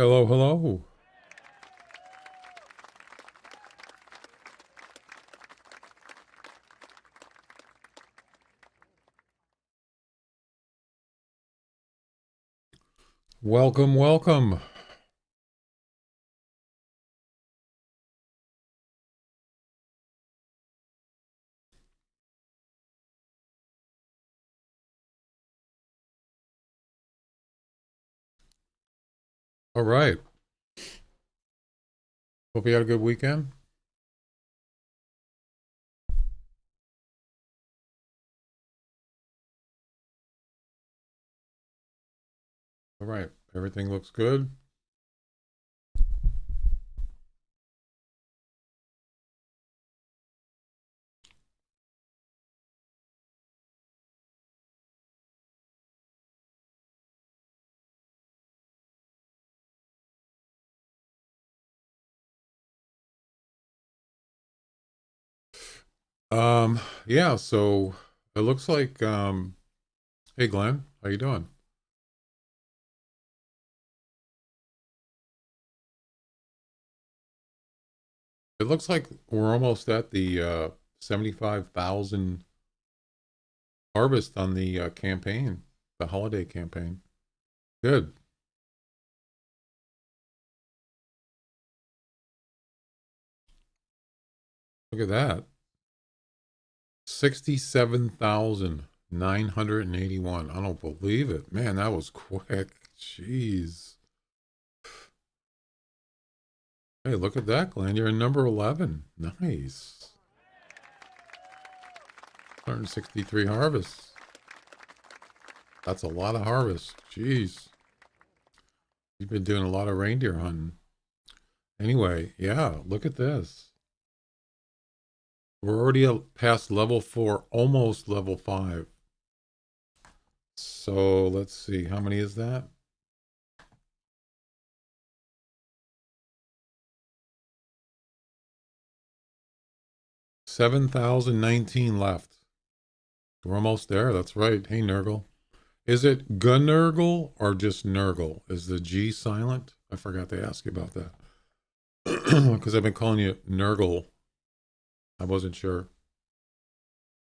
Hello, hello. Welcome, welcome. All right. Hope you had a good weekend. All right. Everything looks good. Yeah, so it looks like hey Glenn, how you doing? It looks like we're almost at the 75,000 harvest on the campaign, the holiday campaign. Good. Look at that. 67,981. I don't believe it. Man, that was quick. Jeez. Hey, look at that, Glenn. You're in number 11. Nice. 163 harvests. That's a lot of harvests. Jeez. You've been doing a lot of reindeer hunting. Anyway, yeah, look at this. We're already past level 4, almost level 5. So let's see. How many is that? 7,019 left. We're almost there. That's right. Hey, Nurgle. Is it Gunurgle or just Nurgle? Is the G silent? I forgot to ask you about that. Because I've been calling you Nurgle. I wasn't sure.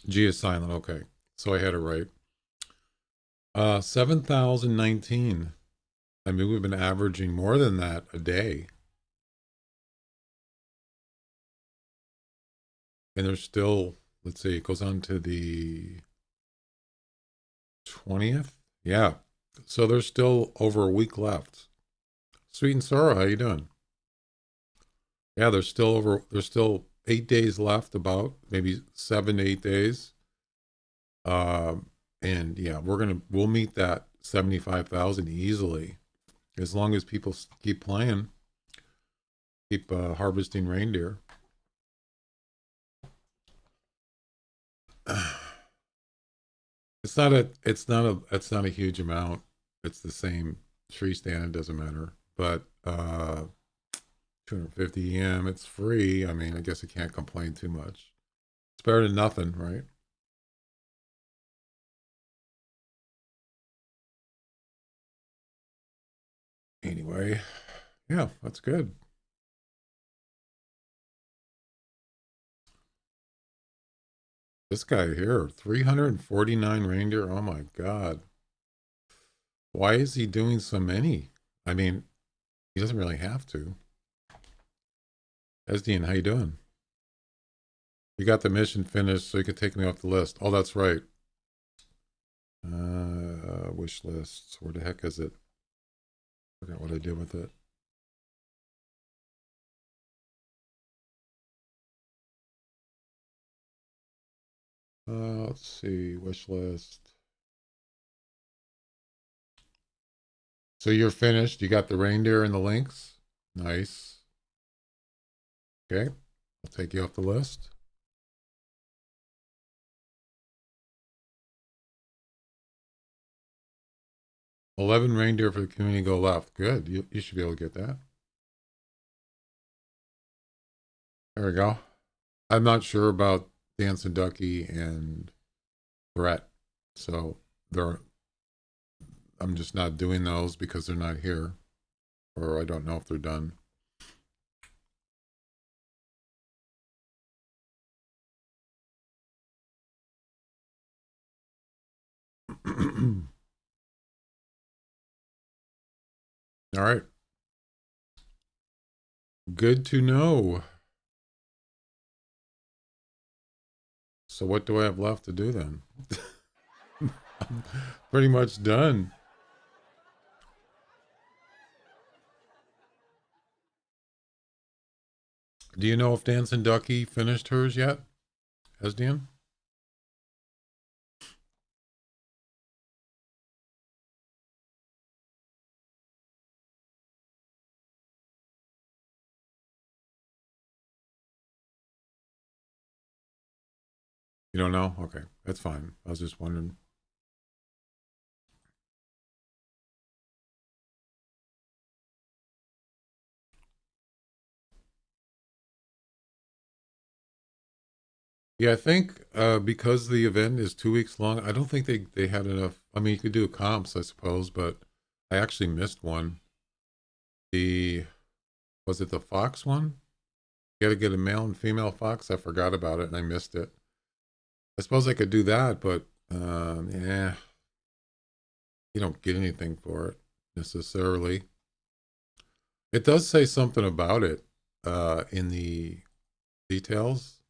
G is silent. Okay. So I had it right. 7,019. I mean, we've been averaging more than that a day. And there's still, let's see, it goes on to the 20th. Yeah. So there's still over a week left. Sweet and Sorrow, how you doing? Yeah, there's still 8 days left, about maybe 7, 8 days. And yeah, we'll meet that 75,000 easily as long as people keep playing, keep harvesting reindeer. It's not a huge amount. It's the same tree stand, it doesn't matter. But 250 EM, it's free. I mean, I guess I can't complain too much. It's better than nothing, right? Anyway, yeah, that's good. This guy here, 349 reindeer. Oh my God. Why is he doing so many? I mean, he doesn't really have to. Esdian, how you doing? You got the mission finished, so you could take me off the list. Oh, that's right. Wish lists. Where the heck is it? Forgot what I did with it. Let's see. Wish list. So you're finished. You got the reindeer and the lynx. Nice. Okay. I'll take you off the list. 11 reindeer for the community go left. Good. You should be able to get that. There we go. I'm not sure about Dancing Ducky and Brett. So they're I'm just not doing those because they're not here. or I don't know if they're done. All right. Good to know. So what do I have left to do then? Pretty much done. Do you know if Dancing Ducky finished hers yet? Has Dan? You don't know? Okay, that's fine. I was just wondering. Yeah, I think because the event is 2 weeks long, I don't think they had enough. I mean, you could do comps, I suppose, but I actually missed one. The Was it the fox one? You got to get a male and female fox. I forgot about it and I missed it. I suppose I could do that, but yeah, you don't get anything for it necessarily. It does say something about it in the details,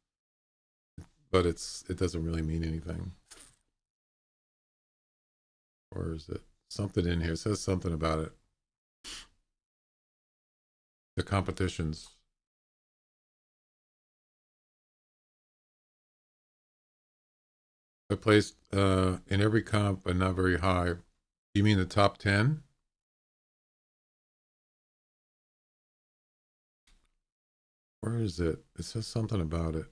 but it doesn't really mean anything. Or is it something in here? It says something about it. The competitions. I placed in every comp, but not very high. You mean the top 10? Where is it? It says something about it.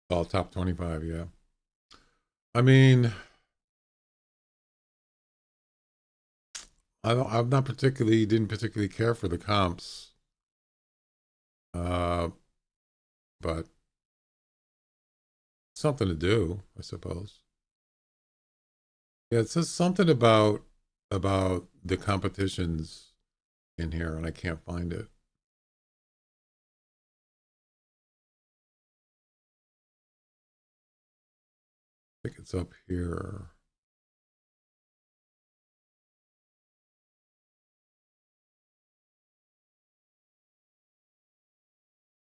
Oh, top 25, yeah. I mean, I'm not particularly, didn't particularly care for the comps. Uh, but something to do, I suppose. Yeah, it says something about the competitions in here, and I can't find it. I think it's up here.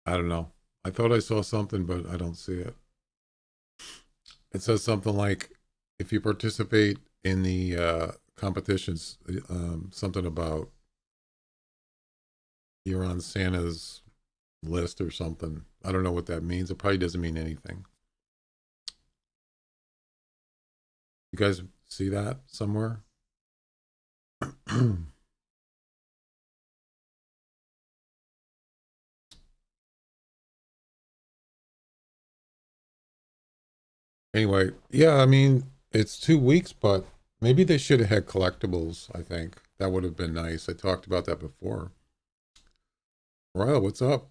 I don't know. I thought I saw something, but I don't see it. It says something like if you participate in the competitions, something about you're on Santa's list or something. I don't know what that means. It probably doesn't mean anything. You guys see that somewhere? Anyway, yeah, I mean, it's 2 weeks, but maybe they should have had collectibles, I think. That would have been nice. I talked about that before. Royal, what's up?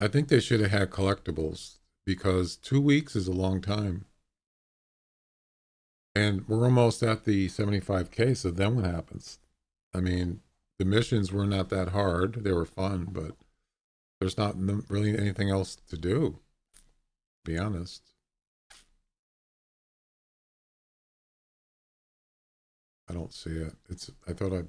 I think they should have had collectibles because 2 weeks is a long time. And we're almost at the 75K, so then what happens? I mean, the missions were not that hard. They were fun, but there's not really anything else to do, to be honest. I don't see it. I thought I,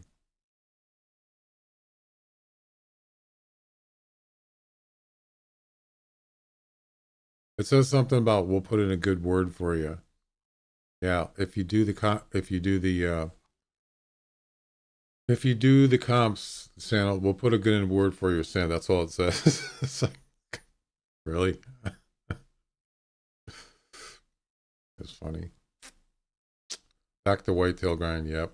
it says something about we'll put in a good word for you. Yeah, if you do the comps, Santa, we'll put a good word for you, Santa. That's all it says. It's like, really? It's funny. Back to whitetail grind. Yep.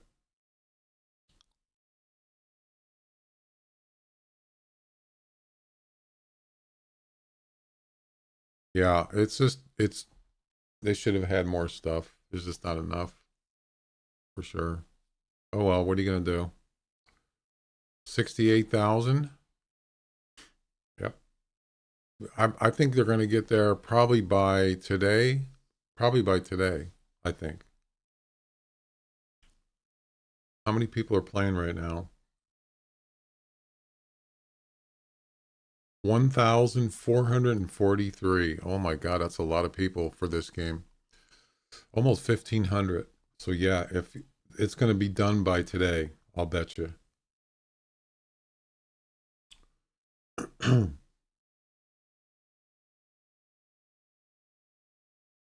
Yeah, it's they should have had more stuff. There's just not enough for sure. Oh well, what are you gonna do? 68,000. Yep. I think they're going to get there probably by today. Probably by today, I think. How many people are playing right now? 1,443. Oh my God, that's a lot of people for this game. Almost 1,500. So yeah, if it's going to be done by today, I'll bet you.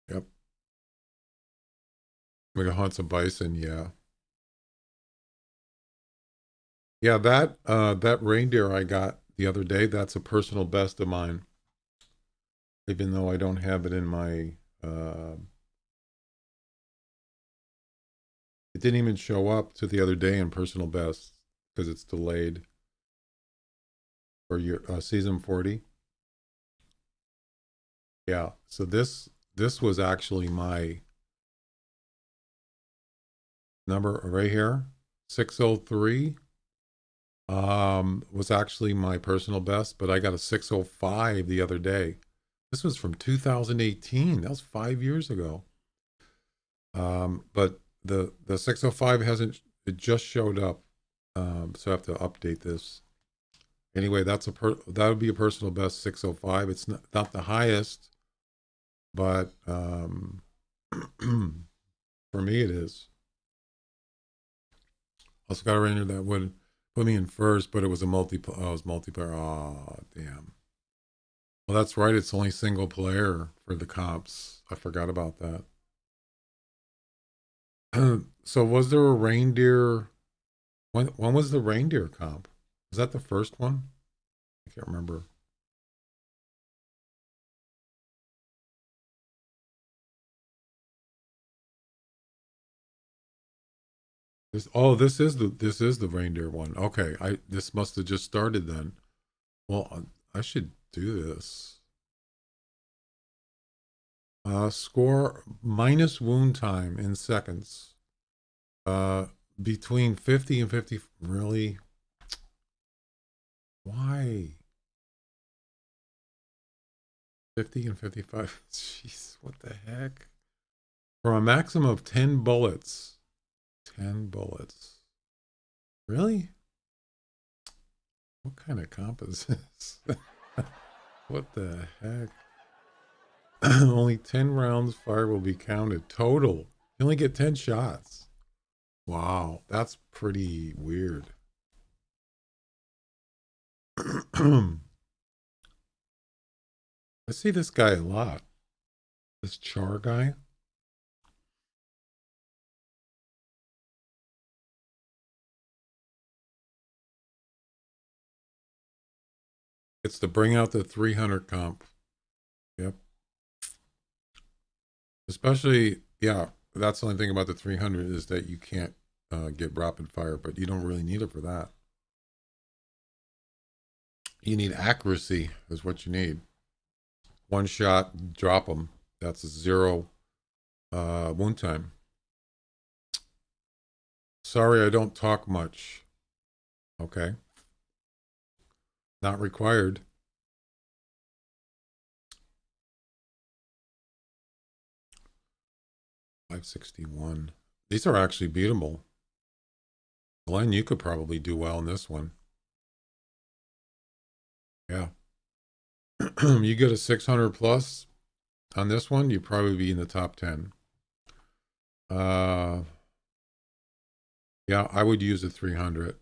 Yep. We're gonna hunt some bison, yeah. Yeah, that reindeer I got the other day, that's a personal best of mine. Even though I don't have it in my it didn't even show up to the other day in personal best because it's delayed for your season 40. Yeah, so this was actually my number right here. 603 was actually my personal best, but I got a 605 the other day. This was from 2018. That was 5 years ago. But the 605 hasn't, it just showed up. So I have to update this. Anyway, that would be a personal best 605. It's not the highest, but for me it is. Also got a reindeer that would put me in first, but it was a multiplayer. Oh, it was multiplayer. Oh, damn. Well, that's right. It's only single player for the comps. I forgot about that. So was there a reindeer? When was the reindeer comp? Was that the first one? I can't remember. This is the reindeer one. Okay, this must have just started then. Well, I should do this. Score minus wound time in seconds. Uh, between 50 and 50. Really? Why? 50 and 55. Jeez, what the heck? For a maximum of 10 bullets. 10 bullets. Really? What kind of comp is this? What the heck? Only 10 rounds fired will be counted total. You only get 10 shots. Wow, that's pretty weird. I see this guy a lot. This Char guy. It's to bring out the 300 comp. Yep. Especially, yeah, that's the only thing about the 300 is that you can't get rapid fire, but you don't really need it for that. You need accuracy is what you need. One shot, drop them. That's 0 wound time. Sorry, I don't talk much. Okay. Not required. $561. These are actually beatable. Glenn, you could probably do well in this one. Yeah. You get a 600 plus on this one, you'd probably be in the top 10. Yeah, I would use a 300.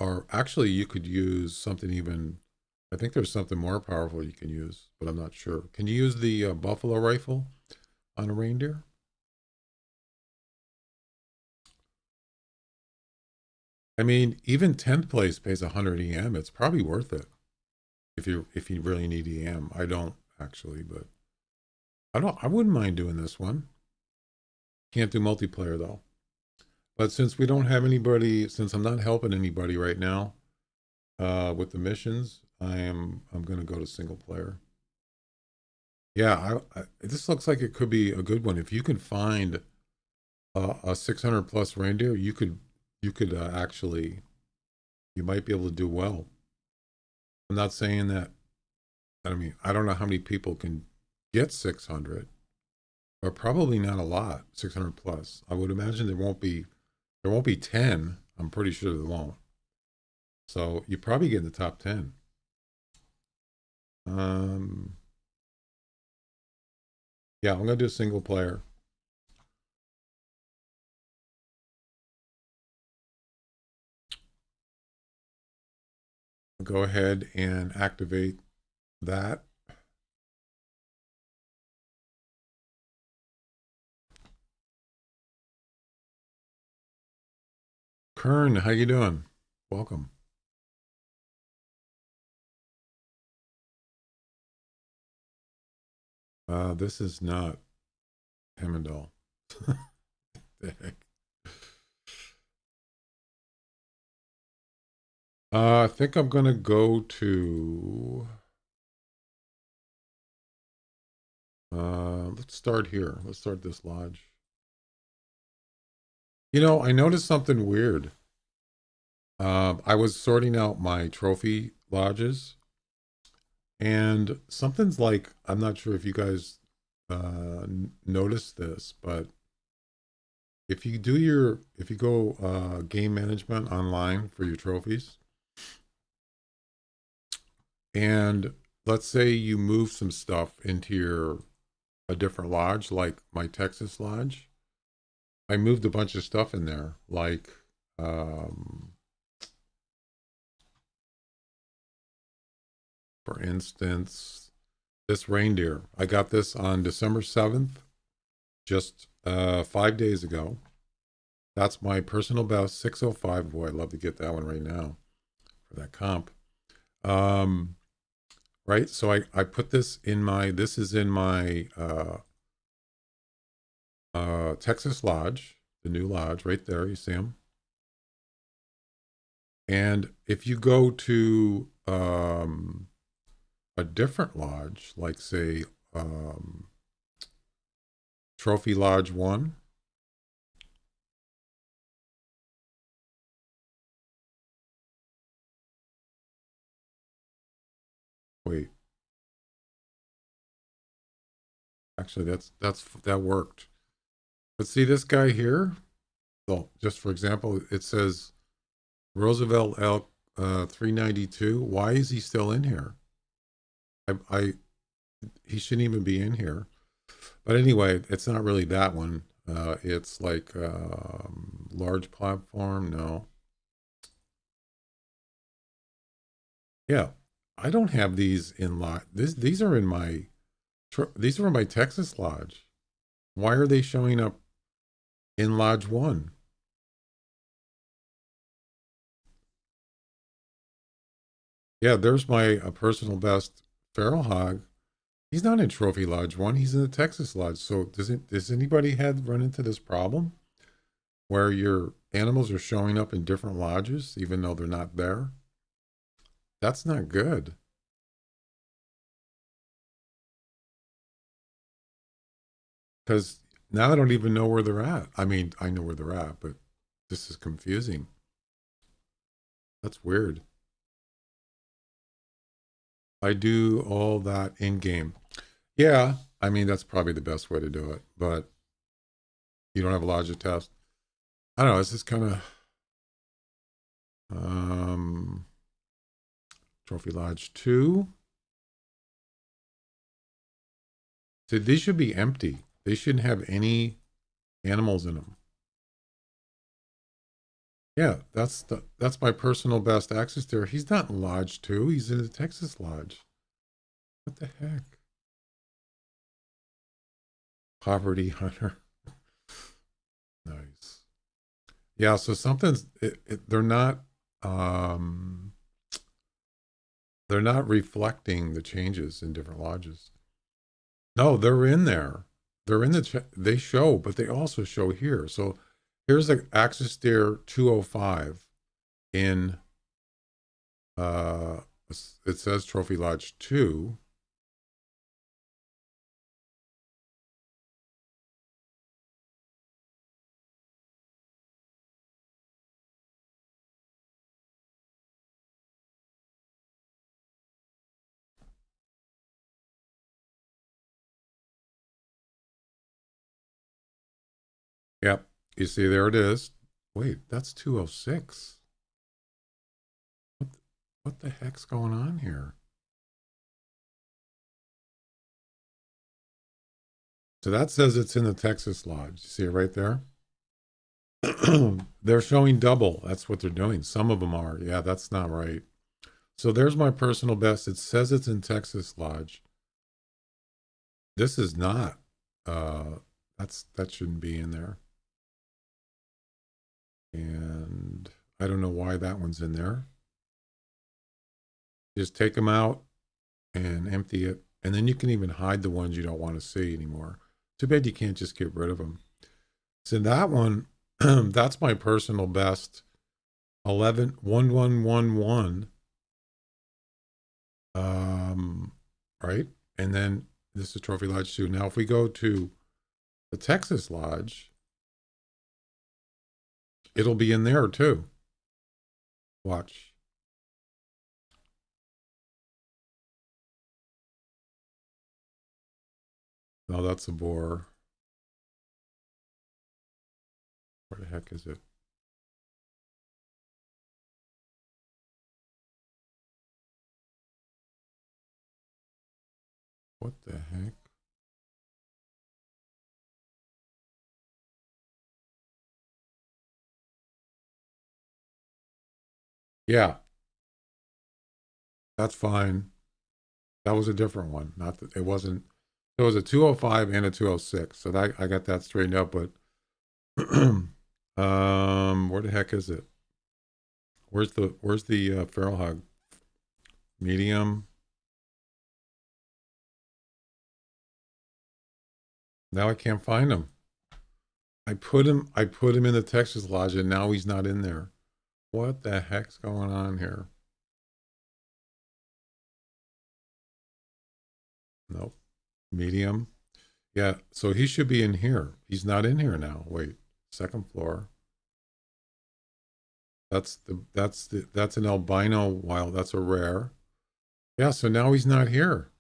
Or actually, you could use something even, I think there's something more powerful you can use, but I'm not sure. Can you use the buffalo rifle on a reindeer? I mean, even 10th place pays 100 EM. It's probably worth it if you really need EM. I don't actually, but I wouldn't mind doing this one. Can't do multiplayer though. But since we don't have anybody, since I'm not helping anybody right now with the missions, I'm gonna go to single player. Yeah, this looks like it could be a good one. If you can find a 600 plus reindeer, you could actually You might be able to do well. I'm not saying that. I mean, I don't know how many people can get 600, but probably not a lot. 600 plus. I would imagine there won't be 10. I'm pretty sure there won't. So you probably get in the top 10. Um, yeah, I'm gonna do a single player. Go ahead and activate that. Kern, how you doing? Welcome. This is not Hemendall. The heck? I think I'm gonna go to. Let's start here. Let's start this lodge. You know, I noticed something weird. I was sorting out my trophy lodges, and something's like, I'm not sure if you guys noticed this, but if you go game management online for your trophies, and let's say you move some stuff into a different lodge, like my Texas lodge, I moved a bunch of stuff in there, like for instance, this reindeer. I got this on December 7th, just 5 days ago. That's my personal best, 605. Boy, I'd love to get that one right now for that comp. Right, so I put this in this is in my Texas Lodge, the new lodge right there. You see them. And if you go to a different lodge, like say Trophy Lodge 1, wait, actually that worked. But see this guy here? Well, just for example, it says Roosevelt Elk 392. Why is he still in here? I he shouldn't even be in here. But anyway, it's not really that one. It's like large platform. No. Yeah, I don't have these in lot. These are in these are in my Texas lodge. Why are they showing up in Lodge 1? Yeah, there's my personal best feral hog. He's not in Trophy Lodge 1. He's in the Texas lodge. So does anybody had run into this problem where your animals are showing up in different lodges even though they're not there? That's not good. Because now I don't even know where they're at. I mean, I know where they're at, but this is confusing. That's weird. I do all that in game. Yeah, I mean that's probably the best way to do it. But you don't have a logic test. I don't know. It's just kind of Trophy Lodge 2. So these should be empty. They shouldn't have any animals in them. Yeah, that's my personal best access there. He's not in Lodge 2. He's in the Texas Lodge. What the heck? Poverty Hunter. Nice. Yeah, so um they're not reflecting the changes in different lodges. No, they're in there. They're in they show, but they also show here. So here's the Axis Steer 205 in uh it says Trophy Lodge 2. Yep. You see, there it is. Wait, that's 206. What, what the heck's going on here? So that says it's in the Texas Lodge. You see it right there? They're showing double. That's what they're doing. Some of them are. Yeah, that's not right. So there's my personal best. It says it's in Texas Lodge. This is not. That shouldn't be in there. And I don't know why that one's in there. Just take them out and empty it. And then you can even hide the ones you don't want to see anymore. Too bad you can't just get rid of them. So that one, that's my personal best. 111111. Right? And then this is Trophy Lodge 2. Now if we go to the Texas Lodge, it'll be in there too. Watch. No, that's a boar. Where the heck is it? What the heck? Yeah, that's fine. That was a different one. Not that it wasn't. It was a 205 and a 206. So that I got that straightened up. But where the heck is it? Where's the feral hog? Medium. Now I can't find him. I put him in the Texas Lodge and now he's not in there. What the heck's going on here? Nope. Medium. Yeah, so he should be in here. He's not in here now. Wait, second floor. That's an albino wild. That's a rare. Yeah, so now he's not here.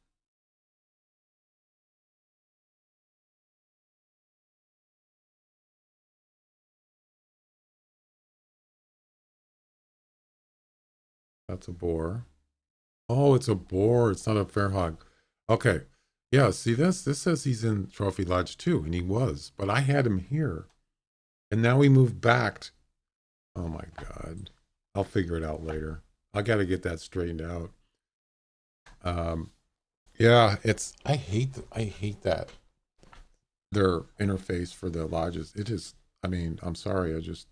That's a boar. Oh, it's a boar. It's not a fair hog. Okay. Yeah, see this? This says he's in Trophy Lodge 2, and he was, but I had him here. And now we moved back. Oh my God. I'll figure it out later. I got to get that straightened out. Um, yeah, I hate that their interface for the lodges. It is, I mean, I'm sorry, it's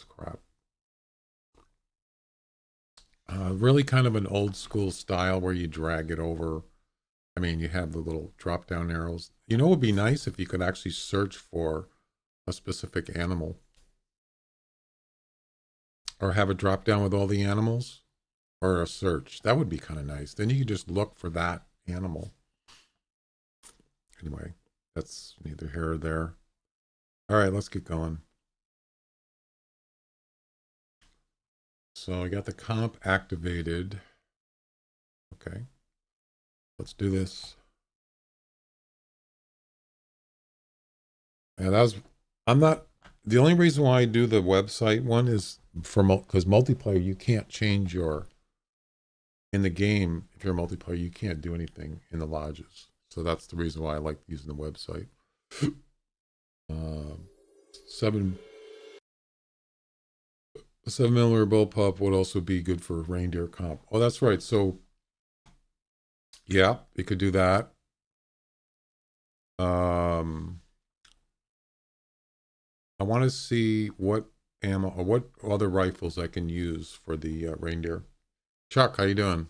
crap. Really kind of an old school style where you drag it over. I mean, you have the little drop down arrows. You know, it would be nice if you could actually search for a specific animal or have a drop down with all the animals or a search. That would be kind of nice. Then you could just look for that animal. Anyway, that's neither here or there. All right, let's get going. So I got the comp activated. Okay, let's do this. And I'm not, the only reason why I do the website one is for, because multiplayer, you can't change in the game, if you're a multiplayer, you can't do anything in the lodges. So that's the reason why I like using the website. Uh, seven 7 millimeter bullpup would also be good for reindeer comp. Oh, that's right. So yeah, you could do that. I want to see what ammo or what other rifles I can use for the reindeer. Chuck, how you doing?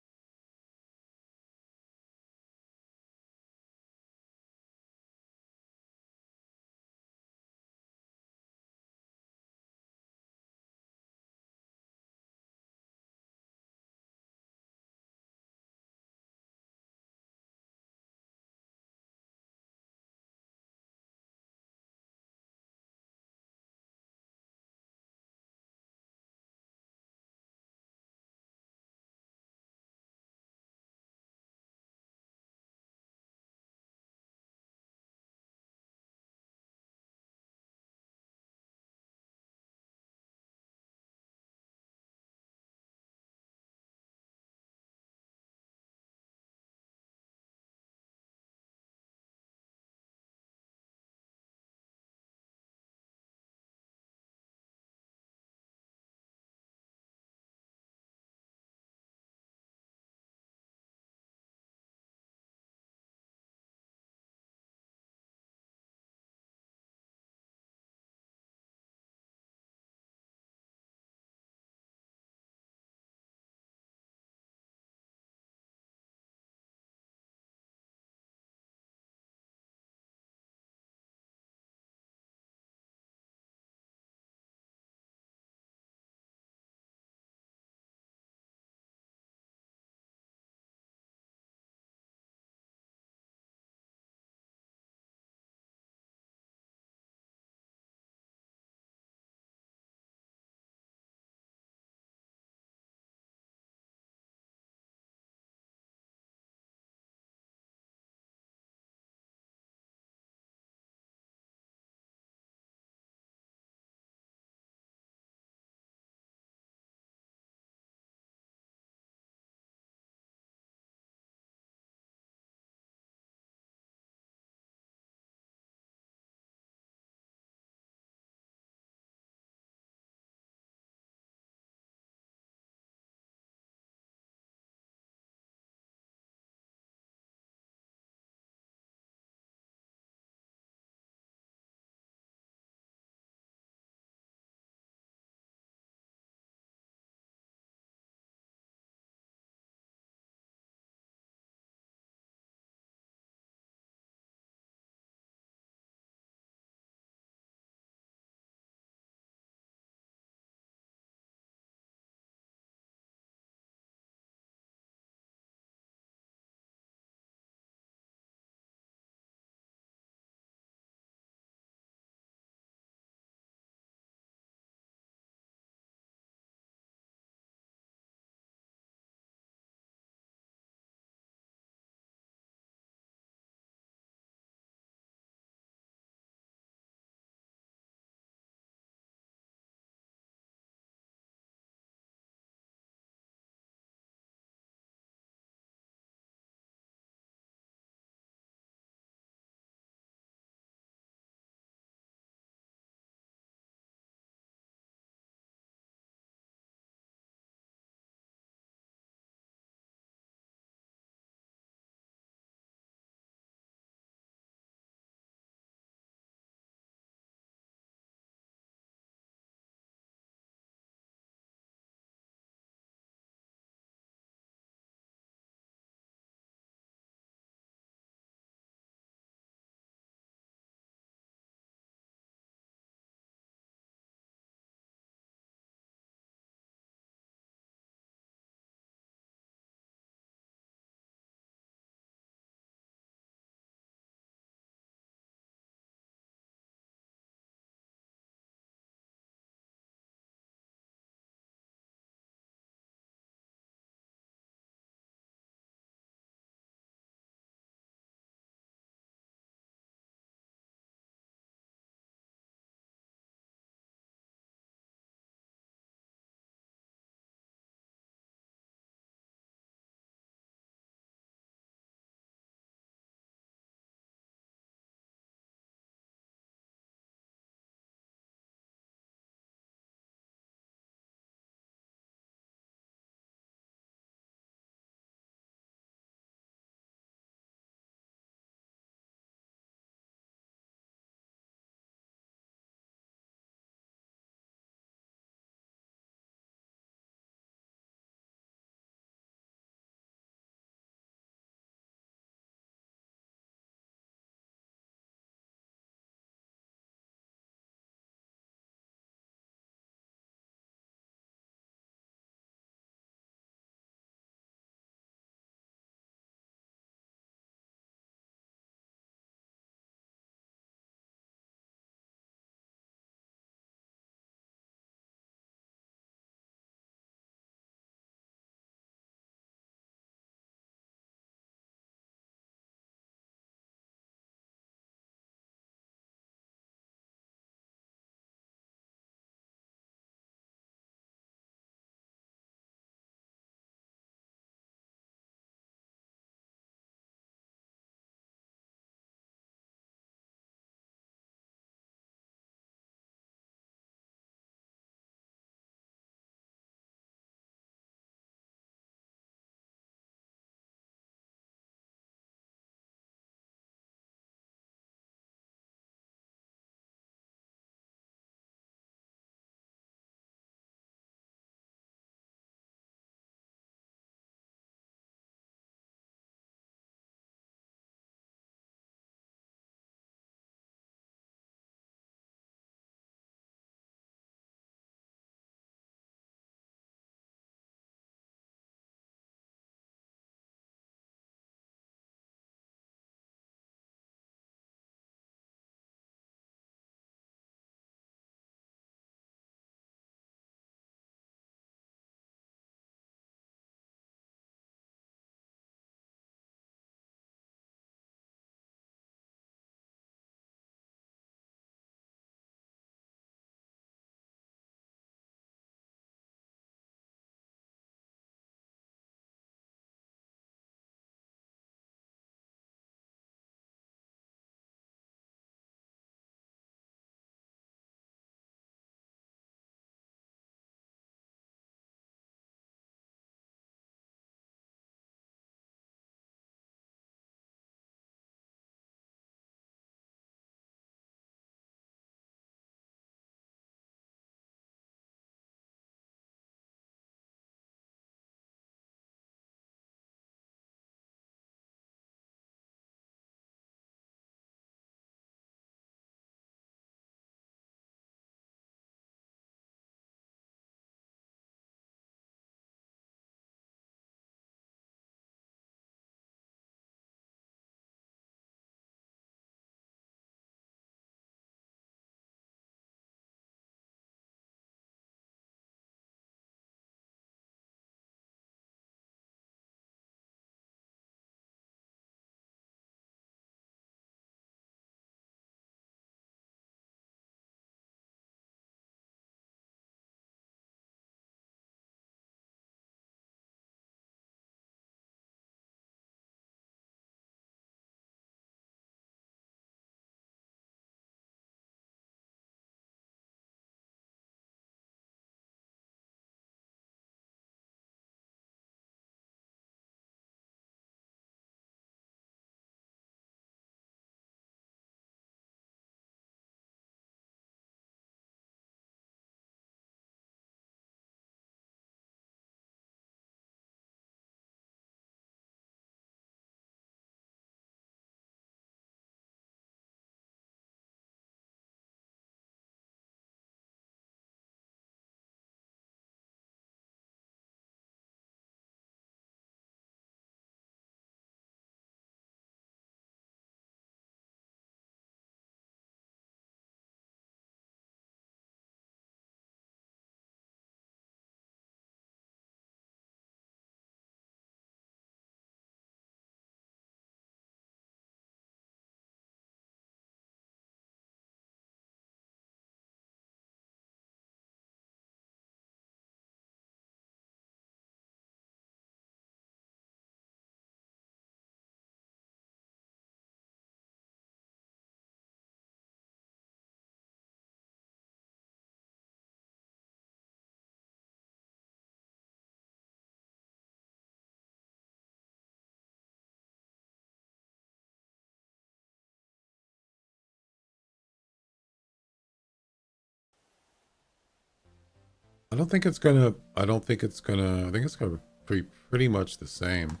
I don't think it's gonna. I don't think it's gonna. I think it's gonna be pretty much the same.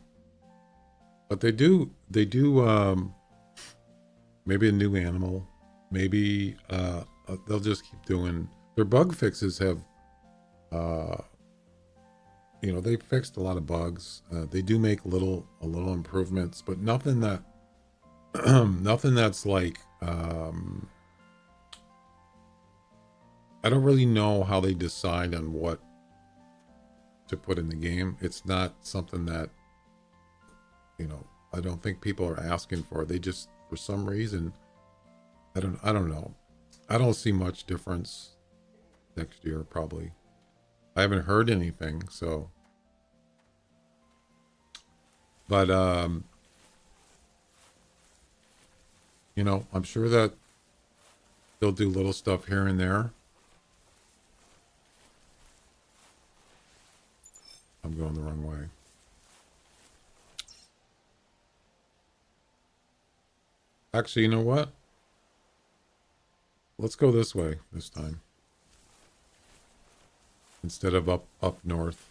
But they do. They do. Maybe a new animal. Maybe they'll just keep doing. Their bug fixes have. Uh, they fixed a lot of bugs. They do make a little improvements, but nothing that. Nothing that's like. I don't really know how they decide on what to put in the game. It's not something that, I don't think people are asking for. They just, for some reason, I don't know. I don't see much difference next year, probably. I haven't heard anything, so. But, I'm sure that they'll do little stuff here and there. I'm going the wrong way. Actually, you know what? Let's go this way this time. Instead of up north.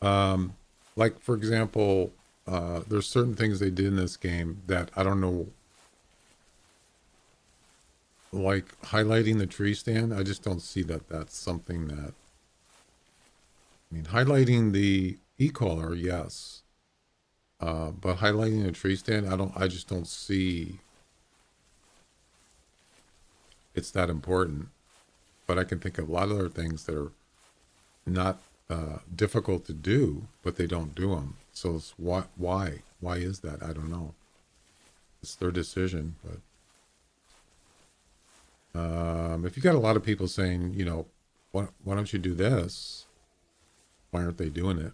Like, for example, there's certain things they did in this game that I don't know, like highlighting the tree stand. I just don't see that that's something that, highlighting the e-collar, yes. But highlighting the tree stand, I just don't see it's that important. But I can think of a lot of other things that are not difficult to do, but they don't do them. So it's why is that? I don't know. It's their decision. But if you got a lot of people saying, why don't you do this? Why aren't they doing it?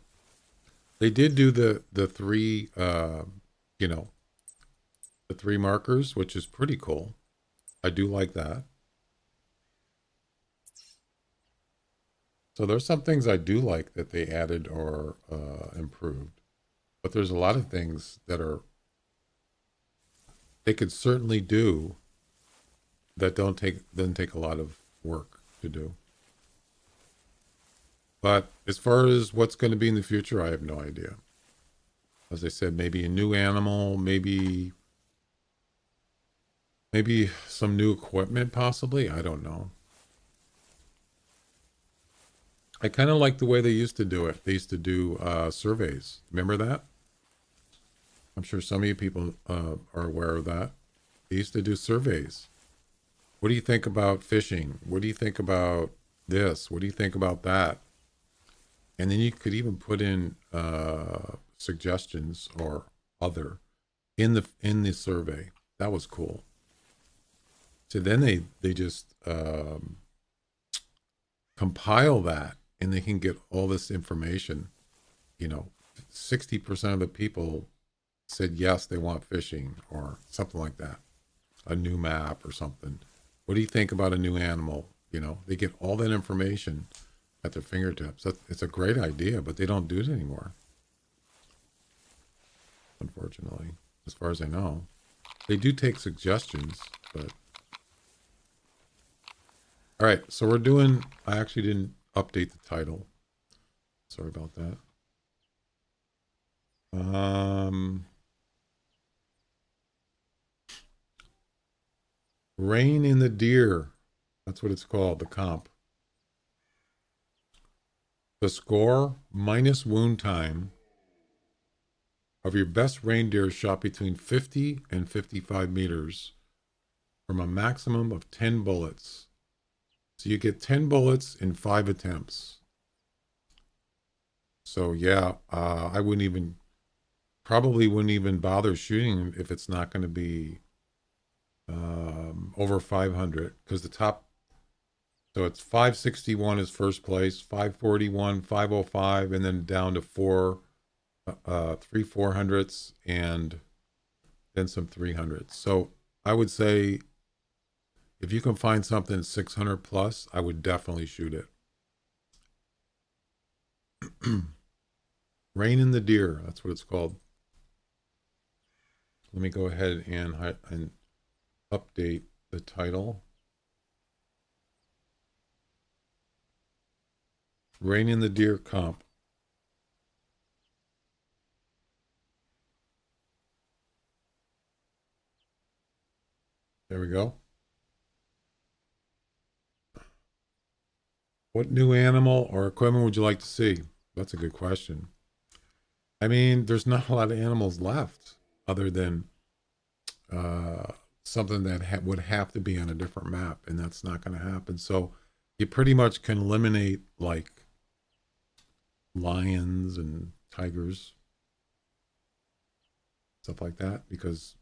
They did do the three, the three markers, which is pretty cool. I do like that. So there's some things I do like that they added or improved, but there's a lot of things that they could certainly do that doesn't take a lot of work to do. But as far as what's going to be in the future, I have no idea. As I said, maybe a new animal, maybe some new equipment, possibly. I don't know. I kind of like the way they used to do it. They used to do surveys. Remember that? I'm sure some of you people are aware of that. They used to do surveys. What do you think about fishing? What do you think about this? What do you think about that? And then you could even put in suggestions or other in the survey. That was cool. So then they just compile that, and they can get all this information. 60% of the people said yes, they want fishing or something like that, a new map or something. What do you think about a new animal? They get all that information at their fingertips. It's a great idea, but they don't do it anymore, unfortunately, as far as I know. They do take suggestions, but all right. So I actually didn't update the title. Sorry about that. Rain in the Deer. That's what it's called, the comp. The score minus wound time of your best reindeer shot between 50 and 55 meters from a maximum of 10 bullets. So you get 10 bullets in 5 attempts. So yeah, I probably wouldn't even bother shooting if it's not going to be over 500, because so it's 561 is first place, 541, 505, and then down to 3 400s, and then some 300s. So I would say if you can find something 600 plus, I would definitely shoot it. Rain in the Deer, that's what it's called. Let me go ahead and update the title. Reining the Deer comp. There we go. What new animal or equipment would you like to see? That's a good question. I mean, there's not a lot of animals left other than uh, something that would have to be on a different map, and that's not going to happen. So you pretty much can eliminate like lions and tigers, stuff like that, because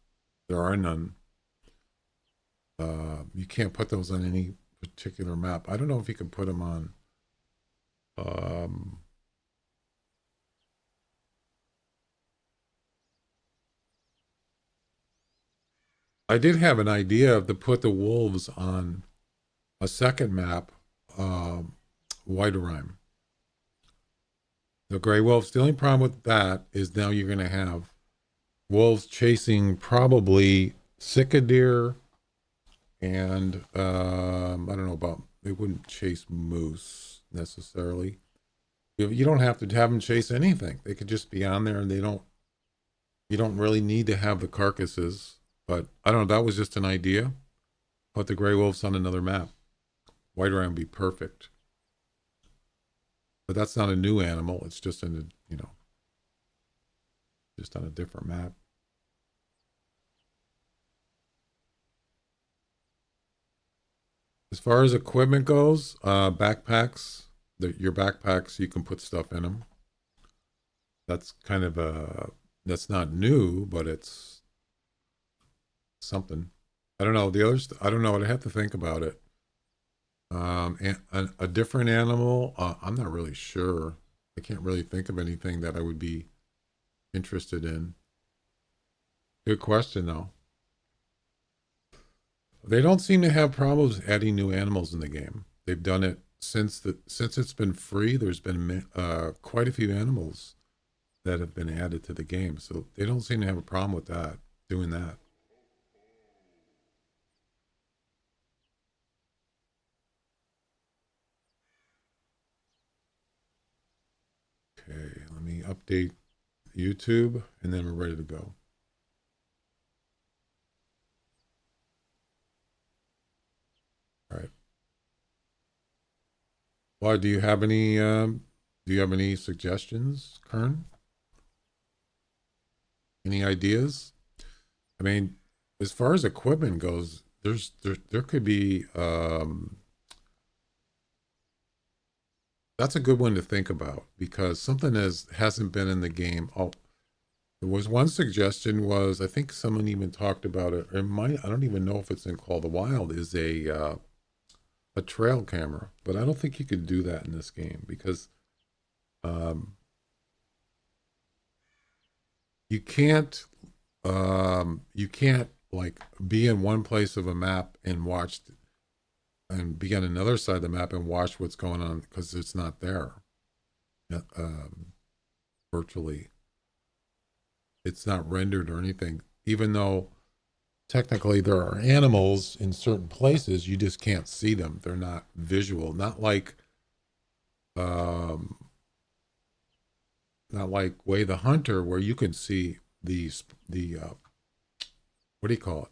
there are none. You can't put those on any particular map. I don't know if you can put them on. Um, I did have an idea to put the wolves on a second map, um, Whiterime. The gray wolves. The only problem with that is now you're going to have wolves chasing probably deer and I don't know about, they wouldn't chase moose necessarily. You don't have to have them chase anything. They could just be on there, and you don't really need to have the carcasses. But I don't know. That was just an idea. Put the gray wolves on another map. Whiterime would be perfect. But that's not a new animal. It's just just on a different map. As far as equipment goes, backpacks. Your backpacks, you can put stuff in them. That's kind of that's not new, but it's something. I don't know. The others, I don't know. I'd have to think about it. And a different animal, I'm not really sure. I can't really think of anything that I would be interested in. Good question, though. They don't seem to have problems adding new animals in the game. They've done it since it's been free. There's been quite a few animals that have been added to the game, so they don't seem to have a problem with that. Doing that. Okay, let me update YouTube, and then we're ready to go. All right. Well, do you have any suggestions, Kern? Any ideas? I mean, as far as equipment goes, there could be that's a good one to think about because something hasn't been in the game. Oh, there was one suggestion was I think someone even talked about it. It might I don't even know if it's in Call of the Wild is a trail camera, but I don't think you could do that in this game because um, you can't like be in one place of a map and watch and be on another side of the map and watch what's going on because it's not there. Um, Virtually, it's not rendered or anything. Even though technically there are animals in certain places, you just can't see them. They're not visual. Um, not like Way the Hunter, where you can see the what do you call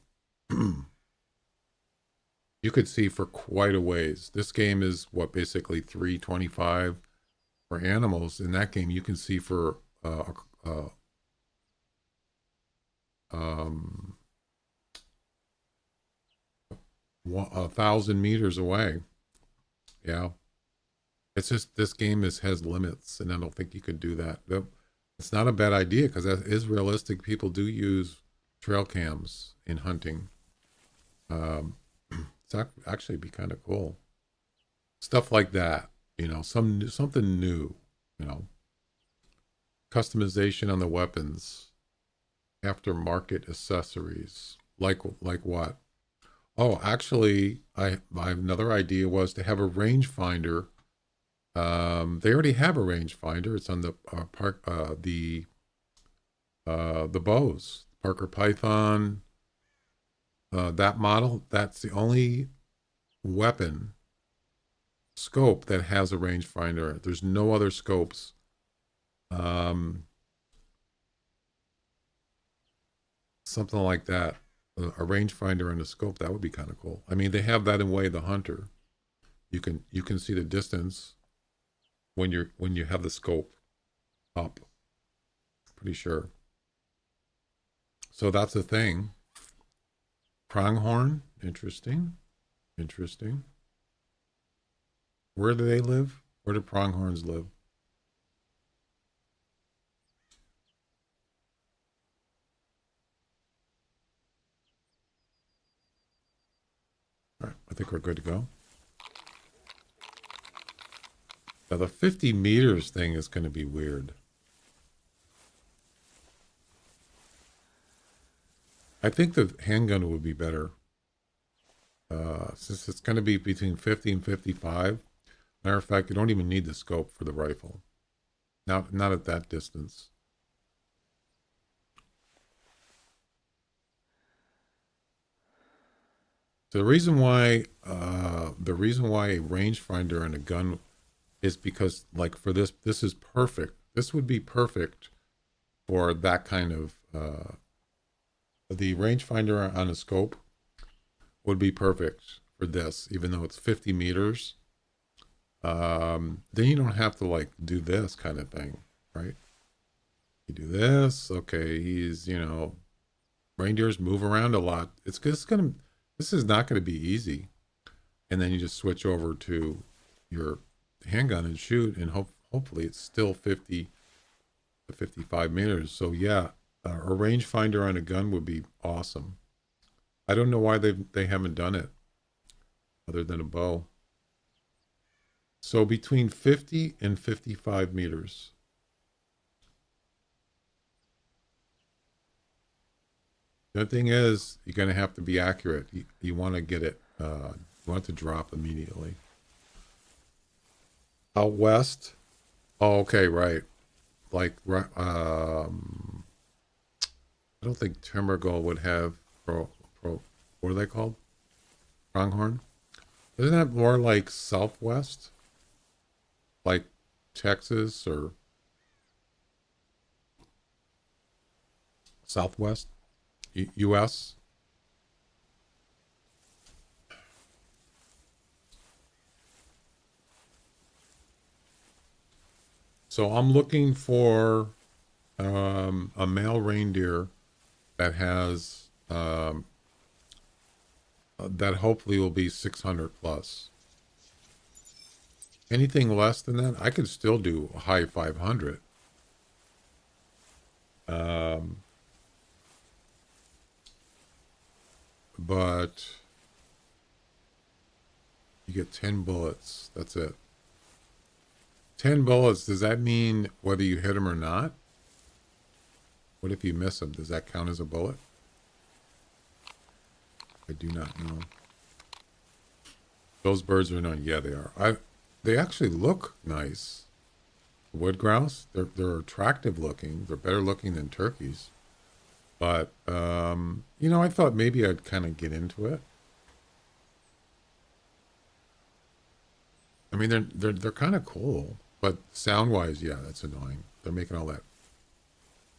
it? You could see for quite a ways. This game is what basically 325 for animals. In that game, you can see for um, 1,000 meters away. Yeah, it's just this game has limits, and I don't think you could do that. It's not a bad idea because that is realistic. People do use trail cams in hunting. Um, actually be kind of cool. Stuff like that, something new, you know, customization on the weapons, aftermarket accessories, like what? Oh, actually, my another idea was to have a rangefinder. They already have a rangefinder. It's on the bows, Parker Python. That model. That's the only weapon scope that has a rangefinder. There's no other scopes. Something like that. A rangefinder and a scope, that would be kind of cool. I mean, they have that in Way the Hunter. You can see the distance when you have the scope up. Pretty sure. So that's a thing. Pronghorn, interesting. Interesting. Where do they live? Where do pronghorns live? All right, I think we're good to go. Now the 50 meters thing is going to be weird. I think the handgun would be better. Since it's going to be between 50 and 55. Matter of fact, you don't even need the scope for the rifle. Not at that distance. So the reason why a rangefinder and a gun is because, like, for this is perfect. This would be perfect for that kind of the rangefinder on a scope would be perfect for this, even though it's 50 meters. Then you don't have to like do this kind of thing, right? You do this, okay, reindeers move around a lot. This is not gonna be easy. And then you just switch over to your handgun and shoot, and hopefully it's still 50 to 55 meters. So yeah, a rangefinder on a gun would be awesome. I don't know why they haven't done it other than a bow. So between 50 and 55 meters. The thing is, you're going to have to be accurate. You want to get it, you want it to drop immediately. Out west? Oh, okay, right. Like, I don't think Timbergull would have what are they called? Pronghorn? Isn't that more like southwest? Like Texas or southwest? U.S.? So I'm looking for a male reindeer that has that hopefully will be 600 plus. Anything less than that, I could still do a high 500. But you get 10 bullets. That's it. 10 bullets. Does that mean whether you hit them or not? What if you miss them? Does that count as a bullet? I do not know. Those birds are not. Yeah, they are. They actually look nice. Wood grouse. They're attractive looking. They're better looking than turkeys. But I thought maybe I'd kind of get into it. I mean, they're kind of cool, but sound wise, yeah, that's annoying. They're making all that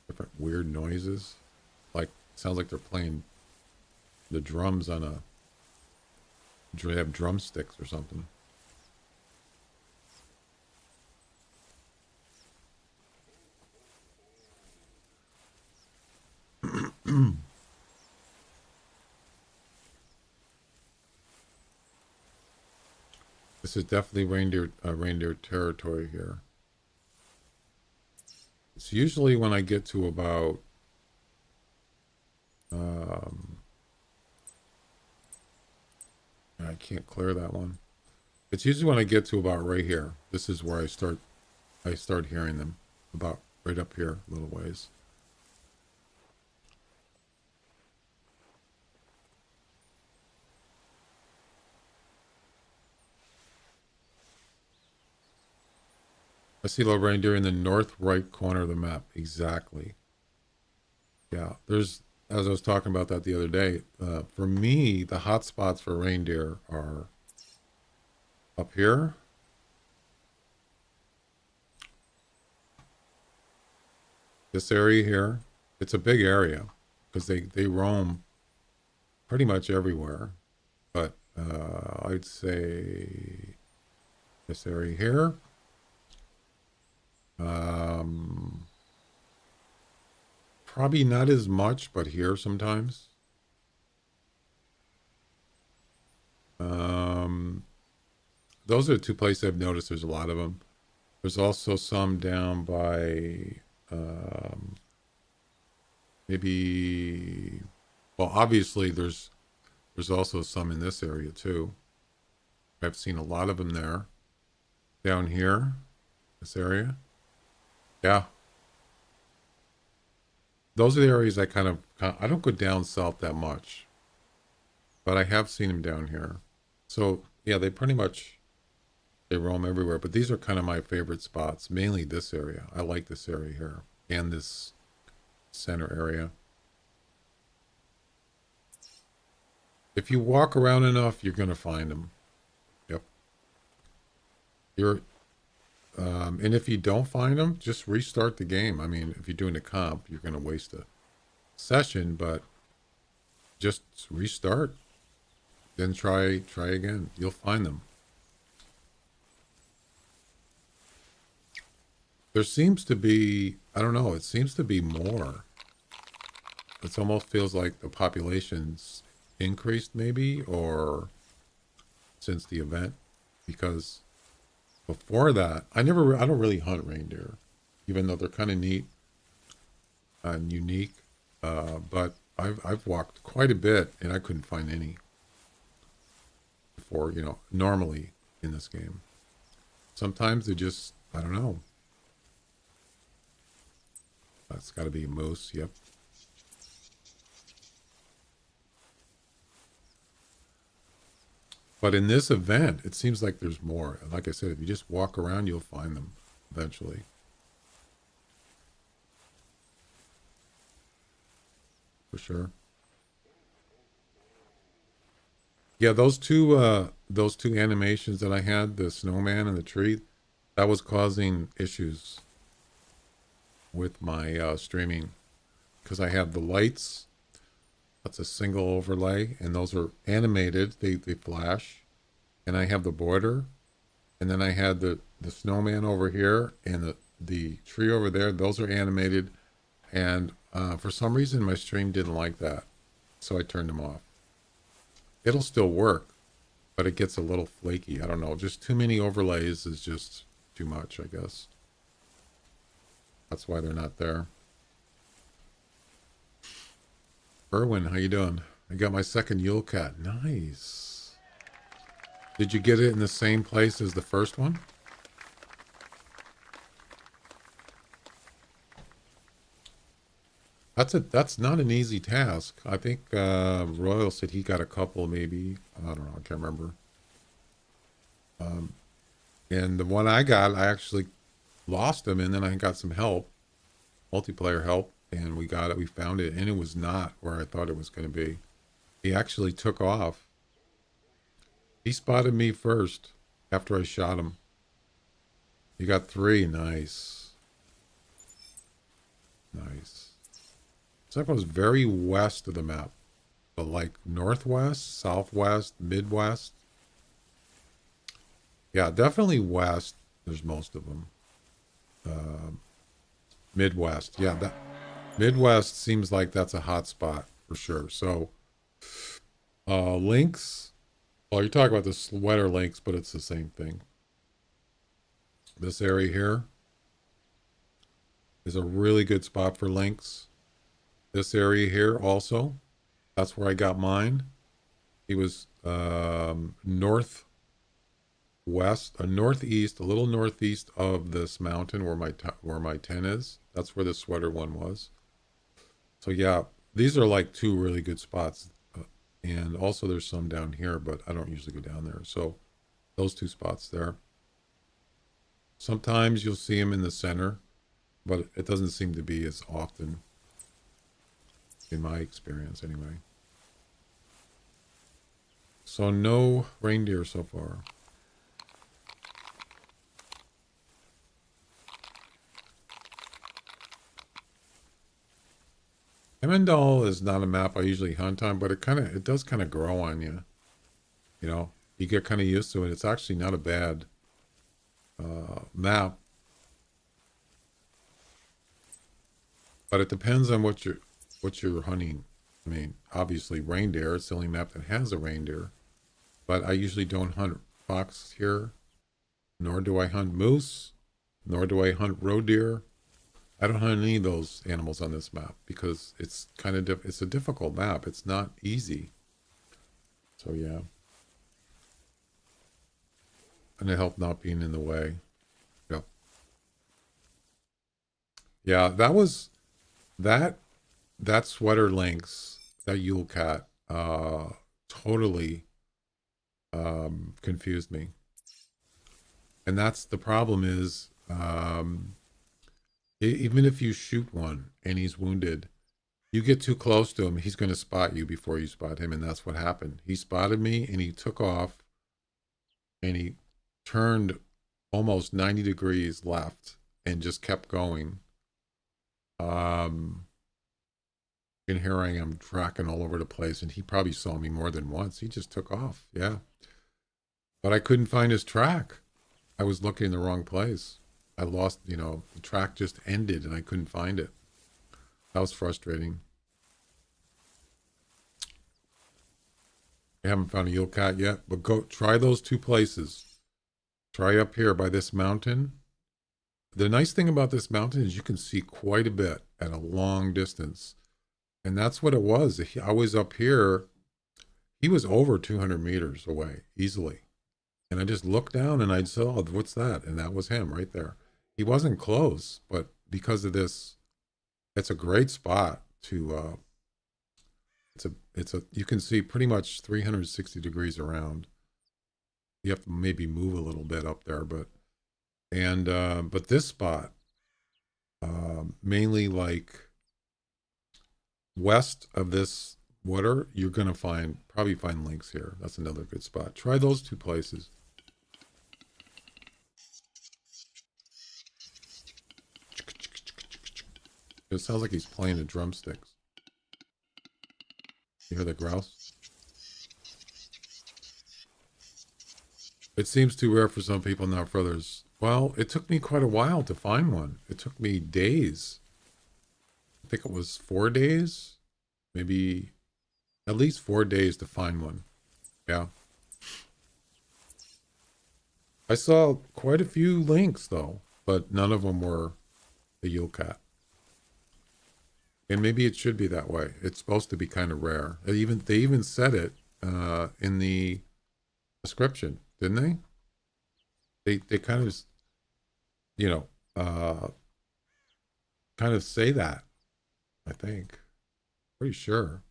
different weird noises. Like sounds like they're playing the drums on a. They have drumsticks or something. This is definitely reindeer territory here. It's usually when I get to about I can't clear that one. It's usually when I get to about right here. This is where I start hearing them about right up here a little ways. I see little reindeer in the north right corner of the map. Exactly. Yeah, as I was talking about that the other day, for me, the hot spots for reindeer are up here This area here, it's a big area because they roam pretty much everywhere. But I'd say this area here. Probably not as much, but here sometimes. Those are the two places I've noticed there's a lot of them. There's also some down by maybe, well, obviously there's also some in this area too. I've seen a lot of them there. Down here, this area. Yeah. Those are the areas I I don't go down south that much, but I have seen them down here. So yeah, they roam everywhere, but these are kind of my favorite spots, mainly this area. I like this area here and this center area. If you walk around enough, you're going to find them. Yep. And if you don't find them, just restart the game. I mean, if you're doing a comp, you're going to waste a session, but just restart. Then try again. You'll find them. There seems to be, I don't know, it seems to be more. It almost feels like the population's increased maybe, or since the event, because before that, I don't really hunt reindeer, even though they're kind of neat and unique. But I've walked quite a bit and I couldn't find any before, normally in this game. Sometimes they just, I don't know. That's got to be a moose. Yep. But in this event, it seems like there's more. Like I said, if you just walk around, you'll find them eventually. For sure. Yeah, those two animations that I had, the snowman and the tree, that was causing issues with my streaming, because I have the lights. That's a single overlay, and those are animated. They flash, and I have the border, and then I had the snowman over here and the tree over there. Those are animated, and for some reason my stream didn't like that, so I turned them off. It'll still work, but it gets a little flaky. I don't know. Just too many overlays is just too much, I guess. That's why they're not there. Erwin, how you doing? I got my second Yule cat. Nice. Did you get it in the same place as the first one? That's not an easy task. I think Royal said he got a couple, maybe. I don't know. I can't remember. And the one I got, I actually lost him, and then I got some help, multiplayer help, and we got it. We found it, and it was not where I thought it was going to be. He actually took off. He spotted me first after I shot him. You got 3. Nice. Nice. So that was very west of the map, but like northwest, southwest, midwest. Yeah, definitely west. There's most of them. Midwest. Yeah, that Midwest seems like that's a hot spot for sure. So, lynx. Well, you're talking about the sweater lynx, but it's the same thing. This area here is a really good spot for lynx. This area here also, that's where I got mine. He was northwest, northeast, a little northeast of this mountain where my tent is. That's where the sweater one was. So yeah, these are like 2 really good spots. And also there's some down here, but I don't usually go down there. So those 2 spots there. Sometimes you'll see them in the center, but it doesn't seem to be as often in my experience anyway. So no reindeer so far. Hemendal is not a map I usually hunt on, but it does kind of grow on you. You know, you get kind of used to it. It's actually not a bad map, but it depends on what you're hunting. I mean, obviously reindeer. It's the only map that has a reindeer, but I usually don't hunt fox here, nor do I hunt moose, nor do I hunt roe deer. I don't hunt any of those animals on this map because it's kind of it's a difficult map. It's not easy. So yeah, and it helped not being in the way. Yep. Yeah, that that sweater lynx, that Yule cat, totally confused me. And that's the problem is, even if you shoot one and he's wounded, you get too close to him, he's going to spot you before you spot him. And that's what happened. He spotted me and he took off and he turned almost 90 degrees left and just kept going. And here I am tracking all over the place, and he probably saw me more than once. He just took off. Yeah. But I couldn't find his track. I was looking in the wrong place. I lost, the track just ended and I couldn't find it. That was frustrating. I haven't found a Yule cat yet, but go try those two places. Try up here by this mountain. The nice thing about this mountain is you can see quite a bit at a long distance. And that's what it was. I was up here. He was over 200 meters away easily. And I just looked down and I saw, what's that? And that was him right there. He wasn't close, but because of this, it's a great spot to, you can see pretty much 360 degrees around. You have to maybe move a little bit up there, but this spot, mainly like west of this water, you're going to probably find lynx here. That's another good spot. Try those two places. It sounds like he's playing the drumsticks. You hear the grouse? It seems too rare for some people, not for others. Well, it took me quite a while to find one. It took me days. I think it was 4 days, maybe at least 4 days to find one. Yeah. I saw quite a few lynx though, but none of them were the Yule cat. And maybe it should be that way. It's supposed to be kind of rare. They even said it in the description, didn't they? They kind of, kind of say that. I think. Pretty sure.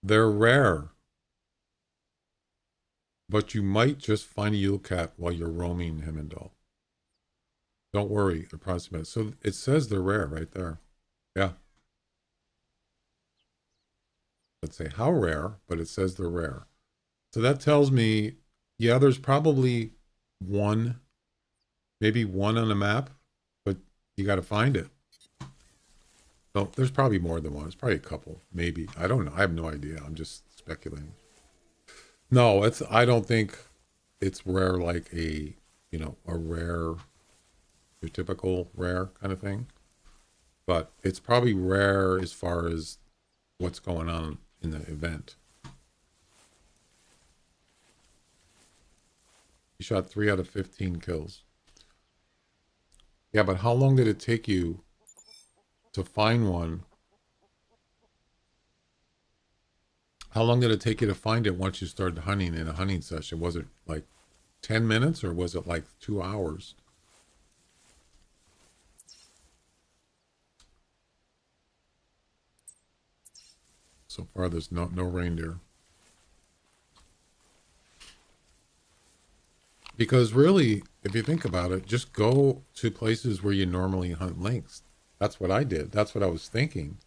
They're rare. But you might just find a Yule cat while you're roaming Hemendal. Don't worry, approximate. So it says they're rare right there. Yeah. Let's say how rare, but it says they're rare. So that tells me, yeah, there's probably one, maybe one on a map, but you got to find it. No, there's probably more than one. It's probably a couple, maybe. I don't know. I have no idea. I'm just speculating. No, I don't think it's rare like a rare, your typical rare kind of thing. But it's probably rare as far as what's going on in the event. You shot 3 out of 15 kills. Yeah, but how long did it take you to find one? How long did it take you to find it once you started hunting in a hunting session? Was it like 10 minutes or was it like 2 hours? So far, there's no reindeer. Because really, if you think about it, just go to places where you normally hunt lynx. That's what I did. That's what I was thinking.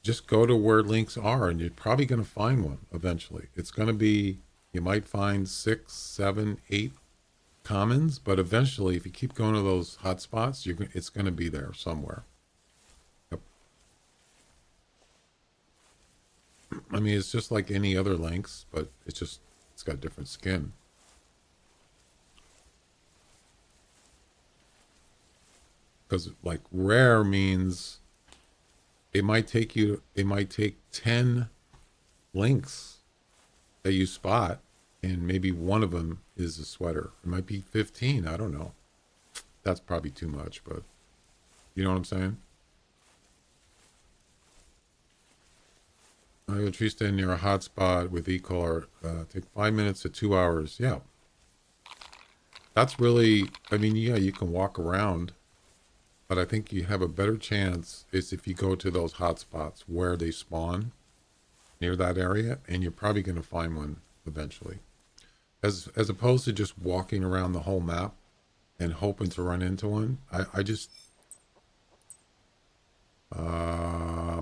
just go to where links are, and you're probably going to find one eventually. It's going to be, you might find 6, 7, 8 commons, but eventually, if you keep going to those hotspots, it's going to be there somewhere. Yep. I mean, it's just like any other links, but it's got different skin. Because like rare means it might take 10 links that you spot, and maybe one of them is a sweater. It might be 15. I don't know. That's probably too much, but you know what I'm saying? I have a tree stand near a hotspot with e-collar. Take 5 minutes to 2 hours. Yeah. That's really, I mean, yeah, you can walk around, but I think you have a better chance is if you go to those hotspots where they spawn near that area, and you're probably going to find one eventually. As opposed to just walking around the whole map and hoping to run into one. I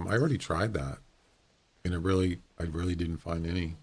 already tried that, and I really didn't find any.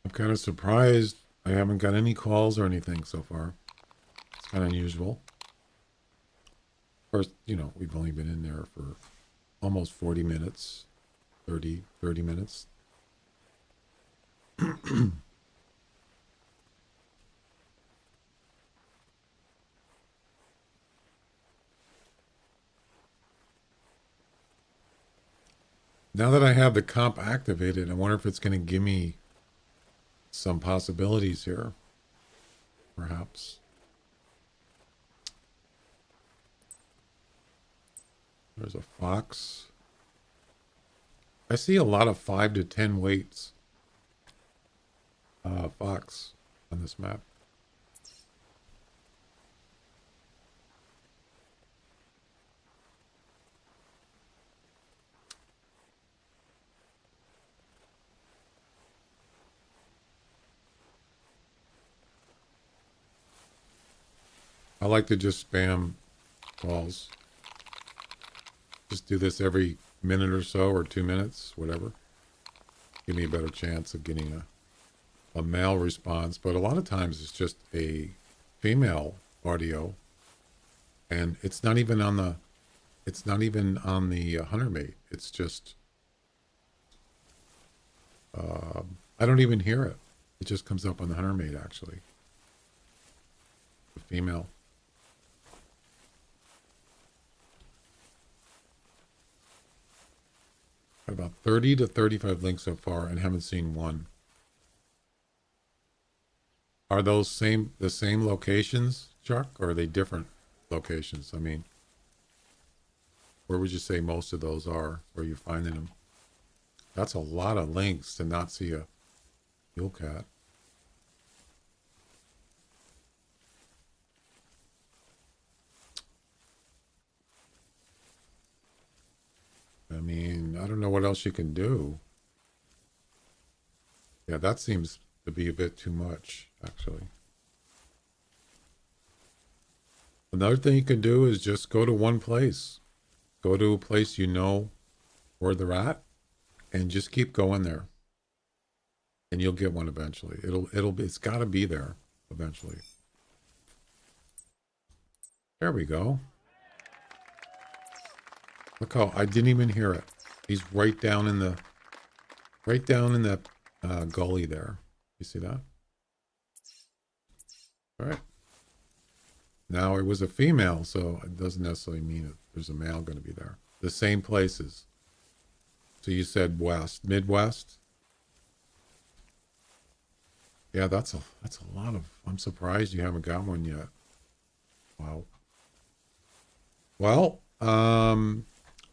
I'm kind of surprised I haven't got any calls or anything so far. It's kind of unusual. Of course, we've only been in there for almost 40 minutes, 30 minutes. Now that I have the comp activated, I wonder if it's going to give me some possibilities here, perhaps. There's a fox. I see a lot of 5 to 10 weights fox on this map. I like to just spam calls. Just do this every minute or so, or 2 minutes, whatever. Give me a better chance of getting a male response. But a lot of times it's just a female audio, and it's not even on the hunter mate. It's just I don't even hear it. It just comes up on the hunter mate, actually. The female. About 30 to 35 links so far, and haven't seen one. Are those the same locations, Chuck, or are they different locations? I mean, where would you say most of those are, where you're finding them? That's a lot of links to not see a Yule cat. I mean, I don't know what else you can do. Yeah, that seems to be a bit too much, actually. Another thing you can do is just go to one place. Go to a place you know where they're at, and just keep going there. And you'll get one eventually. It's got to be there eventually. There we go. Look how I didn't even hear it. He's right down in that gully there. You see that? All right. Now it was a female, so it doesn't necessarily mean that there's a male going to be there. The same places. So you said west, Midwest. Yeah, that's a lot of. I'm surprised you haven't got one yet. Wow. Well,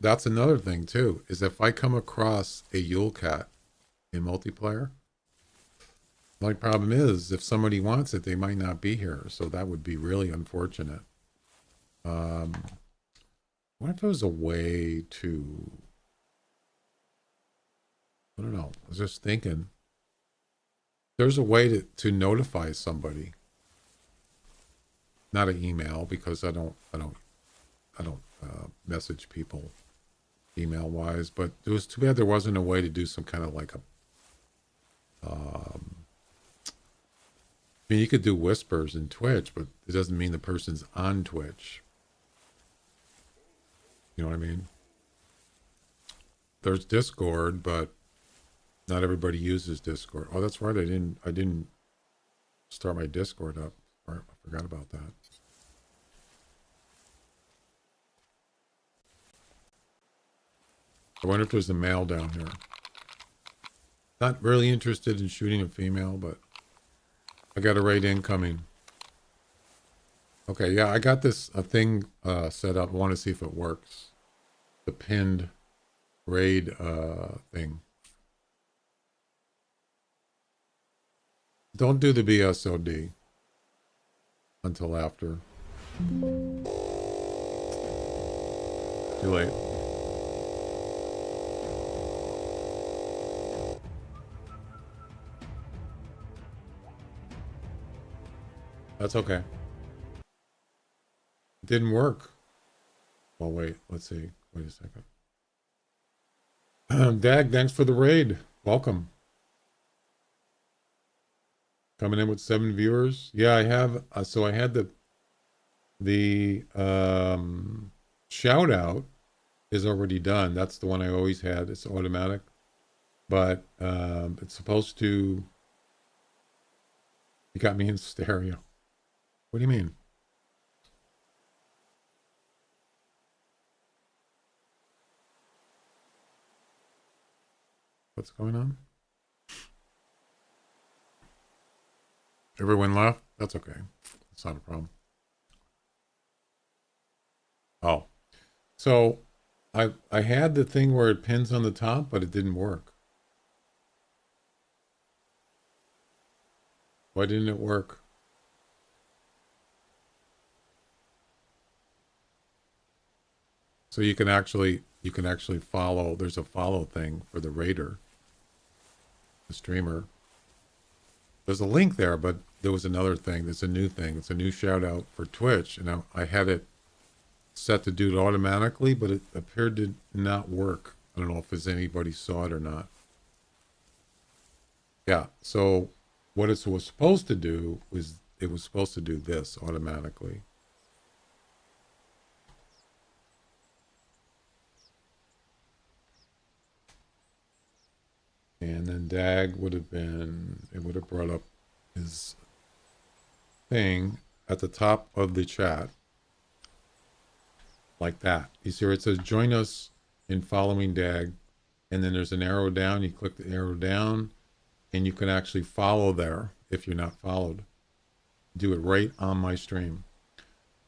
that's another thing too, is if I come across a Yule cat in multiplayer, my problem is if somebody wants it, they might not be here. So that would be really unfortunate. Um, what if there was a way to, I don't know, I was just thinking, there's a way to notify somebody, not an email because I don't message people email wise, but it was too bad there wasn't a way to do some kind of like a, I mean, you could do whispers in Twitch, but it doesn't mean the person's on Twitch. You know what I mean? There's Discord, but not everybody uses Discord. Oh, that's right. I didn't start my Discord up. I forgot about that. I wonder if there's a male down here. Not really interested in shooting a female, but I got a raid incoming. Okay, yeah, I got this thing set up. I want to see if it works. The pinned raid thing. Don't do the BSOD until after. Too late. That's okay. It didn't work. Well, wait. Let's see. Wait a second. Dag, thanks for the raid. Welcome. Coming in with 7 viewers. Yeah, I have. So I had the shout out is already done. That's the one I always had. It's automatic, but it's supposed to. You got me in stereo. What do you mean? What's going on? Everyone left? That's okay. That's not a problem. Oh. So I had the thing where it pins on the top, but it didn't work. Why didn't it work? So you can actually follow, there's a follow thing for the raider, the streamer. There's a link there, but there was another thing. There's a new thing. It's a new shout out for Twitch, and I had it set to do it automatically, but it appeared to not work. I don't know if anybody saw it or not. Yeah. So what it was supposed to do was it was supposed to do this automatically. And then Dag would have been, it would have brought up his thing at the top of the chat. Like that. You see where it says join us in following Dag. And then there's an arrow down. You click the arrow down and you can actually follow there if you're not followed. Do it right on my stream.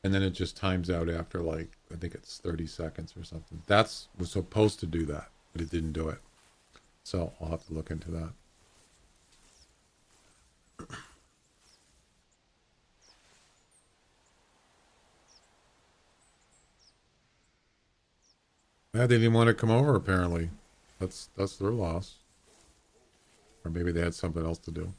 And then it just times out after like, I think it's 30 seconds or something. That's was supposed to do that, but it didn't do it. So I'll have to look into that. Yeah, they didn't want to come over apparently. That's their loss. Or maybe they had something else to do.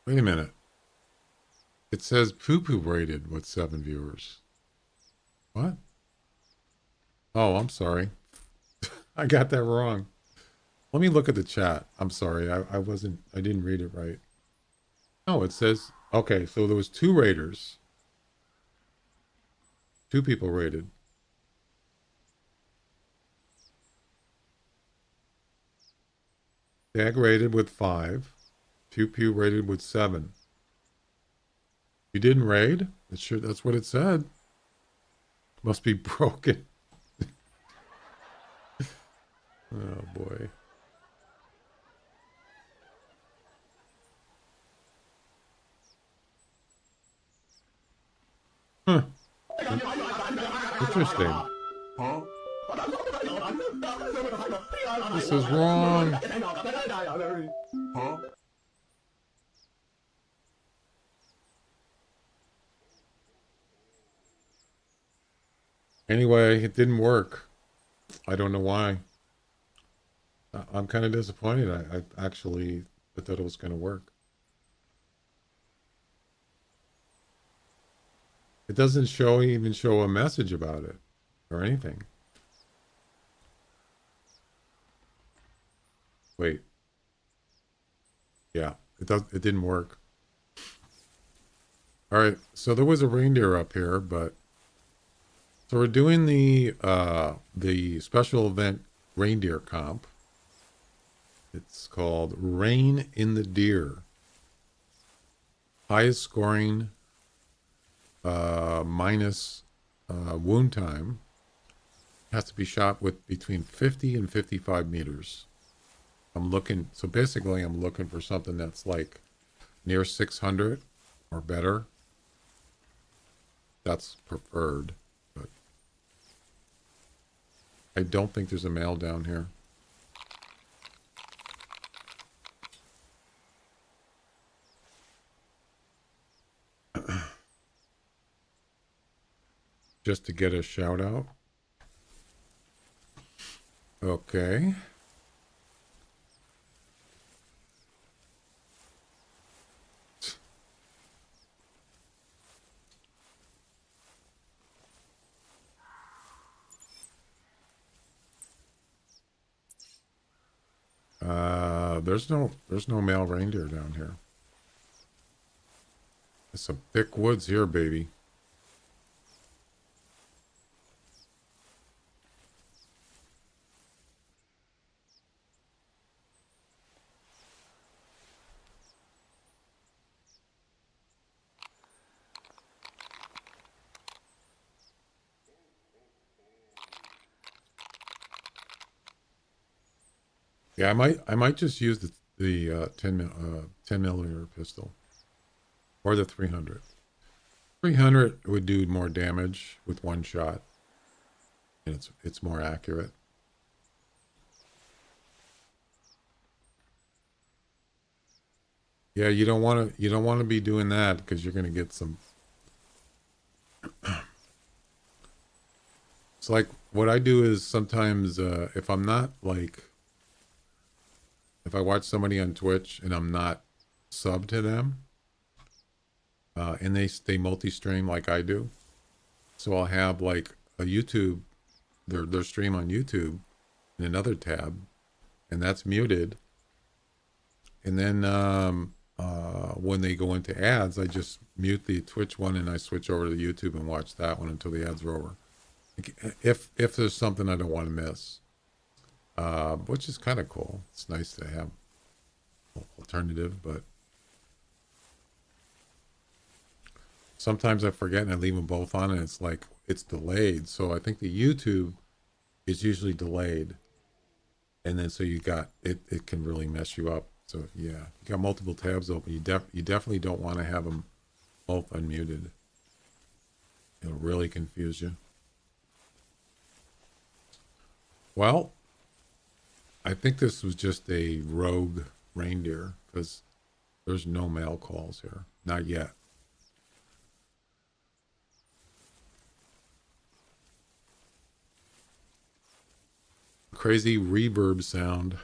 Wait a minute. It says Poo Poo rated with 7 viewers. What? Oh, I'm sorry. I got that wrong. Let me look at the chat. I'm sorry. I didn't read it right. No, it says, okay, so there was 2 raiders. 2 people rated. Dag rated with 5. Pew Pew rated with 7. You didn't raid? That's what it said. Must be broken. Oh boy. Interesting. This is wrong. Anyway, it didn't work. I don't know why. I'm kind of disappointed. I actually thought it was going to work. It doesn't even show a message about it or anything. Wait. Yeah, it didn't work. All right, so there was a reindeer up here, but so we're doing the special event reindeer comp. It's called Rain in the Deer. Highest scoring minus wound time has to be shot with between 50 and 55 meters. So basically I'm looking for something that's like near 600 or better. That's preferred, but I don't think there's a male down here. Just to get a shout out. Okay. There's no male reindeer down here. There's some thick woods here, baby. Yeah, I might just use the 10 millimeter pistol or the 300. 300 would do more damage with one shot, and it's more accurate. Yeah, you don't want to be doing that because you're going to get some. It's like what I do is sometimes if I'm not like if I watch somebody on Twitch and I'm not sub to them, and they multi-stream like I do, so I'll have like a YouTube their stream on YouTube in another tab, and that's muted. And then when they go into ads, I just mute the Twitch one and I switch over to YouTube and watch that one until the ads are over. If there's something I don't want to miss, which is kind of cool. It's nice to have alternative, but sometimes I forget and I leave them both on, and it's like it's delayed. So I think the YouTube is usually delayed, and then so you got it. It can really mess you up. So yeah, you got multiple tabs open. You definitely don't want to have them both unmuted. It'll really confuse you. Well, I think this was just a rogue reindeer because there's no male calls here. Not yet. Crazy reverb sound.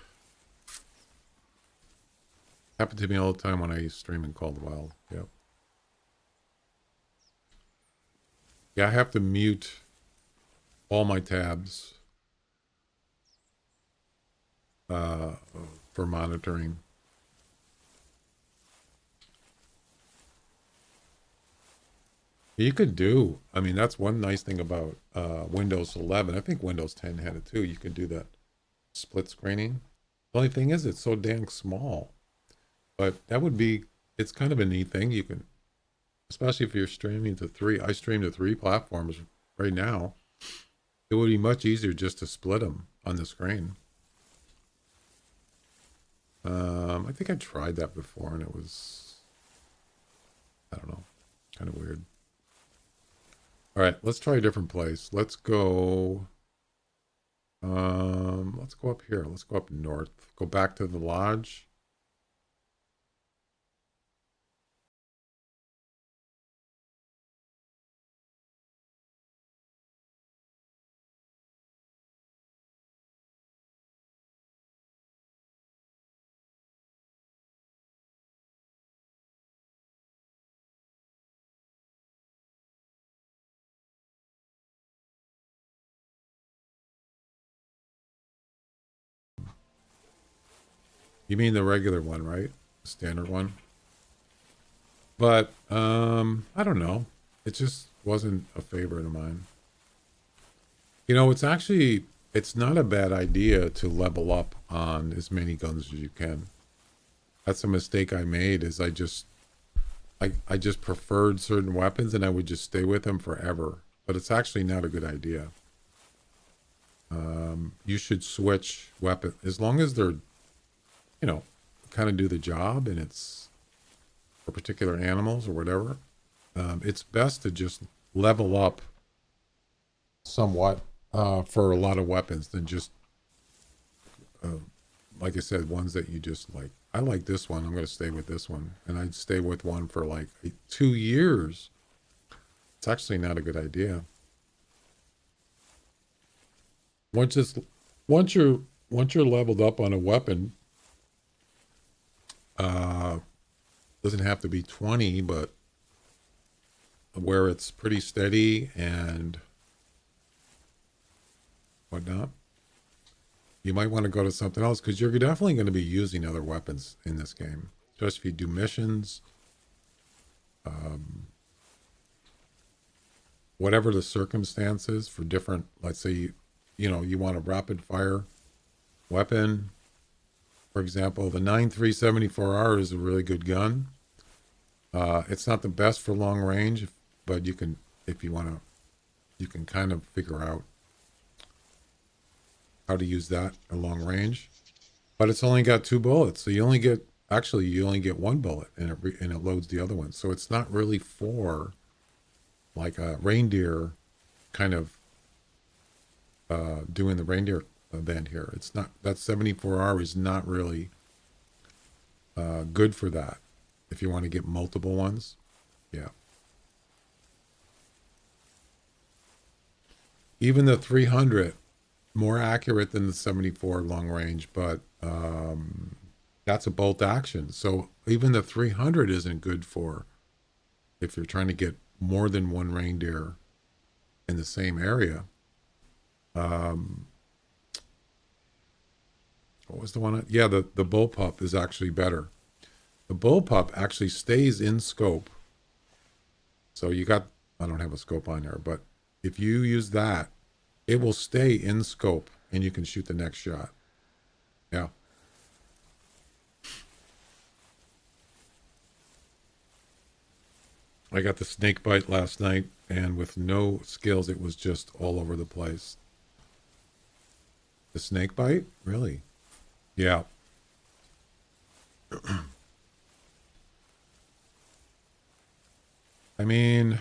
Happened to me all the time when I stream in Call the Wild. Yep. Yeah, I have to mute all my tabs for monitoring. You could do, I mean, that's one nice thing about Windows 11. I think Windows 10 had it too. You could do that split screening. The only thing is it's so dang small. But that would be, it's kind of a neat thing. You can, especially if you're streaming to three. I stream to 3 platforms right now. It would be much easier just to split them on the screen. I think I tried that before and it was, I don't know, kind of weird. All right, let's try a different place. Let's go up here. Let's go up north. Go back to the lodge. You mean the regular one, right? The standard one. But I don't know. It just wasn't a favorite of mine. You know, it's not a bad idea to level up on as many guns as you can. That's a mistake I made is I just preferred certain weapons and I would just stay with them forever. But it's actually not a good idea. You should switch weapon as long as they're, you know, kind of do the job and it's for particular animals or whatever. It's best to just level up somewhat for a lot of weapons than just, uh, like I said, ones that you just like. I like this one. I'm going to stay with this one, and I'd stay with one for like 2 years. It's actually not a good idea. Once it's once you're leveled up on a weapon, uh, doesn't have to be 20, but where it's pretty steady and whatnot, you might want to go to something else because you're definitely going to be using other weapons in this game, especially if you do missions, um, whatever the circumstances for different. Let's say you want a rapid fire weapon, for example. The 9.374R is a really good gun. It's not the best for long range, but you can, if you want to, you can kind of figure out how to use that at long range. But it's only got 2 bullets, so you only get 1 bullet, and it loads the other one. So it's not really for like a reindeer kind of doing the reindeer event here. It's not that 74R is not really good for that. If you want to get multiple ones, yeah. Even the 300 more accurate than the 74 long range, but that's a bolt action. So even the 300 isn't good for if you're trying to get more than one reindeer in the same area. Um, what was the one? Yeah, the bullpup is actually better. The bullpup actually stays in scope. So I don't have a scope on there, but if you use that, it will stay in scope and you can shoot the next shot. Yeah. I got the snake bite last night, and with no skills, it was just all over the place. The snake bite? Really? Yeah. I mean,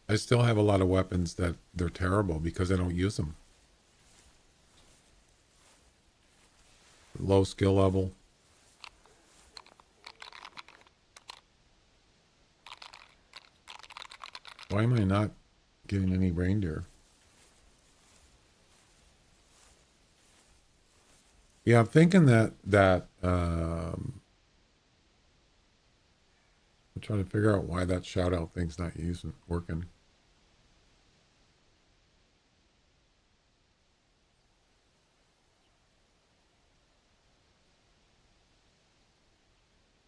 I still have a lot of weapons that they're terrible because I don't use them. Low skill level. Why am I not getting any reindeer? Yeah, I'm thinking that I'm trying to figure out why that shout out thing's not working.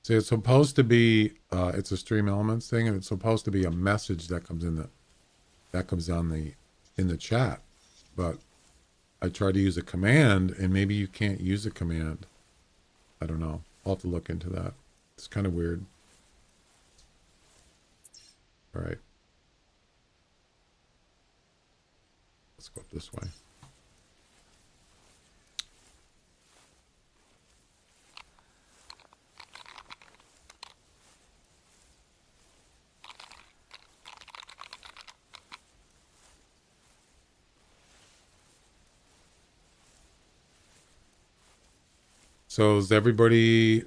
See, it's supposed to be it's a stream elements thing, and it's supposed to be a message that comes on the in the chat. But I try to use a command, and maybe you can't use a command. I don't know. I'll have to look into that. It's kind of weird. All right. Let's go up this way. So has everybody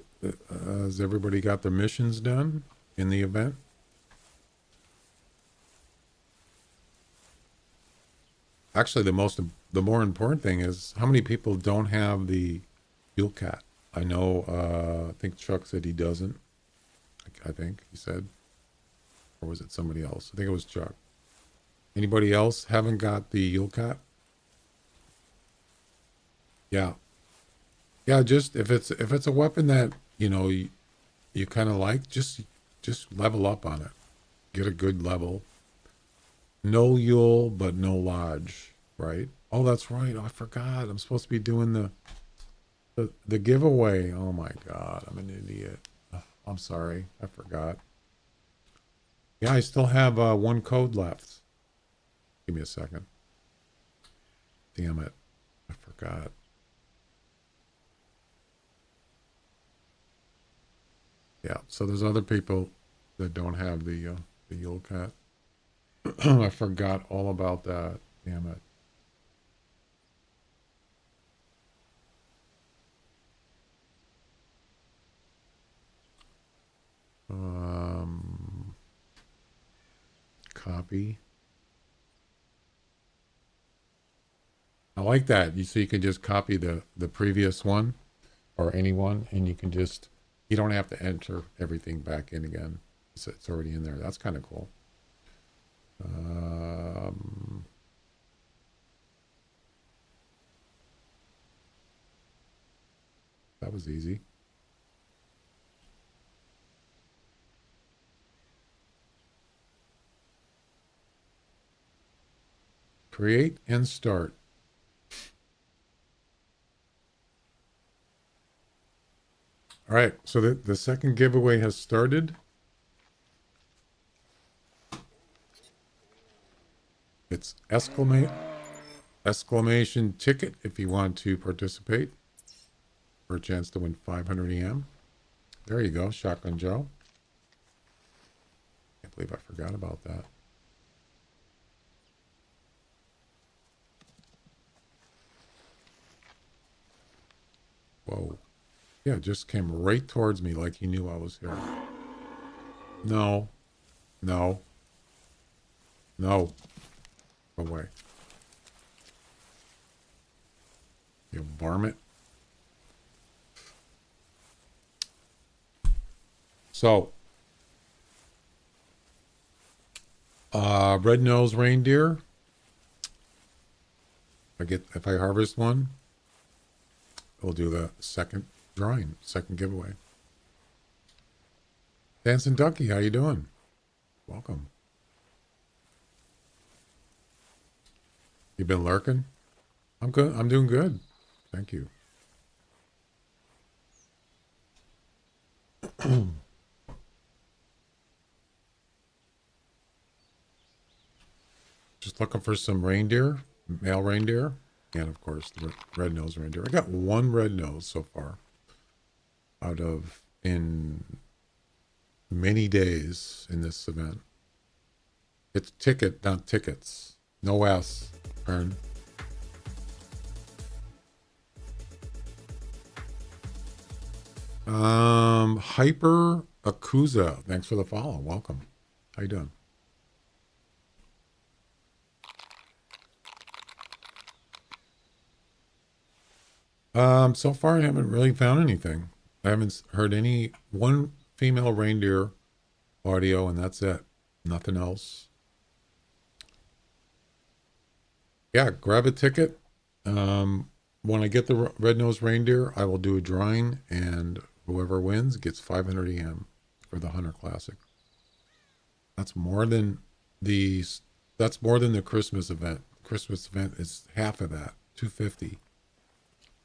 got their missions done in the event? Actually, the more important thing is how many people don't have the Yule Cat. I know. I think Chuck said he doesn't. I think he said, or was it somebody else? I think it was Chuck. Anybody else haven't got the Yule Cat? Yeah, yeah. Just if it's a weapon that you kind of like, just level up on it. Get a good level. No Yule, but no Lodge, right? Oh, that's right. Oh, I forgot. I'm supposed to be doing the giveaway. Oh my God, I'm an idiot. Ugh, I'm sorry. I forgot. Yeah, I still have one code left. Give me a second. Damn it. I forgot. Yeah, so there's other people that don't have the Yule Cat. I forgot all about that. Damn it. Um, Copy. I like that. So you can just copy the previous one or anyone, and you don't have to enter everything back in again. It's already in there. That's kind of cool. Um, that was easy. Create and start. All right, so the second giveaway has started. It's exclamation ticket if you want to participate for a chance to win 500 EM. There you go, Shotgun Joe. Can't believe I forgot about that. Whoa. Yeah, it just came right towards me like he knew I was here. No. No. No. Away. You varmint. So, red-nosed reindeer. If I harvest one, we'll do the second drawing, second giveaway. Dancing Ducky, how you doing? Welcome. You been lurking? I'm good. I'm doing good. Thank you. Just looking for some reindeer, male reindeer, and of course the red-nosed reindeer. I got one red nose so far out of in many days in this event. It's ticket, not tickets. No S. Earn. Hyper Akuza. Thanks for the follow. Welcome. How you doing? So far I haven't really found anything. I haven't heard any one female reindeer audio, and that's it. Nothing else. Yeah, grab a ticket. When I get the red-nosed reindeer, I will do a drawing, and whoever wins gets 500 EM for the Hunter Classic. That's more than the that's more than the Christmas event. Christmas event is half of that, 250.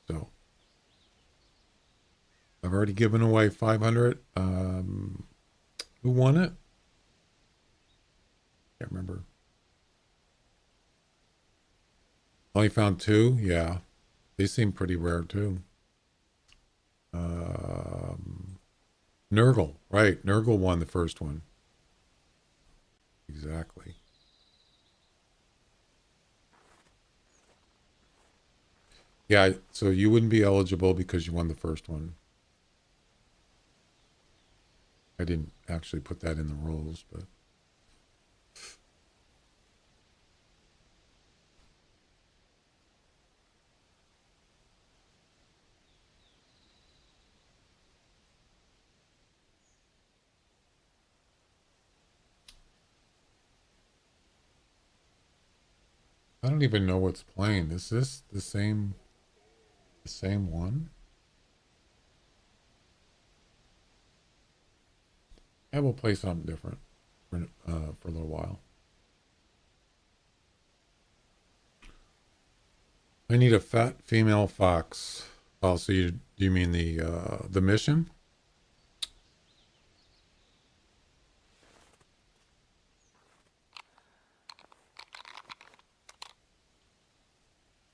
So I've already given away 500. Who won it? Can't remember. Only found two. Yeah, they seem pretty rare too. Nurgle, right? Nurgle won the first one. Exactly. Yeah, so you wouldn't be eligible because you won the first one. I didn't actually put that in the rules, but I don't even know what's playing. Is this the same one? Yeah, we'll play something different for a little while. I need a fat female fox. Oh, so you mean the mission?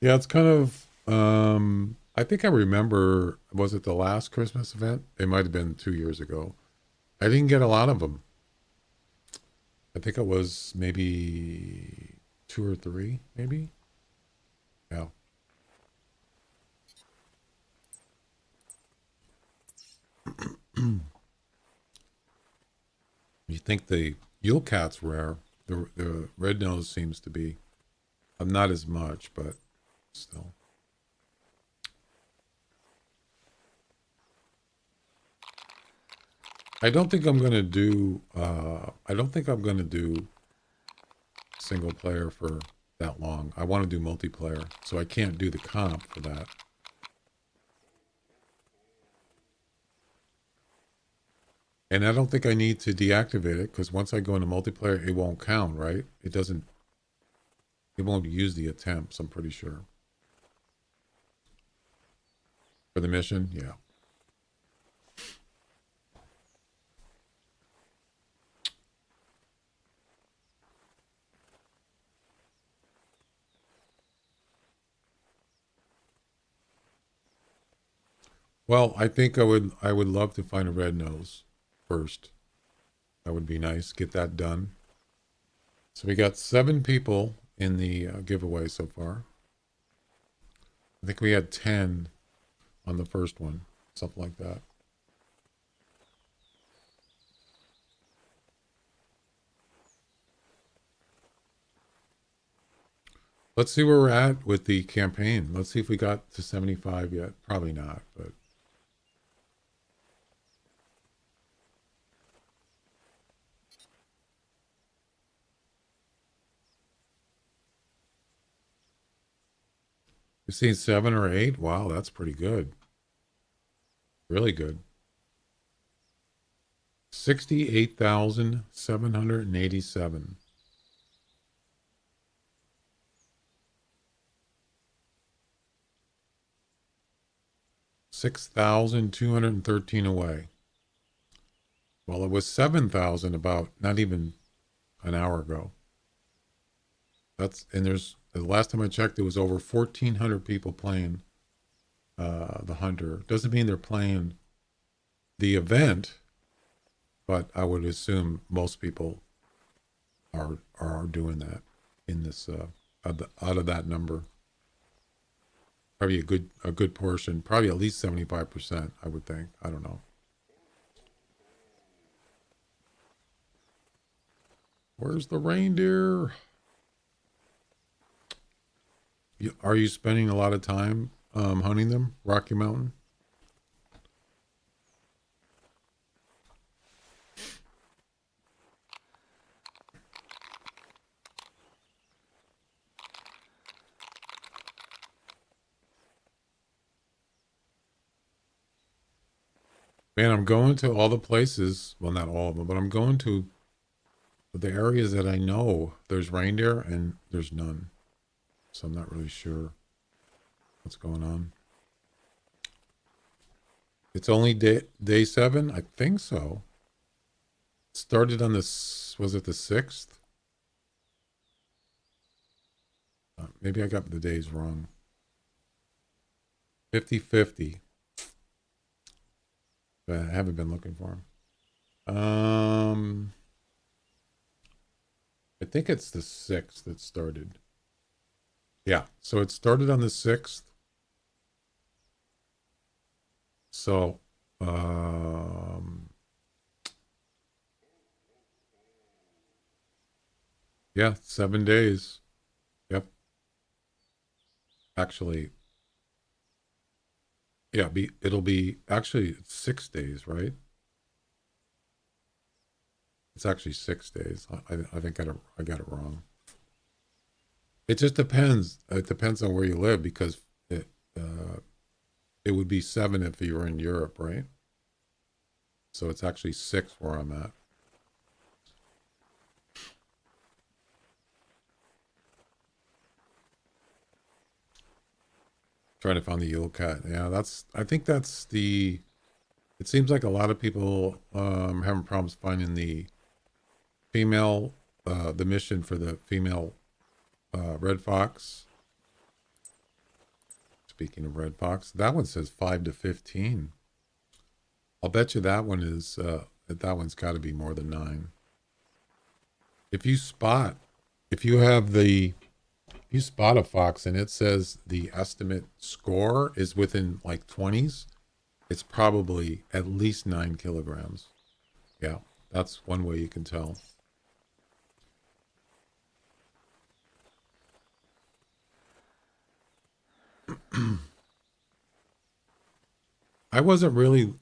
Yeah, it's kind of I think I remember, was it the last Christmas event? It might have been 2 years ago. I didn't get a lot of them. I think it was maybe two or three, maybe. Yeah. You think the Yule cat's rare. The red nose seems to be not as much, but still. I don't think I'm gonna do single player for that long. I want to do multiplayer, so I can't do the comp for that. And I don't think I need to deactivate it because once I go into multiplayer, it won't count, right? It won't use the attempts, I'm pretty sure. For the mission, yeah. Well, I think I would love to find a red nose first. That would be nice. Get that done. So we got 7 people in the giveaway so far. I think we had 10 on the first one, something like that. Let's see where we're at with the campaign. Let's see if we got to 75 yet. Probably not, but we've seen 7 or 8. Wow, that's pretty good. Really good. 68,787. 6,213 away. Well, it was 7,000 about not even an hour ago. And there's the last time I checked, there was over 1,400 people playing the Hunter. Doesn't mean they're playing the event, but I would assume most people are doing that in this out of that number. Probably a good portion, probably at least 75%, I would think. I don't know. Where's the reindeer? Are you spending a lot of time hunting them? Rocky Mountain? Man, I'm going to all the places. Well, not all of them, but I'm going to the areas that I know there's reindeer and there's none. So I'm not really sure what's going on. It's only day 7? I think so. It started on this, was it the 6th? Maybe I got the days wrong. 50-50. But I haven't been looking for them. I think it's the 6th that started. Yeah, so it started on the 6th. So, um, yeah, 7 days. Yep. Actually, yeah, it'll be actually it's 6 days, right? It's actually 6 days. I think I got it wrong. It just depends. It depends on where you live because it uh, it would be 7 if you were in Europe, right? So it's actually 6 where I'm at. Trying to find the Yule cat. Yeah, that's. I think that's the. It seems like a lot of people having problems finding the female, the mission for the female red fox. Speaking of red fox, that one says 5 to 15. I'll bet you that one is that one's got to be more than 9. If you spot, if you have the, you spot a fox and it says the estimate score is within like 20s, it's probably at least 9 kilograms. Yeah, that's one way you can tell. I wasn't really,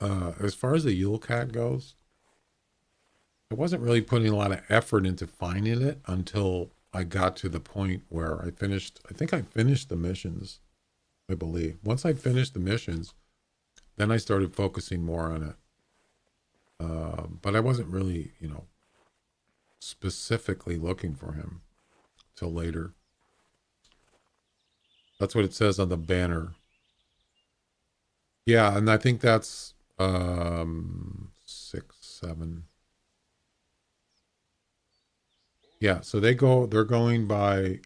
as far as the Yule cat goes, I wasn't really putting a lot of effort into finding it until I got to the point where I finished. I think I finished the missions, I believe. Once I finished the missions, then I started focusing more on it. But I wasn't really, specifically looking for him till later. That's what it says on the banner. Yeah, and I think that's 6, 7. Yeah, so they're going by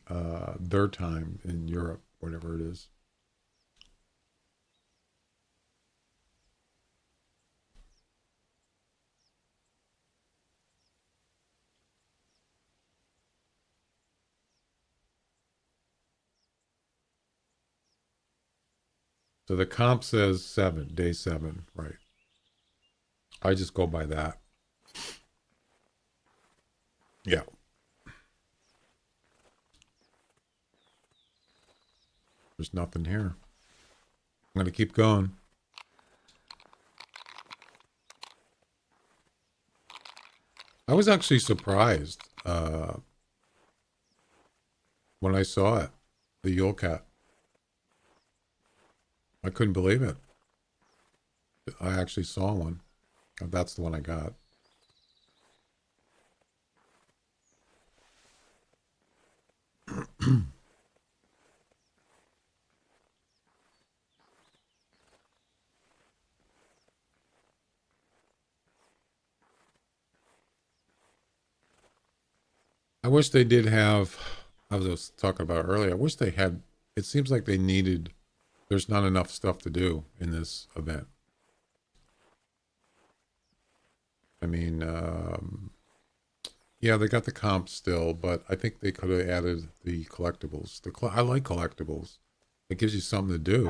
their time in Europe, whatever it is. So the comp says 7, day 7, right? I just go by that. Yeah, there's nothing here. I'm gonna keep going. I was actually surprised when I saw it, the Yule cat. I couldn't believe it. I actually saw one. That's the one I got. I wish they did have. I was talking about earlier. I wish they had. It seems like they needed. There's not enough stuff to do in this event. I mean, yeah, they got the comp still, but I think they could have added the collectibles. I like collectibles. It gives you something to do.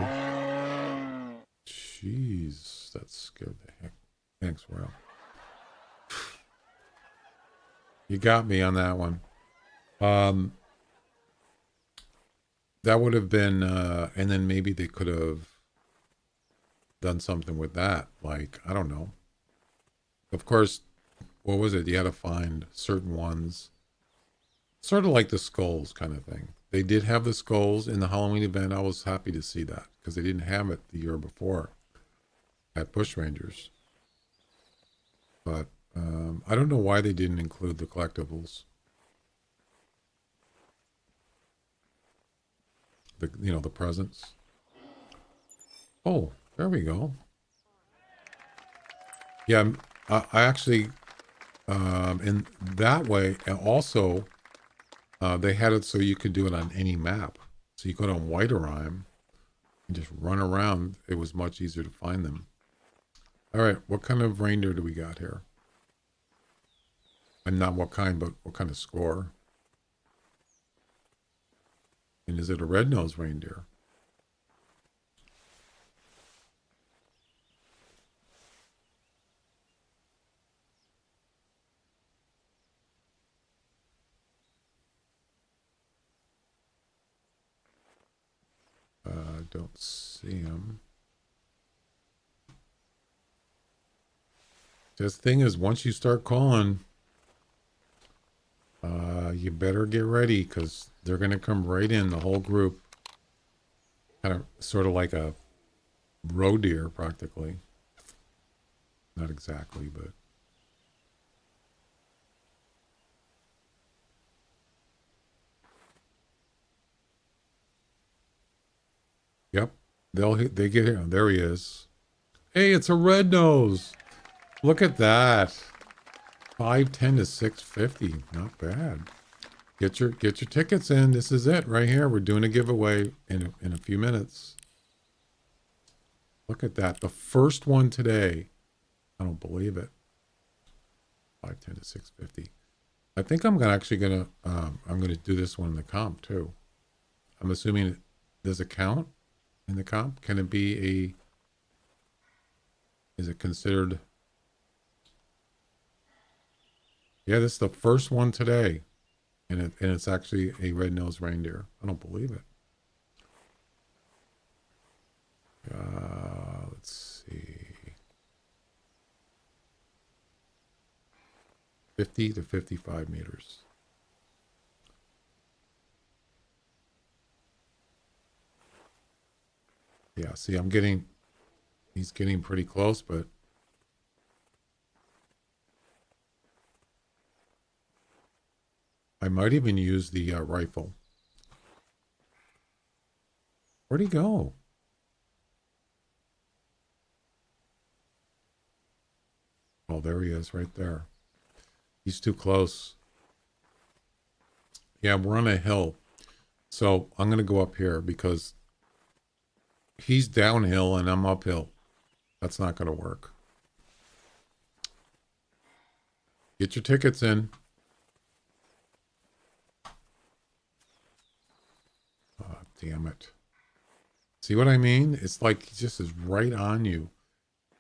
Jeez, that scared the heck. Thanks, Royal. You got me on that one. Um, that would have been, and then maybe they could have done something with that. Like, I don't know. Of course, what was it? You had to find certain ones, sort of like the skulls kind of thing. They did have the skulls in the Halloween event. I was happy to see that because they didn't have it the year before at Bushrangers. But I don't know why they didn't include the collectibles. The presents. Oh, there we go. Yeah, I actually in that way, and also they had it so you could do it on any map. So you go on Whiterime and just run around. It was much easier to find them. All right, what kind of reindeer do we got here? And not what kind, but what kind of score? And is it a red-nosed reindeer? don't see him. The thing is, once you start calling, you better get ready because they're going to come right in, the whole group. Kind of, sort of like a roe deer, practically. Not exactly, but. Yep, they get here. There he is. Hey, it's a red nose. Look at that. 510 to 650. Not bad. Get your tickets in. This is it right here. We're doing a giveaway in a few minutes. Look at that. The first one today. I don't believe it. 510 to 650. I think I'm gonna do this one in the comp too. I'm assuming there's a count in the comp. Can it be is it considered? Yeah, this is the first one today. And it's actually a red-nosed reindeer. I don't believe it. Let's see. 50 to 55 meters. Yeah, see, he's getting pretty close, but I might even use the rifle. Where'd he go? Oh, there he is right there. He's too close. Yeah, we're on a hill. So I'm going to go up here because he's downhill and I'm uphill. That's not going to work. Get your tickets in. Oh, damn it. See what I mean? It's like he just is right on you.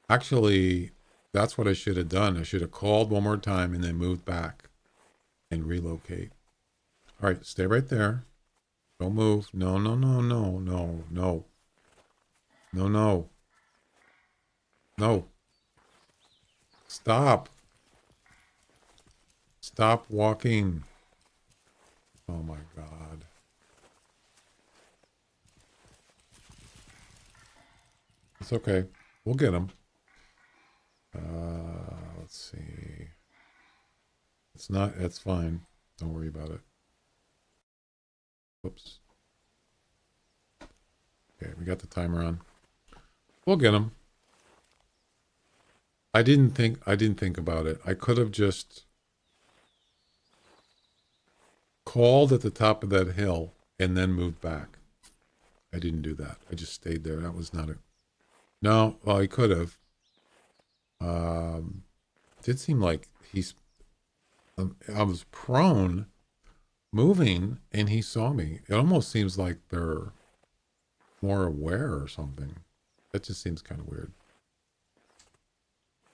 Actually, that's what I should have done. I should have called one more time and then moved back and relocate. All right, stay right there. Don't move. No, no, no, no, no, no. No, no. No. Stop. Stop walking. Oh my God. It's okay. We'll get him. Let's see. It's fine. Don't worry about it. Whoops. Okay, we got the timer on. We'll get him. I didn't think about it. I could have just called at the top of that hill and then moved back. I didn't do that. I just stayed there. That was not a... No, well, I could have. Did seem like I was prone, moving, and he saw me. It almost seems like they're more aware or something. That just seems kind of weird.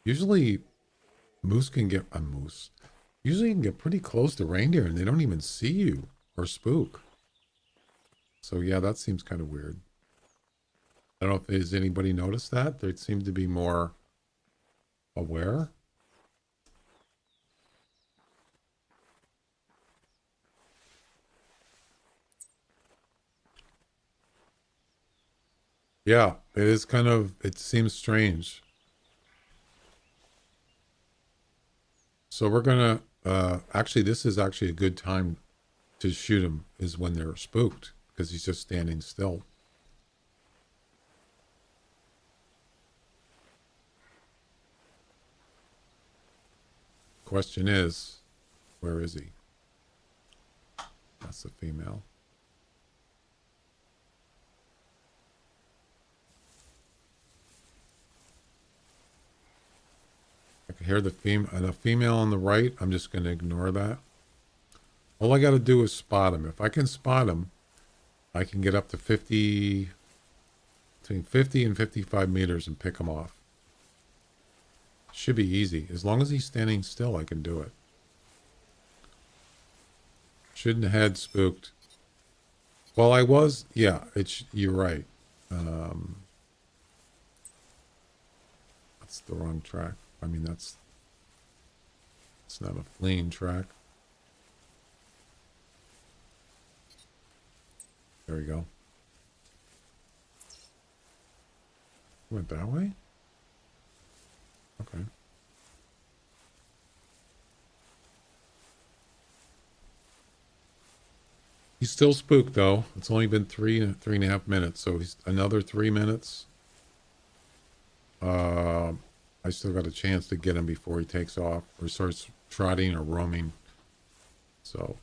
Usually, moose can get a moose. Usually, you can get pretty close to reindeer, and they don't even see you or spook. So yeah, that seems kind of weird. I don't know if has anybody noticed that. They seem to be more aware. Yeah, it is kind of, it seems strange. So we're gonna, actually, this is actually a good time to shoot him is when they're spooked because he's just standing still. Question is, where is he? That's the female. I can hear the female on the right. I'm just going to ignore that. All I got to do is spot him. If I can spot him, I can get up to between 50 and 55 meters and pick him off. Should be easy. As long as he's standing still, I can do it. Shouldn't have had spooked. Well, I was, yeah, you're right. Um, that's the wrong track. I mean, it's not a fleeing track. There we go. Went that way? Okay. He's still spooked though. It's only been 3.5 minutes, so he's another 3 minutes. I still got a chance to get him before he takes off or starts trotting or roaming. So,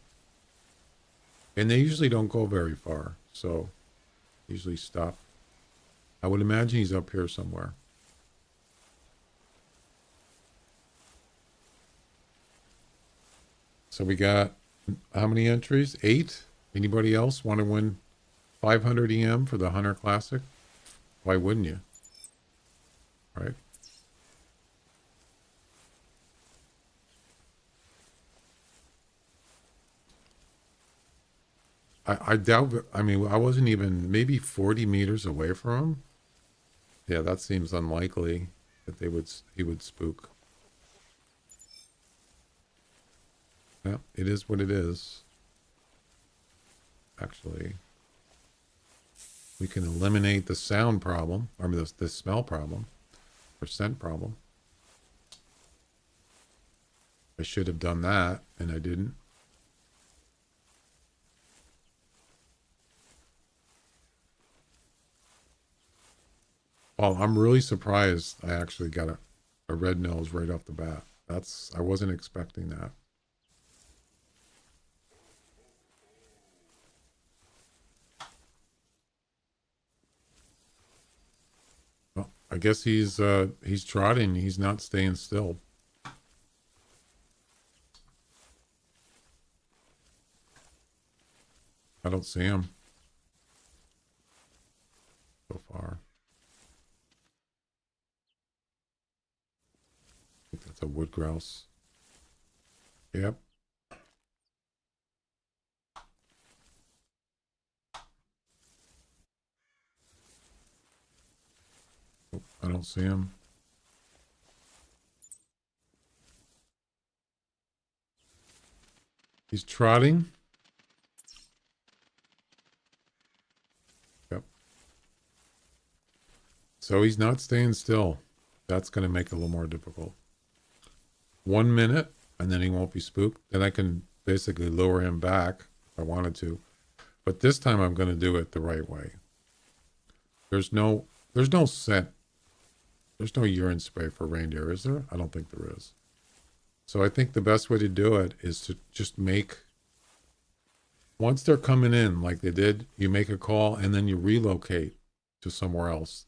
and they usually don't go very far, so usually stop. I would imagine he's up here somewhere. So we got how many entries? 8. Anybody else want to win 500 EM for the Hunter Classic? Why wouldn't you? Right? I doubt. I mean, I wasn't even maybe 40 meters away from him. Yeah, that seems unlikely that he would spook. Yeah, it is what it is. Actually, we can eliminate the sound problem, I mean the smell problem, or scent problem. I should have done that, and I didn't. Well, I'm really surprised I actually got a red nose right off the bat. I wasn't expecting that. Well, I guess he's trotting. He's not staying still. I don't see him so far. I think that's a wood grouse. Yep. Oh, I don't see him. He's trotting. Yep. So he's not staying still. That's going to make it a little more difficult. 1 minute, and then he won't be spooked. Then I can basically lure him back if I wanted to. But this time I'm going to do it the right way. There's no scent. There's no urine spray for reindeer, is there? I don't think there is. So I think the best way to do it is to just once they're coming in like they did, you make a call and then you relocate to somewhere else.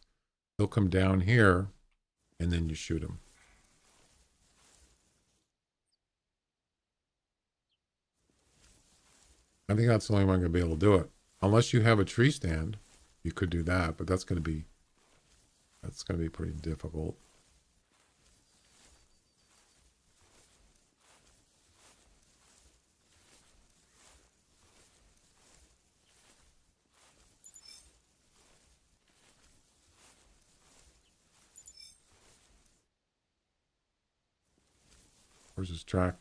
They'll come down here and then you shoot them. I think that's the only way I'm going to be able to do it. Unless you have a tree stand, you could do that, but that's going to be pretty difficult. Where's his track?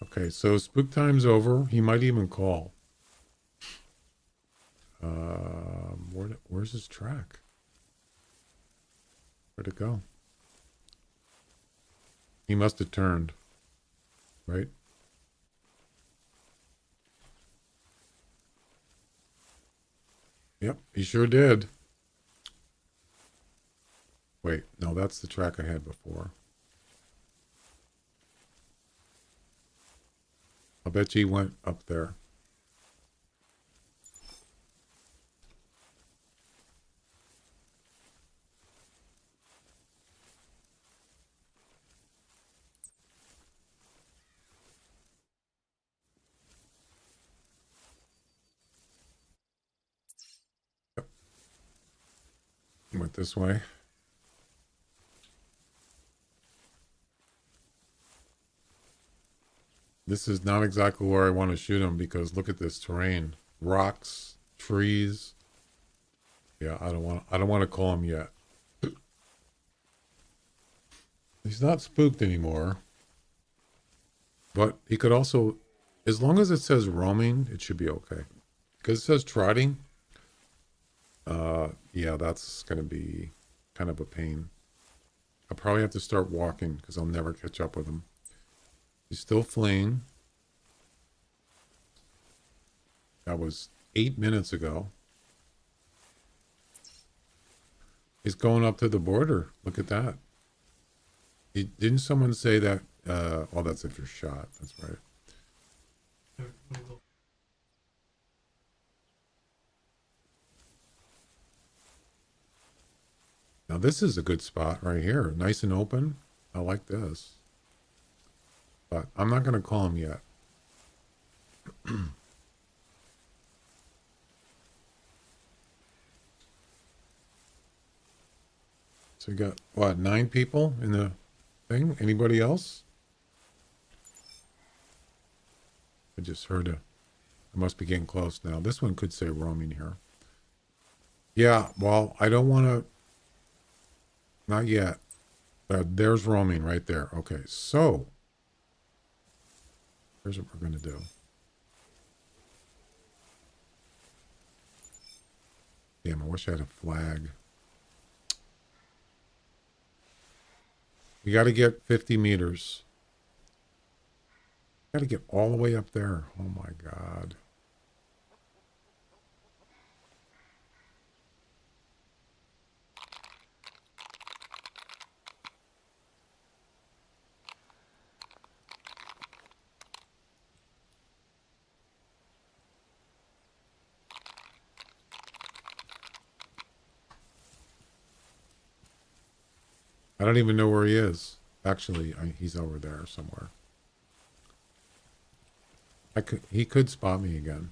Okay, so spook time's over. He might even call. Where's his track? Where'd it go? He must have turned, right? Yep, he sure did. Wait, no, that's the track I had before. I bet you he went up there. Yep. He went this way. This is not exactly where I want to shoot him because look at this terrain. Rocks, trees. Yeah, I don't want to call him yet. He's not spooked anymore. But he could also, as long as it says roaming, it should be okay. Because it says trotting. Yeah, that's going to be kind of a pain. I'll probably have to start walking because I'll never catch up with him. He's still fleeing. That was 8 minutes ago. He's going up to the border. Look at that. Didn't someone say that? Oh, that's if you're shot. That's right. Now this is a good spot right here. Nice and open. I like this. But I'm not going to call him yet. So we got, what, 9 people in the thing? Anybody else? I just heard I must be getting close now. This one could say roaming here. Yeah, well, I don't want to, not yet. There's roaming right there. Okay, so here's what we're going to do. Damn, I wish I had a flag. We got to get 50 meters. Got to get all the way up there. Oh my God. I don't even know where he is. Actually, he's over there somewhere. He could spot me again.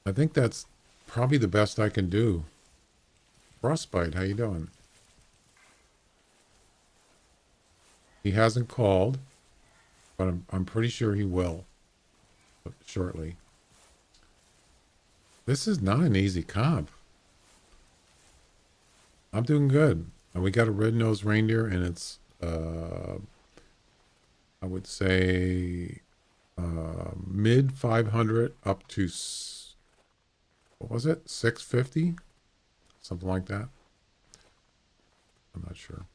I think that's probably the best I can do. Frostbite, how you doing? He hasn't called, but I'm pretty sure he will shortly. This is not an easy comp. I'm doing good. And we got a red-nosed reindeer, and it's, I would say, mid 500 up to, what was it? 650? Something like that. I'm not sure.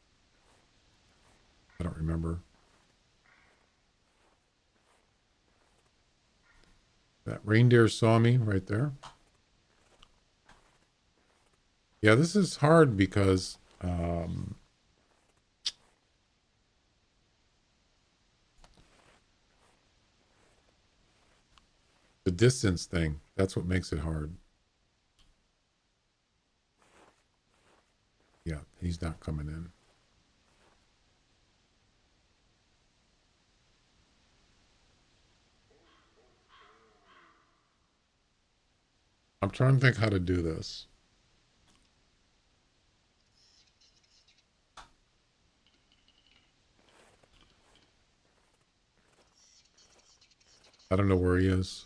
I don't remember. That reindeer saw me right there. Yeah, this is hard because the distance thing, that's what makes it hard. Yeah, he's not coming in. I'm trying to think how to do this. I don't know where he is.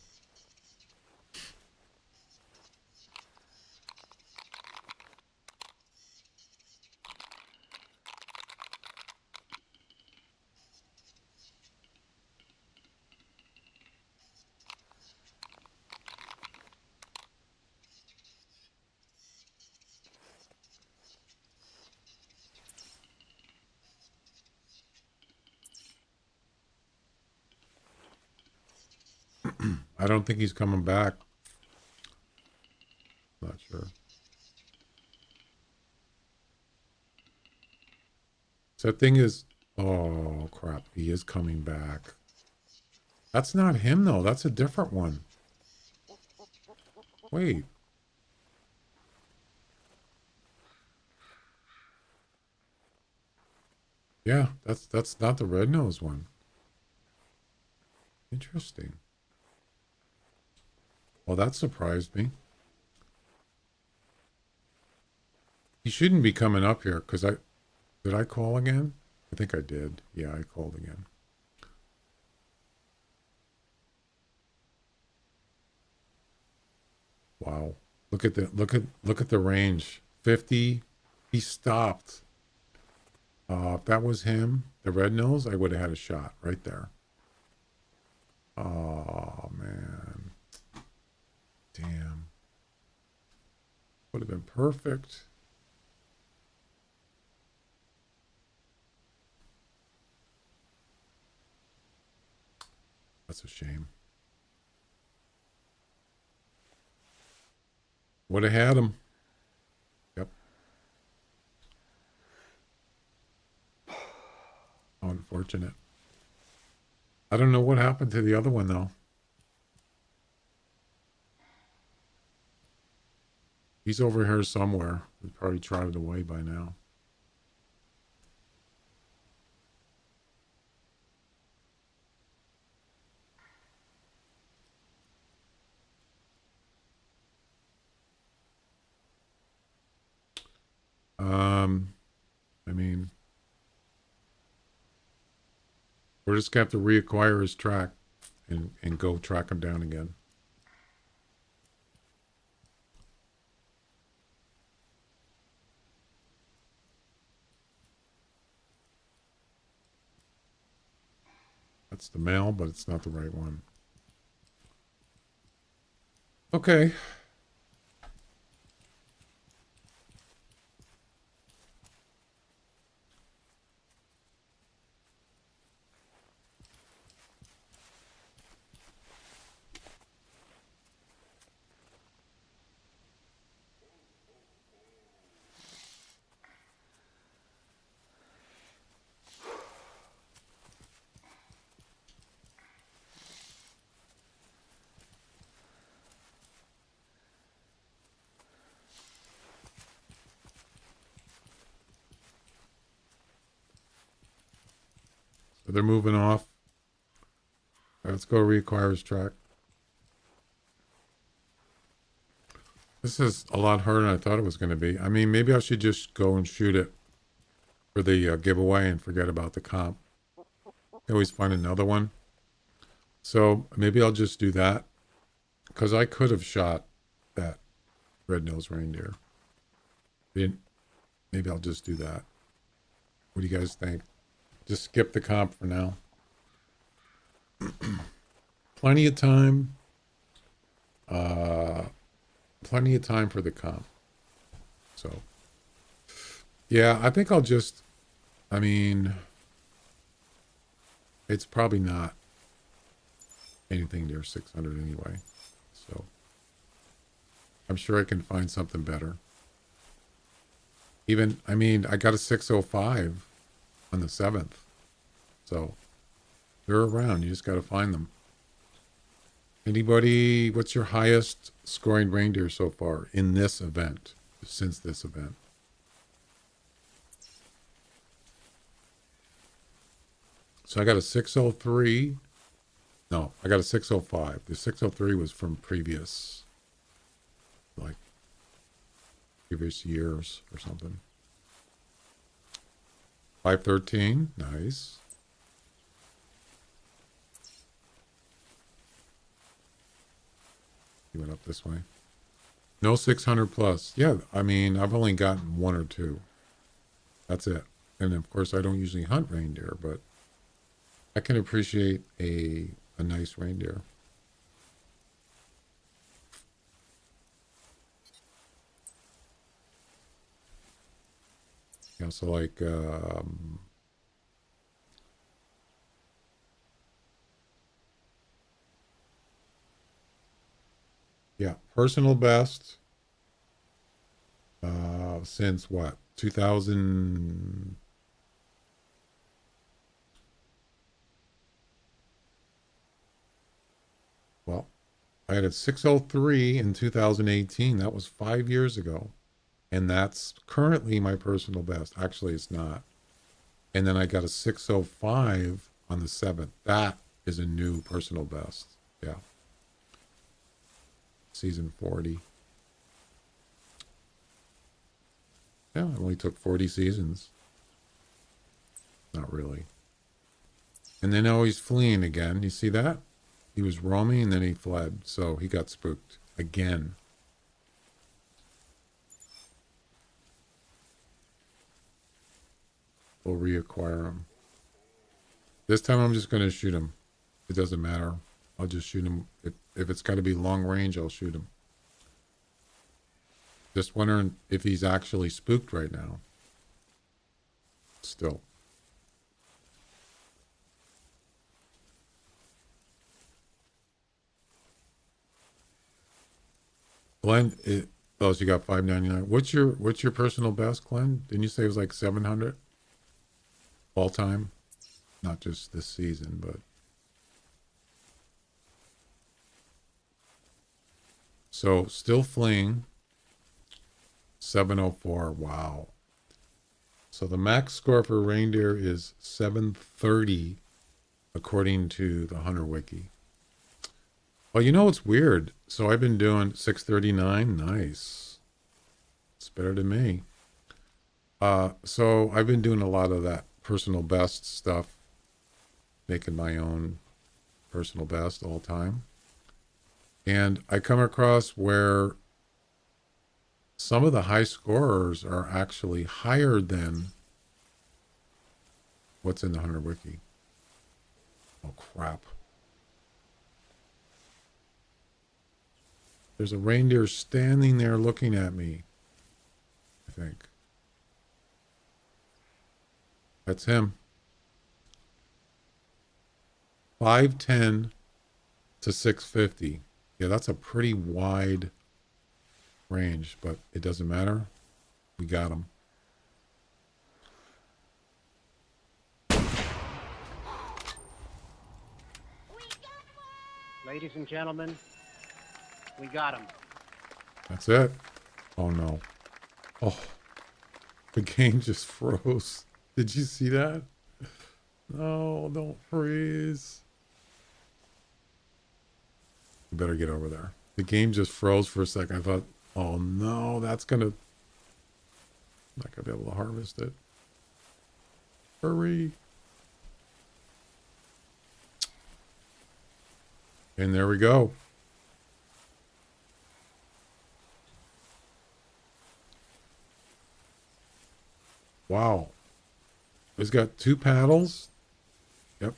I don't think he's coming back. Not sure. So that thing is, oh crap, he is coming back. That's not him though, that's a different one. Wait. Yeah, that's not the red-nosed one. Interesting. Well, that surprised me. He shouldn't be coming up here because did I call again? I think I did. Yeah, I called again. Wow. Look at the range. 50. He stopped. If that was him, the red nose, I would have had a shot right there. Oh man. Damn. Would have been perfect. That's a shame. Would have had him. Yep. How unfortunate. I don't know what happened to the other one though. He's over here somewhere. He probably trotted away by now. I mean, we're just gonna have to reacquire his track and go track him down again. That's the male, but it's not the right one. Okay. So they're moving off. All right, let's go reacquire his track. This is a lot harder than I thought it was going to be. I mean, maybe I should just go and shoot it for the giveaway and forget about the comp. I always find another one. So maybe I'll just do that. Because I could have shot that red-nosed reindeer. Maybe I'll just do that. What do you guys think? Just skip the comp for now. Plenty of time. Plenty of time for the comp. So, yeah, I think I'll just, I mean, it's probably not anything near 600 anyway. So, I'm sure I can find something better. Even, I mean, I got a 605 on the 7th. So, they're around. You just got to find them. Anybody, what's your highest scoring reindeer so far in this event, since this event? So I got a 603. No, I got a 605. The 603 was from previous, like, previous years or something. 513, nice. He went up this way. No 600 plus. Yeah, I mean, I've only gotten one or two. That's it. And of course, I don't usually hunt reindeer, but I can appreciate a nice reindeer. You know, so like, yeah, personal best since what? 2000. Well, I had a 603 in 2018. That was 5 years ago. And that's currently my personal best. Actually, it's not. And then I got a 605 on the 7th. That is a new personal best. Yeah. Season 40. Yeah, I only took 40 seasons. Not really. And then now he's fleeing again. You see that? He was roaming and then he fled. So he got spooked again. We'll reacquire him. This time I'm just going to shoot him. It doesn't matter. I'll just shoot him. If it's got to be long range, I'll shoot him. Just wondering if he's actually spooked right now. Still. Glenn, oh, so you got $5.99. What's your personal best, Glenn? Didn't you say it was like 700 all time? Not just this season, but so still fleeing. 704. Wow. So the max score for reindeer is 730, according to the Hunter Wiki. Well, you know what's weird? So I've been doing 639. Nice. It's better than me. So I've been doing a lot of that personal best stuff, making my own personal best all time. And I come across where some of the high scorers are actually higher than what's in the Hunter Wiki. Oh, crap. There's a reindeer standing there looking at me, I think. That's him. 510 to 650. Yeah, that's a pretty wide range, but it doesn't matter. We got him. Ladies and gentlemen, we got him. That's it. Oh no. Oh, the game just froze. Did you see that? No, don't freeze. You better get over there. The game just froze for a second. I thought, oh no, that's gonna, I'm not gonna be able to harvest it. Hurry. And there we go. Wow. He's got 2 paddles. Yep.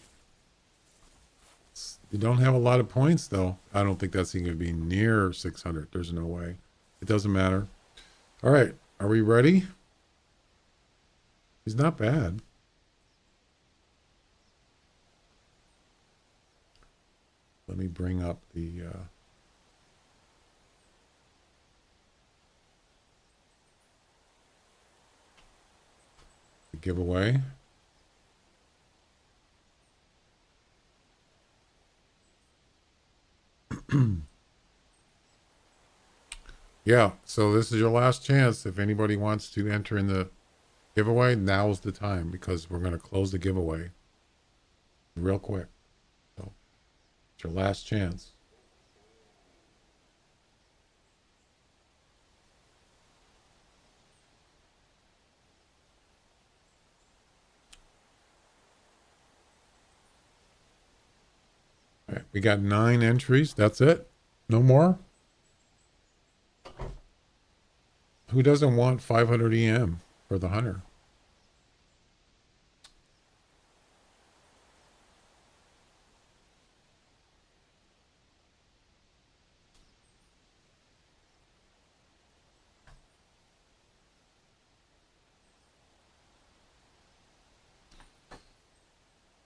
You don't have a lot of points, though. I don't think that's going to be near 600. There's no way. It doesn't matter. All right. Are we ready? He's not bad. Let me bring up the... giveaway. Yeah, so this is your last chance. If anybody wants to enter in the giveaway, now's the time, because we're going to close the giveaway real quick. So it's your last chance. All right, we got 9 entries. That's it. No more. Who doesn't want 500 EM for the hunter?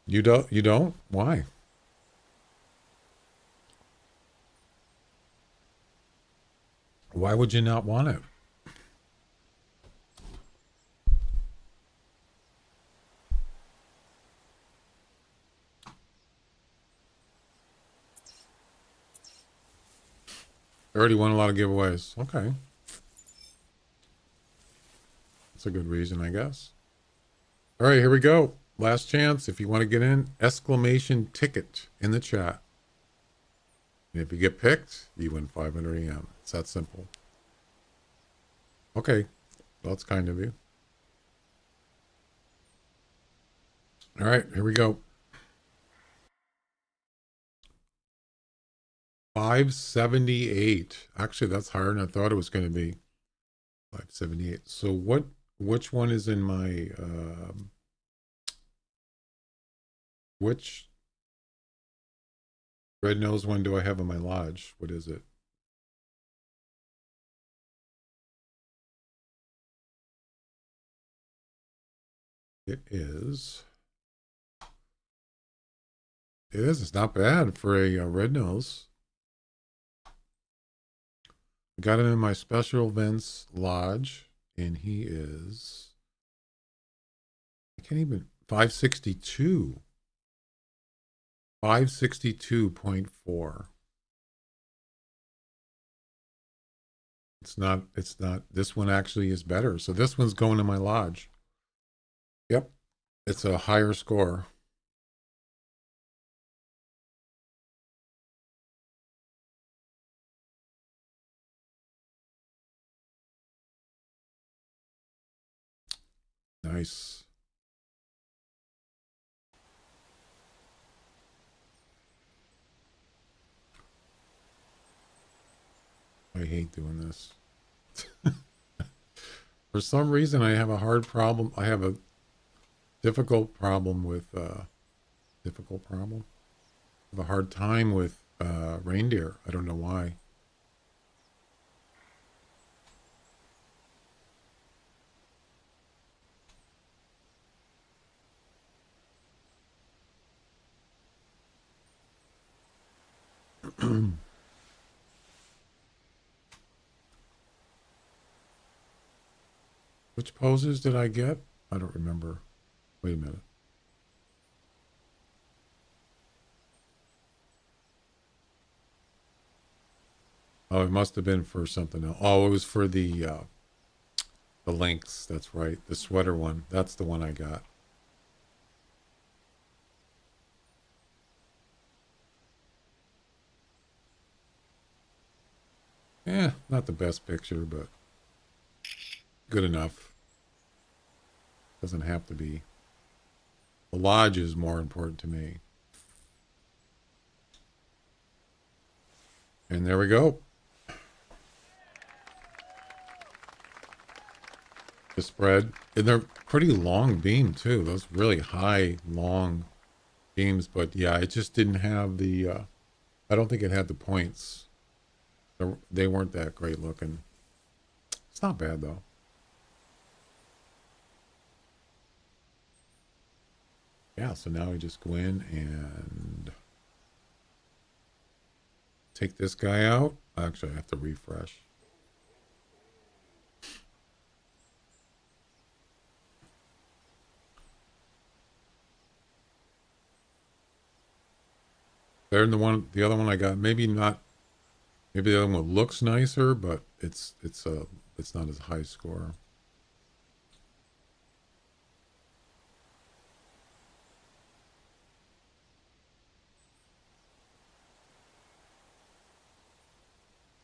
You don't? You don't? Why? Why would you not want it? I already won a lot of giveaways. Okay. That's a good reason, I guess. All right, here we go. Last chance. If you want to get in, exclamation ticket in the chat. And if you get picked, you win 500 EM. It's that simple. Okay. Well, that's kind of you. All right, here we go. 578. Actually, that's higher than I thought it was going to be. 578. So which one is in my, which red nose one do I have in my lodge? What is it? It is. It is. It's not bad for a red nose. I got him in my special events lodge, and he is. I can't even. 562. 562.4. It's not. This one actually is better. So this one's going in my lodge. Yep. It's a higher score. Nice. I hate doing this. For some reason, I have a hard problem. I have a difficult problem with difficult problem. I have a hard time with reindeer. I don't know why. Which poses did I get? I don't remember. Wait a minute. Oh, it must have been for something else. Oh, it was for the lynx. That's right. The sweater one. That's the one I got. Yeah, not the best picture, but good enough. Doesn't have to be. The lodge is more important to me. And there we go. The spread. And they're pretty long beam too. Those really high, long beams. But yeah, it just didn't have the, I don't think it had the points. They weren't that great looking. It's not bad though. Yeah, so now we just go in and take this guy out. Actually, I have to refresh. Better than the other one I got. Maybe not. Maybe the other one looks nicer, but it's not as high score.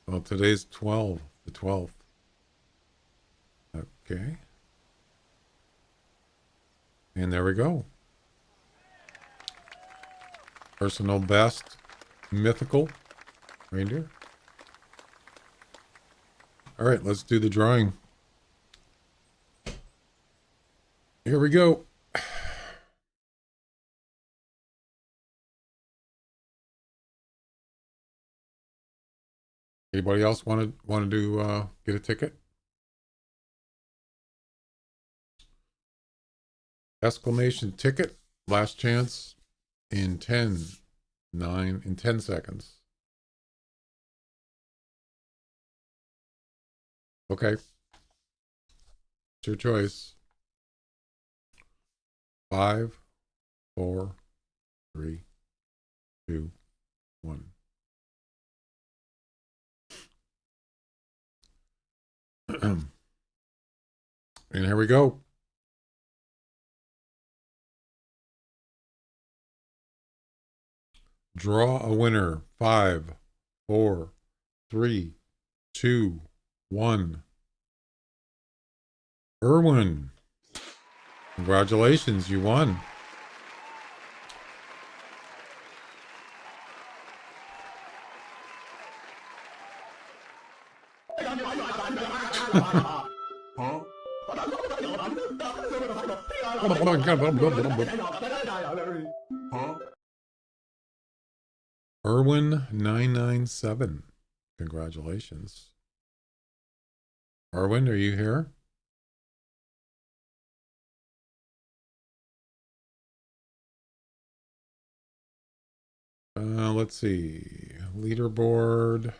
Well, today's the 12th. Okay. And there we go. Personal best mythical reindeer. All right, let's do the drawing. Here we go. Anybody else want to get a ticket? Exclamation ticket. Last chance in 10, 9, in 10 seconds. Okay. It's your choice. 5, 4, 3, 2, 1. And here we go. Draw a winner. 5, 4, 3, 2, 1. Erwin. Congratulations, you won. Irwin997. Congratulations. Irwin, are you here? Let's see. Leaderboard.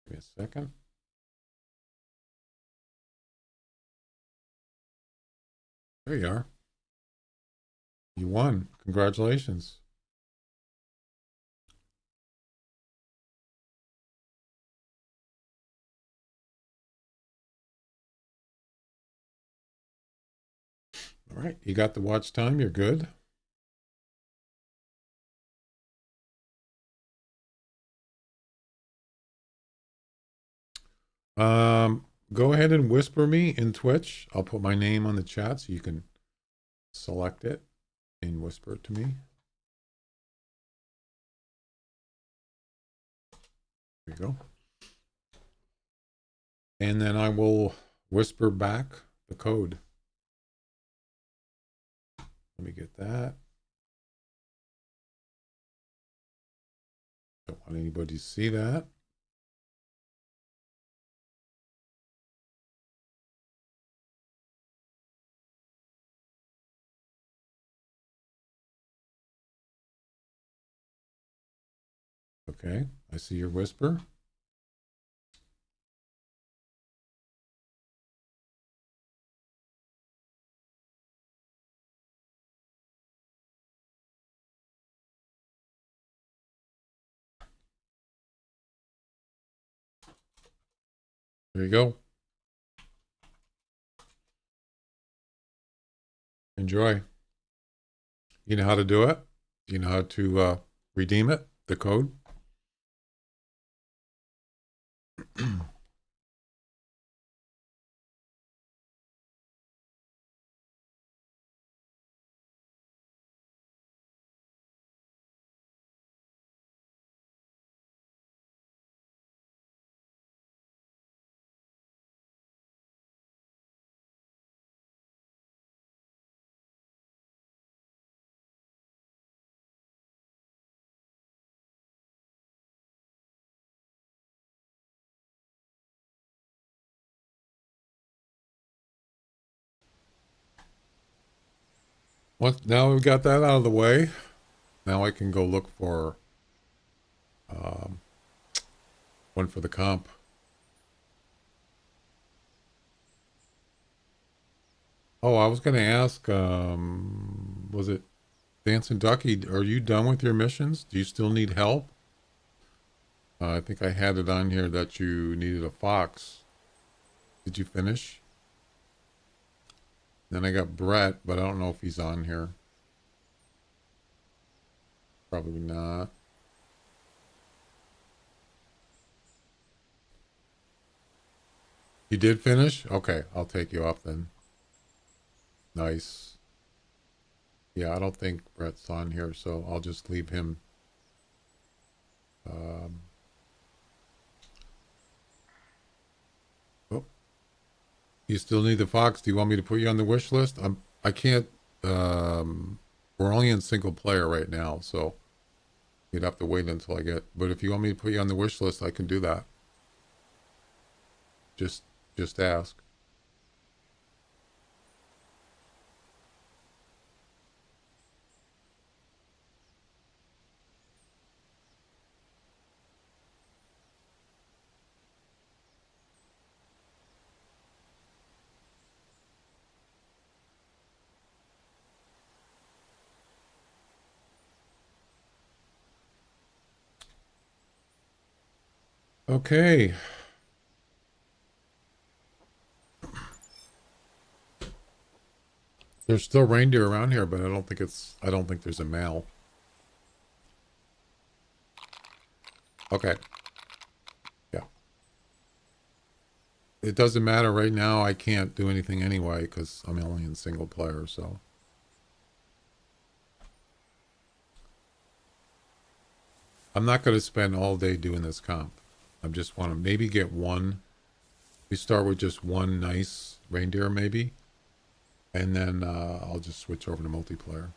Give me a second. There you are. You won. Congratulations. All right. You got the watch time. You're good. Go ahead and whisper me in Twitch. I'll put my name on the chat so you can select it and whisper it to me. There you go. And then I will whisper back the code. Let me get that. Don't want anybody to see that. Okay, I see your whisper. There you go. Enjoy. You know how to do it? You know how to redeem it, the code? What? Now we've got that out of the way. Now I can go look for one for the comp. Oh, I was going to ask, was it Dancing Ducky? Are you done with your missions? Do you still need help? I think I had it on here that you needed a fox. Did you finish? Then I got Brett, but I don't know if he's on here. Probably not. You did finish? Okay, I'll take you off then. Nice. Yeah, I don't think Brett's on here, so I'll just leave him. Oh, you still need the fox. Do you want me to put you on the wish list? I can't. We're only in single player right now, so you'd have to wait until I get. But if you want me to put you on the wish list, I can do that. Just ask. Okay. There's still reindeer around here, but I don't think there's a male. Okay. Yeah. It doesn't matter right now. I can't do anything anyway because I'm only in single player, so. I'm not going to spend all day doing this comp. I just want to maybe get one. We start with just one nice reindeer, maybe. And then I'll just switch over to multiplayer.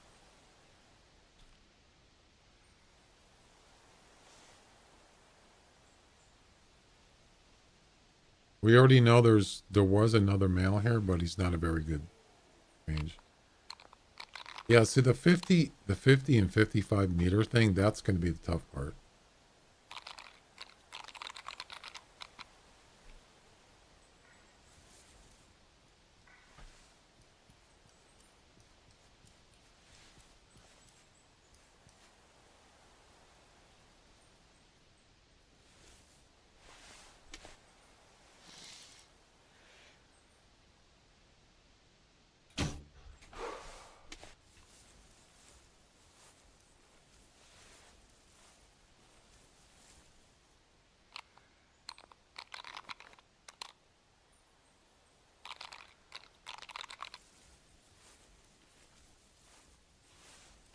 We already know there was another male here, but he's not a very good range. Yeah, see the 50 and 55 meter thing, that's going to be the tough part.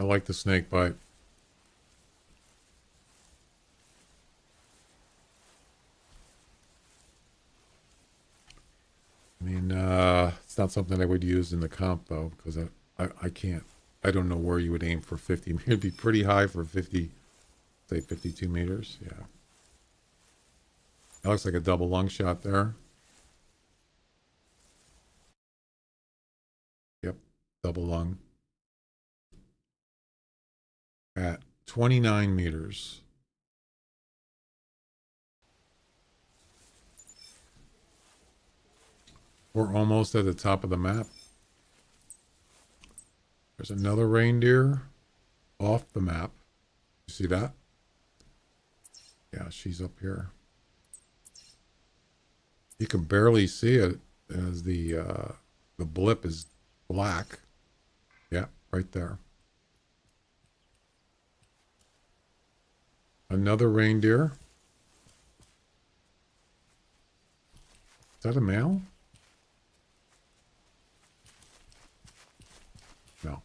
I like the snake bite. I mean, it's not something I would use in the comp though, because I can't. I don't know where you would aim for 50. It'd be pretty high for 50, say 52 meters. Yeah. That looks like a double lung shot there. Yep, double lung. At 29 meters. We're almost at the top of the map. There's another reindeer off the map. You see that? Yeah, she's up here. You can barely see it as the blip is black. Yeah, right there. Another reindeer. Is that a male? No.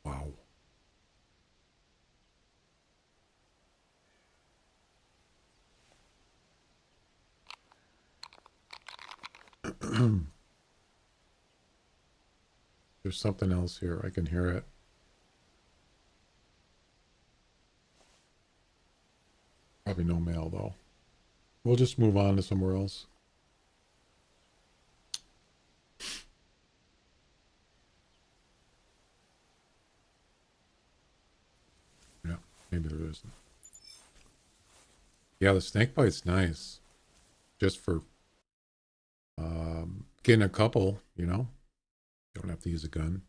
Wow. There's something else here. I can hear it. Probably no male though. We'll just move on to somewhere else. Yeah, maybe there isn't. Yeah, the snake bite's nice. Just for getting a couple, you know. Don't have to use a gun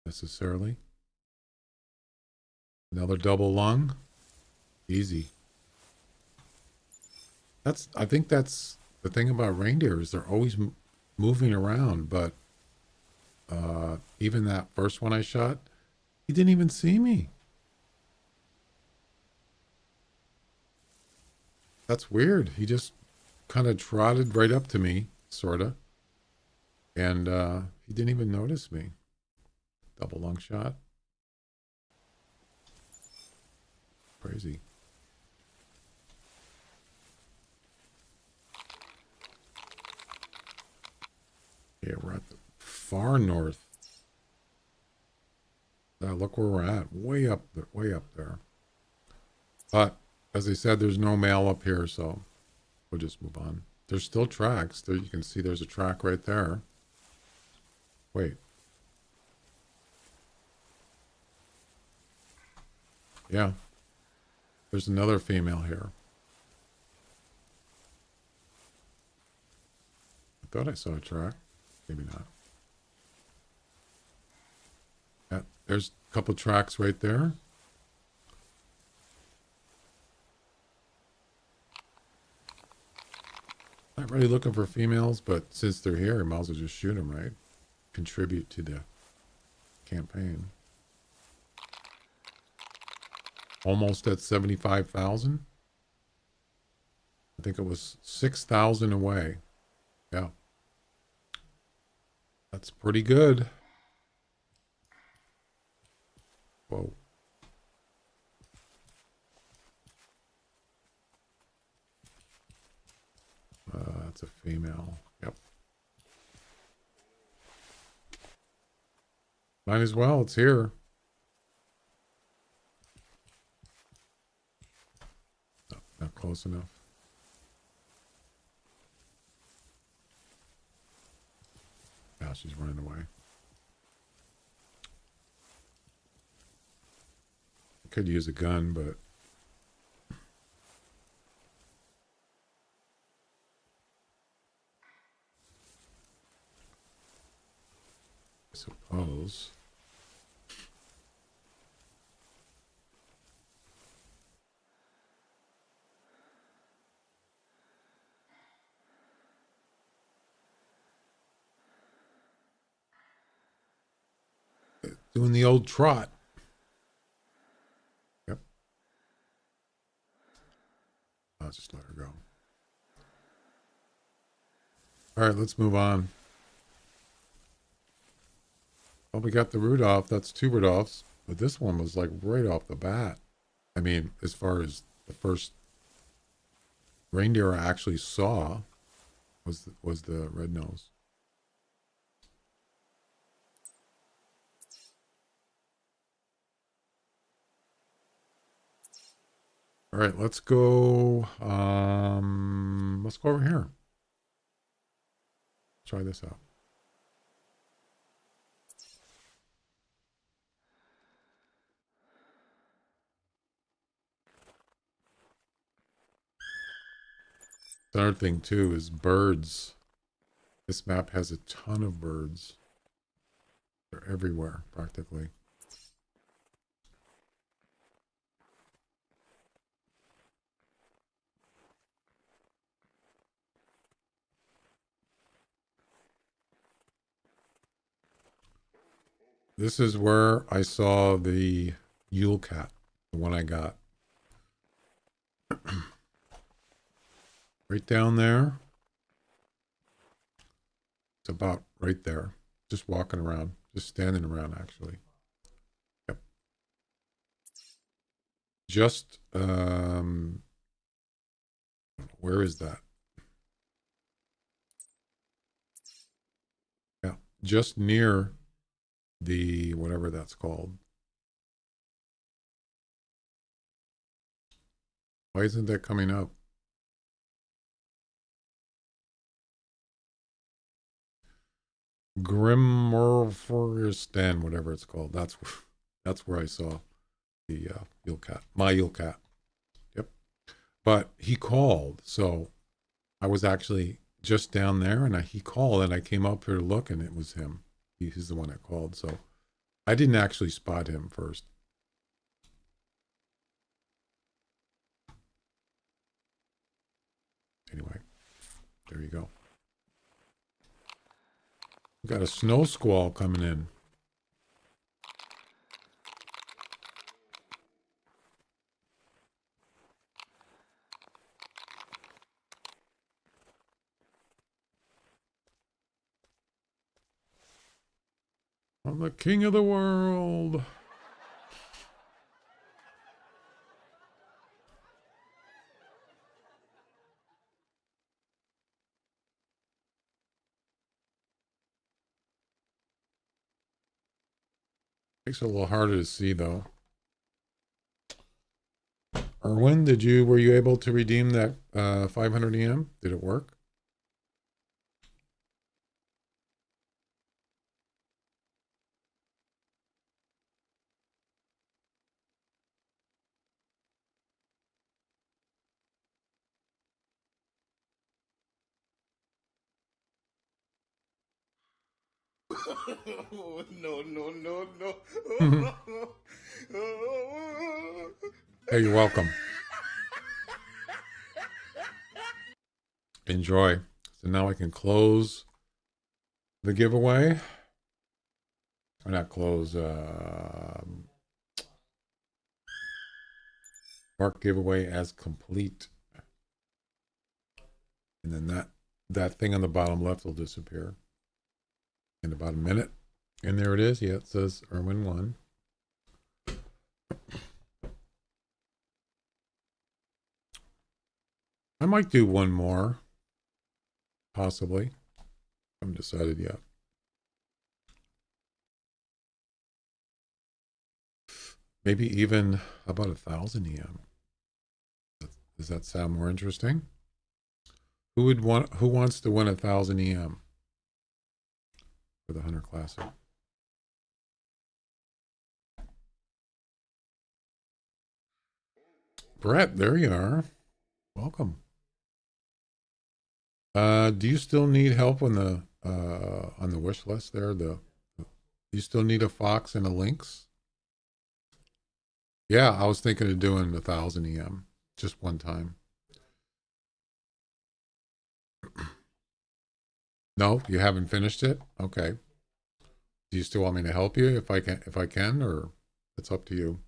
necessarily. Another double lung. Easy. I think that's the thing about reindeer is they're always moving around, but even that first one I shot, he didn't even see me. That's weird. He just kind of trotted right up to me, sort of. And he didn't even notice me. Double lung shot. Crazy. Yeah, we're at the far north. Look where we're at. Way up there, way up there. But as I said, there's no male up here, so we'll just move on. There's still tracks. There you can see there's a track right there. Wait. Yeah. There's another female here. I thought I saw a track. Maybe not. Yeah, there's a couple tracks right there. Not really looking for females, but since they're here, I might as well just shoot them, right? Contribute to the campaign. almost at 75,000. I think it was 6,000 away. Yeah. That's pretty good. Whoa. That's a female. Yep. Might as well. It's here. No, not close enough. Yeah, she's running away. I could use a gun, but I suppose. Doing the old trot. Yep. I'll just let her go. All right, let's move on. Well, we got the Rudolph. That's 2 Rudolphs. But this one was like right off the bat. I mean, as far as the first reindeer I actually saw was the red nose. All right, let's go. Let's go over here. Try this out. Another thing too is birds. This map has a ton of birds. They're everywhere, practically. This is where I saw the Yule cat, the one I got. Right down there. It's about right there. Just walking around. Just standing around, actually. Yep. Just, where is that? Yeah. Just near the, whatever that's called. Why isn't that coming up? Grimmerforestan, whatever it's called. That's where I saw the Yule cat. My Yule cat. Yep. But he called, so I was actually just down there, and he called, and I came up here to look, and it was him. He's the one that called, so I didn't actually spot him first. Anyway, there you go. We got a snow squall coming in. I'm the king of the world. Makes it a little harder to see, though. Erwin, were you able to redeem that 500 EM? Did it work? No, no, no, Hey, no. you're welcome. Enjoy. So now I can close the giveaway. Or not close. Mark giveaway as complete. And then that thing on the bottom left will disappear in about a minute. And there it is. Yeah, it says Irwin won. I might do one more. Possibly. I haven't decided yet. Maybe even, how about 1,000 EM? Does that sound more interesting? Who wants to win 1,000 EM for the Hunter Classic? Brett, there you are. Welcome. Do you still need help on the wish list there? You still need a fox and a lynx? Yeah, I was thinking of doing 1,000 EM just one time. No, you haven't finished it? Okay. Do you still want me to help you if I can, or it's up to you?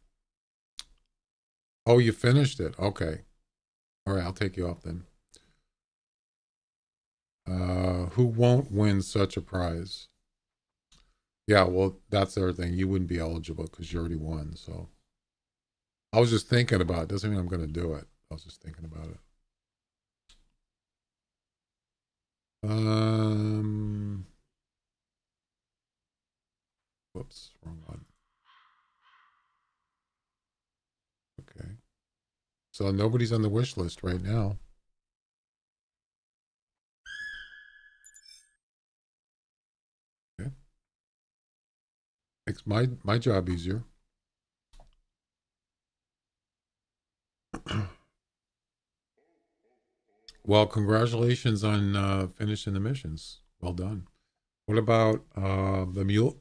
Oh, you finished it. Okay. All right, I'll take you off then. Who won't win such a prize? Yeah, well, that's the other thing. You wouldn't be eligible because you already won. So I was just thinking about it. Doesn't mean I'm going to do it. I was just thinking about it. Whoops, wrong one. Okay. So nobody's on the wish list right now. Okay. Makes my job easier. Well, congratulations on finishing the missions. Well done. What about the mule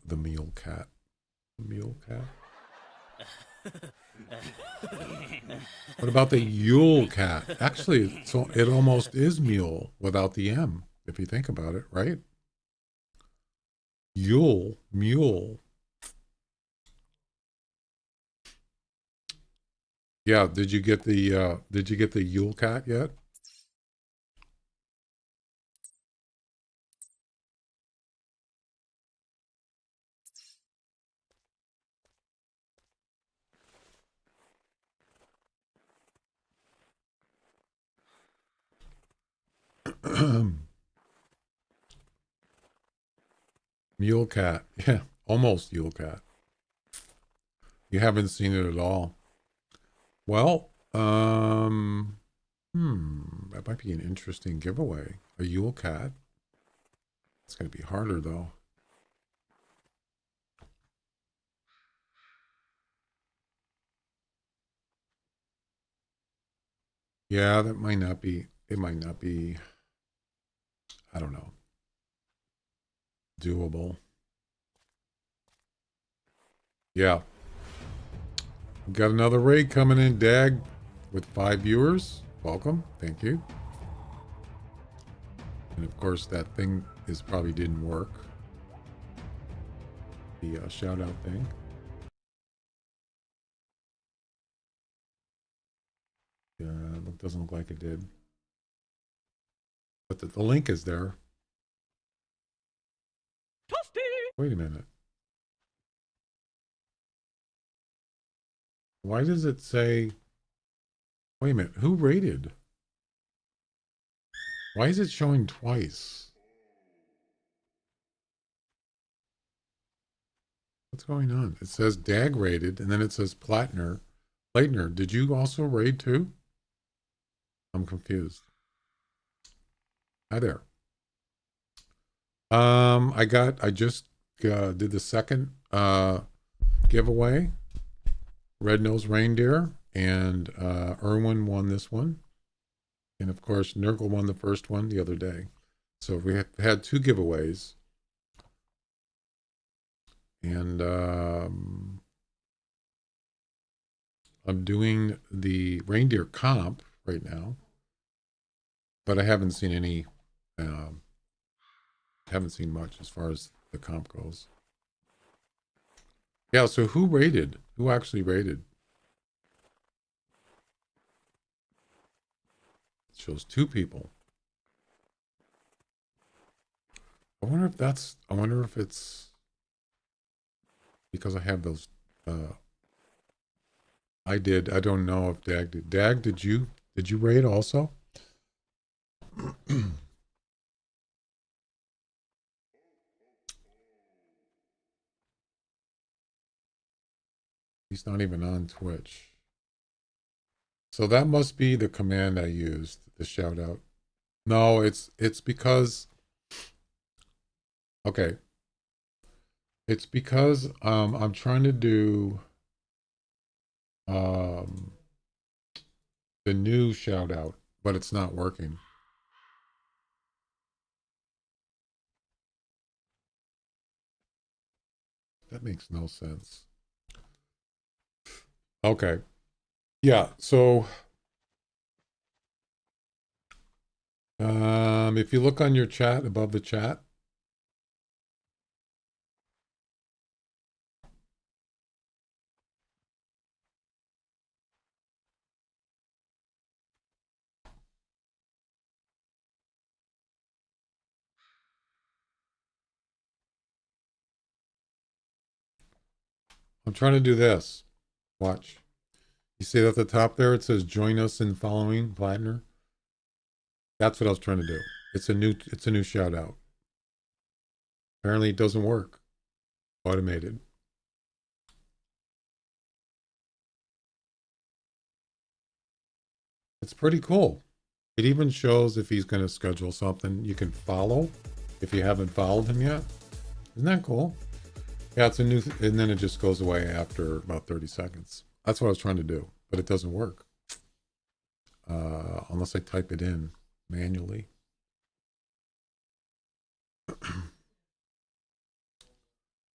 cat? The mule cat? What about the Yule cat? Actually, so it almost is mule without the M, if you think about it, right? Yule, mule. Yeah, did you get the Yule cat yet? Mule cat. Yeah, almost Yule cat. You haven't seen it at all. Well, that might be an interesting giveaway. A Yule cat. It's going to be harder though. Yeah, that might not be. It might not be. I don't know. Doable. Yeah. Got another raid coming in, Dag, with 5 viewers. Welcome. Thank you. And of course, that thing probably didn't work. The shout out thing. Yeah, it doesn't look like it did. But the link is there. Toasty! Wait a minute. Why does it say... Wait a minute. Who rated? Why is it showing twice? What's going on? It says Dag rated, and then it says Platner. Leitner, did you also raid too? I'm confused. Hi there. I just did the second giveaway. Red-nosed reindeer, and Irwin won this one. And of course, Nurgle won the first one the other day. So we have had 2 giveaways. And I'm doing the reindeer comp right now. But I haven't seen any, haven't seen much as far as the comp goes. Yeah, so who rated? Who actually rated? shows two people. I wonder if it's because I have those, I did. I don't know if Dag did. Dag, did you raid also? He's not even on Twitch. So that must be the command I used, the shout out. No, it's because okay. It's because I'm trying to do um the new shout out, but it's not working. That makes no sense. Okay. Yeah, so if you look on your chat above the chat, I'm trying to do this. Watch. You see at the top there it says join us in following Vladner? That's what I was trying to do. It's a new shout out. Apparently it doesn't work. Automated. It's pretty cool. It even shows if he's going to schedule something you can follow if you haven't followed him yet. Isn't that cool? Yeah, it's a new, and then it just goes away after about 30 seconds. That's what I was trying to do, but it doesn't work unless I type it in manually.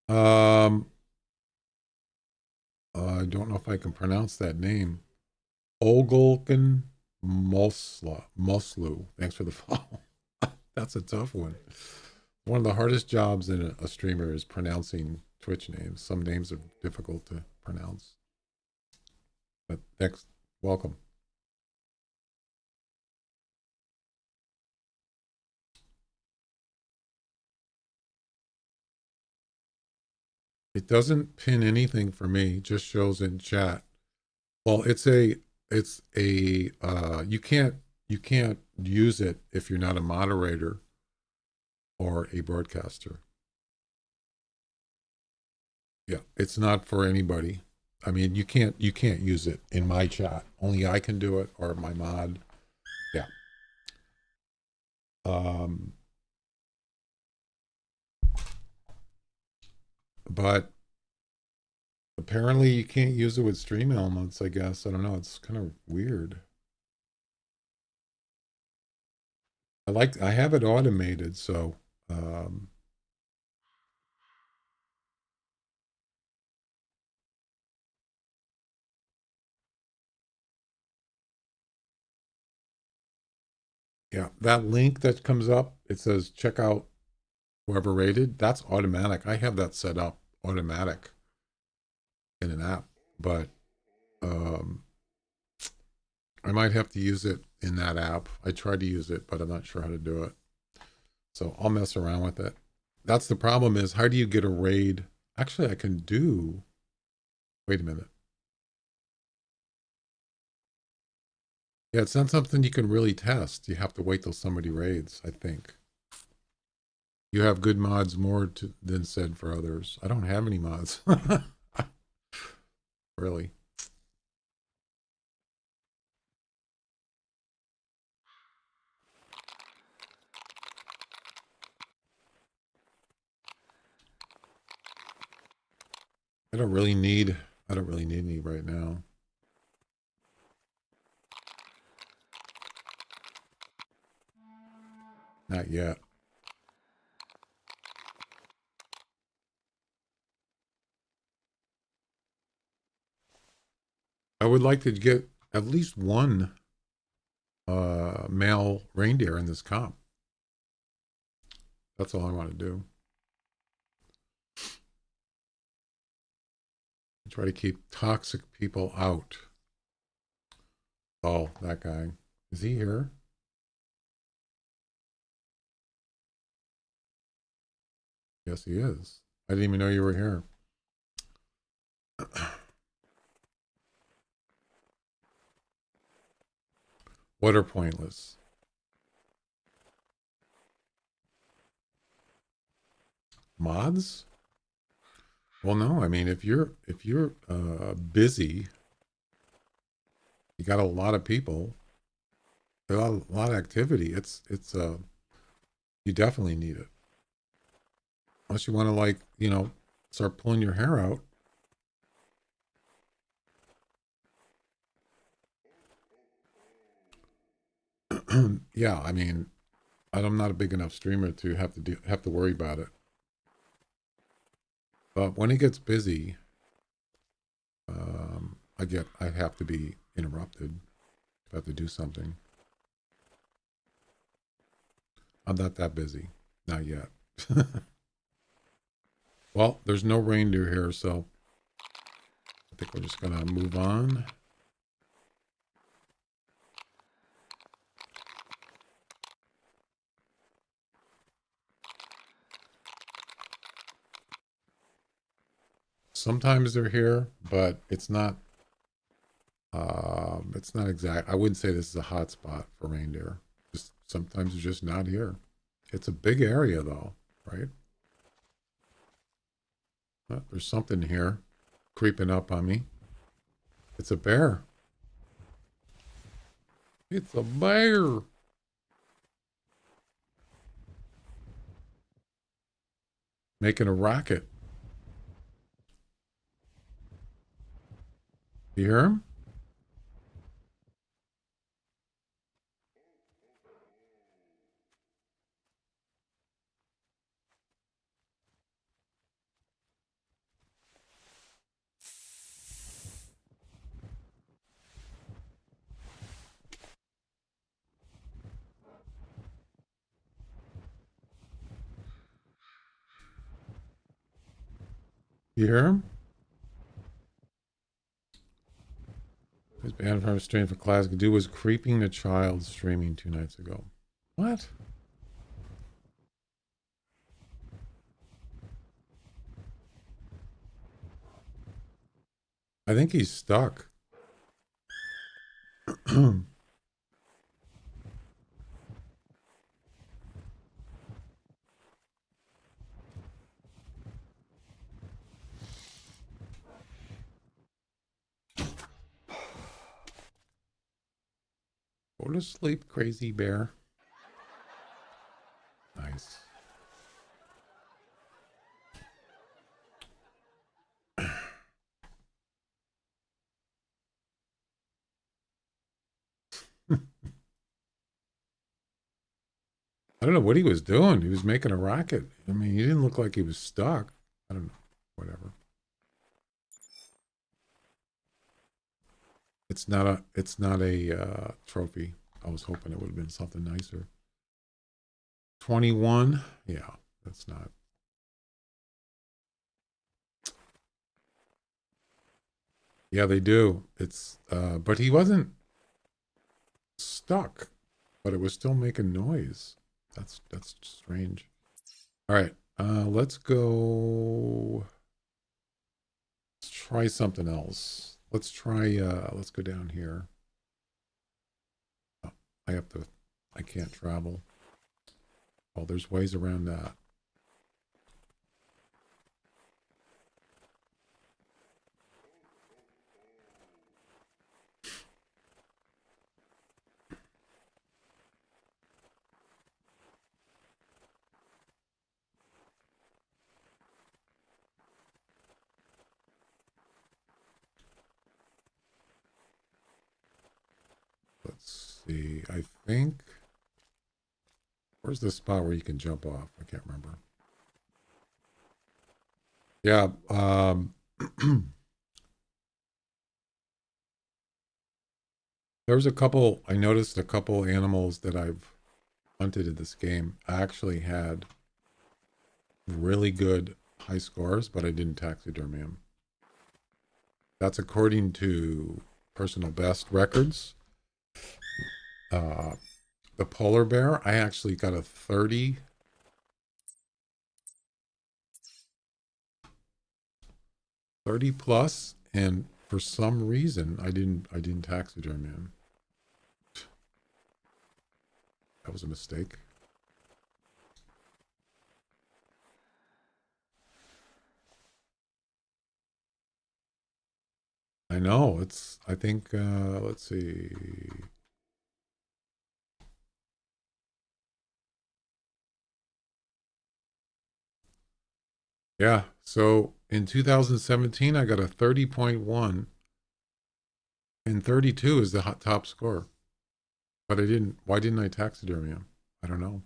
I don't know if I can pronounce that name. Ogulkin Moslu. Thanks for the follow. That's a tough one. One of the hardest jobs in a streamer is pronouncing Twitch names. Some names are difficult to pronounce. But next, welcome. It doesn't pin anything for me, just shows in chat. Well, it's a you can't use it if you're not a moderator or a broadcaster. Yeah, it's not for anybody. I mean, you can't use it in my chat. Only I can do it or my mod. Yeah. But apparently you can't use it with stream elements, I guess. I don't know. It's kind of weird. I have it automated, so yeah, that link that comes up, it says check out whoever rated. That's automatic. I have that set up automatic in an app, but I might have to use it in that app. I tried to use it, but I'm not sure how to do it. So I'll mess around with it. That's the problem is how do you get a raid? Actually, I can do, wait a minute. Yeah, it's not something you can really test. You have to wait till somebody raids, I think. You have good mods more than said for others. I don't have any mods. Really. I don't really need any right now. Not yet. I would like to get at least one male reindeer in this comp. That's all I want to do. Try to keep toxic people out. Oh, that guy. Is he here? Yes, he is. I didn't even know you were here. What are pointless? Mods? Well, no. I mean, if you're busy, you got a lot of people, a lot of activity. It's you definitely need it. Unless you want to like, start pulling your hair out. Yeah, I mean, I'm not a big enough streamer to have to worry about it. But when it gets busy, I have to be interrupted. I have to do something. I'm not that busy, not yet. Well, there's no reindeer here, so I think we're just gonna move on. Sometimes they're here, but it's not exact. I wouldn't say this is a hot spot for reindeer. Just sometimes they're just not here. It's a big area though, right? There's something here creeping up on me. It's a bear. It's a bear. Making a rocket. You hear him? You hear him? His banned from streaming for class. Dude was creeping the child streaming 2 nights ago. What? I think he's stuck. Go to sleep, crazy bear. Nice. I don't know what he was doing. He was making a rocket. I mean, he didn't look like he was stuck. I don't know. Whatever. It's not a trophy. I was hoping it would have been something nicer. 21. Yeah, that's not. Yeah, they do. But he wasn't stuck, but it was still making noise. That's strange. All right, let's go. Let's try something else. Let's try. Let's go down here. Oh, I can't travel. Oh, there's ways around that. Let's see. I think. Where's the spot where you can jump off? I can't remember. Yeah. There was a couple. I noticed a couple animals that I've hunted in this game. I actually had really good high scores, but I didn't taxidermy them. That's according to personal best records. The polar bear, I actually got a 30 30 plus, and for some reason I didn't taxidermy him. That was a mistake. I know, I think, let's see. Yeah, so in 2017, I got a 30.1, and 32 is the top score. But why didn't I taxidermy him? I don't know.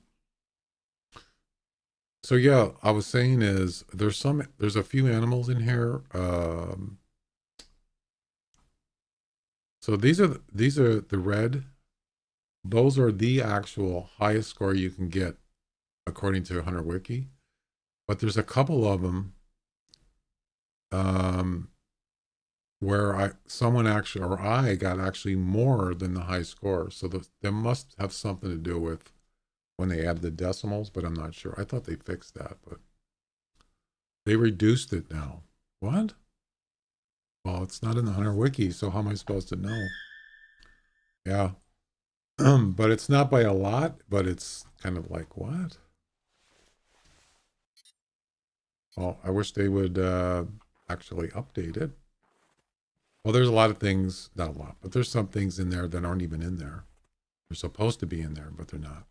So yeah, I was saying is there's a few animals in here. So these are the red. Those are the actual highest score you can get according to Hunter Wiki. But there's a couple of them um, where I got actually more than the high score. So there must have something to do with when they add the decimals, but I'm not sure. I thought they fixed that, but they reduced it now. What? Well, it's not in the Hunter Wiki, so how am I supposed to know? Yeah. But it's not by a lot, but it's kind of like, what? Well, I wish they would actually update it. Well, there's a lot of things, not a lot, but there's some things in there that aren't even in there. They're supposed to be in there, but they're not.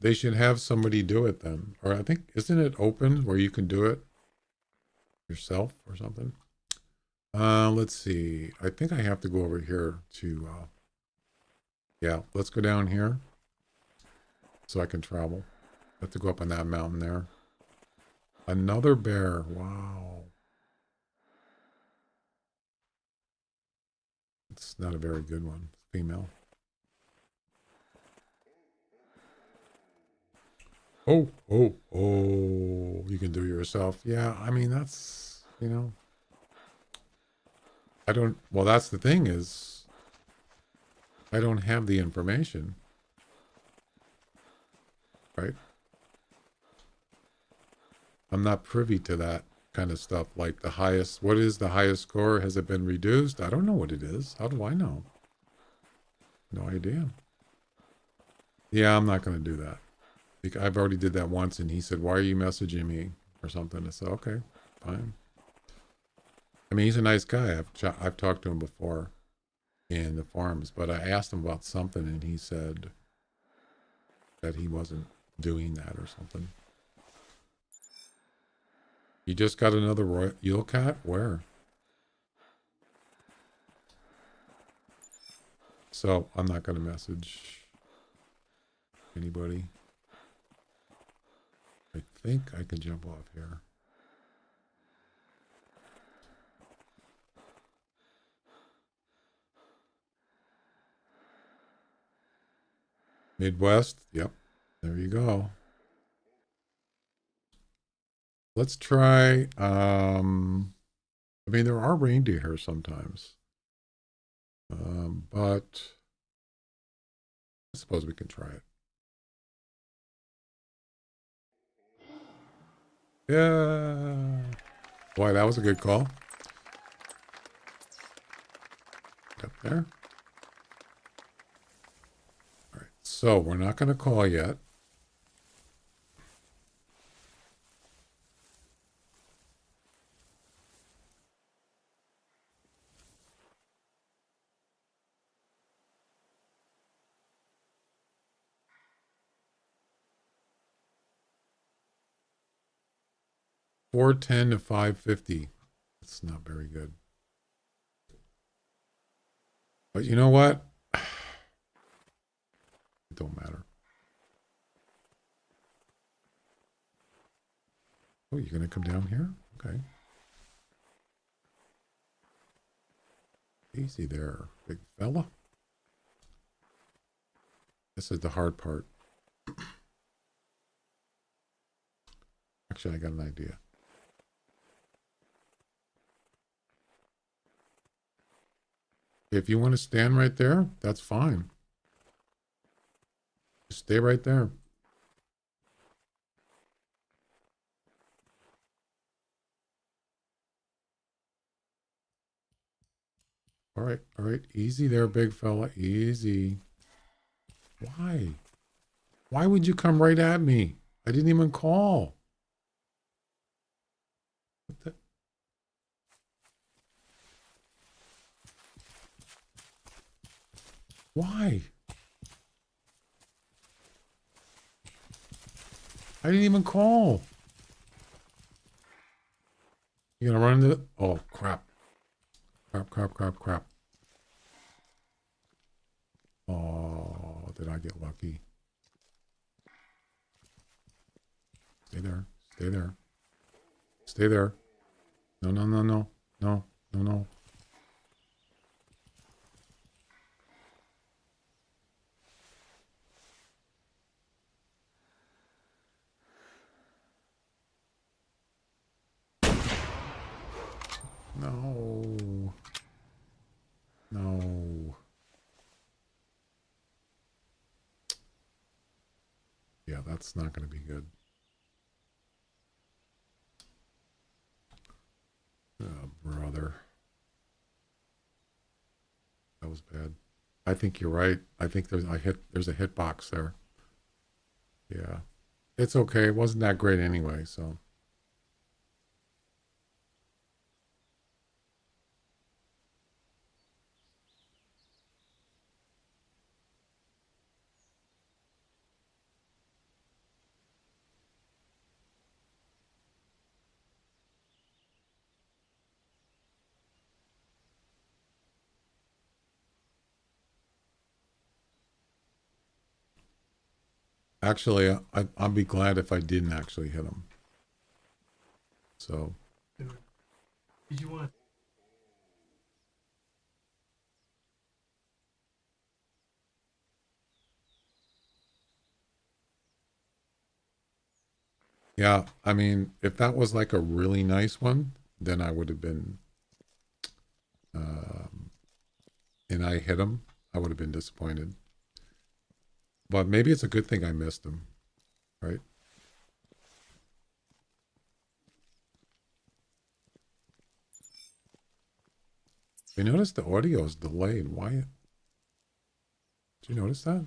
They should have somebody do it then. Or I think, isn't it open where you can do it yourself or something? Let's see. I think I have to go over here to, yeah, let's go down here so I can travel. I have to go up on that mountain there. Another bear. Wow. It's not a very good one. Female. Oh, oh, oh. You can do it yourself. Yeah, I mean, that's, well, that's the thing is, I don't have the information, right? I'm not privy to that kind of stuff. Like what is the highest score? Has it been reduced? I don't know what it is. How do I know? No idea. Yeah, I'm not going to do that. I've already did that once, and he said, "Why are you messaging me?" or something. I said, "Okay, fine." I mean, he's a nice guy. I've talked to him before in the forums, but I asked him about something, and he said that he wasn't doing that or something. You just got another Yule cat? Where? So I'm not going to message anybody. I think I can jump off here. Midwest? Yep. There you go. Let's try, I mean, there are reindeer here sometimes. But I suppose we can try it. Yeah. Boy, that was a good call. Up there. All right. So we're not going to call yet. $410 to $550. That's not very good. But you know what? It don't matter. Oh, you're going to come down here? Okay. Easy there, big fella. This is the hard part. Actually, I got an idea. If you want to stand right there, that's fine. Just stay right there. All right. Easy there, big fella. Easy. Why? Why would you come right at me? I didn't even call. What the? Why? I didn't even call. You gonna run into the... Oh, crap. Crap. Oh, did I get lucky? Stay there. Stay there. Stay there. No. No. No. No. Yeah, that's not going to be good. Oh, brother. That was bad. I think you're right. I think there's a hitbox there. Yeah. It's okay. It wasn't that great anyway, so. Actually, I'd be glad if I didn't actually hit him. So. Did you want? Yeah, I mean, if that was like a really nice one, then I would have been, and I hit him, I would have been disappointed. But maybe it's a good thing I missed him, right? You notice the audio is delayed. Why? Did you notice that?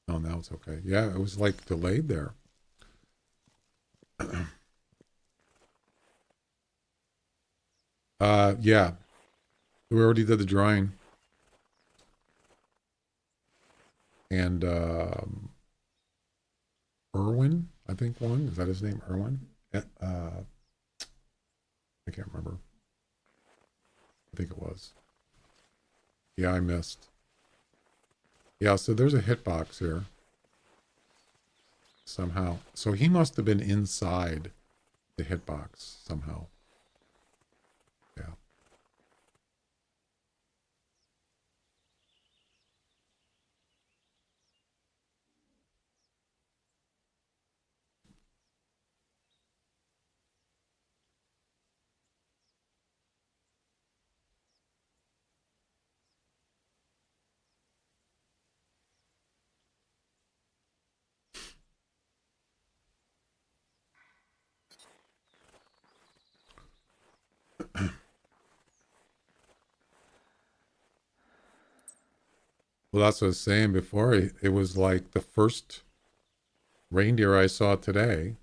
Oh, now it's okay. Yeah, it was like delayed there. Yeah. We already did the drawing. And Irwin, I think won. Is that his name? Irwin? I can't remember. I think it was. Yeah, I missed. Yeah, so there's a hitbox here. Somehow. So he must have been inside the hitbox somehow. Yeah. Well, that's what I was saying before. It was like the first reindeer I saw today,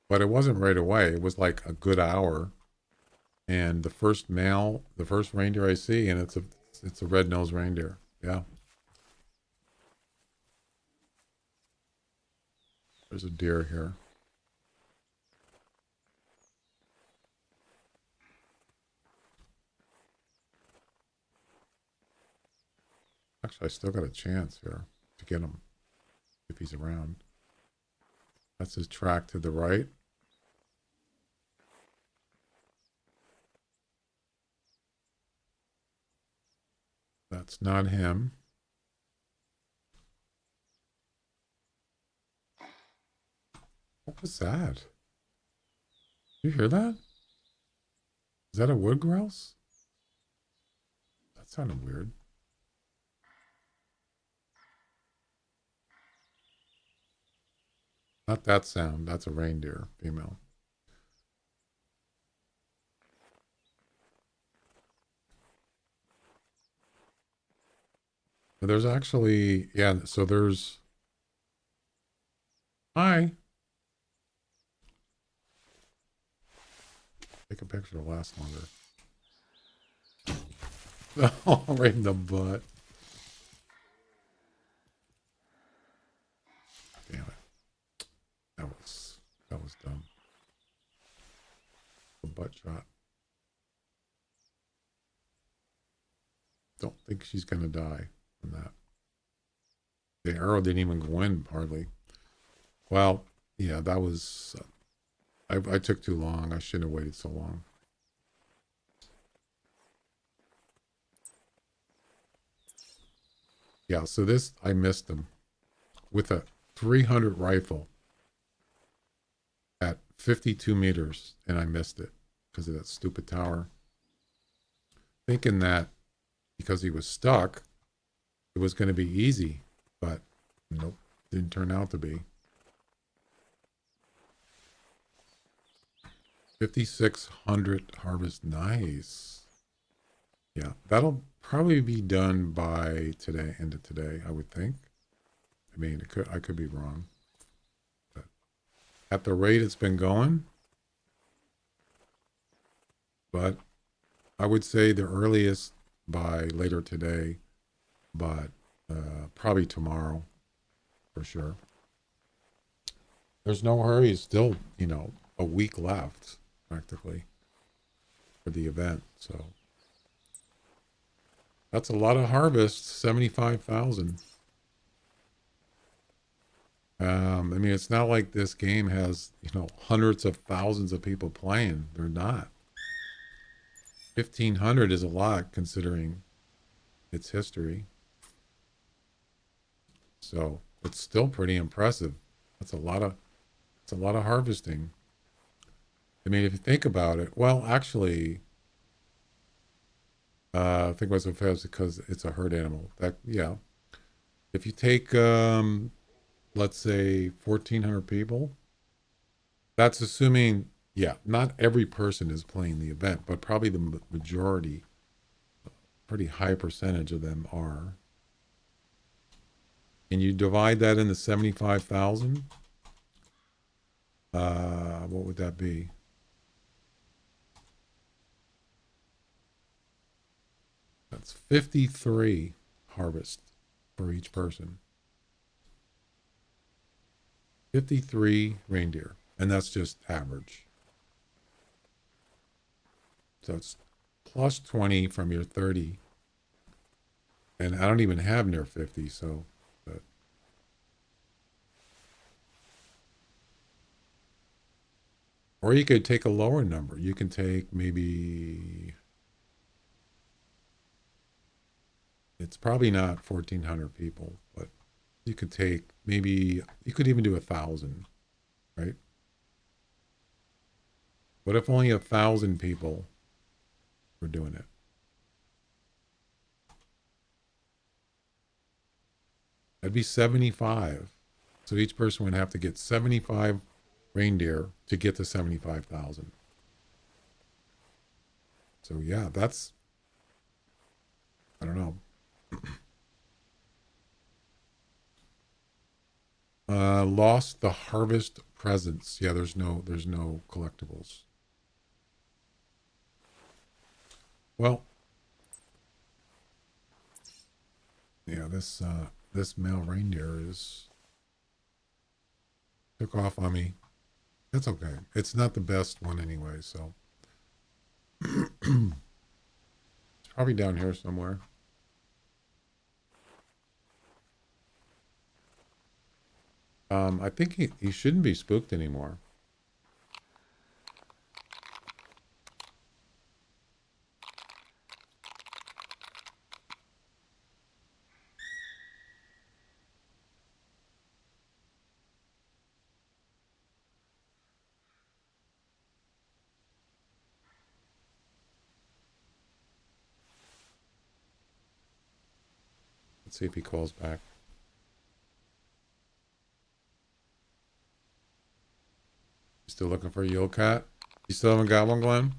but it wasn't right away. It was like a good hour. And the first reindeer I see, and it's a red-nosed reindeer. Yeah. There's a deer here. Actually, I still got a chance here to get him if he's around. That's his track to the right. That's not him. What was that? Did you hear that? Is that a wood grouse? Sounded weird. Not that sound. That's a reindeer, female. But there's actually, yeah, so there's, hi. Take a picture to last longer. Oh, right in the butt. Damn it. That was dumb. A butt shot. Don't think she's gonna die from that. The arrow didn't even go in hardly. Well, yeah, that was. I took too long. I shouldn't have waited so long. Yeah, so this I missed them with a 300 rifle at 52 meters, and I missed it because of that stupid tower. Thinking that because he was stuck, it was going to be easy, but nope, didn't turn out to be. 5,600 harvest, nice. Yeah, that'll probably be done by today, end of today, I would think. I mean, I could be wrong, but at the rate it's been going, but I would say the earliest by later today, but probably tomorrow for sure. There's no hurry. It's still, a week left practically for the event. So that's a lot of harvest, 75,000. I mean, it's not like this game has, hundreds of thousands of people playing. They're not. 1,500 is a lot considering its history. So it's still pretty impressive. It's a lot of harvesting. I mean, if you think about it, well, actually, I think what's so fast because it's a herd animal. That, yeah. If you take, let's say 1,400 people, that's assuming, yeah, not every person is playing the event, but probably the majority, pretty high percentage of them are. And you divide that into 75,000, what would that be? That's 53 harvest for each person. 53 reindeer, and that's just average. So it's plus 20 from your 30. And I don't even have near 50, so, but. Or you could take a lower number. You can take maybe, it's probably not 1,400 people, but you could take maybe, you could even do 1,000, right? What if only 1,000 people were doing it? That'd be 75. So each person would have to get 75 reindeer to get to 75,000. So yeah, that's, I don't know. Lost the harvest presents. Yeah, there's no collectibles. Well, yeah, this male reindeer took off on me. That's okay. It's not the best one anyway, so it's probably down here somewhere. I think he shouldn't be spooked anymore. Let's see if he calls back. Still looking for a Yule cat? You still haven't got one, Glenn?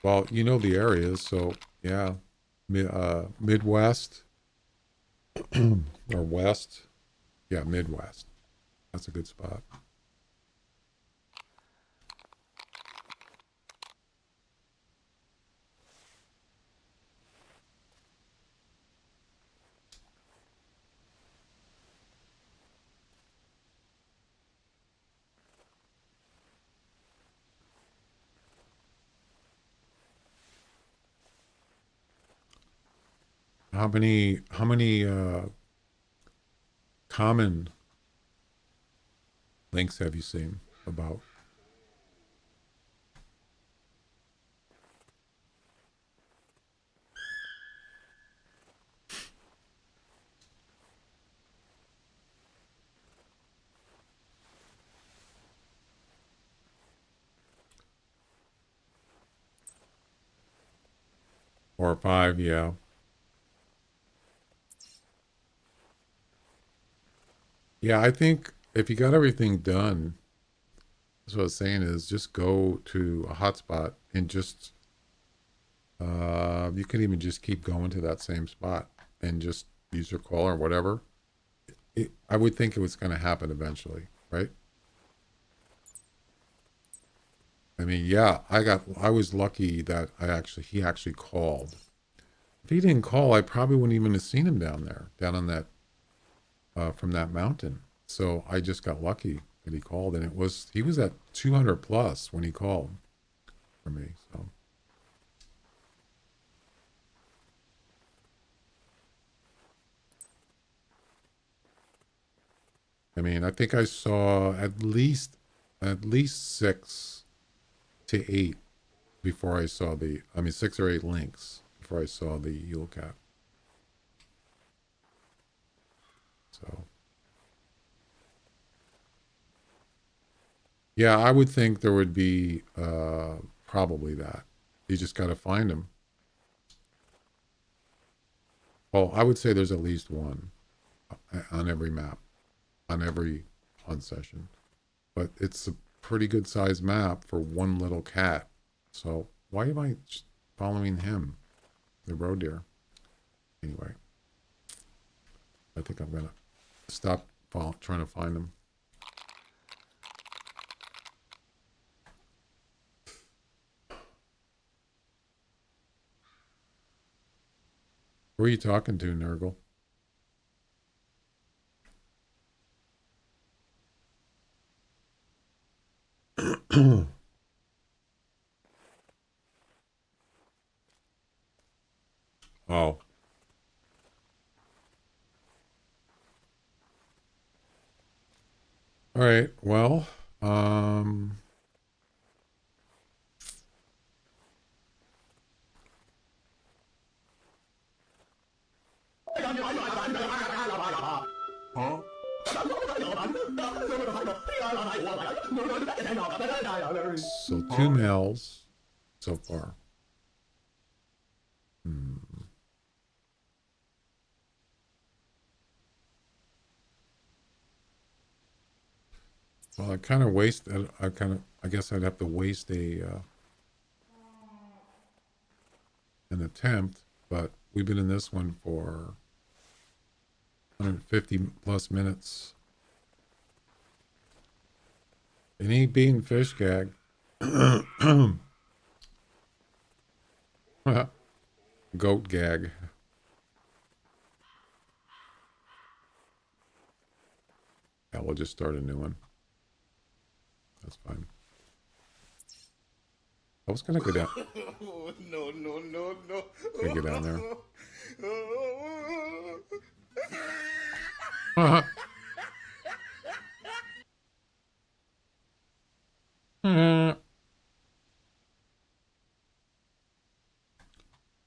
Well, you know the areas, so yeah. Midwest or West. Yeah, Midwest. That's a good spot. How many common links have you seen about? Four or five, yeah. Yeah, I think if you got everything done, that's what I was saying is just go to a hotspot and just you can even just keep going to that same spot and just use your call or whatever. I would think it was going to happen eventually, right? I mean, yeah, I was lucky that he actually called. If he didn't call, I probably wouldn't even have seen him down there, down on that, from that mountain. So I just got lucky that he called, and he was at 200 plus when he called for me. So I mean, I think I saw at least 6 to 8 before I saw I mean, 6 or 8 links before I saw the Yule cat. So yeah, I would think there would be probably that. You just got to find them. Well, I would say there's at least one on every map, on every hunt session. But it's a pretty good sized map for one little cat. So why am I following him? The roe deer. Anyway, I think I'm gonna stop trying to find him. Who are you talking to, Nurgle? Oh. All right. Well, so 2 males so far. Hmm. Well, I kind of wasted. I guess I'd have to waste an attempt, but we've been in this one for 150 plus minutes. It ain't being fish gag. Goat gag. Yeah, we'll just start a new one. That's fine. I was gonna go down. No. Gonna go down there.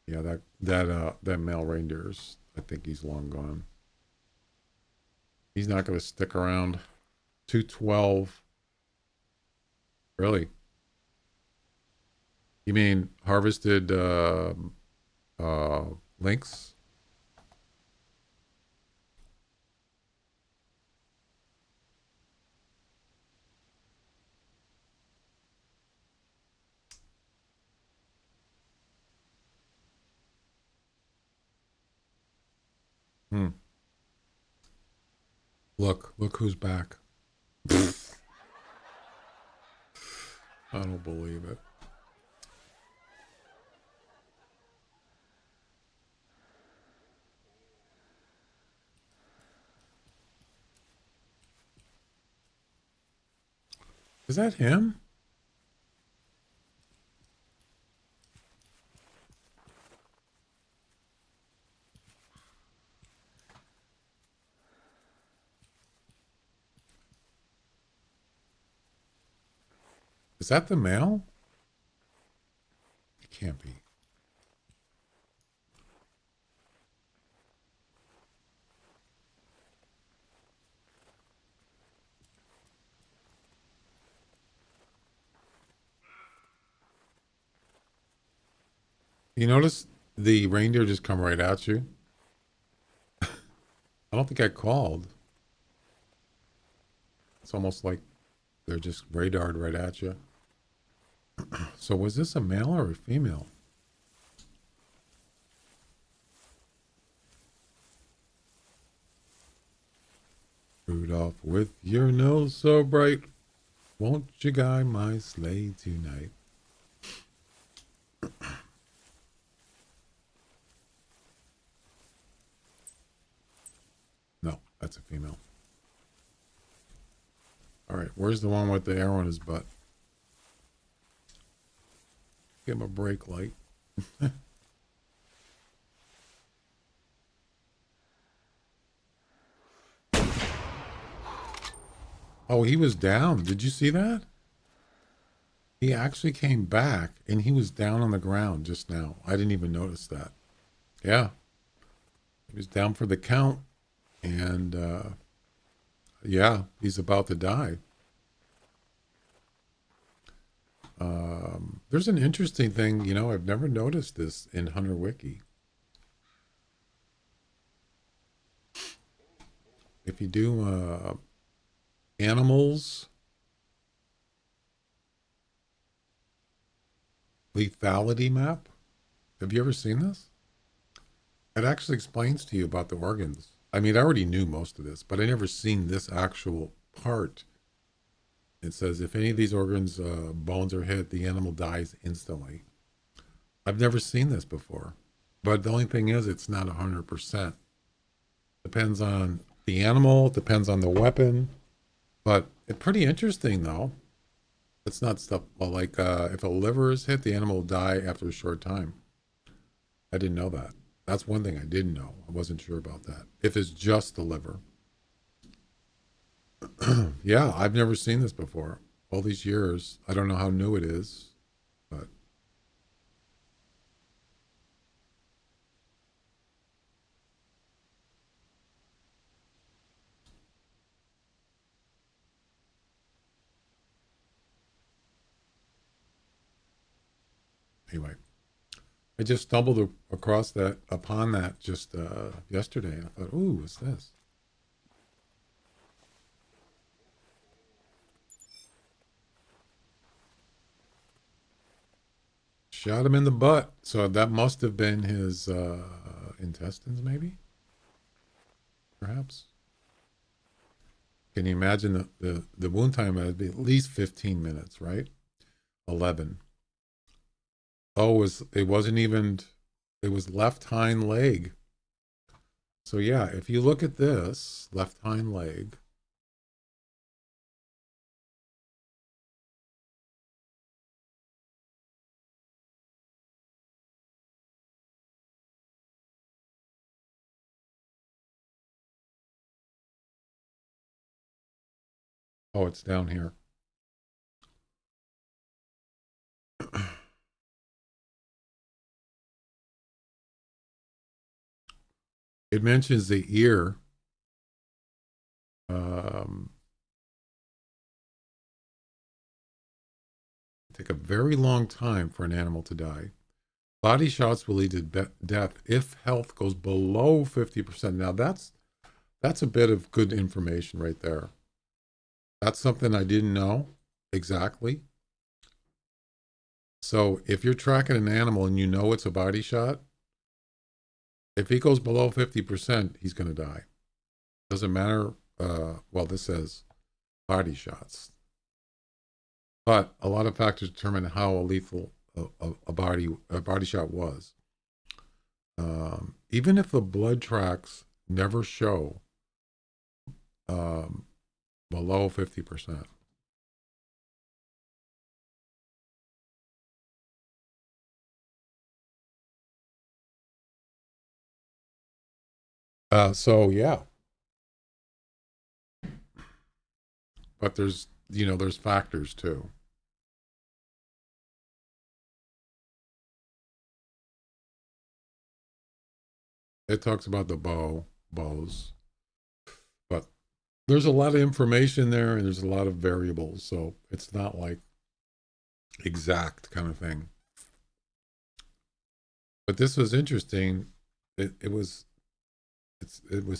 Yeah, that male reindeer's. I think he's long gone. He's not gonna stick around. 212. Really? You mean harvested lynx? Hmm. Look who's back. I don't believe it. Is that him? Is that the male? It can't be. You notice the reindeer just come right at you? I don't think I called. It's almost like they're just radared right at you. So was this a male or a female? Rudolph, with your nose so bright, won't you guide my sleigh tonight? No, that's a female. All right, where's the one with the arrow in his butt? Give him a brake light. Oh, he was down. Did you see that? He actually came back and he was down on the ground just now. I didn't even notice that. Yeah. He was down for the count. And yeah, he's about to die. There's an interesting thing, you know, I've never noticed this in Hunter Wiki. If you do animals lethality map, have you ever seen this? It actually explains to you about the organs. I mean, I already knew most of this, but I never seen this actual part. It says if any of these organs, bones are hit, the animal dies instantly. I've never seen this before, but the only thing is, it's not 100%. Depends on the animal, depends on the weapon, but it's pretty interesting though. It's not stuff well, like if a liver is hit, the animal will die after a short time. I didn't know that. That's one thing I didn't know. I wasn't sure about that. If it's just the liver. Yeah, I've never seen this before. All these years, I don't know how new it is, but anyway, I just stumbled across that upon that just yesterday, and I thought, "Ooh, what's this?" Shot him in the butt, so that must have been his intestines, maybe, perhaps. Can you imagine the wound time? Would be at least 15 minutes, right? 11. Oh, it wasn't even, it was left hind leg. So yeah, if you look at this left hind leg, oh, it's down here. It mentions the ear. Um, take a very long time for an animal to die. Body shots will lead to death if health goes below 50%. Now that's a bit of good information right there. That's something I didn't know exactly. So if you're tracking an animal and you know it's a body shot, If he goes below 50%, he's going to die. Doesn't matter. Well, this says body shots, but a lot of factors determine how lethal a body shot was. Even if the blood tracks never show um, below 50%. So yeah, but there's factors too. It talks about the bows, but there's a lot of information there and there's a lot of variables, so it's not like exact kind of thing. But this was interesting. It was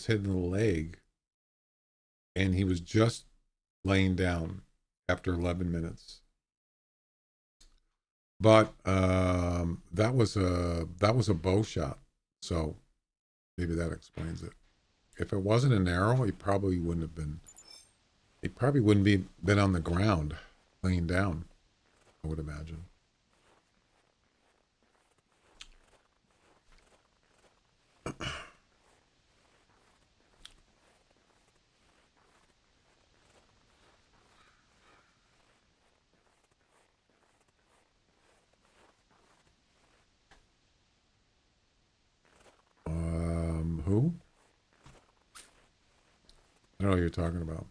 hit in the leg, and he was just laying down after 11 minutes. But that was a bow shot, so maybe that explains it. If it wasn't an arrow, he probably wouldn't have been. He probably wouldn't be been on the ground, laying down. I would imagine. Who? I don't know what you're talking about.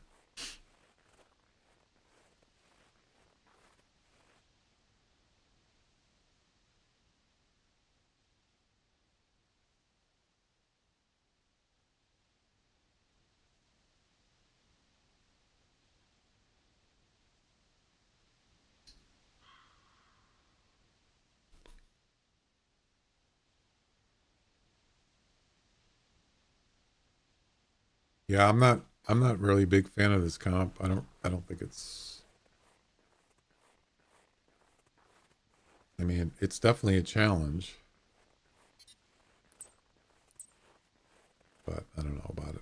Yeah, I'm not really a big fan of this comp. I don't think it's. I mean, it's definitely a challenge, but I don't know about it.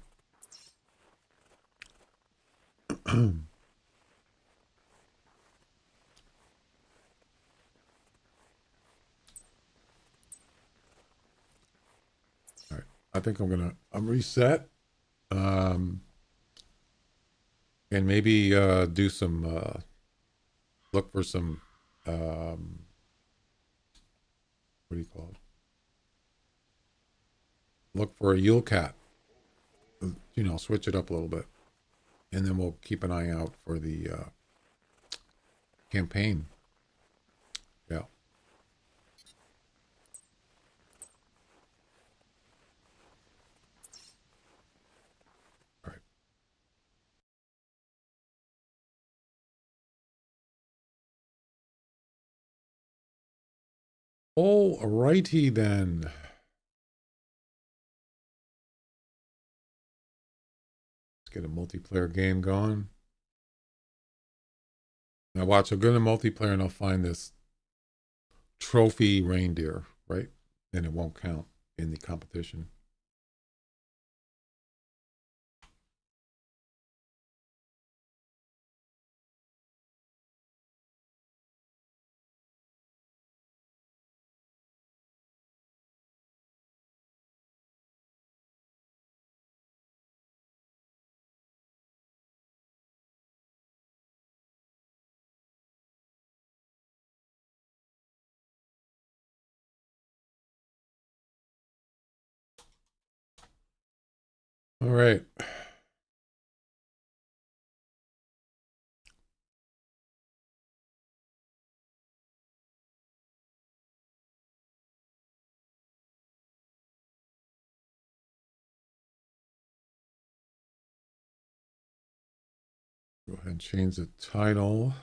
All right. I think I'm reset. Um and maybe do some look for some what do you call it? Look for a Yule cat. Switch it up a little bit. And then we'll keep an eye out for the campaign. Yeah. All right. All righty then. Let's get a multiplayer game going. Now watch, I'll go to multiplayer and I'll find this trophy reindeer, right? And it won't count in the competition. All right. Go ahead and change the title.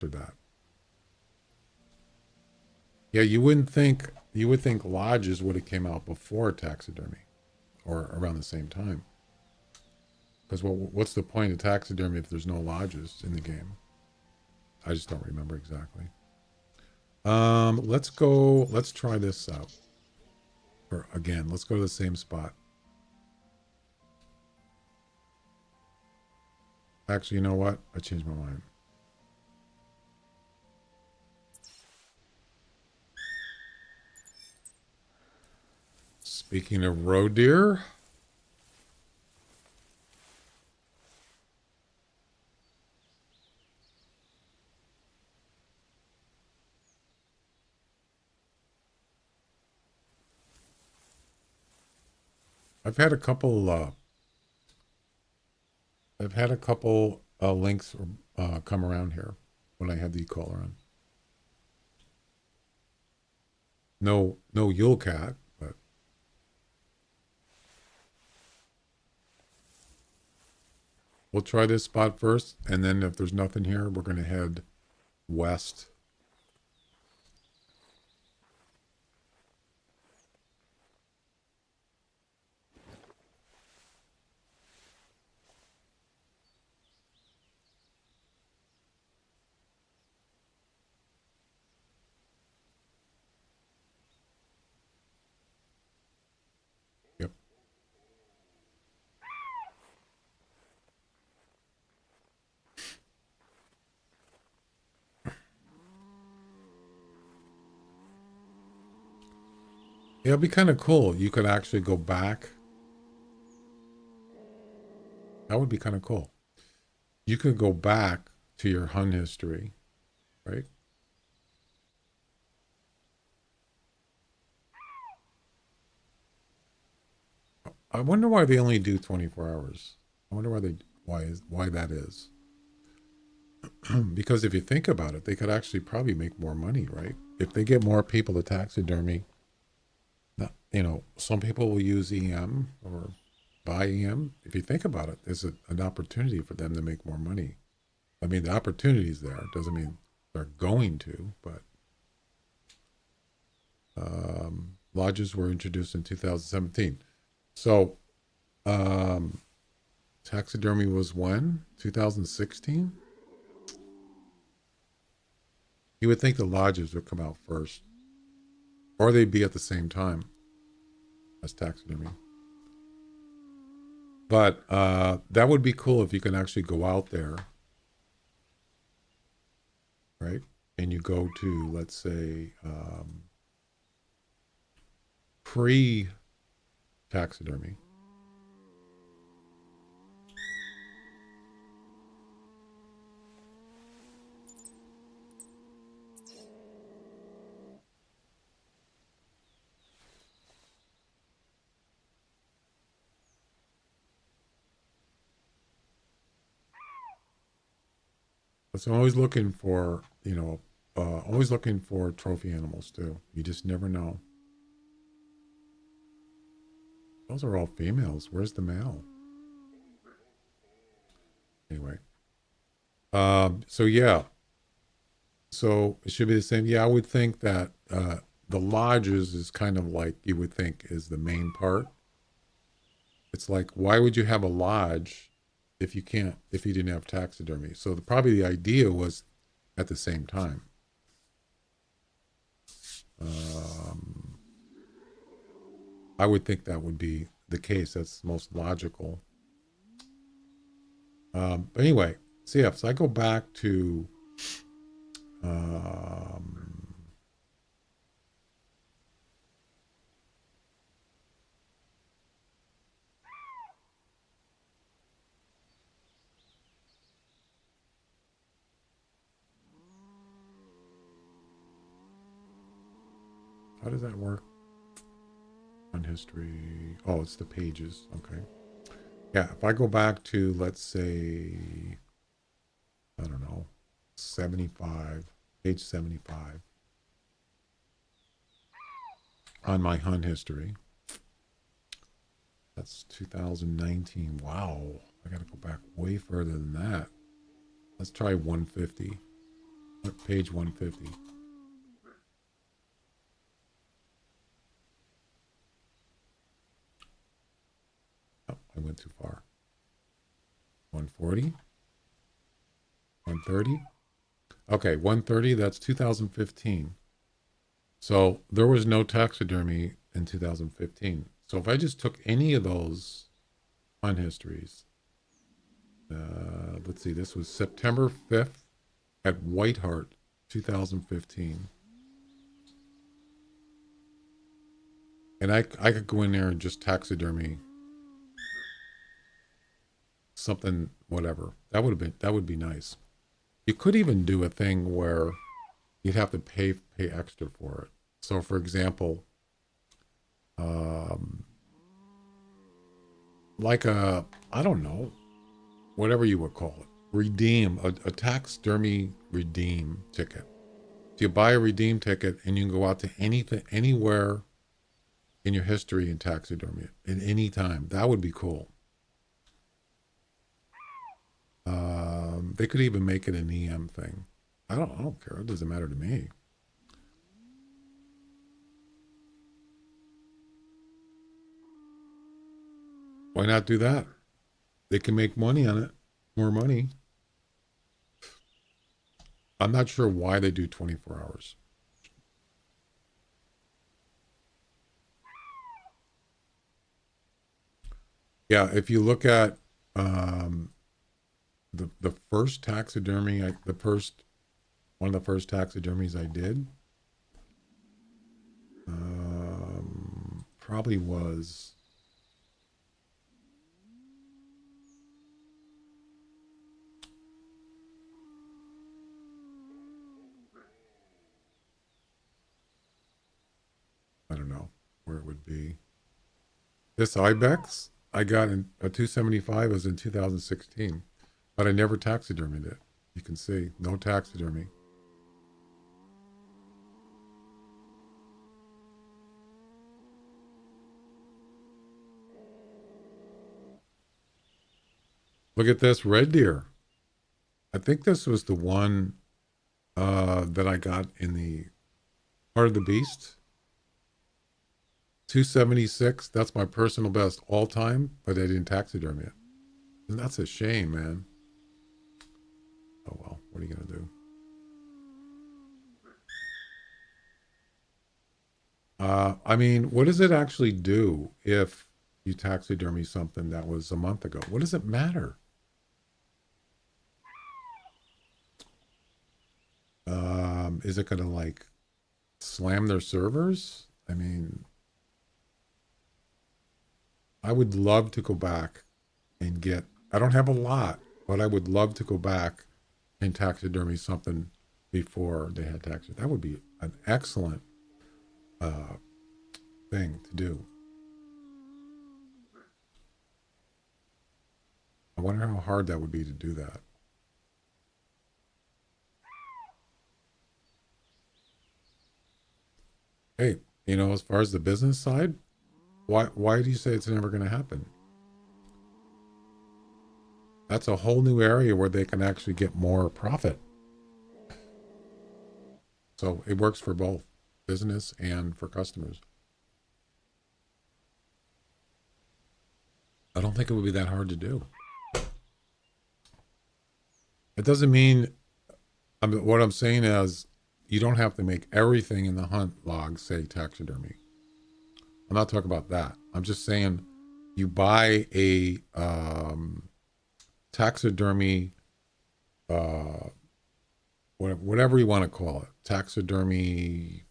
after that. Yeah, you would think lodges would have came out before taxidermy or around the same time. Because what's the point of taxidermy if there's no lodges in the game? I just don't remember exactly. Let's try this out. Again, let's go to the same spot. Actually, you know what? I changed my mind. Speaking of roe deer, I've had a couple links come around here when I had the caller on. No Yule cat, but we'll try this spot first, and then if there's nothing here, we're gonna head west. Yep. It'll be kind of cool. You could actually go back. That would be kind of cool. You could go back to your hunt history, right? I wonder why they only do 24 hours. I wonder why that is. Because if you think about it, they could actually probably make more money, right? If they get more people to taxidermy, some people will use EM or buy EM. If you think about it, there's an opportunity for them to make more money. I mean, the opportunity's there. It doesn't mean they're going to, but lodges were introduced in 2017. So, taxidermy was when? 2016? You would think the lodges would come out first, or they'd be at the same time as taxidermy. But that would be cool if you can actually go out there, right? And you go to, let's say, pre-taxidermy. So I'm always looking for, always looking for trophy animals too. You just never know. Those are all females. Where's the male? Anyway. So yeah. So it should be the same. Yeah, I would think that the lodges is kind of like you would think is the main part. It's like, why would you have a lodge if you didn't have taxidermy? So probably the idea was at the same time. I would think that would be the case. That's most logical. But anyway, so yeah, so I go back to how does that work? On history. Oh, it's the pages. Okay. Yeah, if I go back to, let's say, I don't know, 75, page 75 on my hunt history. That's 2019. Wow. I got to go back way further than that. Let's try 150. Page 150. Oh, I went too far. 140. 130. Okay, 130, that's 2015. So there was no taxidermy in 2015. So if I just took any of those hunt histories, let's see, this was September 5th at White Hart, 2015. And I could go in there and just taxidermy something, whatever. That would be nice. You could even do a thing where you'd have to pay extra for it. So, for example, like a, I don't know, whatever you would call it, redeem a taxidermy redeem ticket. So you buy a redeem ticket and you can go out to anything, anywhere in your history and taxidermy it at any time. That would be cool. They could even make it an EM thing. I don't care. It doesn't matter to me. Why not do that? They can make money on it, more money. I'm not sure why they do 24 hours. Yeah, if you look at the first taxidermy, one of the first taxidermies I did, probably was I don't know where it would be. This ibex I got in a 275 was in 2016, but I never taxidermied it. You can see no taxidermy. Look at this red deer. I think this was the one that I got in the Heart of the Beast. 276. That's my personal best all time, but I didn't taxidermy it. And that's a shame, man. Oh well, what are you gonna do? I mean, what does it actually do if you taxidermy something that was a month ago? What does it matter? Is it gonna like slam their servers? I mean, I would love to go back and get. I don't have a lot, but I would love to go back and taxidermy something before they had taxidermy. That would be an excellent uh, thing to do. I wonder how hard that would be to do that. Hey, as far as the business side, why do you say it's never going to happen? That's a whole new area where they can actually get more profit. So it works for both business and for customers. I don't think it would be that hard to do. It doesn't mean, what I'm saying is you don't have to make everything in the hunt log say taxidermy. I'm not talking about that. I'm just saying you buy a taxidermy, uh, whatever you want to call it, taxidermy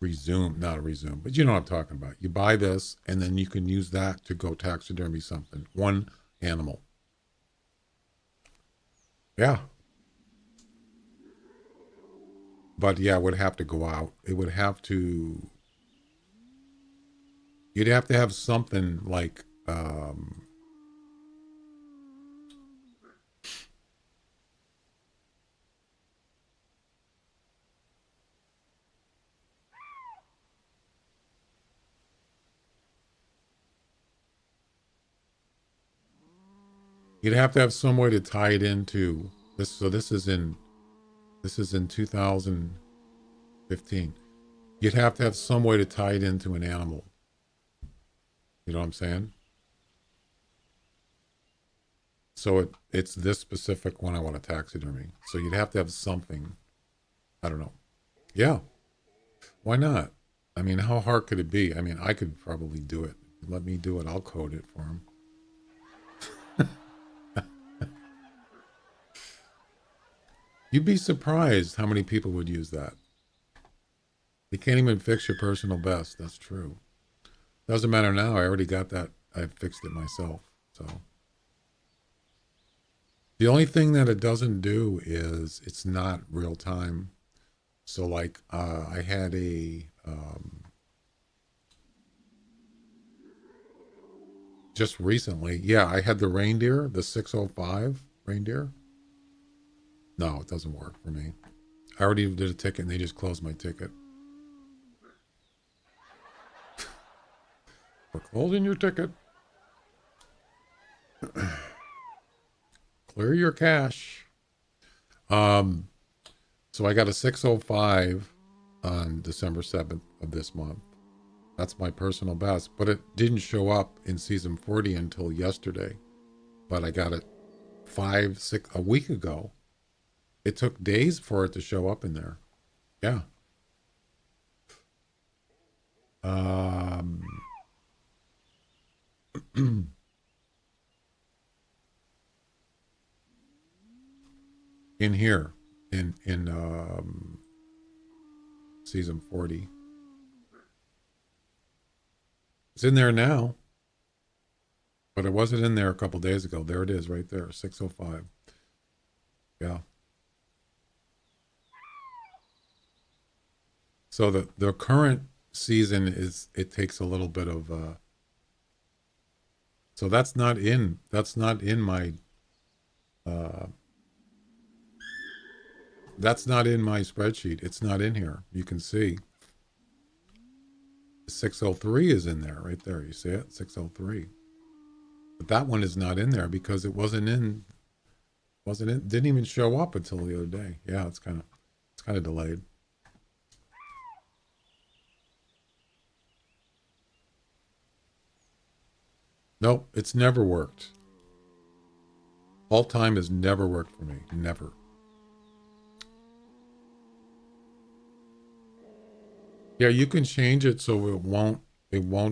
not a resume, but you know what I'm talking about. You buy this and then you can use that to go taxidermy something, one animal. Yeah. But yeah, it would have to go out. You'd have to have something like, You'd have to have some way to tie it into this. So this is in 2015. You'd have to have some way to tie it into an animal. You know what I'm saying? So it's this specific one I want to taxidermy. So you'd have to have something. I don't know. Yeah. Why not? I mean, how hard could it be? I mean, I could probably do it. Let me do it. I'll code it for him. You'd be surprised how many people would use that. You can't even fix your personal best. That's true. Doesn't matter now. I already got that. I fixed it myself. So the only thing that it doesn't do is it's not real time. So like I had a just recently, yeah, I had the reindeer, the 605 reindeer. No, it doesn't work for me. I already did a ticket and they just closed my ticket. We're closing your ticket. Clear your cache. So I got a 605 on December 7th of this month. That's my personal best, but it didn't show up in season 40 until yesterday. But I got it a week ago. It took days for it to show up in there. Yeah. In here, in season 40. It's in there now, but it wasn't in there a couple days ago. There it is right there, 605. Yeah. So the current season it takes a little bit of so that's not in my that's not in my spreadsheet. It's not in here. You can see 603 is in there right there. You see it? 603. But that one is not in there because it didn't even show up until the other day. Yeah, it's kind of delayed. Nope, it's never worked. All time has never worked for me. Never. Yeah, you can change it so it won't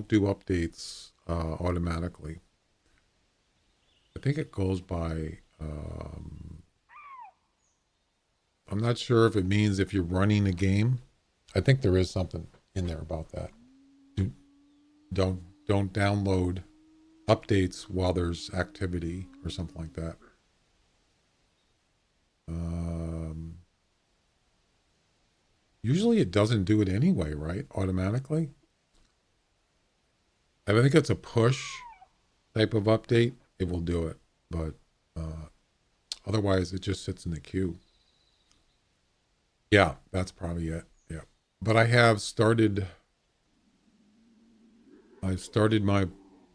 do updates automatically. I think it goes by I'm not sure if it means if you're running a game. I think there is something in there about that. Don't download updates while there's activity or something like that. Usually it doesn't do it anyway, right? Automatically. I think it's a push type of update. It will do it, but otherwise it just sits in the queue. Yeah, that's probably it. Yeah, but I started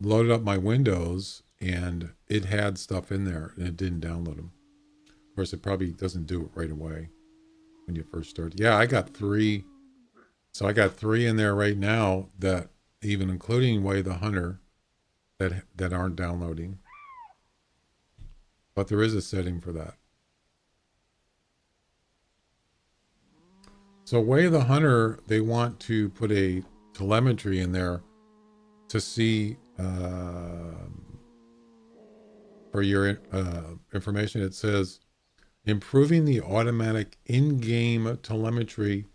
loaded up my Windows and it had stuff in there and it didn't download them. Of course, it probably doesn't do it right away when you first start. Yeah, I got 3. So I got 3 in there right now that even including Way the Hunter that aren't downloading. But there is a setting for that. So Way the Hunter, they want to put a telemetry in there to see for your information. It says improving the automatic in-game telemetry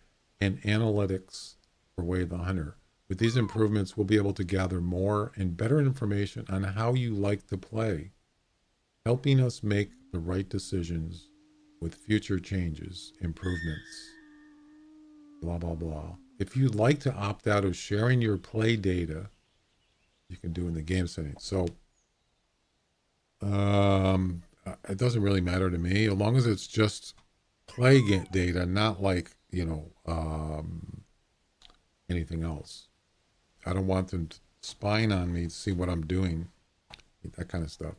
and analytics for Way the Hunter. With these improvements, we'll be able to gather more and better information on how you like to play, helping us make the right decisions with future changes, improvements, blah, blah, blah. If you'd like to opt out of sharing your play data, you can do in the game settings. So it doesn't really matter to me, as long as it's just play data, not like, anything else. I don't want them spying on me to see what I'm doing, that kind of stuff.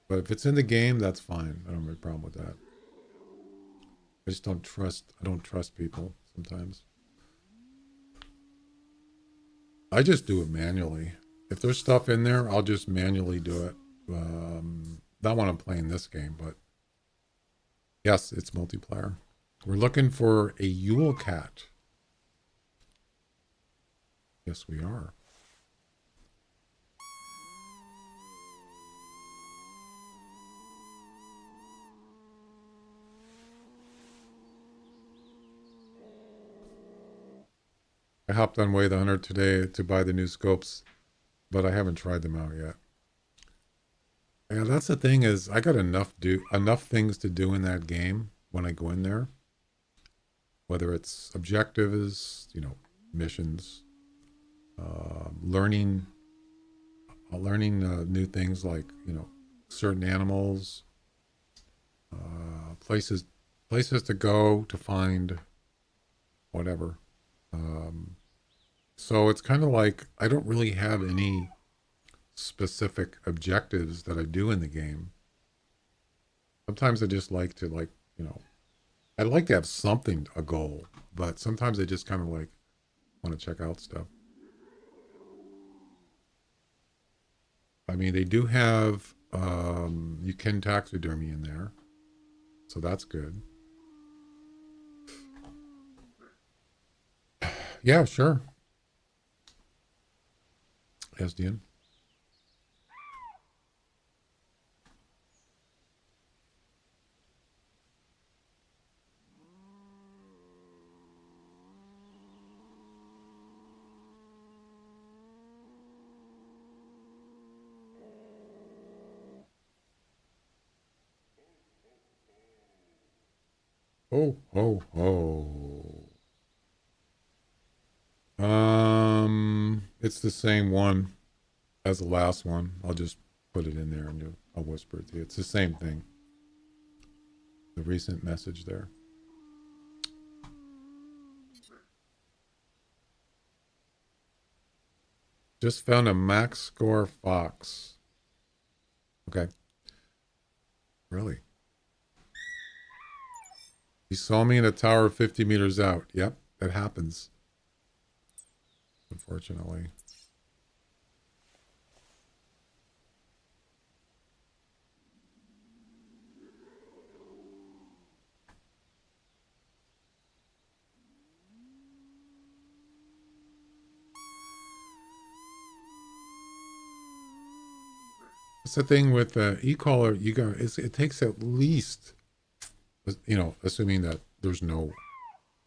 But if it's in the game, that's fine. I don't have a problem with that. I just don't trust. I don't trust people sometimes. I just do it manually. If there's stuff in there, I'll just manually do it. Not when I'm playing this game, but yes, it's multiplayer. We're looking for a Yule cat. Yes, we are. I hopped on Way the Hunter today to buy the new scopes, but I haven't tried them out yet. Yeah, that's the thing is I got enough things to do in that game when I go in there. Whether it's objectives, missions, learning new things like certain animals, places to go to find whatever. So it's kind of like I don't really have any specific objectives that I do in the game. Sometimes I just like to I'd like to have something, a goal, but sometimes I just kind of want to check out stuff. I mean, they do have you can taxidermy in there, so that's good. Yeah, sure. SDN. Oh, oh, oh. It's the same one as the last one. I'll just put it in there and I'll whisper it to you. It's the same thing. The recent message there. Just found a max score fox. Okay. Really? He saw me in a tower 50 meters out. Yep, that happens. Unfortunately. That's the thing with e-caller. It takes at least, assuming that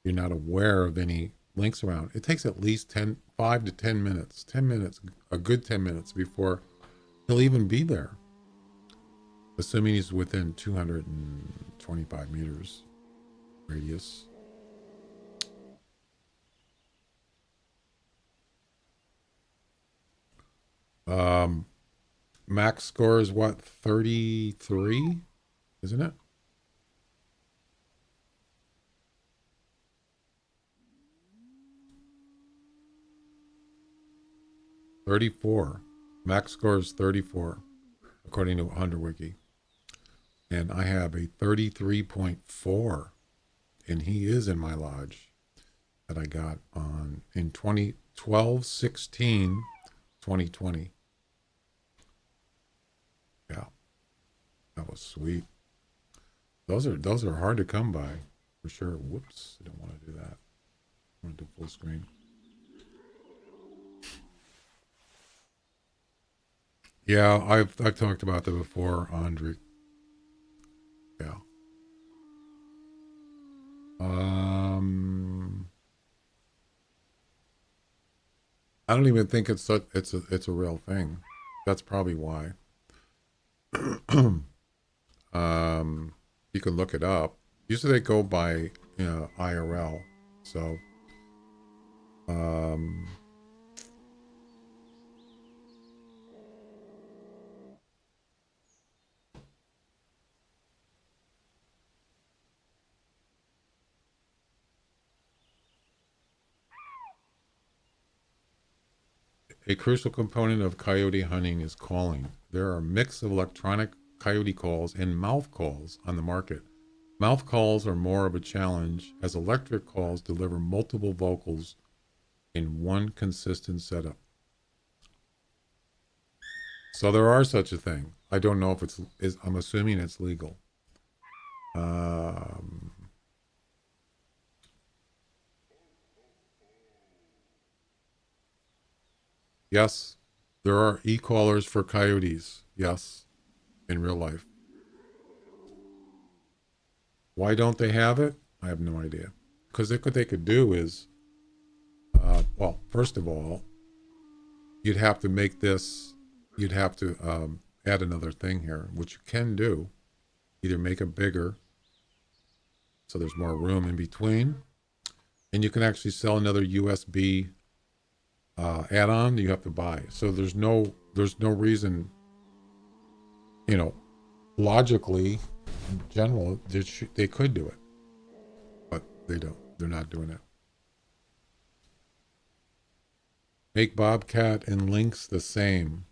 you're not aware of any links around. It takes at least 5 to 10 minutes, 10 minutes, a good 10 minutes before he'll even be there. Assuming he's within 225 meters radius. Max score is what, 33? Isn't it? $34. Max score is 34, according to HunterWiki. And I have a 33.4, and he is in my lodge that I got in 2020. Yeah, that was sweet. Those are hard to come by, for sure. Whoops, I don't want to do that. I want to do full screen. Yeah, I've talked about that before, Andre. Yeah. I don't even think it's a real thing. That's probably why. You can look it up. Usually they go by IRL. So a crucial component of coyote hunting is calling. There are a mix of electronic coyote calls and mouth calls on the market. Mouth calls are more of a challenge, as electric calls deliver multiple vocals in one consistent setup. So there are such a thing. I don't know if I'm assuming it's legal. Yes, there are e-callers for coyotes. Yes, in real life. Why don't they have it? I have no idea. Because what they could do is, well, first of all, you'd have to make this, you'd have to add another thing here, which you can do. Either make it bigger so there's more room in between, and you can actually sell another USB add-on that you have to buy. So there's no reason, logically, in general, they could do it, but they don't. They're not doing it. Make Bobcat and Lynx the same.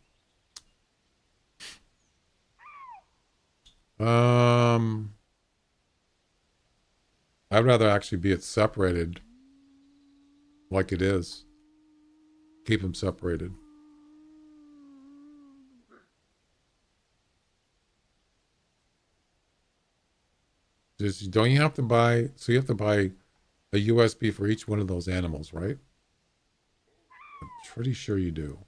I'd rather actually be it separated like it is. Keep them separated. Don't you have to buy, so you have to buy a USB for each one of those animals, right? I'm pretty sure you do.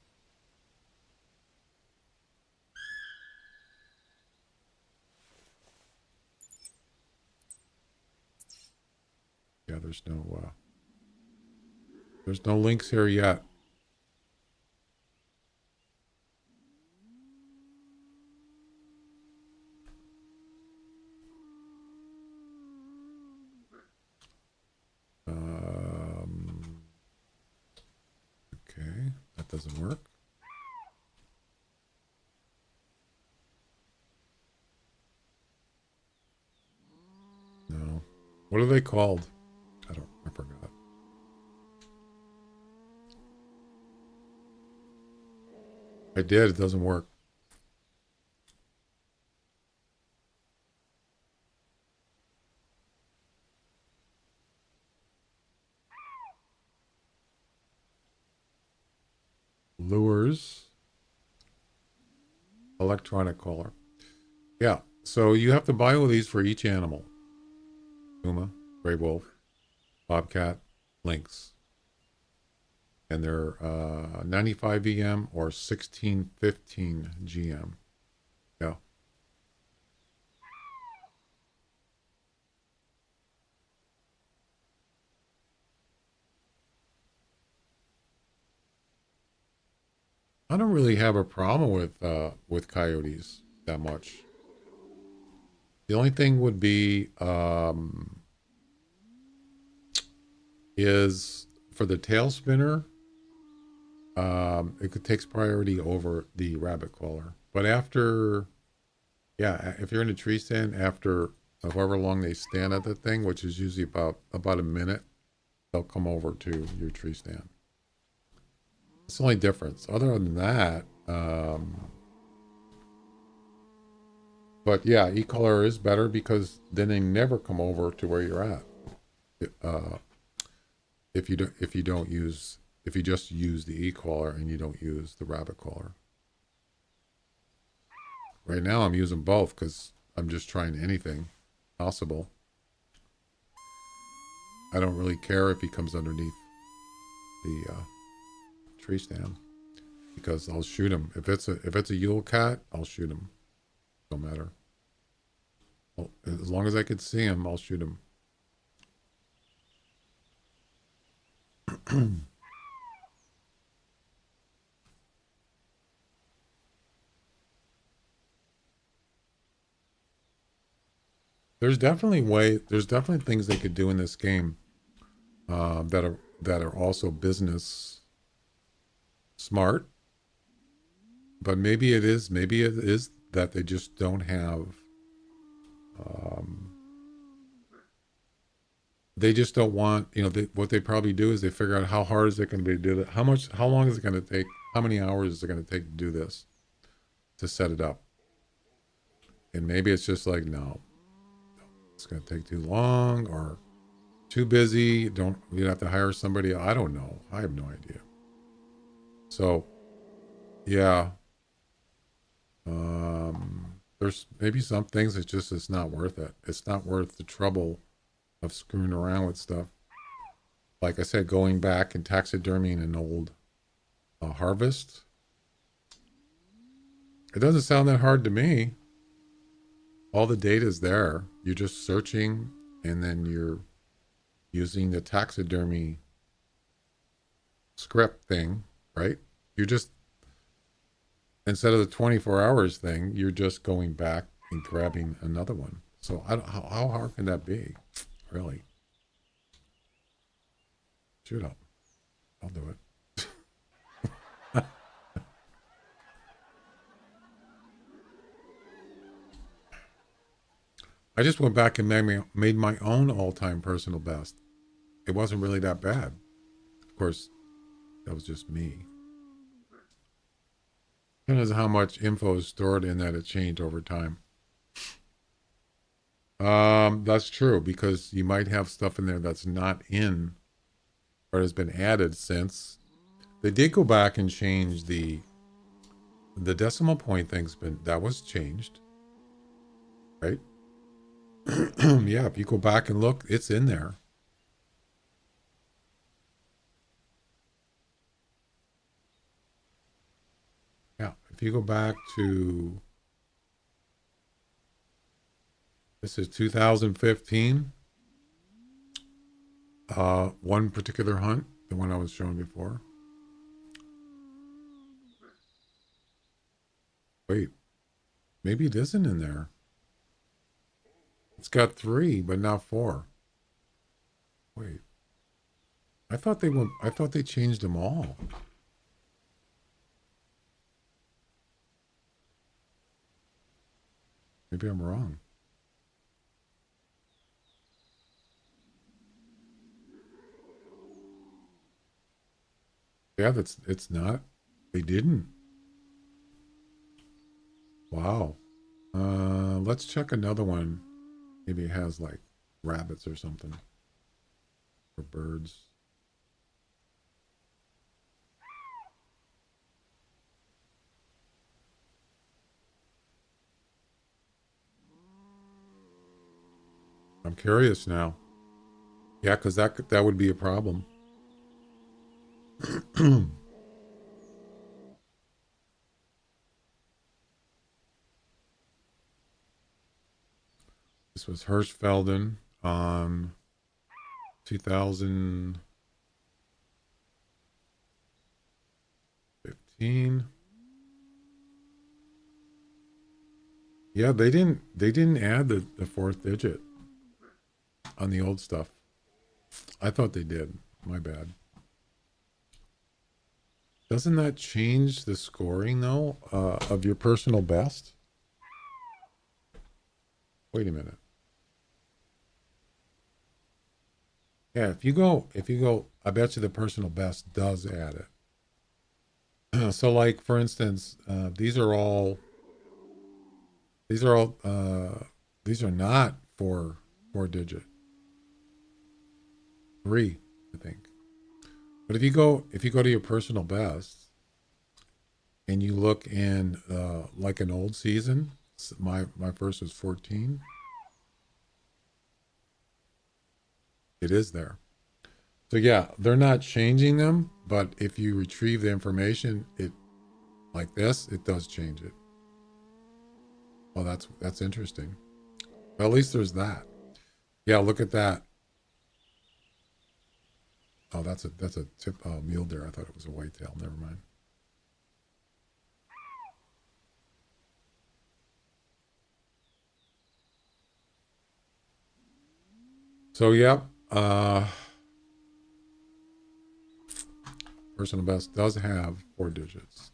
Yeah, there's no links here yet. Okay, that doesn't work. No. What are they called? I forgot. I did, it doesn't work. Lures. Electronic caller. Yeah, so you have to buy all these for each animal. Puma, gray wolf, bobcat, lynx. And they're 95 EM or 1615 GM. Yeah. I don't really have a problem with coyotes that much. The only thing would be is for the tail spinner. It takes priority over the rabbit caller. But after, yeah, if you're in a tree stand, after however long they stand at the thing, which is usually about a minute, they'll come over to your tree stand. It's the only difference. Other than that, but yeah, e-collar is better because then they never come over to where you're at. If you just use the e-collar and you don't use the rabbit collar. Right now I'm using both because I'm just trying anything possible. I don't really care if he comes underneath the tree stand because I'll shoot him. If it's a Yule cat, I'll shoot him. Don't matter. Well, as long as I can see him, I'll shoot him. There's definitely things they could do in this game that are also business smart. But maybe it is that they just don't have. They just don't want, what they probably do is they figure out how hard is it going to be to do that, how long is it going to take, how many hours is it going to take to do this, to set it up. And maybe it's just like, no, it's going to take too long or too busy. You'd have to hire somebody. I don't know. I have no idea. So, yeah. There's maybe some things it's not worth it. It's not worth the trouble of screwing around with stuff. Like I said, going back and taxidermying an old harvest. It doesn't sound that hard to me. All the data's there. You're just searching, and then you're using the taxidermy script thing, right? You're just, instead of the 24 hours thing, you're just going back and grabbing another one. So how hard can that be? Really? Shoot up. I'll do it. I just went back and made my own all-time personal best. It wasn't really that bad. Of course, that was just me. Depends on how much info is stored in that it changed over time. That's true, because you might have stuff in there that's not in or has been added since. They did go back and change the decimal point thing's that was changed. Right? Yeah, if you go back and look, it's in there. Yeah, if you go back to, this is 2015, one particular hunt, the one I was showing before. Wait, maybe it isn't in there. It's got 3, but not 4. Wait. I thought they changed them all. Maybe I'm wrong. Yeah, it's not. They didn't. Wow. Let's check another one. Maybe it has like rabbits or something. Or birds. I'm curious now. Yeah, because that would be a problem. This was Hirschfelden on 2015. Yeah, they didn't add the 4th digit on the old stuff. I thought they did. My bad. Doesn't that change the scoring though of your personal best? Wait a minute. Yeah, if you go, I bet you the personal best does add it. So like, for instance, these are not four digit. 3, I think. But if you go to your personal best and you look in like an old season, my first was 14. It is there. So yeah, they're not changing them, but if you retrieve the information, it like this, it does change it. Well, that's interesting. Well, at least there's that. Yeah, look at that. Oh, that's a tip mule deer. I thought it was a whitetail. Never mind. So yeah, personal best does have 4 digits,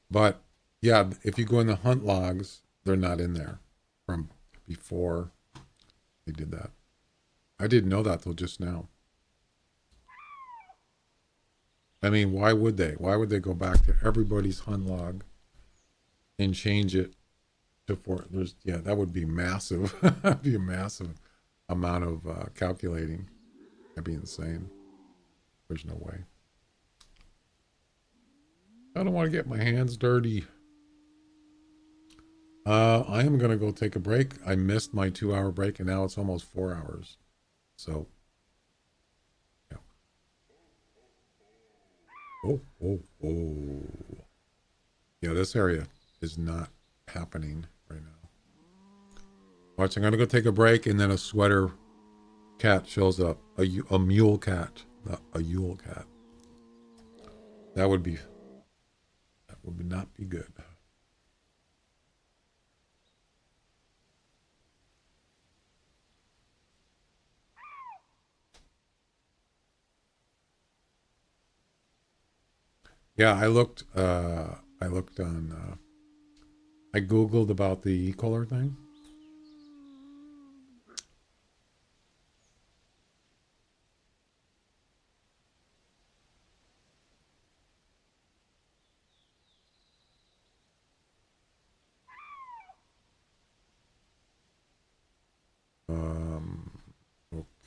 but yeah, if you go in the hunt logs, they're not in there from before they did that. I didn't know that till just now. I mean, why would they? Why would they go back to everybody's hunt log and change it to four. There's yeah, that would be massive. That'd be a massive amount of calculating. That'd be insane. There's no way. I don't want to get my hands dirty. I am gonna go take a break. I missed my 2 hour break, and now it's almost 4 hours. So, yeah. Oh, oh, oh. Yeah, this area is not happening right now. Watch, I'm gonna go take a break, and then a sweater cat shows up. A mule cat, not a Yule cat. That would not be good. Yeah, I looked on I Googled about the e-collar thing.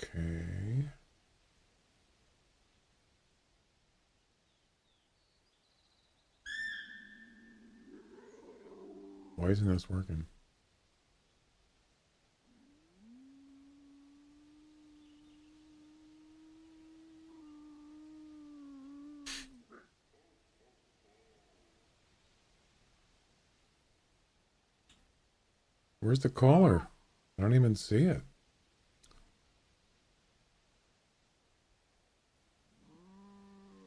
Okay. Why isn't this working? Where's the collar? I don't even see it.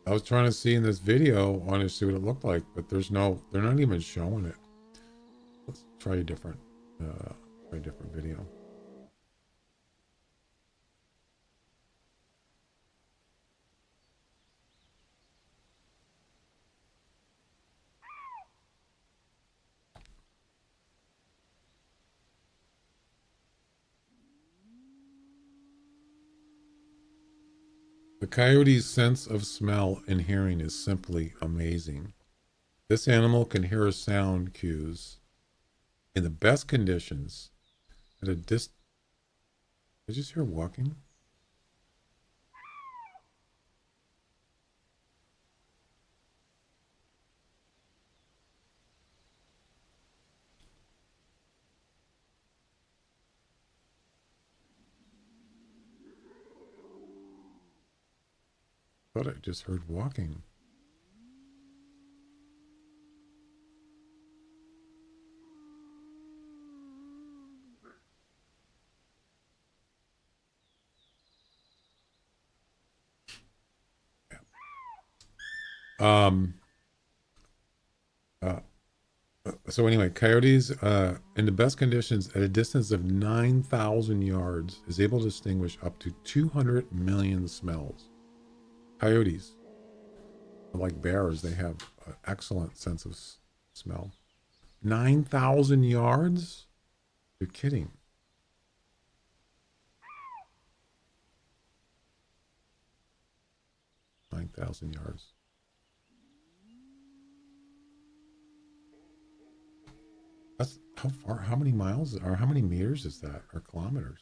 I was trying to see in this video, wanted to see what it looked like, but they're not even showing it. Let's try a different video. The coyote's sense of smell and hearing is simply amazing. This animal can hear sound cues in the best conditions at a did I just hear walking? I thought I just heard walking. Um, uh, so anyway, coyotes, in the best conditions at a distance of 9,000 yards is able to distinguish up to 200 million smells. Coyotes, like bears, they have an excellent sense of smell. 9,000 yards? You're kidding. Nine thousand yards. That's how far, how many miles, or how many meters is that, or kilometers?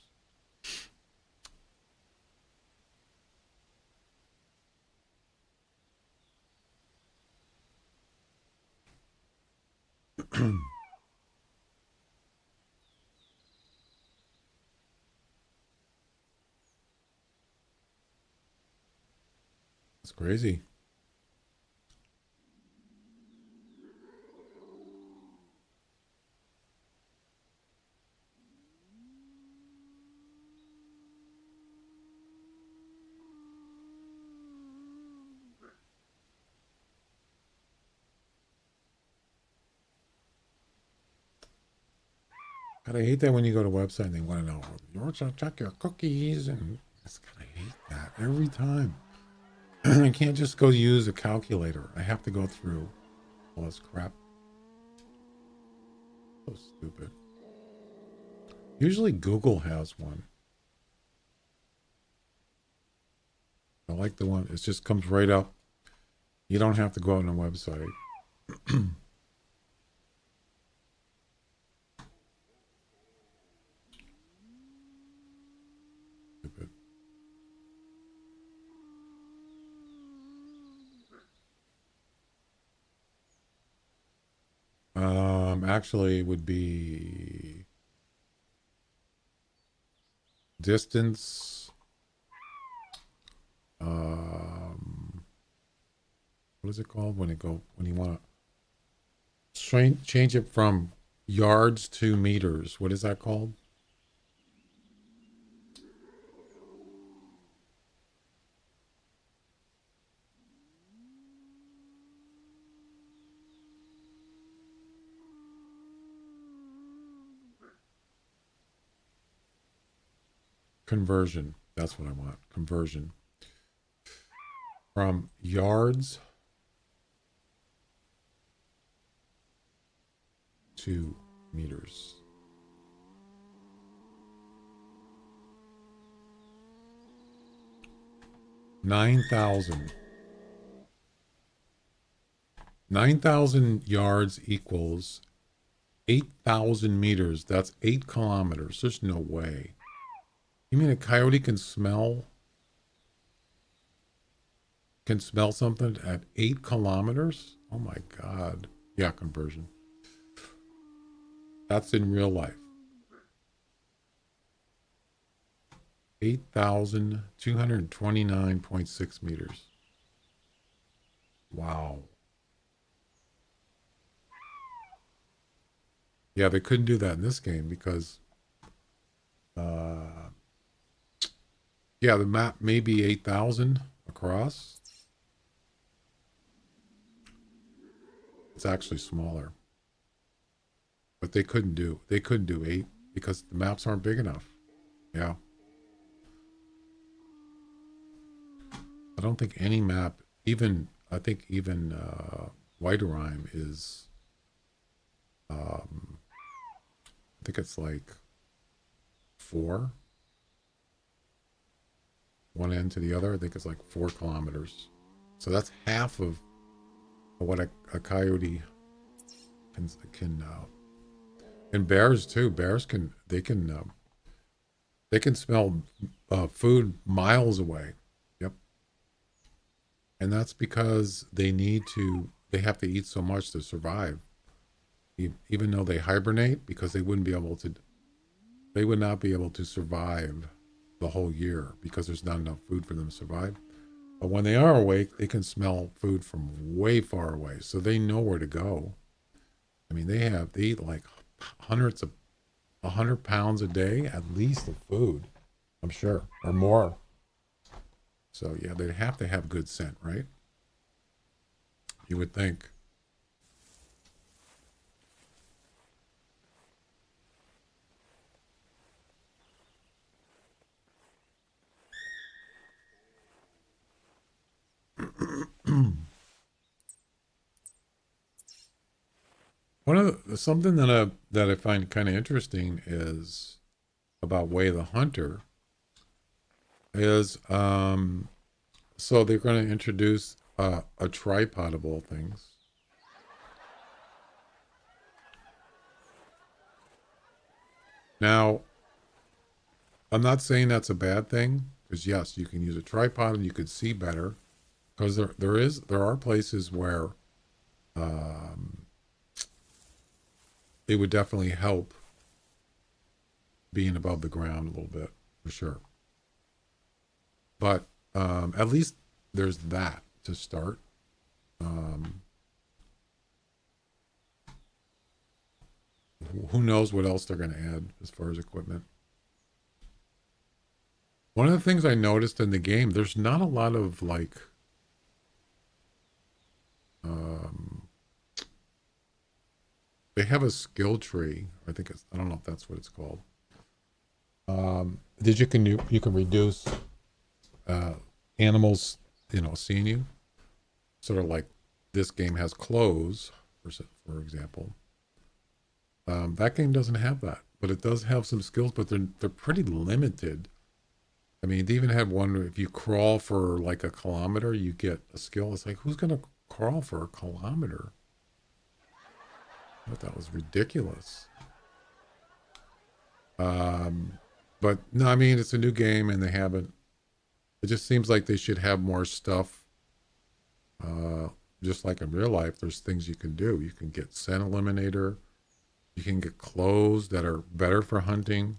It's crazy. God, I hate that when you go to a website and they want to know, you want to check your cookies, and I hate that every time. I can't just go use a calculator. I have to go through all this crap. So stupid. Usually Google has one. I like the one, it just comes right up. You don't have to go on a website. Actually, it would be distance. What is it called when you want to change it from yards to meters? What is that called? Conversion. That's what I want. Conversion from yards to meters. $9,000. 9,000 yards equals 8,000 meters. That's 8 kilometers. There's no way. You mean a coyote can smell something at 8 kilometers? Oh my God. Yeah, conversion. That's in real life. 8,229.6 meters. Wow. Yeah, they couldn't do that in this game because, yeah, the map may be 8,000 across. It's actually smaller. But they couldn't do 8 because the maps aren't big enough. Yeah. I don't think any map, I think even Whiterime is, I think it's like 4. One end to the other. I think it's like 4 kilometers. So that's half of what a coyote can and bears too. Bears can smell food miles away. Yep. And that's because they have to eat so much to survive. Even though they hibernate, because they would not be able to survive the whole year because there's not enough food for them to survive. But when they are awake, they can smell food from way far away. So they know where to go. I mean, they eat like 100 pounds a day, at least, of food, I'm sure, or more. So yeah, they'd have to have good scent, right? You would think. Something that I find kind of interesting is about Way the Hunter is so they're going to introduce a tripod of all things. Now, I'm not saying that's a bad thing, because yes, you can use a tripod and you could see better, because there are places where it would definitely help being above the ground a little bit, for sure. But at least there's that to start. Who knows what else they're going to add as far as equipment. One of the things I noticed in the game, there's not a lot of like they have a skill tree. I don't know if that's what it's called. You can reduce animals, seeing you. Sort of like this game has clothes, for example. That game doesn't have that, but it does have some skills, but they're pretty limited. I mean, they even have one where if you crawl for like a kilometer, you get a skill. It's like, who's going to crawl for a kilometer? I thought that was ridiculous. But no, I mean, it's a new game and they haven't. It just seems like they should have more stuff. Just like in real life, there's things you can do. You can get scent eliminator. You can get clothes that are better for hunting.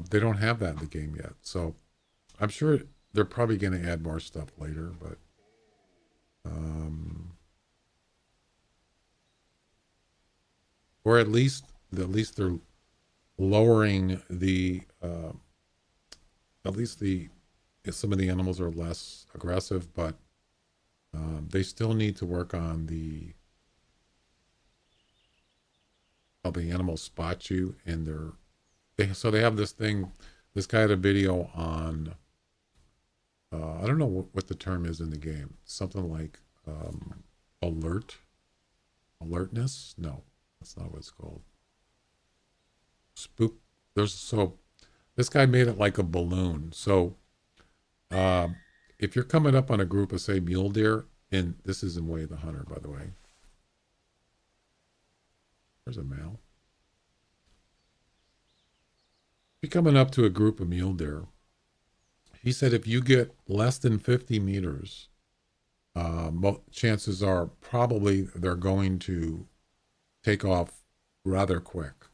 They don't have that in the game yet. So I'm sure they're probably going to add more stuff later, but or at least they're lowering the at least the some of the animals are less aggressive, but they still need to work on how the animals spot you, and so they have this thing. This guy had a video on I don't know what the term is in the game. Something like alertness. No, that's not what it's called. Spook. So this guy made it like a balloon. So if you're coming up on a group of, say, mule deer, and this is in Way of the Hunter, by the way. There's a male. If you're coming up to a group of mule deer, he said if you get less than 50 meters, chances are probably they're going to take off rather quick.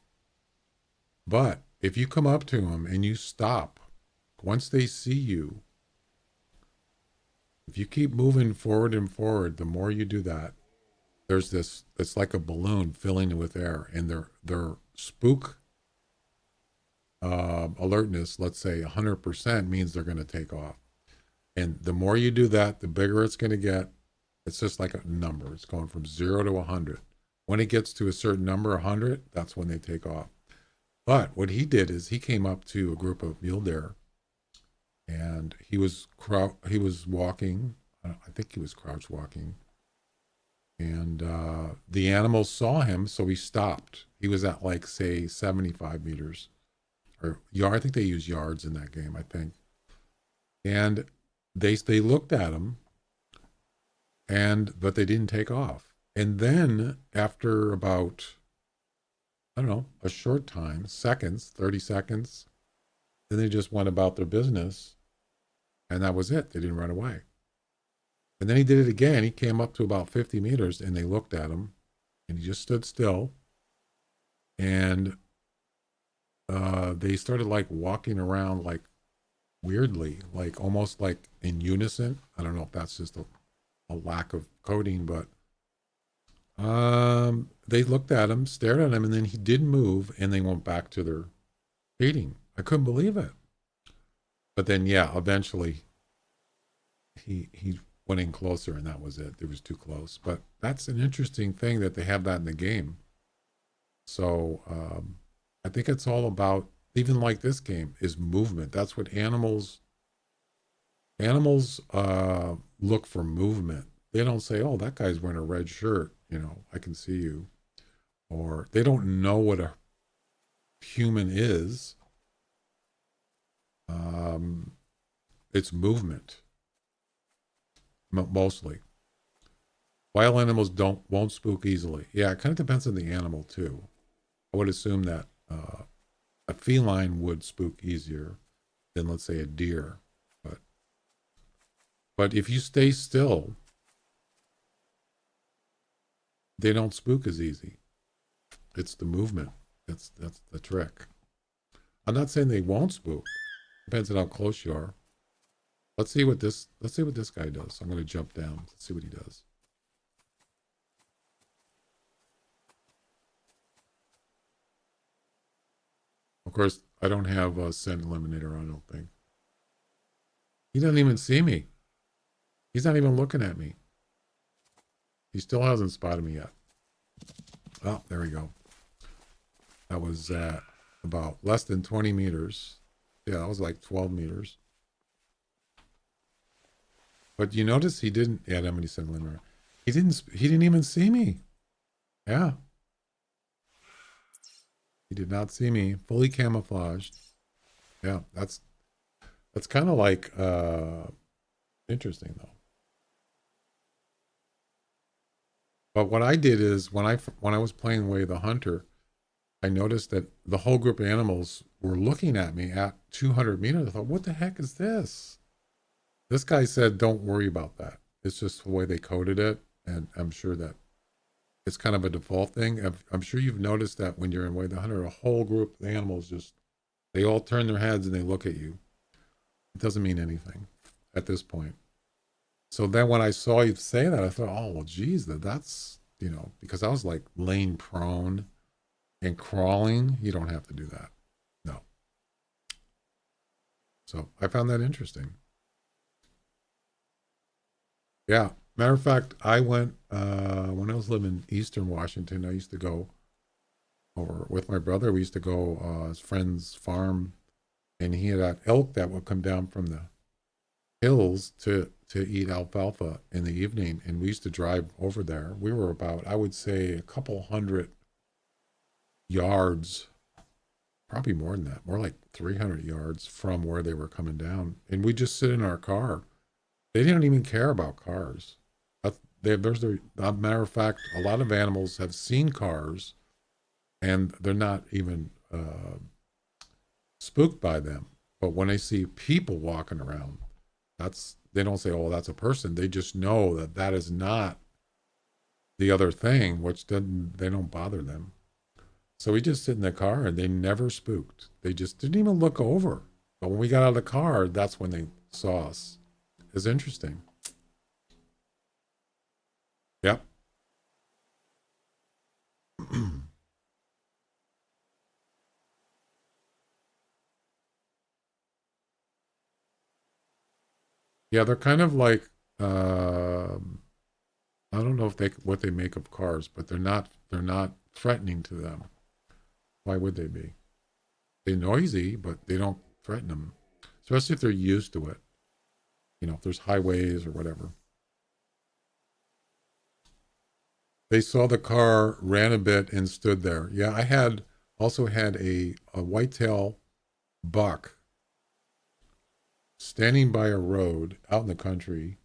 But if you come up to them and you stop, once they see you, if you keep moving forward and forward, the more you do that, there's this, it's like a balloon filling it with air, and their spook alertness, let's say 100%, means they're going to take off. And the more you do that, the bigger it's going to get. It's just like a number. It's going from 0 to 100. When it gets to a certain number, 100, that's when they take off. But what he did is he came up to a group of mule deer, and he was walking. I think he was crouch walking, and the animals saw him, so he stopped. He was at, like, say 75 meters or yard. I think they use yards in that game, I think. And they looked at him, but they didn't take off. And then after about, I don't know, a short time, seconds, 30 seconds, then they just went about their business, and that was it. They didn't run away. And then he did it again. He came up to about 50 meters, and they looked at him, and he just stood still. And they started, like, walking around, like, weirdly, like almost like in unison. I don't know if that's just a lack of coding, but they looked at him, stared at him, and then he didn't move, and they went back to their feeding. I couldn't believe it. But then, yeah, eventually he went in closer, and that was it. It was too close. But that's an interesting thing that they have that in the game. So I think it's all about, even like this game, is movement. That's what animals look for, movement. They don't say, oh, that guy's wearing a red shirt, I can see you. Or they don't know what a human is. It's movement, mostly. Wild animals won't spook easily. Yeah, it kind of depends on the animal too. I would assume that a feline would spook easier than, let's say, a deer. But if you stay still, they don't spook as easy. It's the movement. That's the trick. I'm not saying they won't spook. Depends on how close you are. Let's see what this guy does. I'm going to jump down. Let's see what he does. Of course, I don't have a scent eliminator on, I don't think. He doesn't even see me. He's not even looking at me. He still hasn't spotted me yet. Oh, there we go. That was about less than 20 meters. Yeah, that was like 12 meters. But you notice he didn't, yeah, how many scent eliminator? He didn't even see me. Yeah. He did not see me, fully camouflaged. Yeah, that's kind of like interesting though. But what I did is when I was playing Way of the Hunter, I noticed that the whole group of animals were looking at me at 200 meters. I thought, what the heck is this? This guy said, don't worry about that. It's just the way they coded it, and I'm sure that It's kind of a default thing. I'm sure you've noticed that when you're in Way the Hunter, a whole group of animals just, they all turn their heads and they look at you. It doesn't mean anything at this point. So then when I saw you say that, I thought, oh, well, geez, that's, because I was like laying prone and crawling. You don't have to do that. No. So I found that interesting. Yeah. Matter of fact, I went, when I was living in Eastern Washington, I used to go over with my brother. We used to go, his friend's farm, and he had elk that would come down from the hills to eat alfalfa in the evening, and we used to drive over there. We were about, I would say, a couple hundred yards, probably more than that, more like 300 yards from where they were coming down, and we just sit in our car. They didn't even care about cars. Matter of fact, a lot of animals have seen cars, and they're not even spooked by them. But when they see people walking around, they don't say, oh, that's a person. They just know that that is not the other thing, which they don't bother them. So we just sit in the car, and they never spooked. They just didn't even look over. But when we got out of the car, that's when they saw us. It's interesting. Yep. Yeah, they're kind of like, I don't know what they make of cars, but they're not threatening to them. Why would they be? They're noisy, but they don't threaten them, especially if they're used to it. If there's highways or whatever. They saw the car, ran a bit, and stood there. Yeah, I also had a whitetail buck standing by a road out in the country,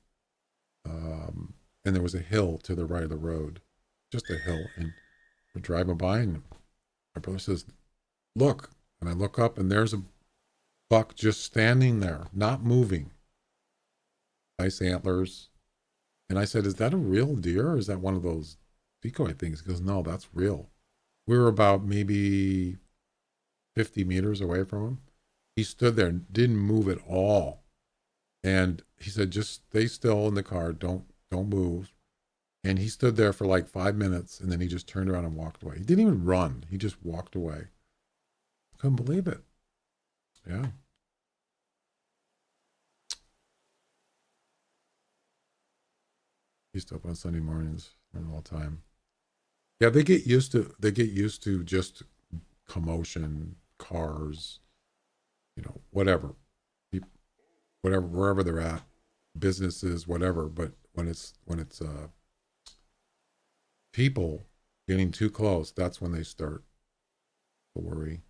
and there was a hill to the right of the road, just a hill, and we're driving by, and my brother says, "Look," and I look up, and there's a buck just standing there, not moving. Nice antlers. And I said, "Is that a real deer, or is that one of those decoy things?" He goes, "No, that's real." We were about maybe 50 meters away from him. He stood there and didn't move at all. And he said, "Just stay still in the car. Don't move." And he stood there for like 5 minutes, and then he just turned around and walked away. He didn't even run. He just walked away. Couldn't believe it. Yeah. He's up on Sunday mornings all the time. Yeah, they get used to just commotion, cars, whatever. Whatever, wherever they're at, businesses, whatever. But when it's people getting too close, that's when they start to worry.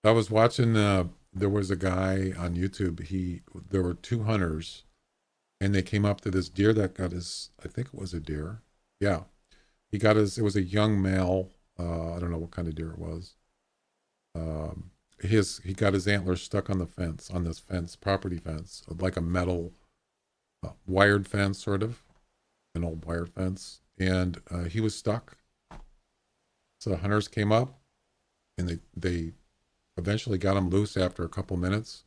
I was watching. There was a guy on YouTube. There were two hunters, and they came up to this deer that got his. I think it was a deer. Yeah, he got his. It was a young male. I don't know what kind of deer it was. He got his antlers stuck on the fence, on this fence, property fence, like a metal wired fence, sort of an old wired fence, and he was stuck. So the hunters came up, and they eventually got him loose after a couple minutes,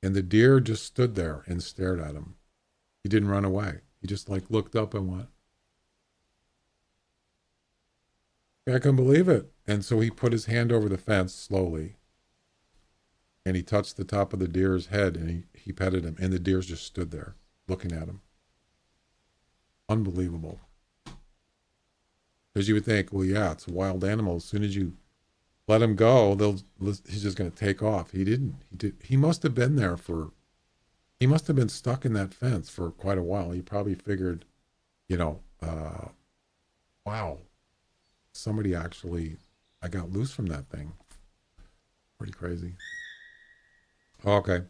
and the deer just stood there and stared at him. He didn't run away. He just like looked up and went, "I can believe it." And so he put his hand over the fence slowly, and he touched the top of the deer's head, and he petted him, and the deer just stood there looking at him. Unbelievable. Because you would think, well, yeah, it's a wild animal. As soon as you let him go, he's just going to take off. He didn't. He must have been there he must have been stuck in that fence for quite a while. He probably figured, you know, wow, I got loose from that thing. Pretty crazy. Okay.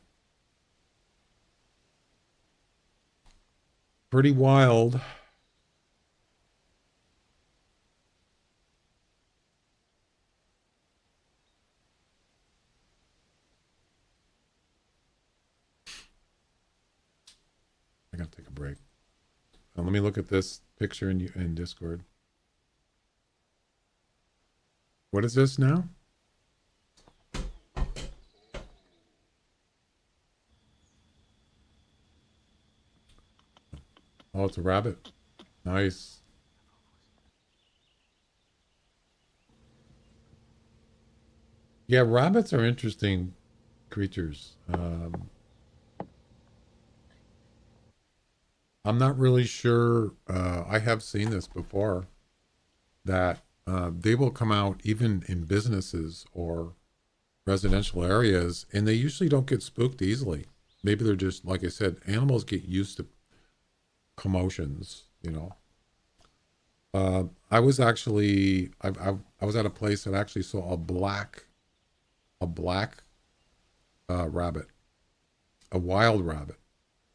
Pretty wild. I gotta take a break. Let me look at this picture in Discord. What is this now? Oh, it's a rabbit. Nice. Yeah, rabbits are interesting creatures. I'm not really sure. I have seen this before that they will come out even in businesses or residential areas, and they usually don't get spooked easily. Maybe they're just, like I said, animals get used to commotions, you know. I was actually, I was at a place that actually saw a black rabbit, a wild rabbit,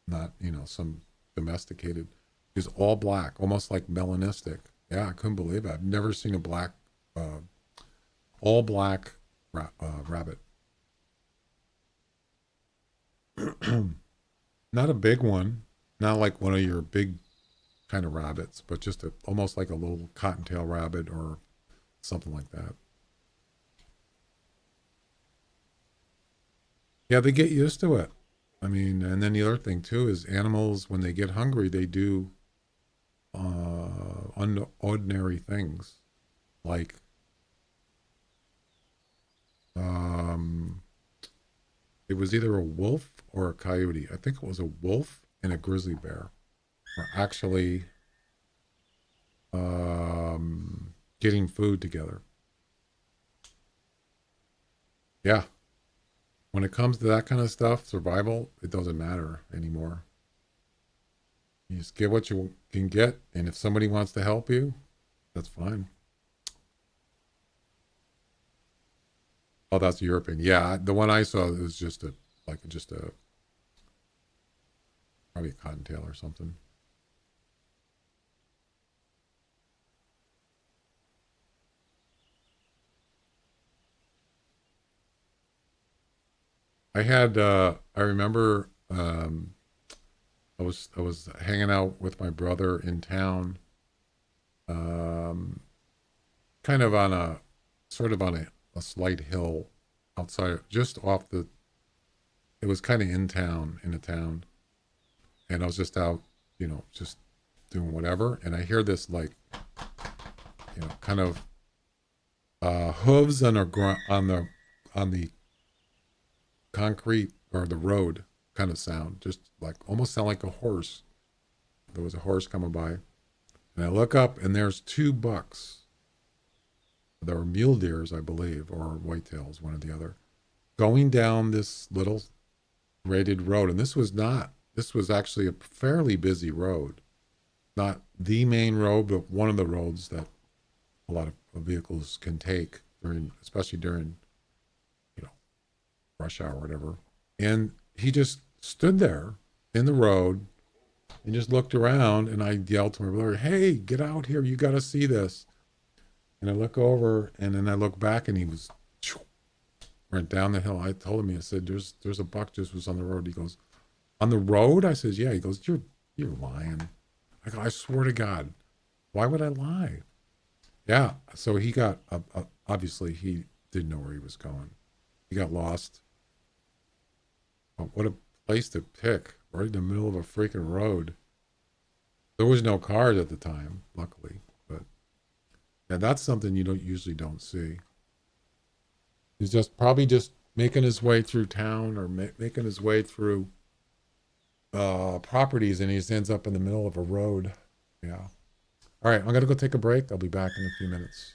not, you know, some domesticated. Is all black, almost like melanistic. Yeah, I couldn't believe it. I've never seen a black, all black rabbit. Not a big one, not like one of your big kind of rabbits, but just almost like a little cottontail rabbit or something like that. Yeah, they get used to it. I mean, and then the other thing too is animals, when they get hungry, they do unordinary things, like um, it was either a wolf or a coyote. I think it was a wolf and a grizzly bear were actually getting food together. Yeah, when it comes to that kind of stuff, survival, it doesn't matter anymore. You just get what you can get, and if somebody wants to help you, that's fine. Oh, that's European. Yeah, the one I saw was just a like just a probably a cottontail or something. I remember I was hanging out with my brother in town, um, kind of on a sort of on a slight hill outside, just off the. It was kind of in a town, and I was just out, you know, just doing whatever, and I hear this like, you know, kind of hooves on on the concrete or the road kind of sound, just like almost sound like a horse. There was a horse coming by, and I look up, and there's two bucks. There were mule deers, I believe, or whitetails, one or the other, going down this little graded road. And this was not. This was actually a fairly busy road, not the main road, but one of the roads that a lot of vehicles can take during, especially during, you know, rush hour or whatever. And he just stood there in the road and just looked around, and I yelled to my brother, "Hey, get out here. You got to see this." And I look over, and then I look back, and he was went down the hill. I told him, I said, there's a buck just was on the road. He goes, "On the road?" I says, "Yeah." He goes, You're lying." I go, "I swear to God. Why would I lie?" Yeah. So he got, obviously, he didn't know where he was going. He got lost. But what a place to pick, right in the middle of a freaking road. There was no cars at the time, luckily. But yeah, that's something you don't usually don't see. He's just probably just making his way through town or making his way through properties, and he just ends up in the middle of a road. Yeah. All right, I'm gonna go take a break. I'll be back in a few minutes.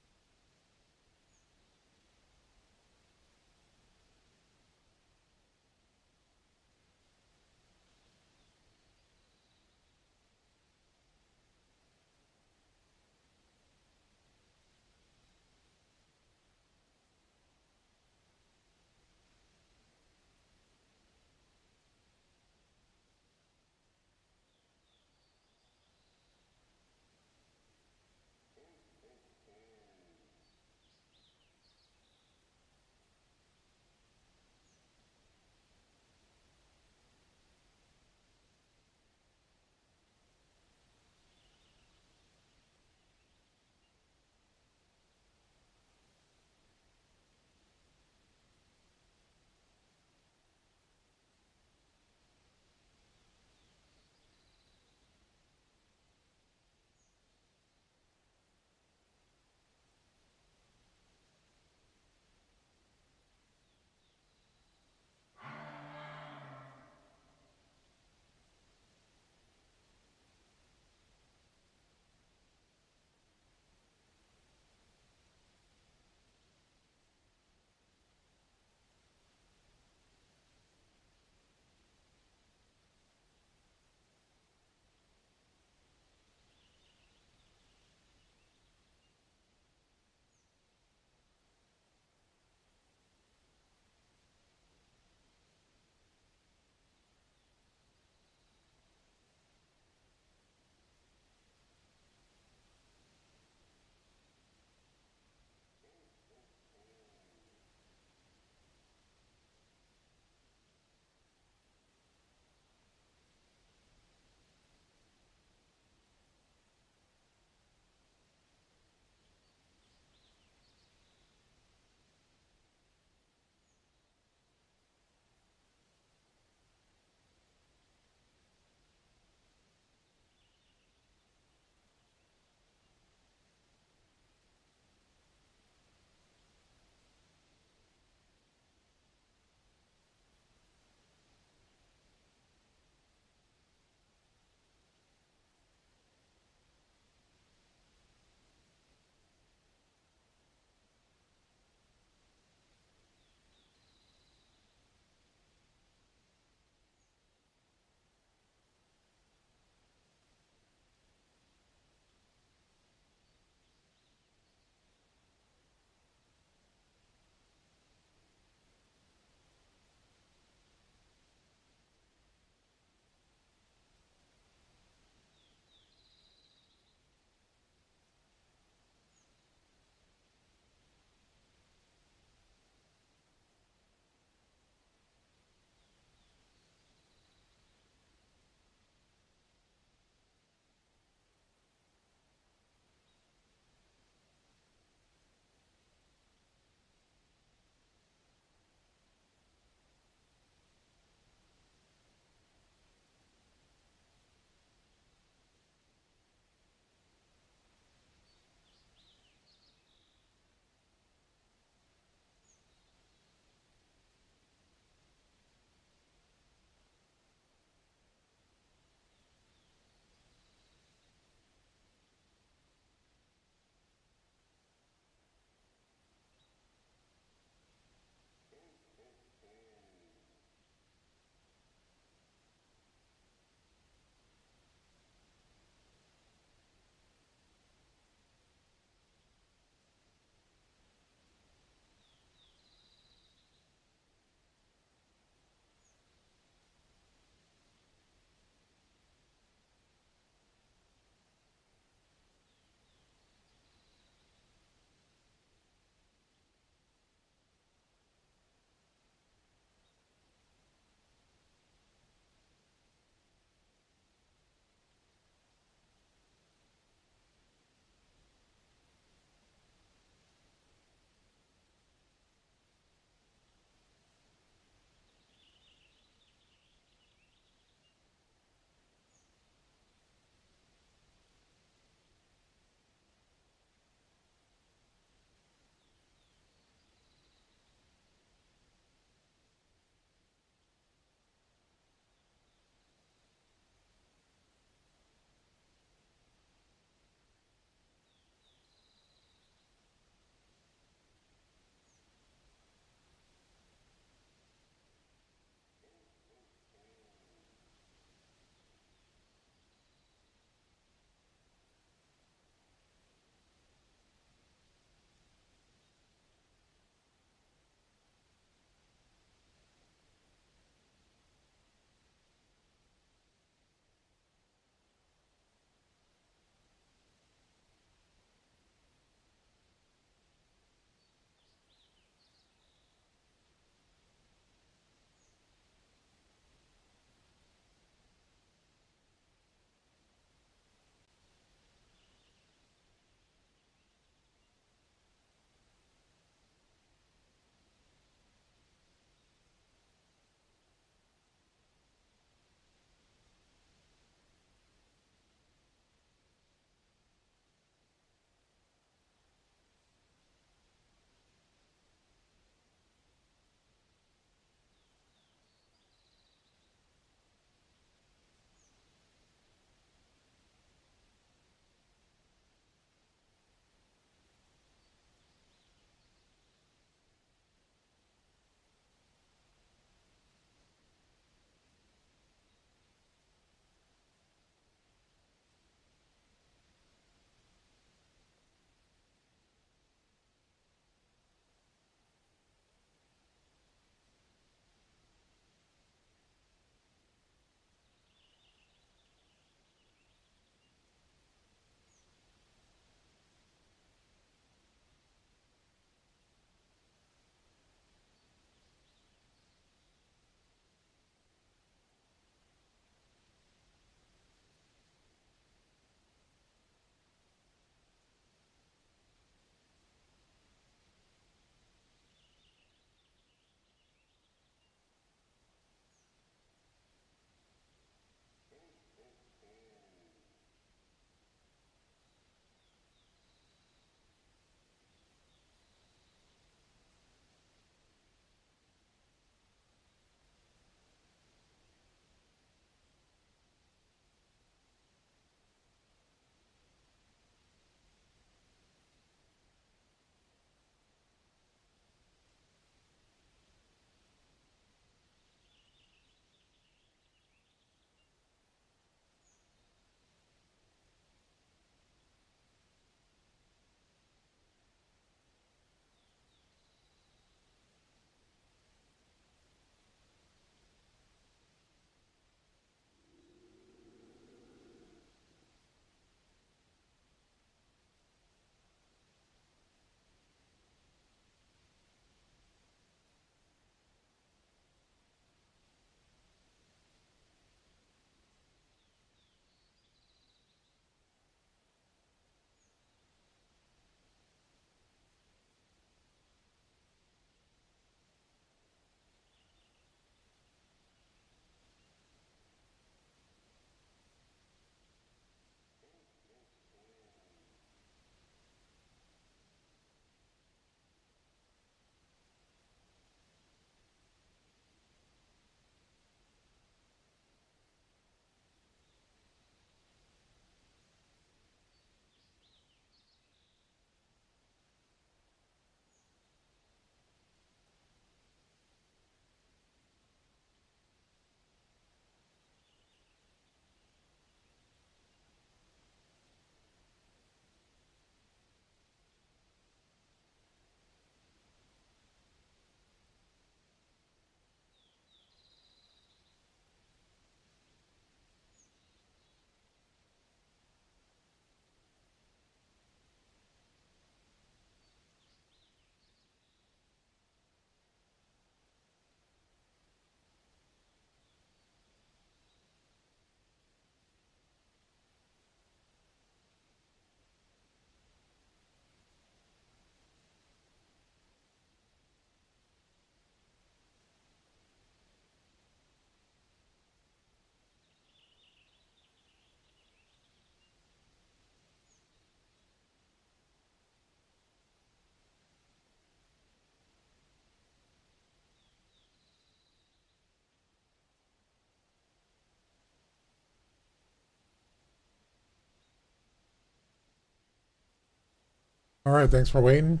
All right, thanks for waiting.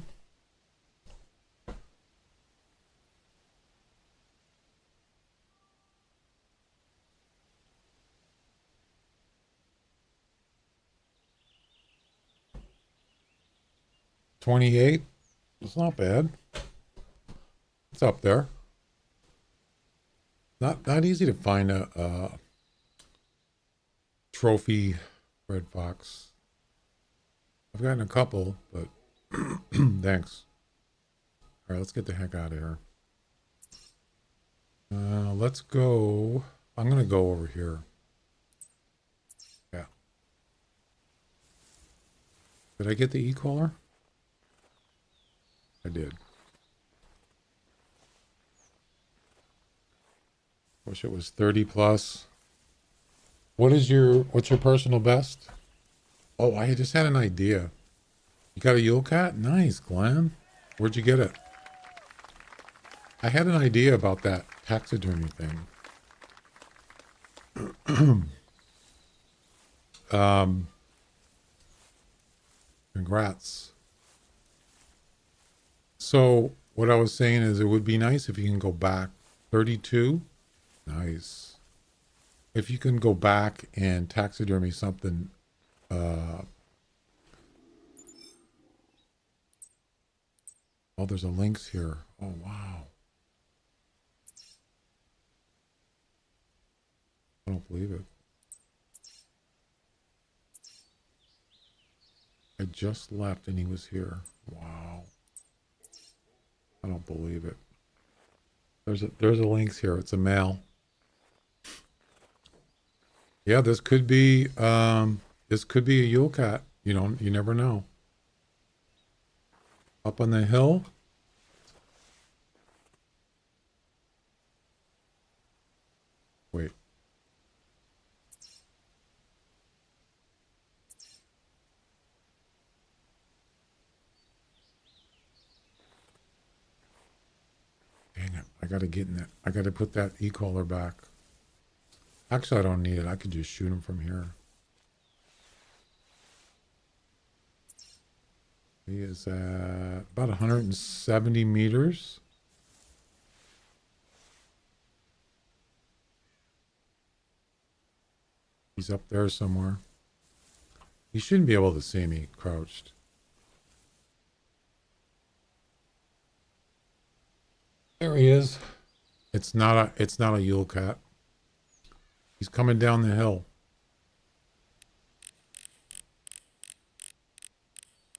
$28. It's not bad. It's up there. Not easy to find a trophy red fox. I've gotten a couple, but thanks. All right, let's get the heck out of here. Let's go. I'm gonna go over here. Yeah. Did I get the e-collar? I did. Wish it was 30 plus. What's your personal best? Oh, I just had an idea. You got a Yule cat? Nice, Glenn. Where'd you get it? I had an idea about that taxidermy thing. Congrats. So what I was saying is it would be nice if you can go back 32. Nice. If you can go back and taxidermy something, oh, there's a lynx here. Oh, wow. I don't believe it. I just left and he was here. Wow. I don't believe it. There's a lynx here. It's a male. Yeah, this could be a Yule cat. You never know. Up on the hill. Wait. Dang it. I gotta get in that. I gotta put that e-collar back. Actually, I don't need it. I could just shoot him from here. He is at about 170 meters. He's up there somewhere. He shouldn't be able to see me crouched. There he is. It's not a Yule cat. He's coming down the hill.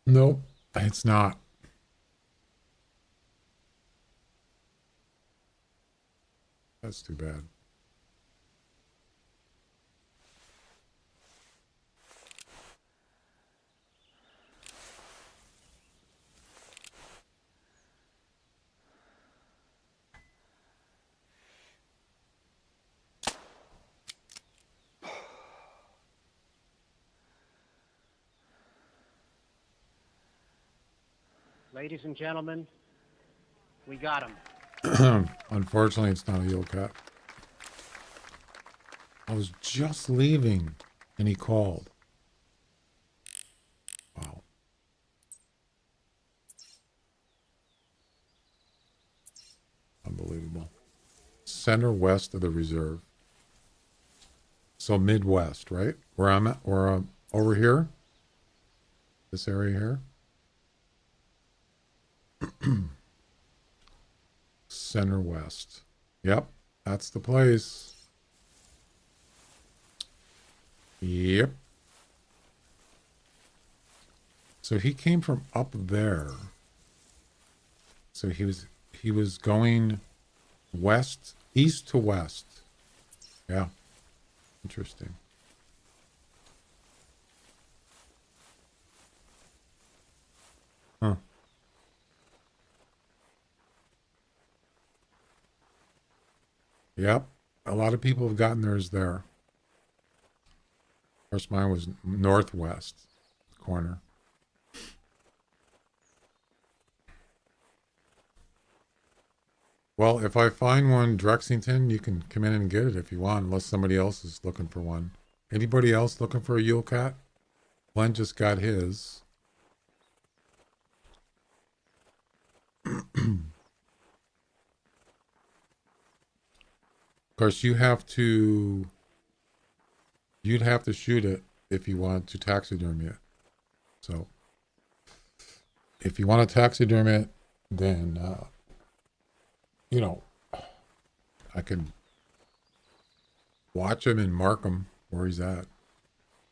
Nope, it's not. That's too bad. Ladies and gentlemen, we got him. Unfortunately, it's not a Yule cat. I was just leaving and he called. Wow. Unbelievable. Center west of the reserve. So Midwest, right? Where I'm at, or over here. This area here. Center west. Yep, that's the place. Yep. So he came from up there. So he was going east to west. Yeah. Interesting. Huh. Yep. A lot of people have gotten theirs there. Of course, mine was northwest corner. Well, if I find one, Drexington, you can come in and get it if you want, unless somebody else is looking for one. Anybody else looking for a Yule cat? Glenn just got his. course, you'd have to shoot it if you want to taxidermy it. So if you want to taxidermy it, then, you know, I can watch him and mark him where he's at,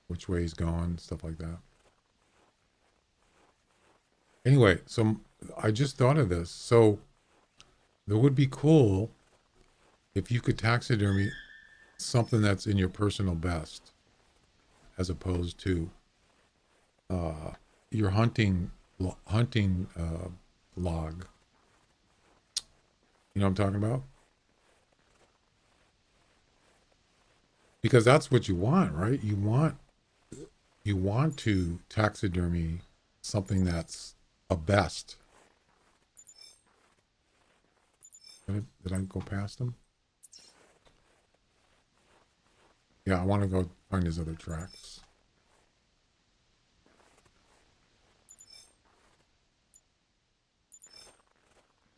which way he's going, stuff like that. Anyway, so I just thought of this. So it would be cool if you could taxidermy something that's in your personal best, as opposed to your hunting log. You know what I'm talking about? Because that's what you want, right? You want to taxidermy something that's a best. Did I go past them? Yeah, I want to go find his other tracks.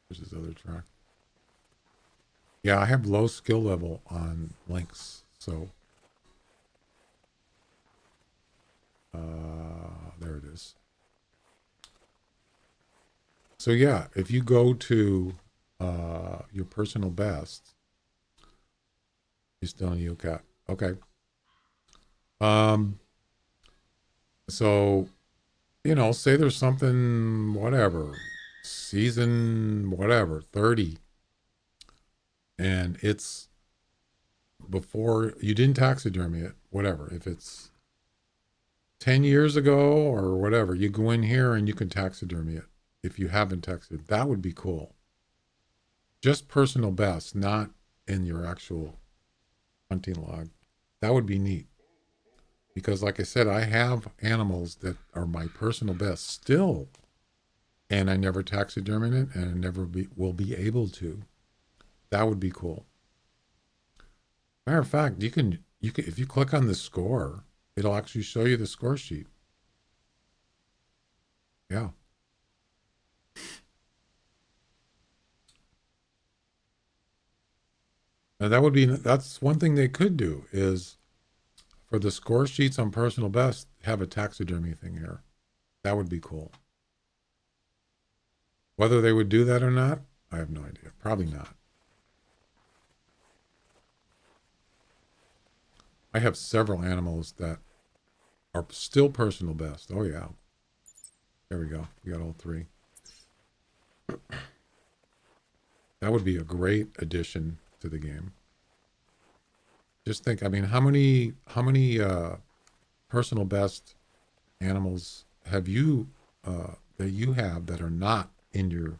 There's his other track. Yeah, I have low skill level on lynx, so there it is. So yeah, if you go to your personal best, he's still in UCAT. Okay. So, you know, say there's something, whatever, season, whatever, 30, and it's before you didn't taxidermy it, whatever. If it's 10 years ago or whatever, you go in here and you can taxidermy it. If you haven't taxidermy, that would be cool. Just personal best, not in your actual hunting log. That would be neat. Because like I said, I have animals that are my personal best still. And I never taxidermied it, and I never will be able to. That would be cool. Matter of fact, you can if you click on the score, it'll actually show you the score sheet. Yeah. And that's one thing they could do is for the score sheets on personal best, have a taxidermy thing here. That would be cool. Whether they would do that or not, I have no idea. Probably not. I have several animals that are still personal best. Oh yeah. There we go. We got all three. That would be a great addition to the game. Just think, I mean, how many personal best animals have you that you have that are not in your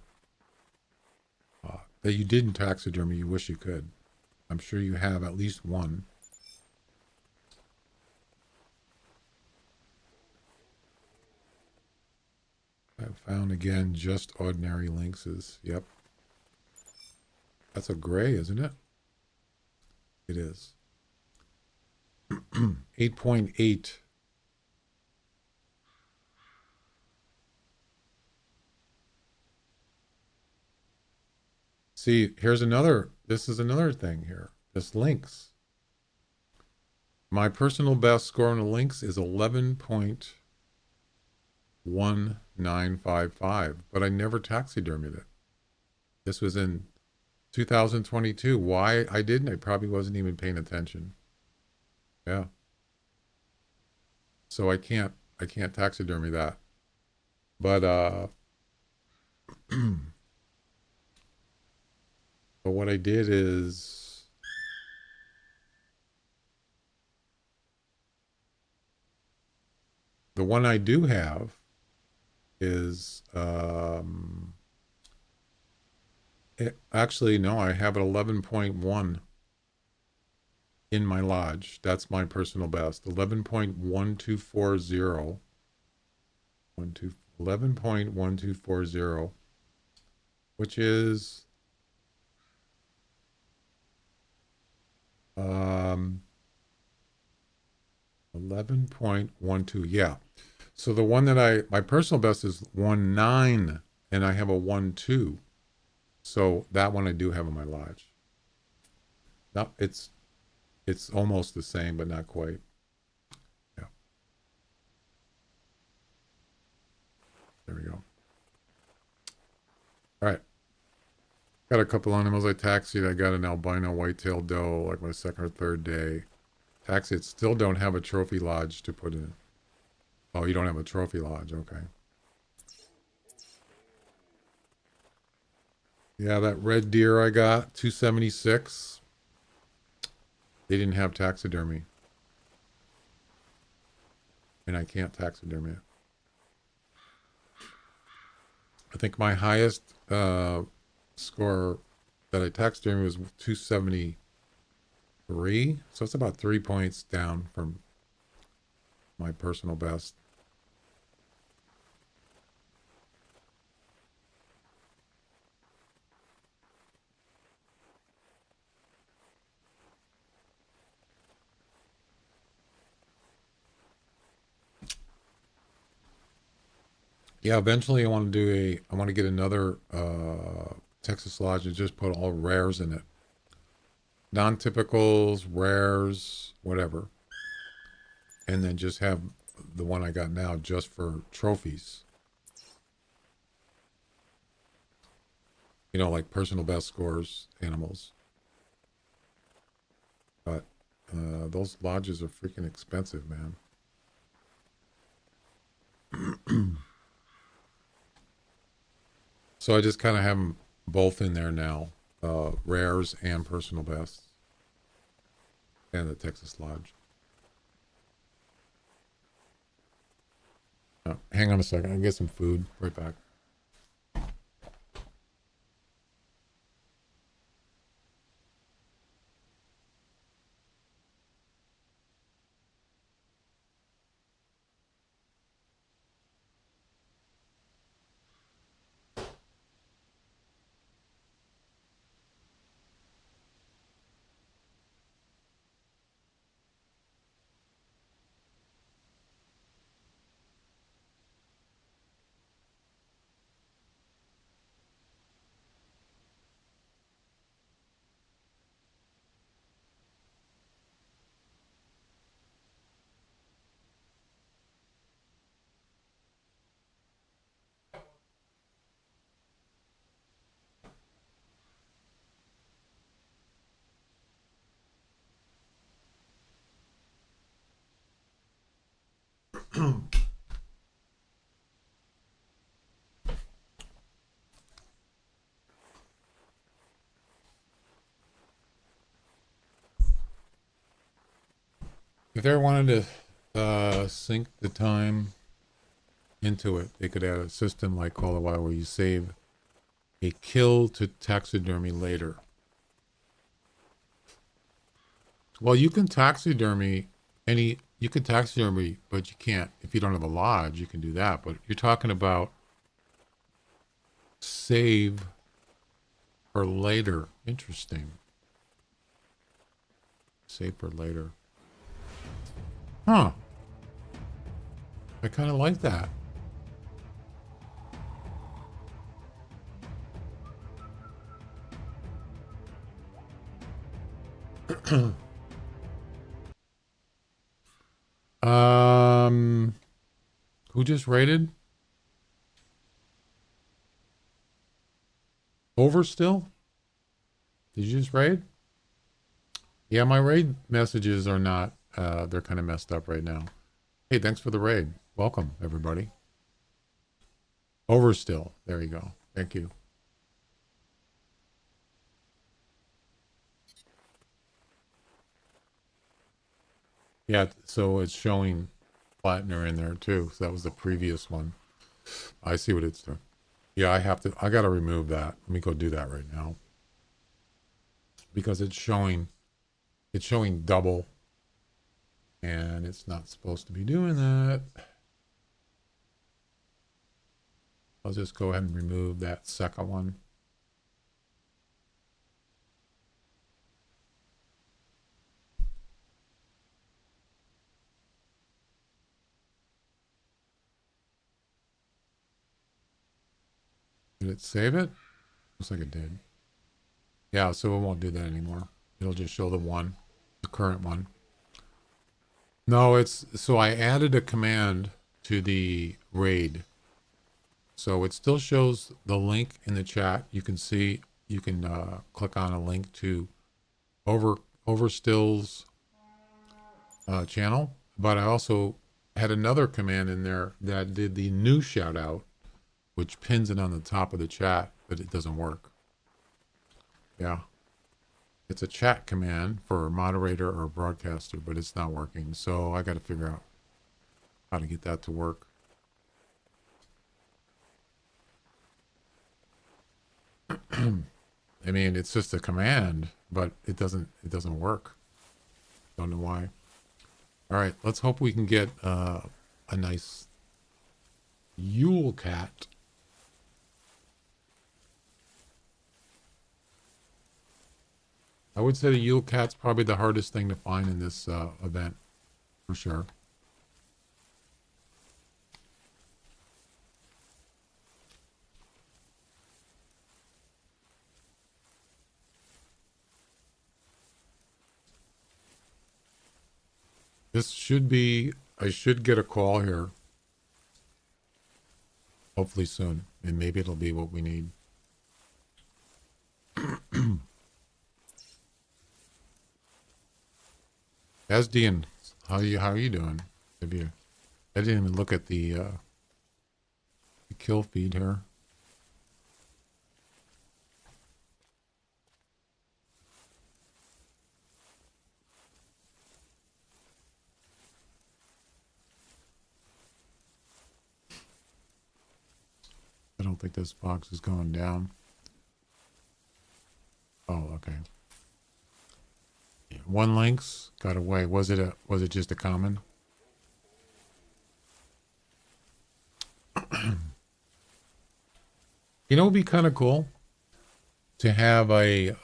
that you didn't taxidermy, you wish you could? I'm sure you have at least one. I've found again just ordinary lynxes. Yep. That's a gray, isn't it? It is. 8.8. See, this is another thing here. This lynx. My personal best score on a lynx is 11.1955, but I never taxidermied it. This was in 2022. Why I didn't? I probably wasn't even paying attention. Yeah. So I can't taxidermy that. But but what I did is the one I do have is actually no, I have it 11.1 in my lodge. That's my personal best. 11.1240. 11.1240, which is 11.12. Yeah. So the one that my personal best is 19, and I have a 12. So that one I do have in my lodge. No, it's almost the same, but not quite. Yeah. There we go. All right. Got a couple animals I taxied. I got an albino white-tailed doe, like my second or third day. Taxied. Still don't have a trophy lodge to put in. Oh, you don't have a trophy lodge. Okay. Yeah, that red deer I got, 276. They didn't have taxidermy. And I can't taxidermy it. I think my highest score that I taxidermy was 273. So it's about 3 points down from my personal best. Yeah, eventually I want to I want to get another Texas Lodge and just put all rares in it. Non-typicals, rares, whatever. And then just have the one I got now just for trophies. You know, like personal best scores, animals. But those lodges are freaking expensive, man. So I just kind of have them both in there now, rares and personal bests, and the Texas Lodge. Hang on a second, I'll get some food. Right back. If they wanted to sync the time into it, they could add a system like Call a While where you save a kill to taxidermy later. Well, you can taxidermy you can taxidermy, but you can't, if you don't have a lodge, you can do that. But you're talking about save for later. Interesting. Save for later. Huh. I kind of like that. Who just raided? Over still? Did you just raid? Yeah, my raid messages are not, they're kind of messed up right now. Hey, thanks for the raid. Welcome, everybody. Over still. There you go. Thank you. Yeah, so it's showing Flattener in there too. So that was the previous one. I see what it's doing. Yeah, I gotta remove that. Let me go do that right now. Because it's showing double. And it's not supposed to be doing that. I'll just go ahead and remove that second one. Did it save it? Looks like it did. Yeah, so it won't do that anymore. It'll just show the current one. No, so I added a command to the raid. So it still shows the link in the chat. You can see, you can click on a link to Overstill's channel. But I also had another command in there that did the new shout out, which pins it on the top of the chat, but it doesn't work. Yeah. It's a chat command for a moderator or a broadcaster, but it's not working. So I got to figure out how to get that to work. I mean, it's just a command, but it doesn't work. Don't know why. All right, let's hope we can get a nice Yule cat. I would say the Yule cat's probably the hardest thing to find in this event, for sure. This should be, I should get a call here. Hopefully soon. And maybe it'll be what we need. Asdian, how are you doing? I didn't even look at the kill feed here. I don't think this box is going down. Oh, okay. Yeah, one links got away. Was it just a common? You know, it'd be kind of cool to have a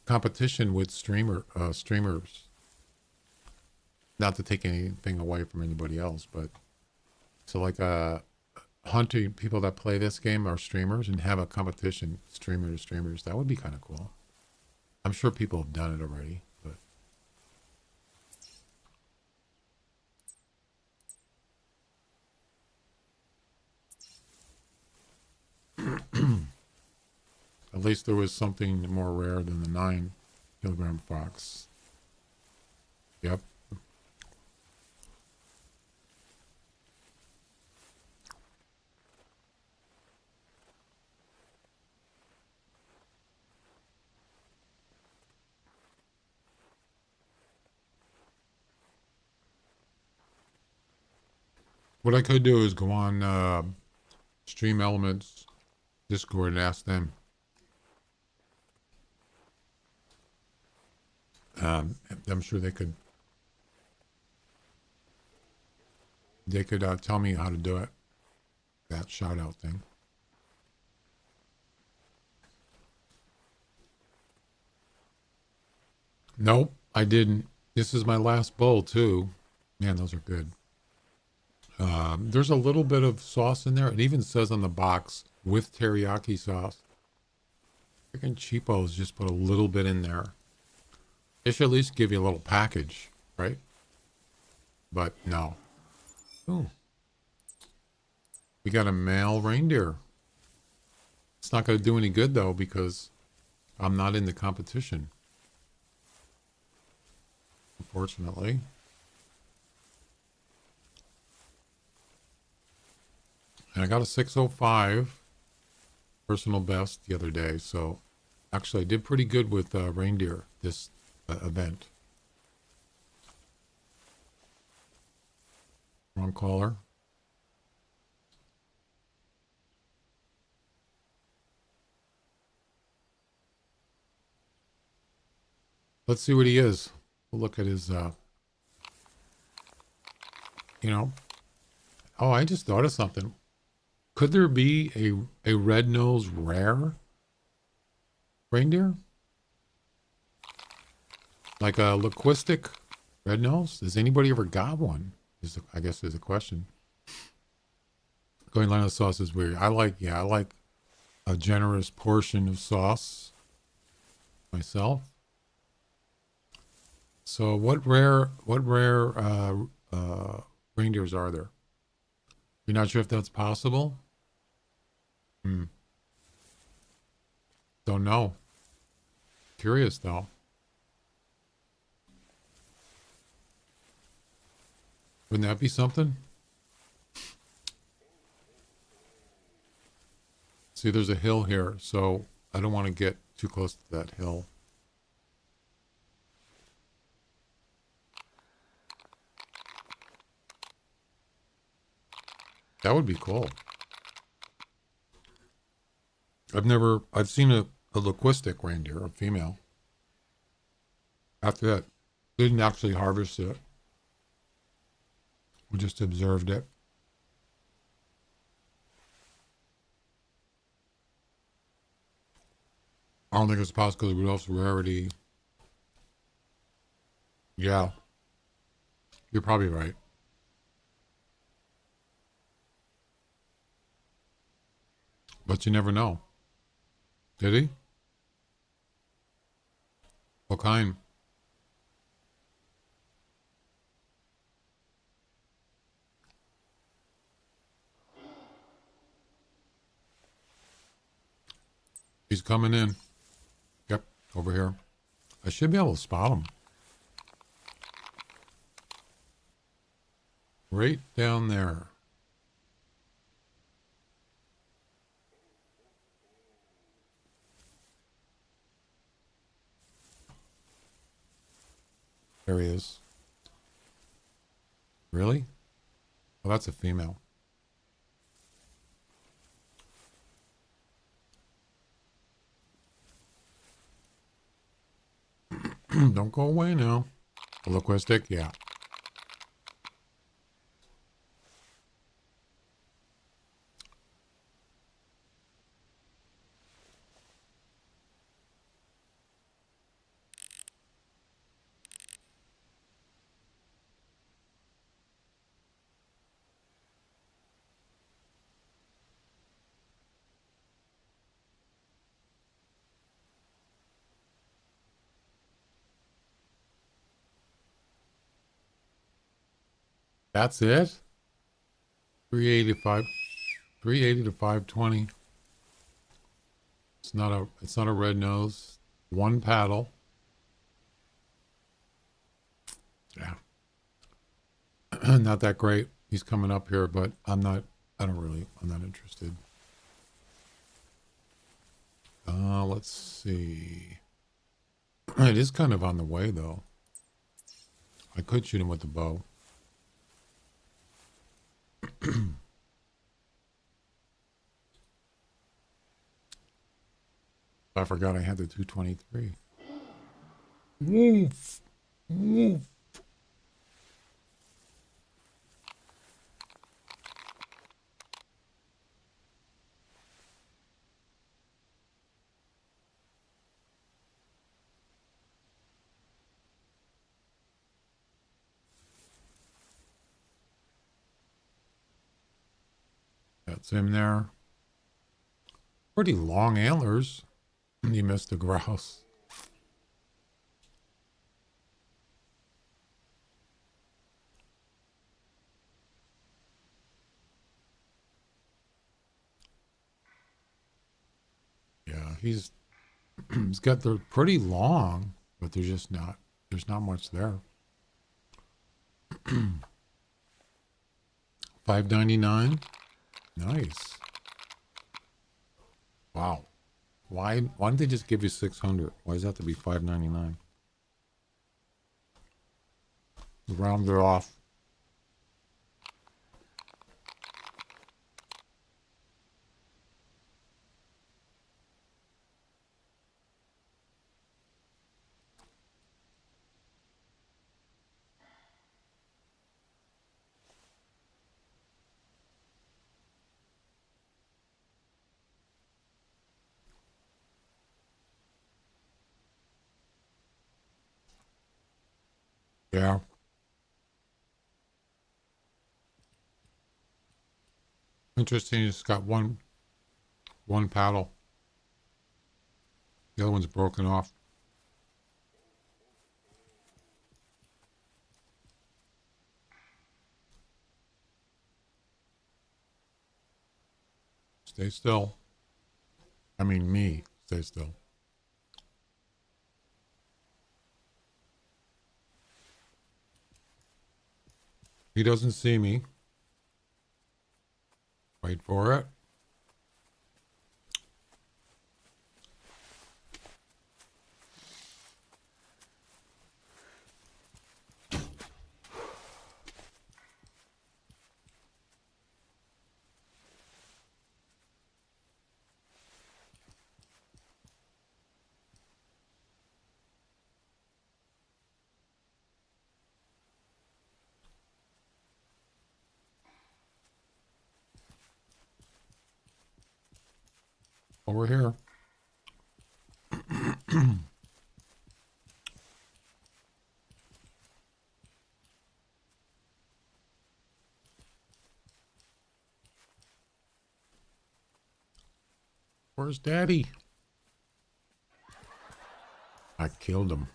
competition with streamers. Not to take anything away from anybody else, but so like hunting people that play this game are streamers and have a competition, streamer to streamers. That would be kind of cool. I'm sure people have done it already, but at least there was something more rare than the 9-kilogram fox. Yep. What I could do is go on Stream Elements Discord and ask them. I'm sure they could tell me how to do it. That shout out thing. Nope, I didn't. This is my last bowl too. Man, those are good. There's a little bit of sauce in there. It even says on the box with teriyaki sauce. Freaking cheapos just put a little bit in there. They should at least give you a little package, right? But no. Ooh. We got a male reindeer. It's not going to do any good though because I'm not in the competition. Unfortunately. And I got a 605 personal best the other day. So actually I did pretty good with reindeer this event. Wrong caller. Let's see what he is. We'll look at his, you know. Oh, I just thought of something. Could there be a red-nosed rare reindeer? Like a linguistic red nose? Has anybody ever got one? I guess is a question. Going line of sauce is weird. I like a generous portion of sauce. myself. So what rare reindeers are there? You're not sure if that's possible? Hmm. Don't know. Curious though. Wouldn't that be something? See, there's a hill here, so I don't want to get too close to that hill. That would be cool. I've seen a loquistic reindeer, a female. After that, didn't actually harvest it. We just observed it. I don't think it's possible because Rudolph's rarity. Yeah, you're probably right. But you never know. Did he? What kind? He's coming in. Yep, over here. I should be able to spot him. Right down there. There he is. Really? Oh, that's a female. Don't go away now. A loquistic? Yeah. That's it? 385. 380 to 520. It's not a red nose. One paddle. Yeah. Not that great. He's coming up here, but I'm not interested. Let's see. It is kind of on the way though. I could shoot him with the bow. I forgot I had the 223. Woof. Woof. That's him there. Pretty long antlers. You missed the grouse. Yeah, he's got they're pretty long, but there's not much there. $5.99. Nice. Wow. Why don't they just give you 600? Why does that have to be $5.99? Round it off. Yeah. Interesting. It's got one paddle. The other one's broken off. Stay still. I mean, me. Stay still. He doesn't see me. Wait for it. Over here. Where's Daddy? I killed him.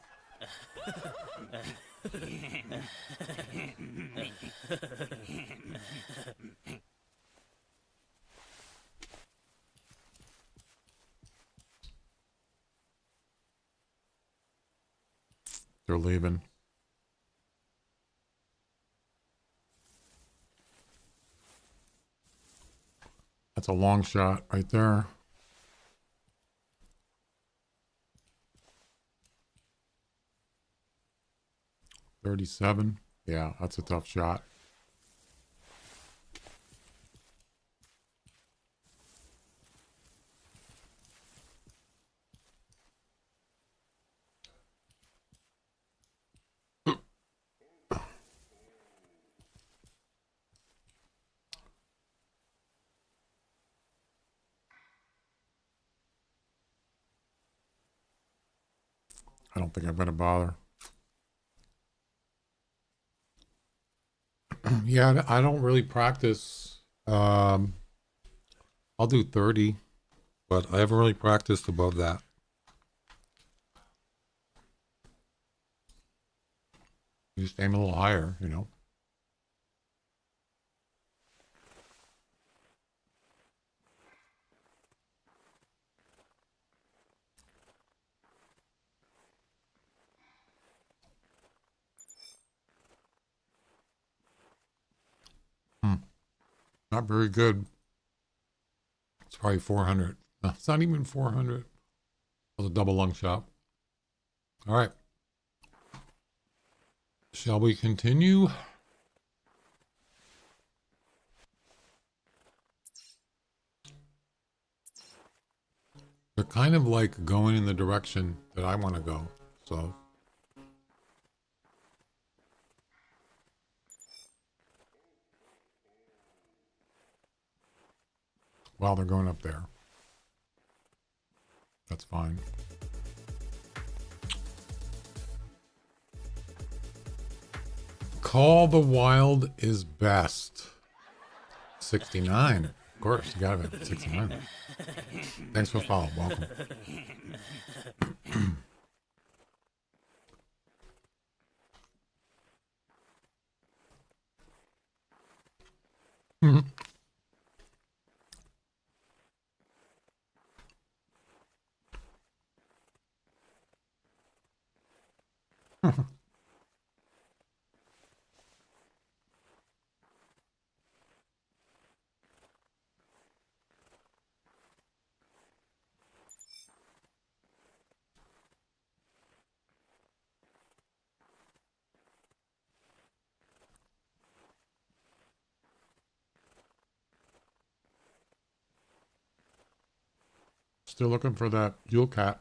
They're leaving. That's a long shot right there. $37. Yeah, that's a tough shot. I don't think I'm going to bother. Yeah, I don't really practice. I'll do 30, but I haven't really practiced above that. You just aim a little higher, you know. Not very good. It's probably 400. No, it's not even 400. It was a double lung shot. All right. Shall we continue? They're kind of like going in the direction that I want to go. So. Well, they're going up there. That's fine. Call the Wild is best. 69. Of course, you gotta have 69. Thanks for following. Welcome. Still looking for that Yule cat.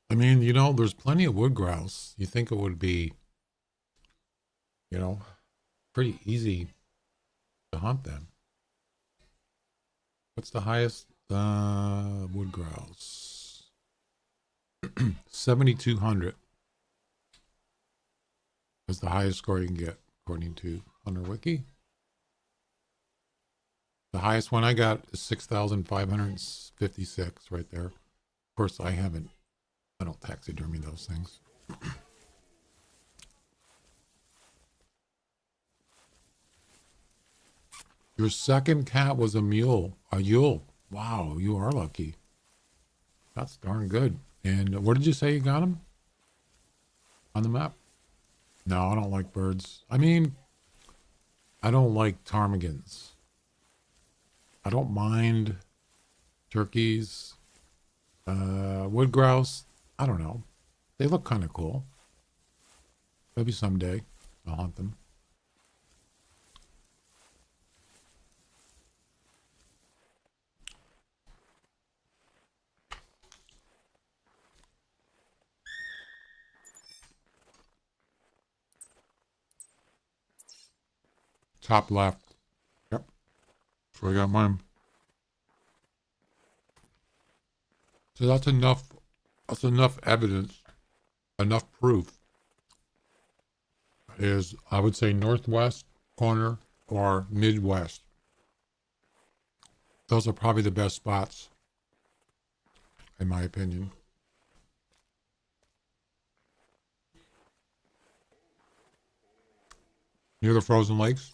I mean, you know, there's plenty of wood grouse. You think it would be, you know, pretty easy to hunt them. What's the highest wood grouse? 7,200. That's the highest score you can get, according to Hunter Wiki. The highest one I got is 6,556 right there. Of course, I don't taxidermy those things. Your second cat was a mule, a Yule. Wow, you are lucky. That's darn good. And where did you say you got him? On the map? No, I don't like birds. I mean, I don't like ptarmigans. I don't mind turkeys, wood grouse. I don't know. They look kind of cool. Maybe someday I'll hunt them. Top left. Yep. So I got mine. So that's enough. That's enough evidence, enough proof. Is I would say northwest corner or midwest. Those are probably the best spots, in my opinion. Near the frozen lakes.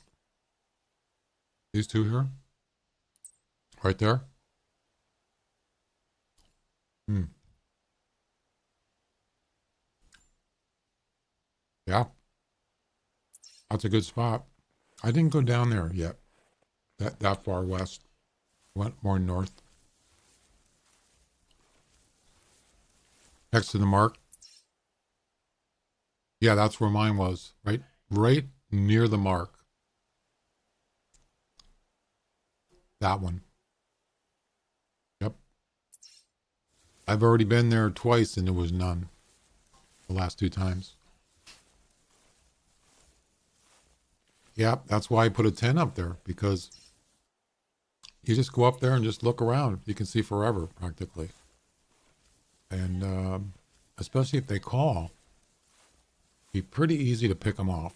These two here. Right there. Yeah. That's a good spot. I didn't go down there yet. That far west. Went more north. Next to the mark. Yeah, that's where mine was. Right near the mark. That one. Yep. I've already been there twice and there was none. The last 2 times. Yep, that's why I put a tent up there, because you just go up there and just look around. You can see forever, practically. And especially if they call, be pretty easy to pick them off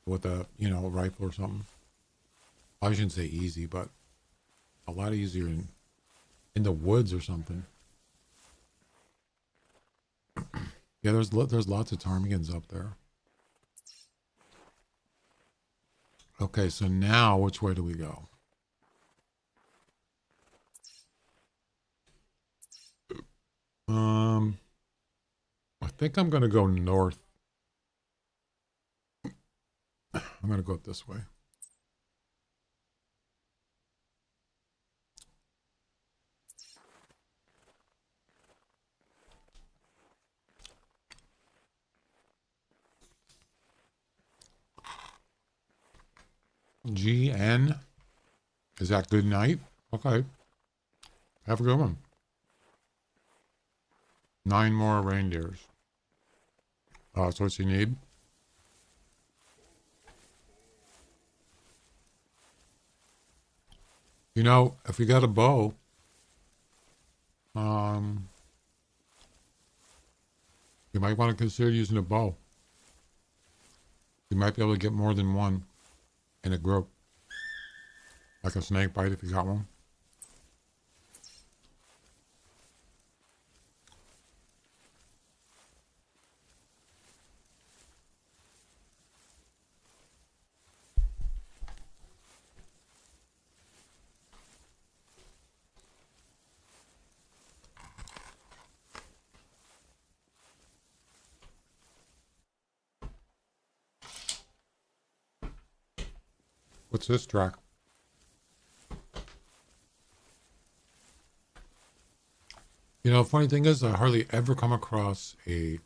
with a rifle or something. I shouldn't say easy, but a lot easier in the woods or something. Yeah, there's lots of ptarmigans up there. Okay, so now which way do we go? I think I'm gonna go north. I'm gonna go up this way. GN. Is that good night? Okay. Have a good one. 9 more reindeers. That's what you need. If you got a bow, you might want to consider using a bow. You might be able to get more than one in a group. Like a snake bite if you got one. What's this track? Funny thing is, I hardly ever come across a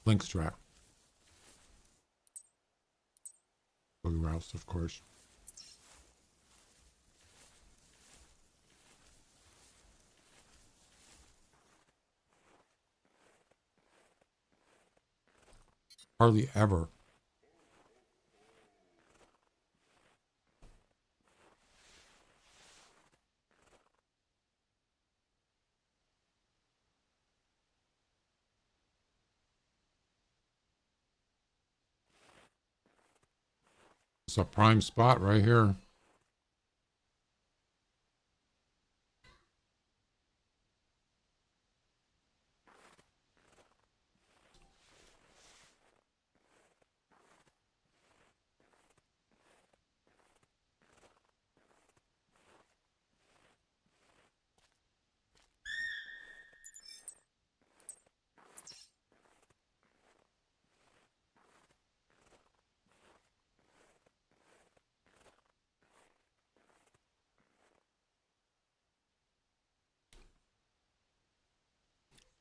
lynx track. Boogie Rouse, of course. Hardly ever. It's a prime spot right here.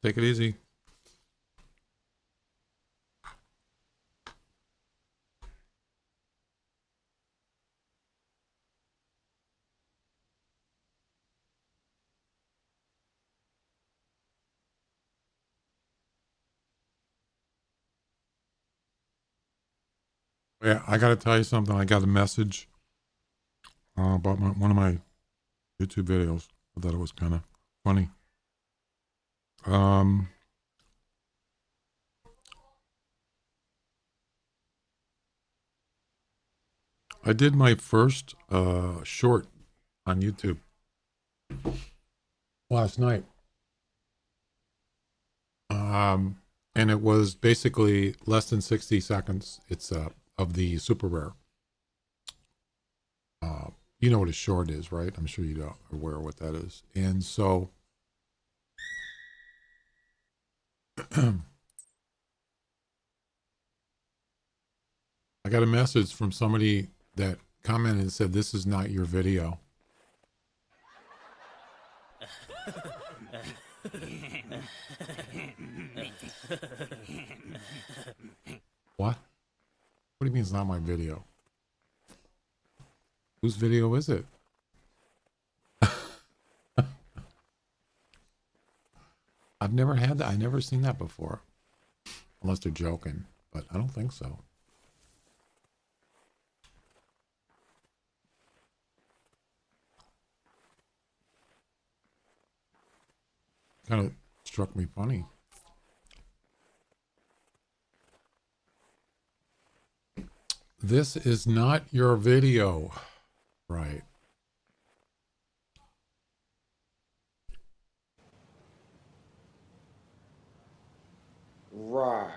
Take it easy. Yeah, I got to tell you something. I got a message about one of my YouTube videos. I thought it was kind of funny. I did my first short on YouTube last night. And it was basically less than 60 seconds. It's of the super rare. You know what a short is, right? I'm sure you are aware of what that is. And so I got a message from somebody that commented and said, "This is not your video." What? What do you mean it's not my video? Whose video is it? I've never had that. I've never seen that before. Unless they're joking, but I don't think so. Kind of struck me funny. This is not your video. Right. Right.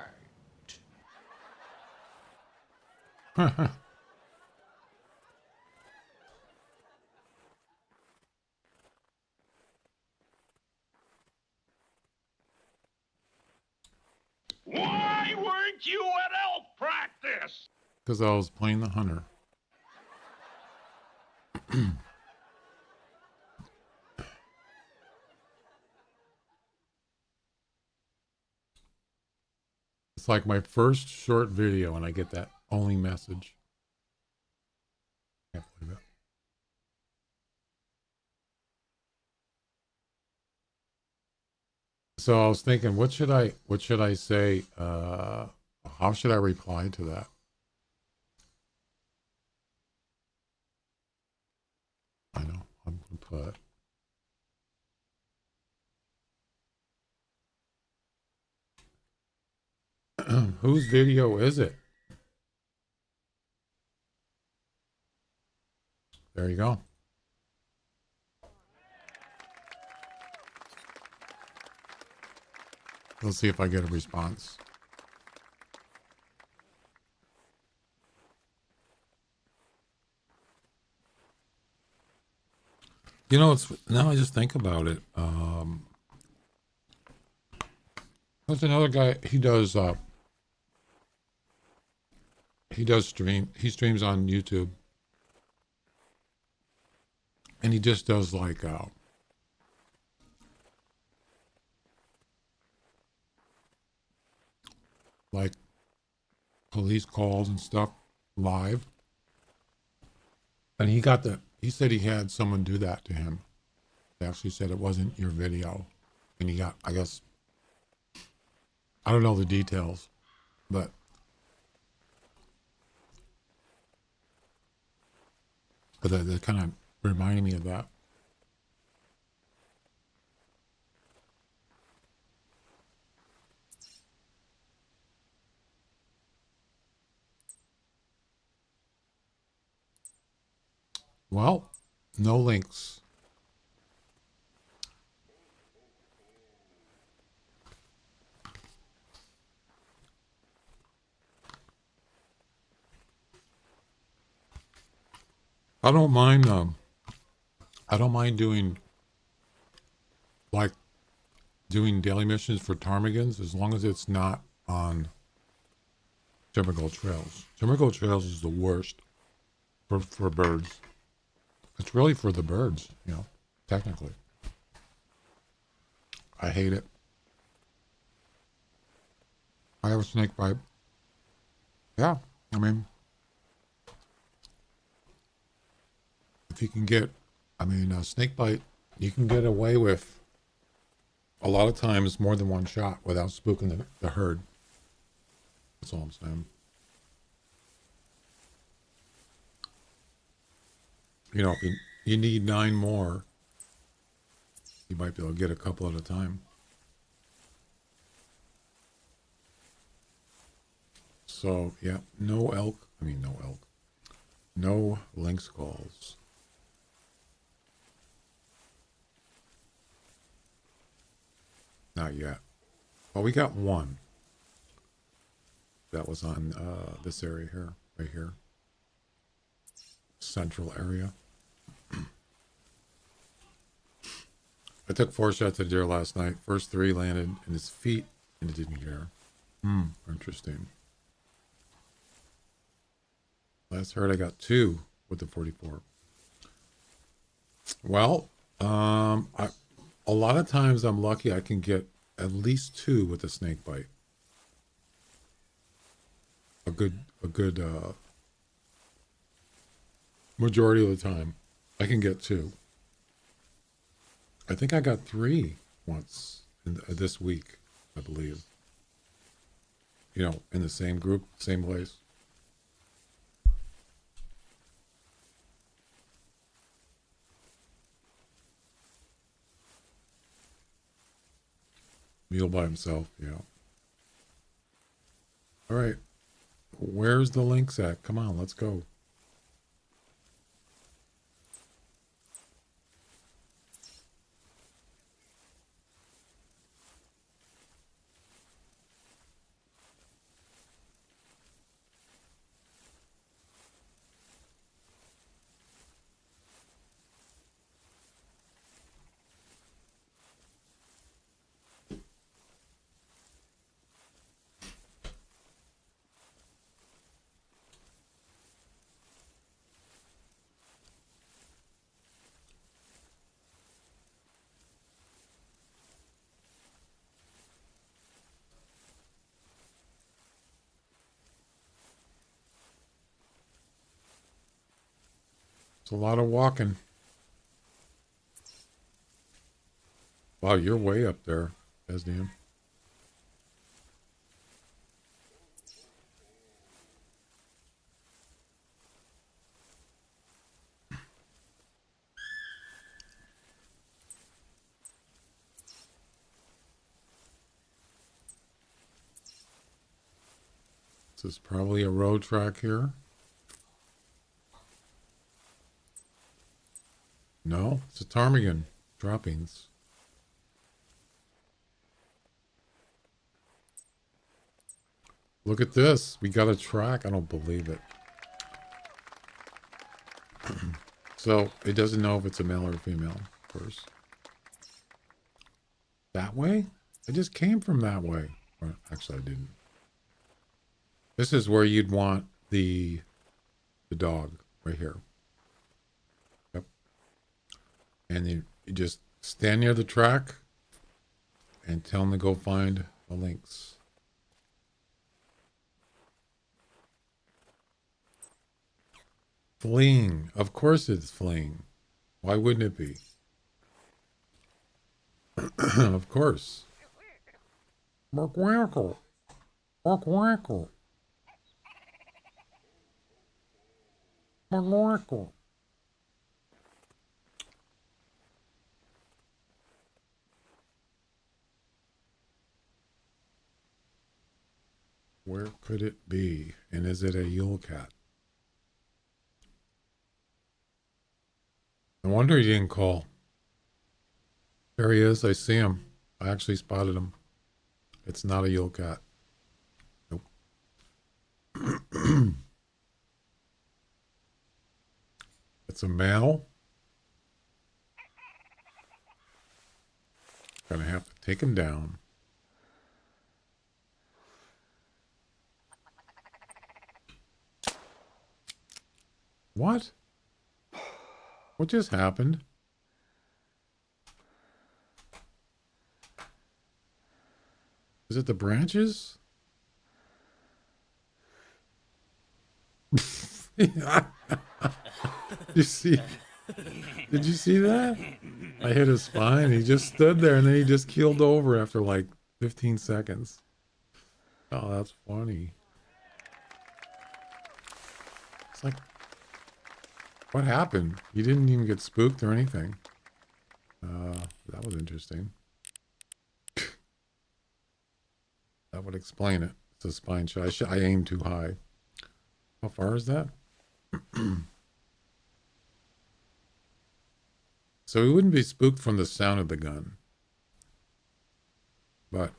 Why weren't you at elf practice? Because I was playing the hunter. It's like my first short video, and I get that only message. Can't believe it. So I was thinking, what should I say? How should I reply to that? I know. I'm gonna put whose video is it? There you go. Let's see if I get a response. You know, it's now I just think about it. There's another guy. He does stream. He streams on YouTube, and he just does like police calls and stuff live. And he said he had someone do that to him. They actually said it wasn't your video. And he got, I guess, I don't know the details, but that kind of reminded me of that. Well, no links. I don't mind. I don't mind doing like doing daily missions for ptarmigans as long as it's not on typical trails. Typical trails is the worst for birds. It's really for the birds, you know, technically. I hate it. I have a snake bite. Yeah, I mean, if you can get, I mean, a snake bite, you can get away with a lot of times more than one shot without spooking the herd. That's all I'm saying. You know, if you need 9 more, you might be able to get a couple at a time. So, yeah, no elk. I mean, no elk. No lynx calls. Not yet. Well, we got one. That was on this area here, right here. Central area. I took 4 shots at deer last night. First 3 landed in his feet, and it didn't care. Interesting. Last heard I got 2 with the 44. Well, a lot of times I'm lucky I can get at least 2 with a snake bite. A good majority of the time, I can get 2. I think I got 3 once this week, I believe. You know, in the same group, same place. Mule by himself, yeah. All right. Where's the lynx at? Come on, let's go. It's a lot of walking. Wow, you're way up there, Esdian. This is probably a road track here. No, it's a ptarmigan droppings. Look at this. We got a track. I don't believe it. So it doesn't know if it's a male or a female, of course. That way? I just came from that way. Or, actually, I didn't. This is where you'd want the dog right here. Yep. And you just stand near the track and tell them to go find the lynx. Fleeing. Of course it's fleeing. Why wouldn't it be? Of course. Barkwackle. Barkwackle. Barkwackle. Where could it be? And is it a Yule cat? No wonder he didn't call. There he is. I see him. I actually spotted him. It's not a Yule cat. Nope. It's a male. Gonna have to take him down. What? What just happened? Is it the branches? You see? Did you see that? I hit his spine. He just stood there and then he just keeled over after like 15 seconds. Oh, that's funny. It's like, what happened? You didn't even get spooked or anything. That was interesting. That would explain it. It's a spine shot. I aimed too high. How far is that? So he wouldn't be spooked from the sound of the gun. But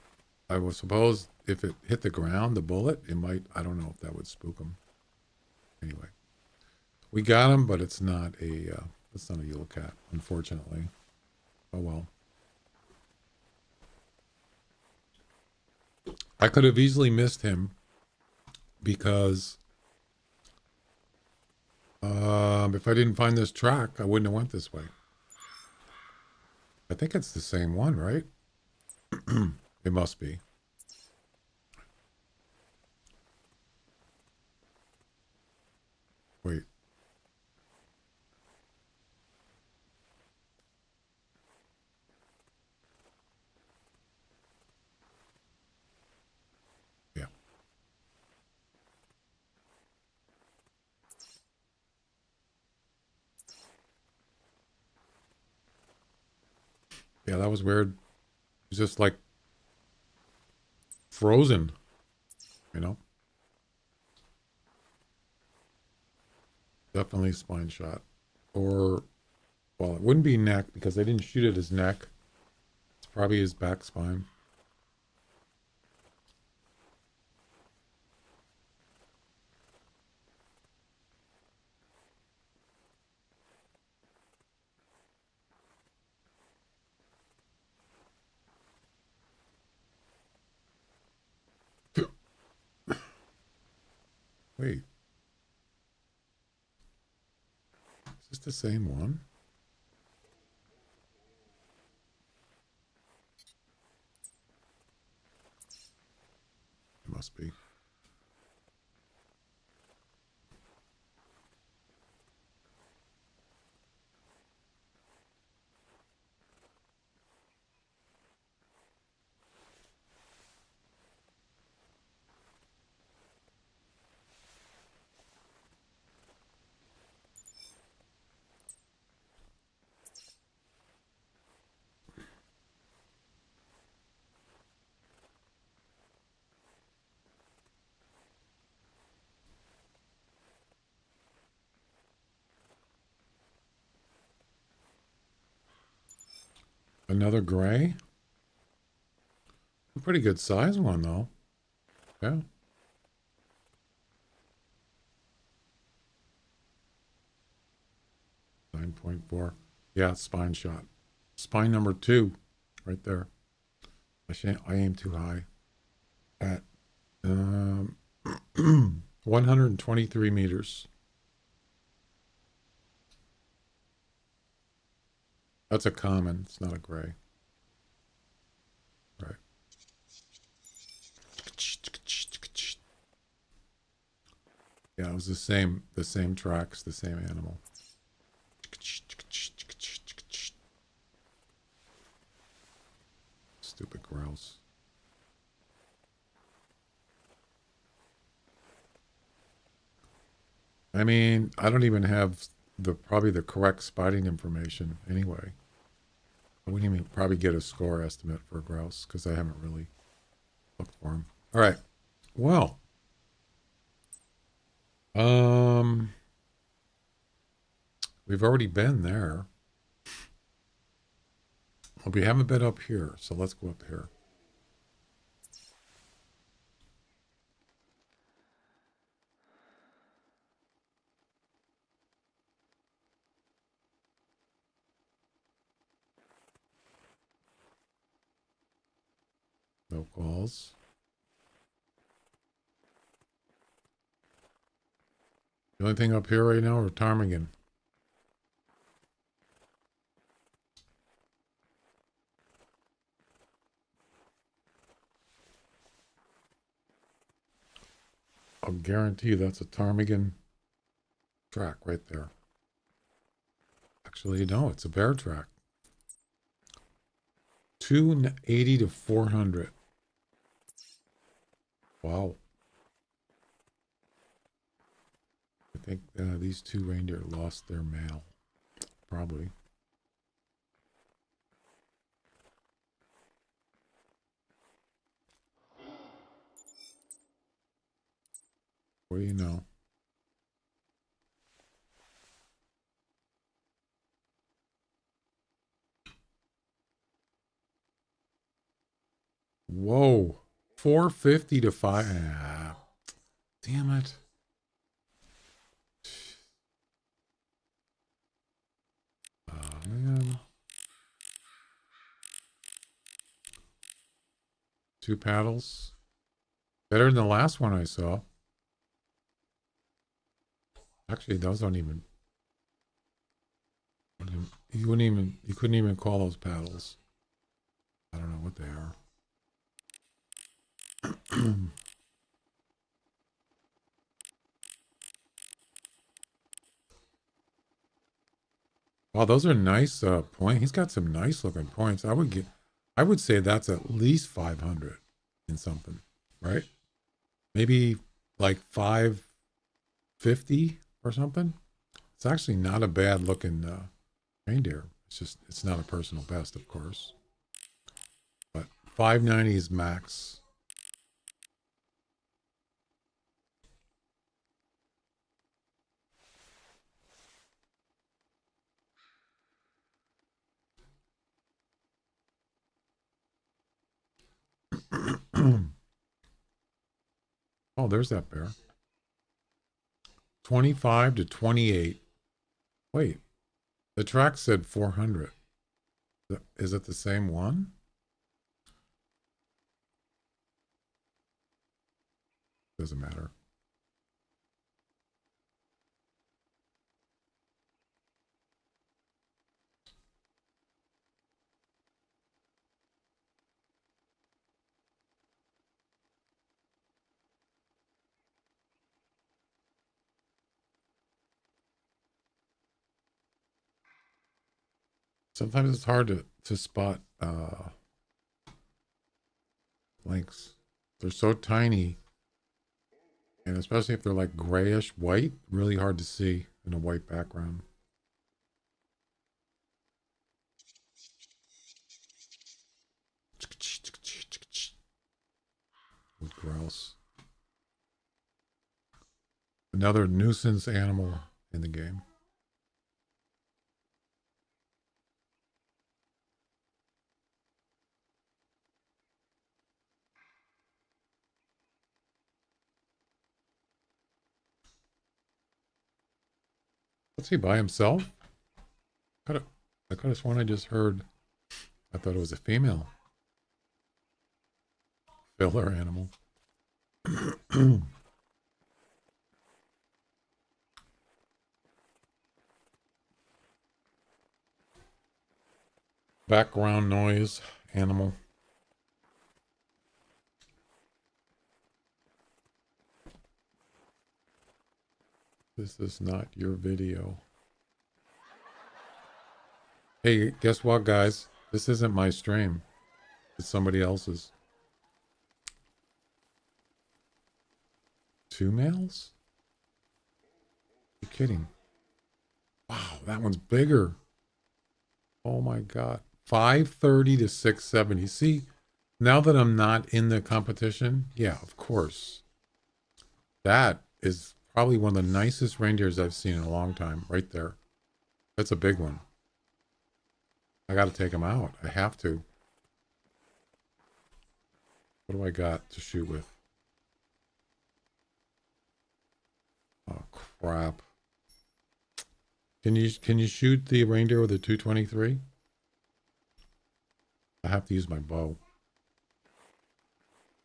I would suppose if it hit the ground, the bullet, it might, I don't know if that would spook him. Anyway. We got him, but it's not a Yule cat, unfortunately. Oh well. I could have easily missed him because if I didn't find this track, I wouldn't have went this way. I think it's the same one, right? It must be. Wait. Yeah. Yeah, that was weird. It was just like frozen, you know? Definitely spine shot. Or, well, it wouldn't be neck because they didn't shoot at his neck. It's probably his back spine. Wait. Is this the same one? It must be. Another gray? A pretty good size one, though. Yeah. .4. Yeah, spine shot. Spine number 2. Right there. I aim too high. At 123 meters. That's a common. It's not a gray. Right. Yeah, it was the same tracks, the same animal. Stupid grouse. I mean, I don't even have probably the correct spotting information anyway. I wouldn't even probably get a score estimate for a grouse because I haven't really looked for him. All right. Well, we've already been there. Well, we haven't been up here, so let's go up here. No calls. The only thing up here right now are ptarmigan. I'll guarantee you that's a ptarmigan track right there. Actually, no, it's a bear track. 280 to 400. Wow. I think these two reindeer lost their male. Probably. What do you know? Whoa. 450 to 5. Ah, damn it. Oh, man. 2 paddles. Better than the last one I saw. Actually, those don't even. You couldn't even call those paddles. I don't know what they are. Wow, those are nice point. He's got some nice looking points. I would say that's at least 500 in something, right? Maybe like 550 or something. It's actually not a bad looking reindeer. It's just, it's not a personal best, of course. But 590 is max. Oh, there's that bear. 25 to 28. Wait, the track said 400. Is it the same one? Doesn't matter. Sometimes it's hard to spot lynx. They're so tiny. And especially if they're like grayish white, really hard to see in a white background. With grouse. Another nuisance animal in the game. What's he by himself? I could have sworn I just heard. I thought it was a female. Filler animal. Background noise, animal. This is not your video. Hey, guess what, guys? This isn't my stream. It's somebody else's. 2 males? You're kidding. Wow, that one's bigger. Oh my God. 530 to 670. See, now that I'm not in the competition, yeah, of course. That is probably one of the nicest reindeers I've seen in a long time, right there. That's a big one. I got to take him out. I have to. What do I got to shoot with? Oh crap! Can you shoot the reindeer with a 223? I have to use my bow.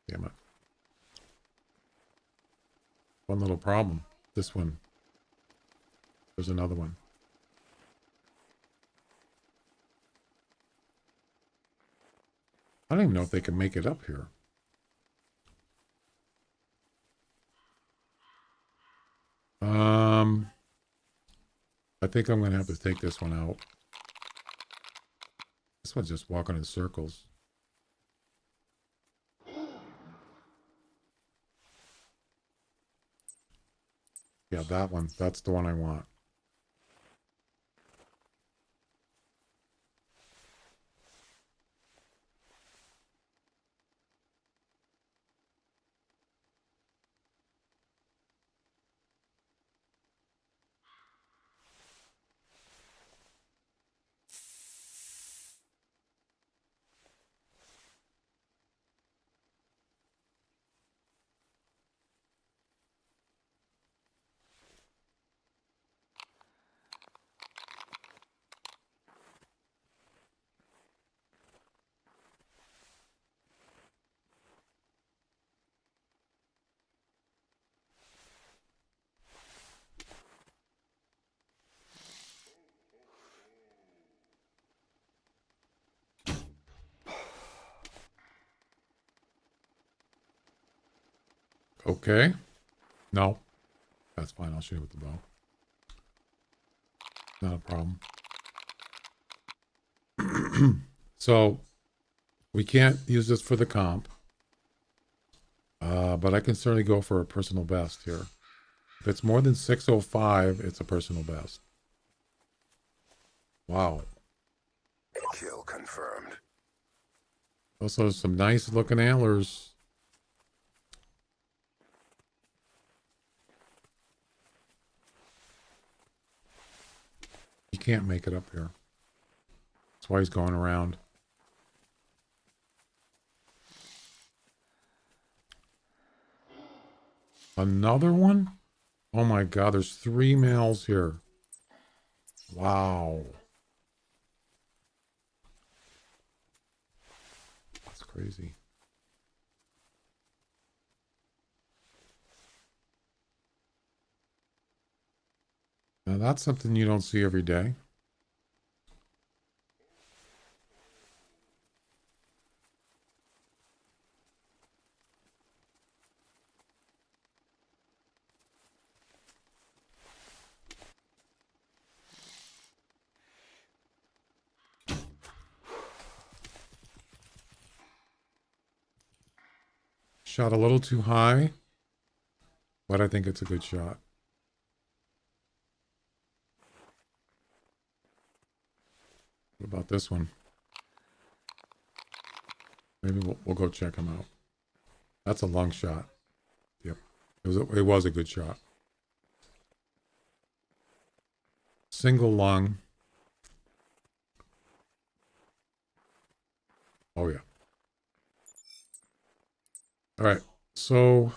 Damn it! One little problem. This one. There's another one. I don't even know if they can make it up here. I think I'm going to have to take this one out. This one's just walking in circles. Yeah, that one. That's the one I want. Okay. No. That's fine. I'll shoot it with the bow. Not a problem. So, we can't use this for the comp. But I can certainly go for a personal best here. If it's more than 605, it's a personal best. Wow. Kill confirmed. Also, some nice looking antlers. He can't make it up here. That's why he's going around. Another one? Oh my god, there's 3 males here. Wow. That's crazy. Now that's something you don't see every day. Shot a little too high, but I think it's a good shot. What about this one? Maybe we'll go check him out. That's a long shot. Yep. It was a good shot. Single lung. Oh yeah. All right. So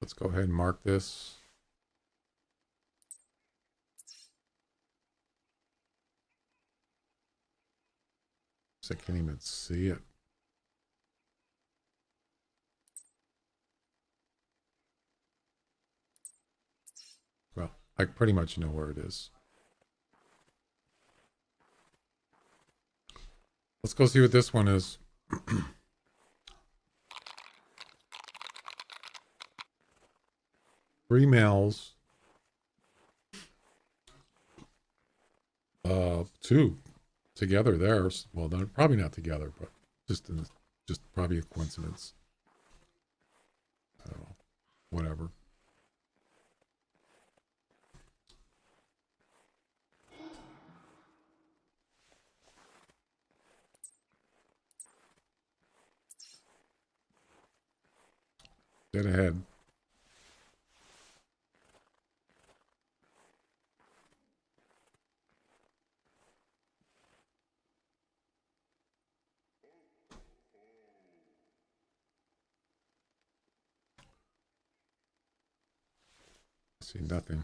let's go ahead and mark this. I can't even see it. Well, I pretty much know where it is. Let's go see what this one is. 3 males. 2 together there. Well, they're probably not together, but just probably a coincidence. I don't know. Whatever. Dead ahead. See nothing.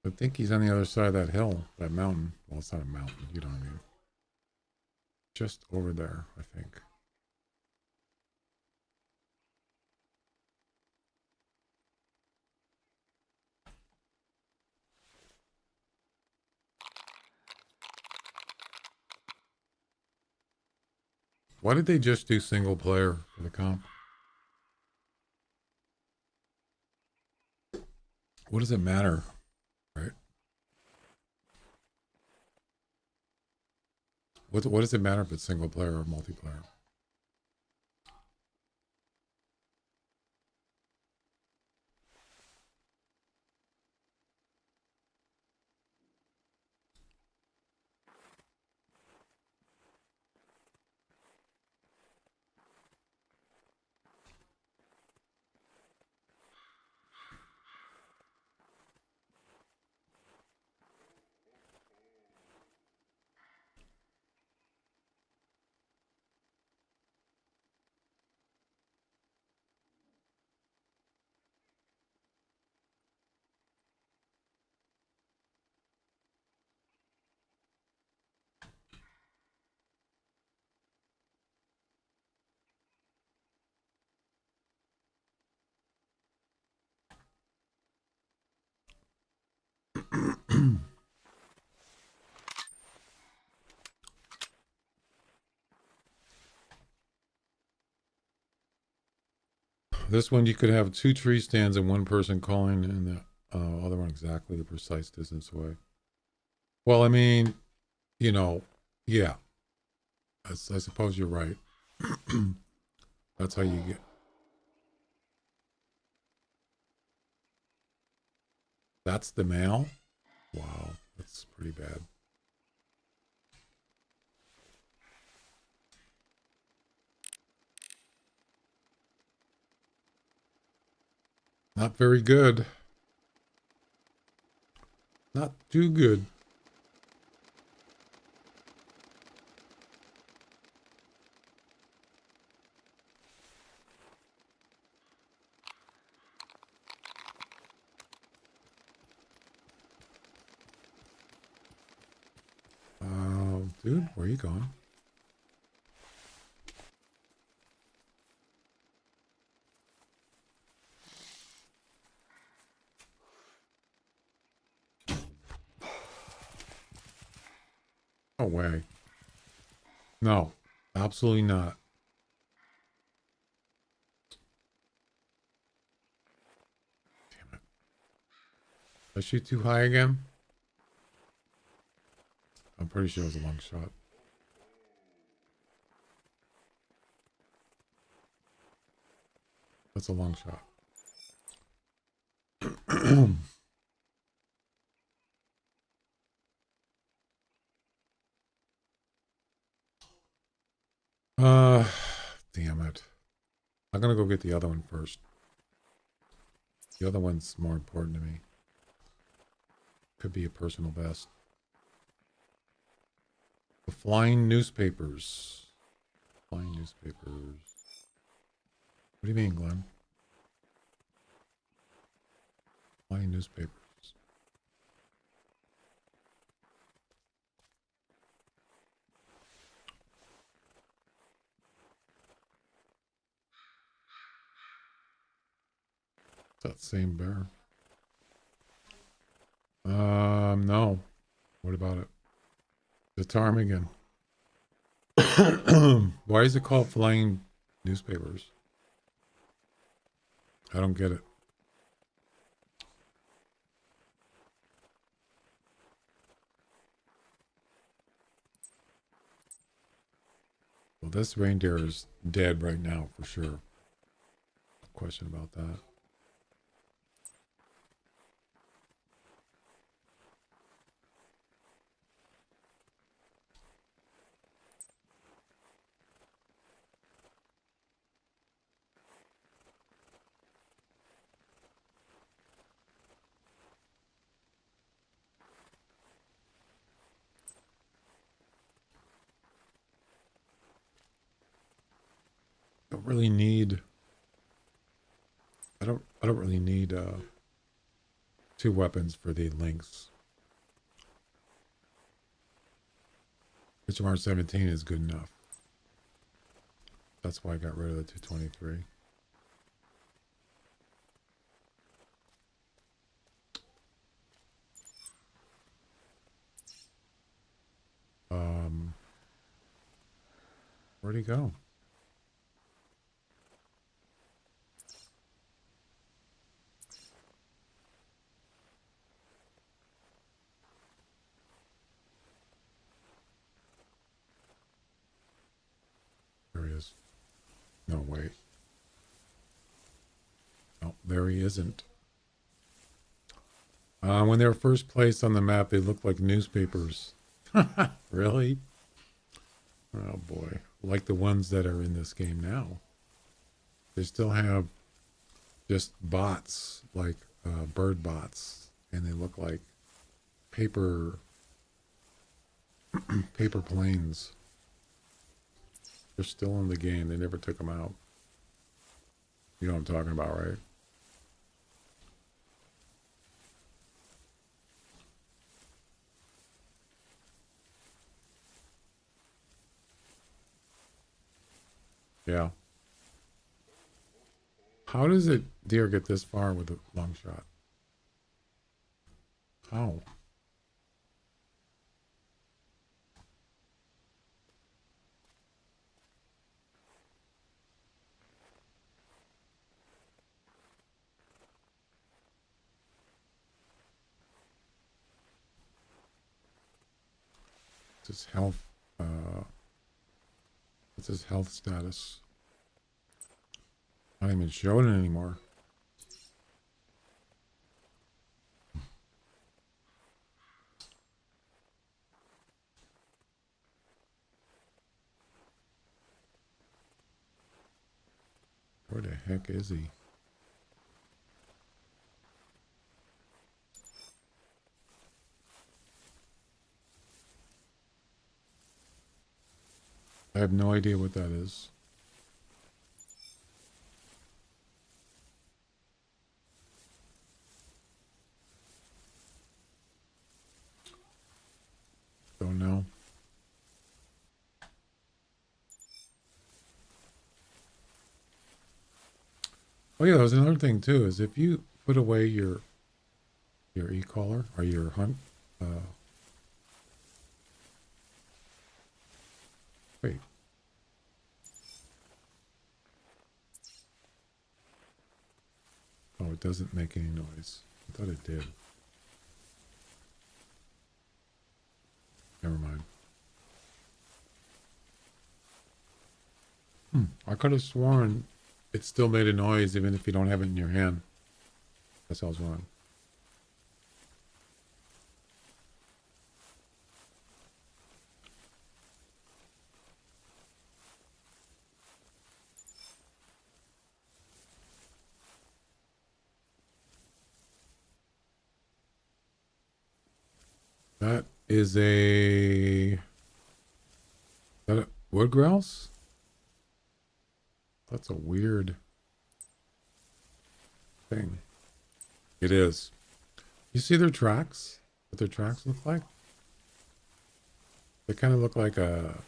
I think he's on the other side of that hill, that mountain. Well, it's not a mountain, you know what I mean. Just over there, I think. Why did they just do single player for the comp? What does it matter, right? What does it matter if it's single player or multiplayer? This one, you could have 2 tree stands and one person calling and the other one exactly the precise distance away. Well, I mean, you know, yeah. I suppose you're right. That's how you get. That's the male? Wow, that's pretty bad. Not very good. Not too good. Dude, where are you going? No way. No, absolutely not. Damn it. Did I shoot too high again? I'm pretty sure it was a long shot. That's a long shot. Damn it. I'm gonna go get the other one first. The other one's more important to me. Could be a personal best. The flying newspapers. Flying newspapers. What do you mean, Glenn? Flying newspapers. It's that same bear. No. What about it? The ptarmigan. Why is it called flying newspapers? I don't get it. Well, this reindeer is dead right now for sure. No question about that. really need. I don't really need 2 weapons for the links. HMR 17 is good enough. That's why I got rid of the 223. Where'd he go? There he is. No, wait. Oh, there he isn't. When they were first placed on the map, they looked like newspapers. Really? Oh boy. Like the ones that are in this game now. They still have just bots, like bird bots, and they look like paper paper planes. They're still in the game. They never took them out. You know what I'm talking about, right? Yeah. How does it deer get this far with a long shot? How? What's his health? What's his health status? Not even showing it anymore. Where the heck is he? I have no idea what that is. Don't know. Oh yeah, there's another thing too, is if you put away your e-collar or your hunt, wait. Oh, it doesn't make any noise. I thought it did. Never mind. I could have sworn it still made a noise even if you don't have it in your hand. That's all I was wrong. That is a wood grouse? That's a weird thing. It is. You see their tracks? What their tracks look like? They kind of look like a...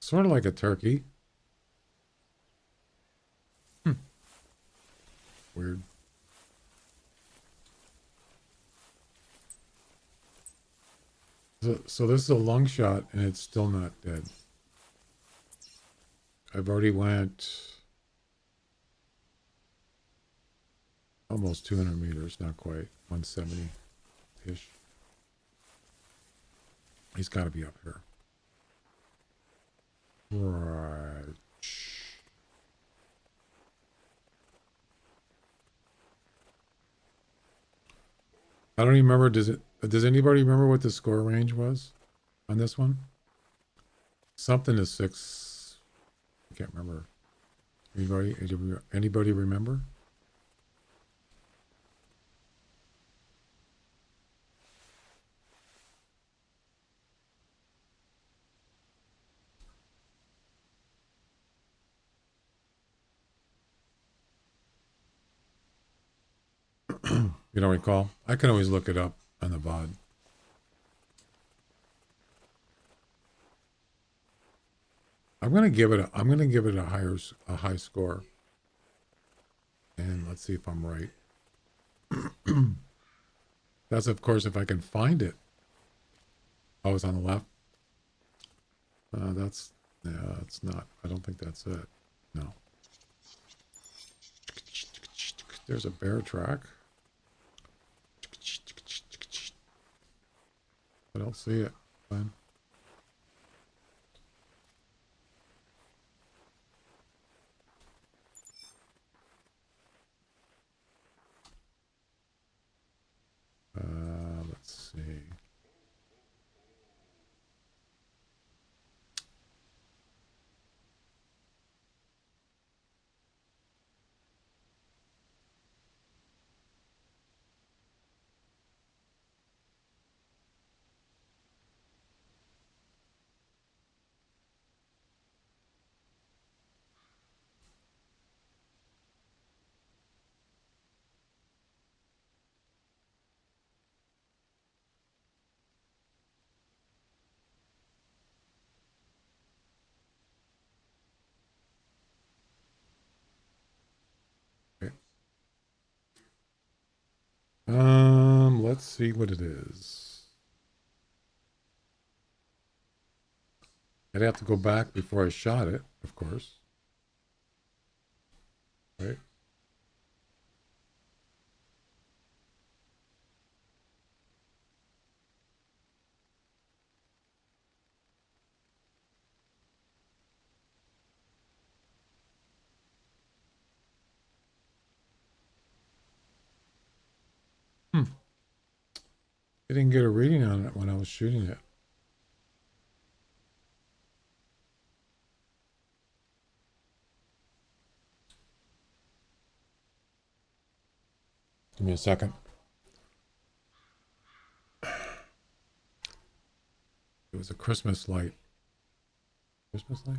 Sort of like a turkey. Weird. So this is a long shot and it's still not dead. I've already went almost 200 meters, not quite, 170-ish. He's got to be up here. Right. I don't even remember. Does anybody remember what the score range was on this one? Something to 6. I can't remember. Anybody remember? You don't recall? I can always look it up on the VOD. I'm gonna give it a high score. And let's see if I'm right. That's of course if I can find it. Oh, it's on the left. It's not. I don't think that's it. No. There's a bear track. I don't see it. Fine. Let's see. Okay. Let's see what it is. I'd have to go back before I shot it, of course. Right? I didn't get a reading on it when I was shooting it. Give me a second. It was a Christmas light. Christmas light?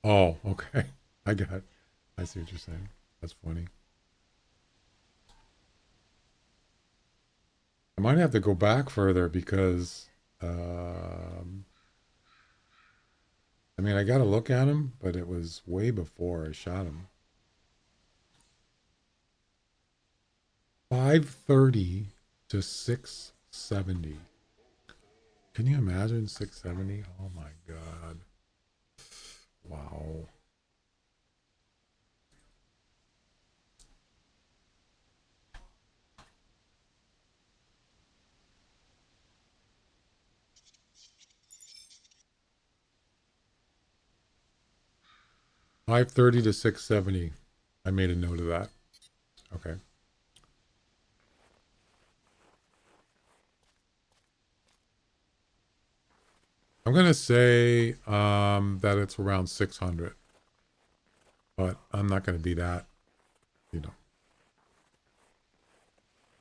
Oh, okay. I see what you're saying. That's funny. I might have to go back further because, I mean, I got to look at him, but it was way before I shot him. 530 to 670. Can you imagine 670? Oh my God. Wow. $530 to $670. I made a note of that. Okay. I'm gonna say that it's around 600, but I'm not gonna be that. You know,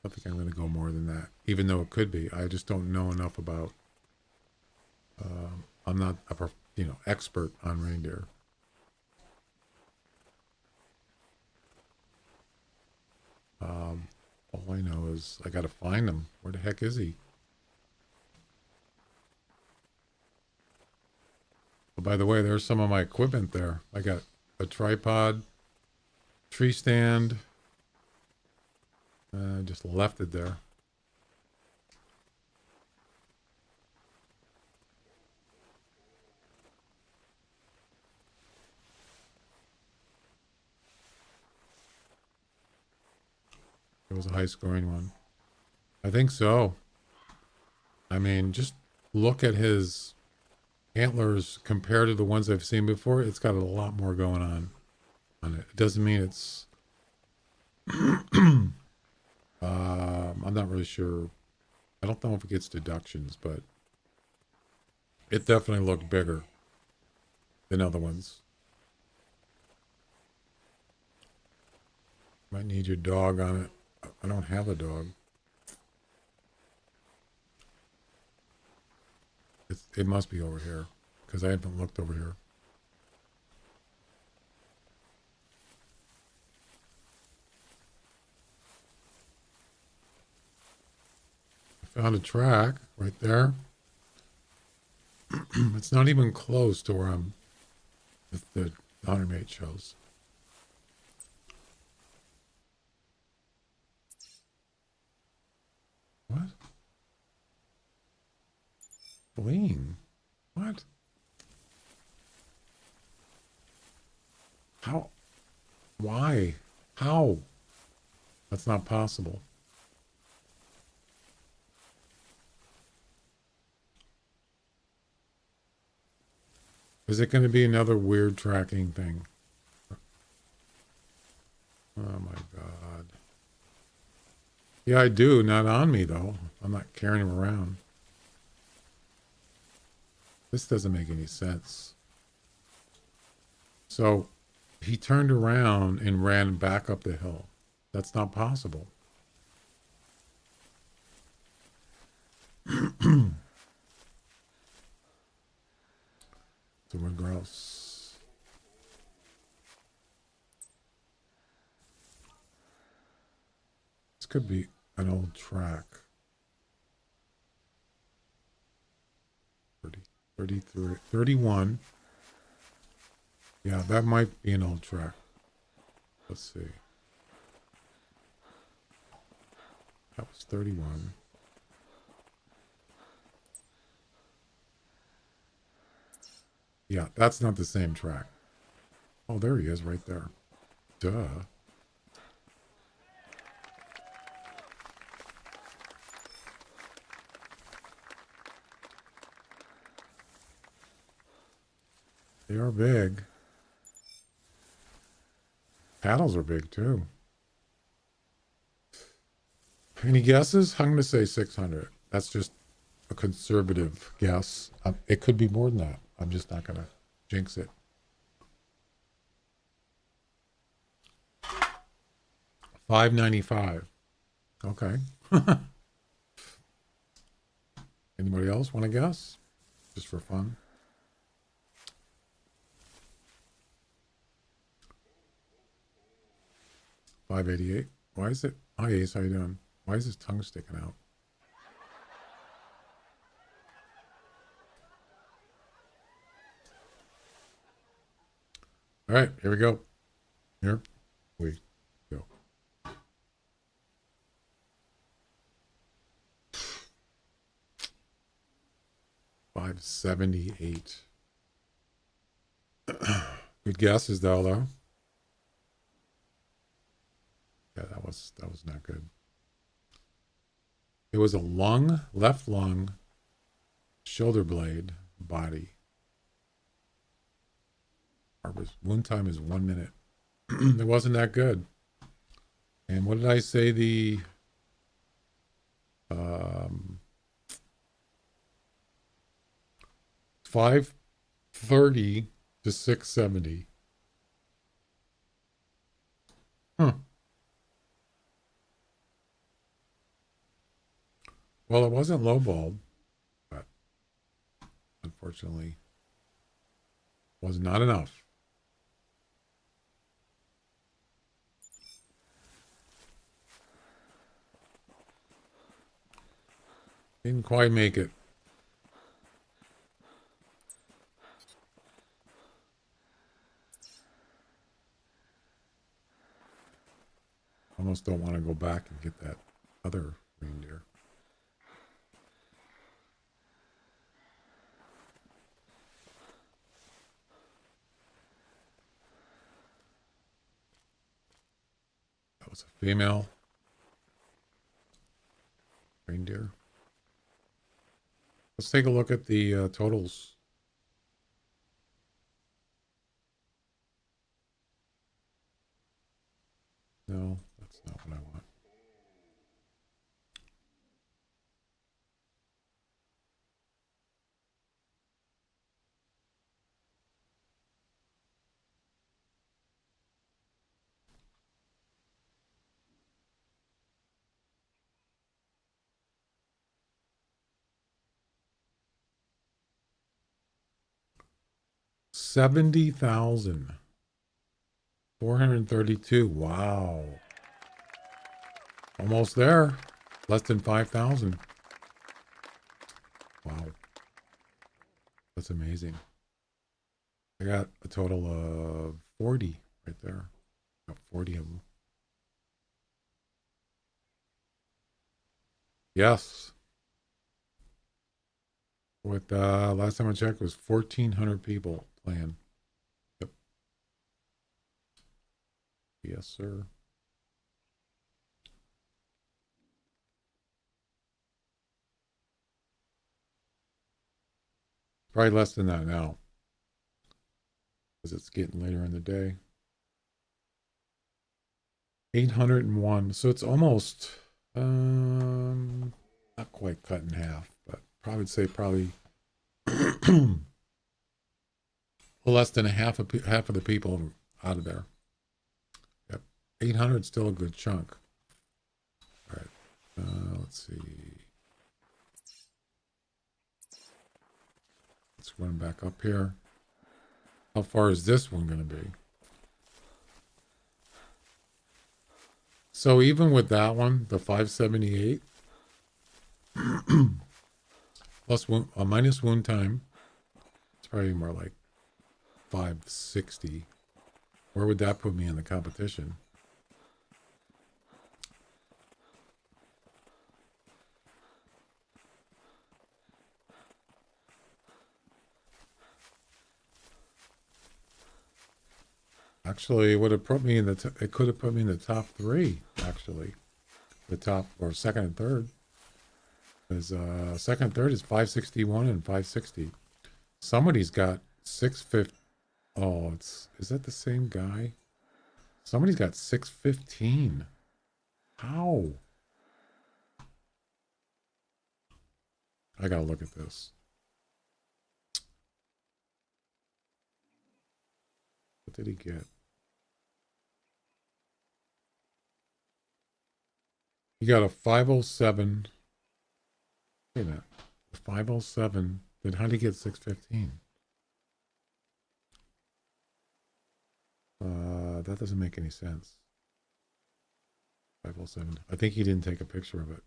I think I'm gonna go more than that, even though it could be. I just don't know enough about. I'm not a expert on reindeer. All I know is I got to find him. Where the heck is he? Oh, by the way, there's some of my equipment there. I got a tripod, tree stand. Just left it there. It was a high scoring one. I think so. I mean, just look at his antlers compared to the ones I've seen before. It's got a lot more going on it. It doesn't mean it's. I'm not really sure. I don't know if it gets deductions, but it definitely looked bigger. than other ones. Might need your dog on it. I don't have a dog. It must be over here because I haven't looked over here. I found a track right there. It's not even close to where the honor mate shows. What? Fleeing? What? How? Why? How? That's not possible. Is it going to be another weird tracking thing? Oh my God. Yeah, I do. Not on me, though. I'm not carrying him around. This doesn't make any sense. So he turned around and ran back up the hill. That's not possible. So we're gross. This could be an old track. 30, 33, 31. Yeah, that might be an old track. Let's see. That was 31. Yeah, that's not the same track. Oh, there he is right there. Duh. They are big. Paddles are big too. Any guesses? I'm going to say 600. That's just a conservative guess. It could be more than that. I'm just not going to jinx it. 595. Okay. Anybody else want to guess? Just for fun. $588. Why is it? Hi Ace, how you doing? Why is his tongue sticking out? All right, here we go. Here we go. $578. Good guesses though. Yeah, that was not good. It was a lung, left lung, shoulder blade, body. Our wound time is 1 minute. It wasn't that good. And what did I say? The 530 to 670. Huh. Well, it wasn't lowballed, but unfortunately was not enough. Didn't quite make it. Almost don't want to go back and get that other reindeer. That was a female reindeer. Let's take a look at the totals. No, that's not what I want. 70,432. Wow. Almost there. Less than 5,000. Wow. That's amazing. I got a total of 40 right there. Got 40 of them. Yes. With last time I checked was 1,400 people playing. Yep. Yes, sir. Probably less than that now, because it's getting later in the day. 801. So it's almost not quite cut in half, but probably say probably less than half of the people out of there. Yep. 800 is still a good chunk. All right. Let's see. Let's run back up here. How far is this one going to be? So even with that one, the 578 plus minus wound time, it's probably more like 560. Where would that put me in the competition? Actually, it would have put me in the. It could have put me in the top 3. Actually, the top or second and third. Because second and third is 561 and 560. Somebody's got 650. Oh, is that the same guy? Somebody's got 615. How? I gotta look at this. What did he get? He got a 507. Wait a minute. 507. Then how did he get 615? That doesn't make any sense. 507. I think he didn't take a picture of it.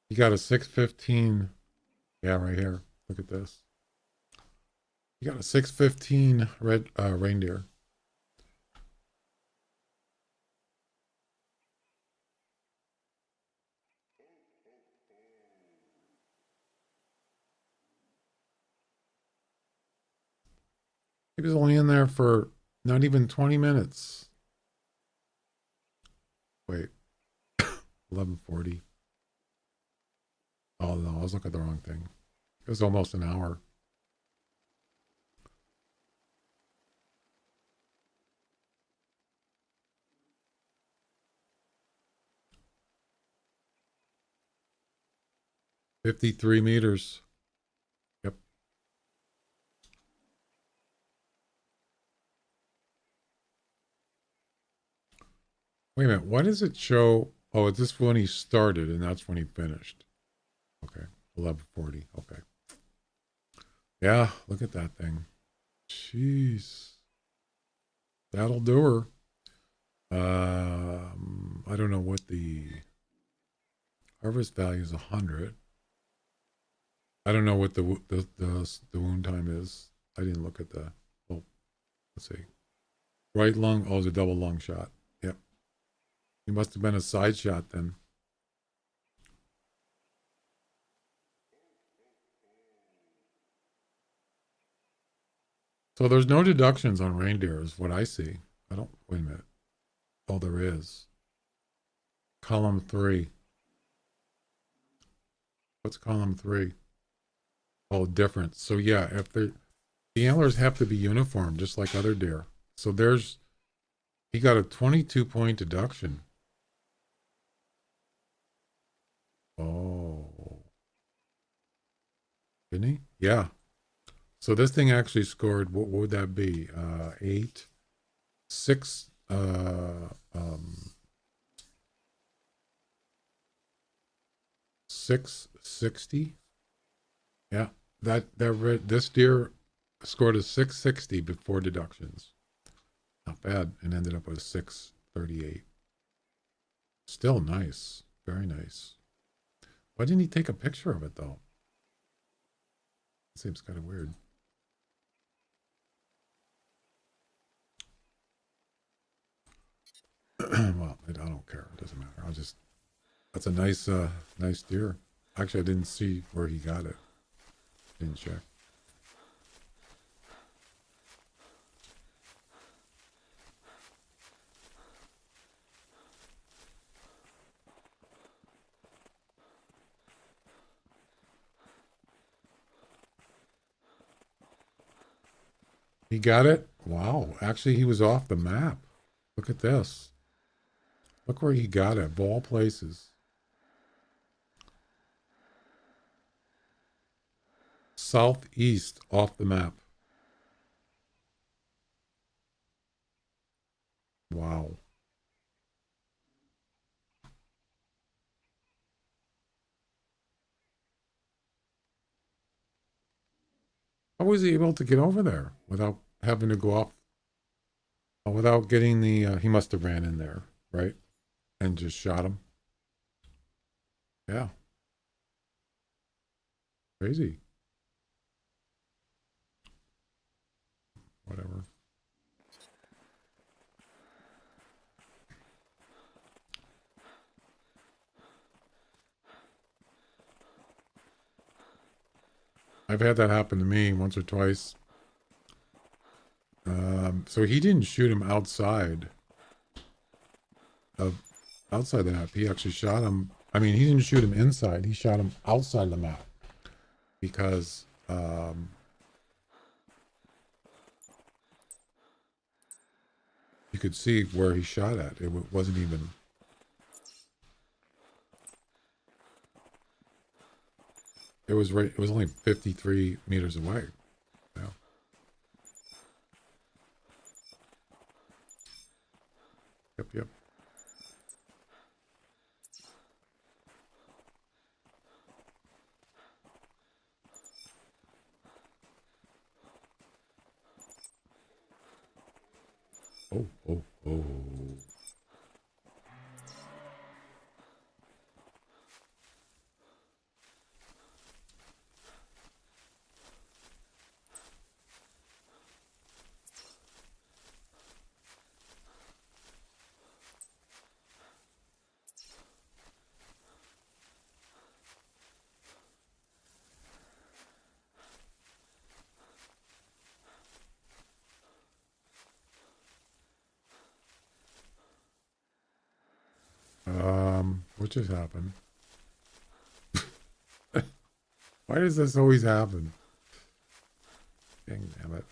He got a 615. Yeah, right here. Look at this. He got a 615 red reindeer. He was only in there for not even 20 minutes. Wait. 11:40. Oh, no, I was looking at the wrong thing. It was almost an hour. $53 meters. Yep. Wait a minute. Why does it show? Oh, it's this when he started, and that's when he finished. Okay. 11:40. Okay. Yeah, look at that thing. Jeez. That'll do her. I don't know what the harvest value is. 100. I don't know what the wound time is. I didn't look at the. Oh, let's see. Right lung. Oh, it's a double lung shot. Yep. He must have been a side shot then. So there's no deductions on reindeer, is what I see. I don't. Wait a minute. Oh, there is. Column 3. What's column 3? Oh, different. So yeah, if the antlers have to be uniform, just like other deer. So he got a 22-point deduction. Oh, didn't he? Yeah. So this thing actually scored. What would that be? 8, 6. 660. Yeah, This deer scored a 660 before deductions. Not bad, and ended up with a 638. Still nice, very nice. Why didn't he take a picture of it though? Seems kind of weird. Well, I don't care. It doesn't matter. That's a nice deer. Actually, I didn't see where he got it. Didn't check. He got it? Wow. Actually, he was off the map. Look at this. Look where he got it. Ball places. Southeast off the map. Wow. How was he able to get over there without having to go off? Without getting the, he must have ran in there, right? And just shot him. Yeah. Crazy. Whatever. I've had that happen to me once or twice. So he didn't shoot him outside the map. He actually shot him. I mean, he didn't shoot him inside. He shot him outside the map because you could see where he shot at. It wasn't even. It was right. It was only 53 meters away. Yeah. Yep. Oh. What just happened? Why does this always happen? Dang, damn it.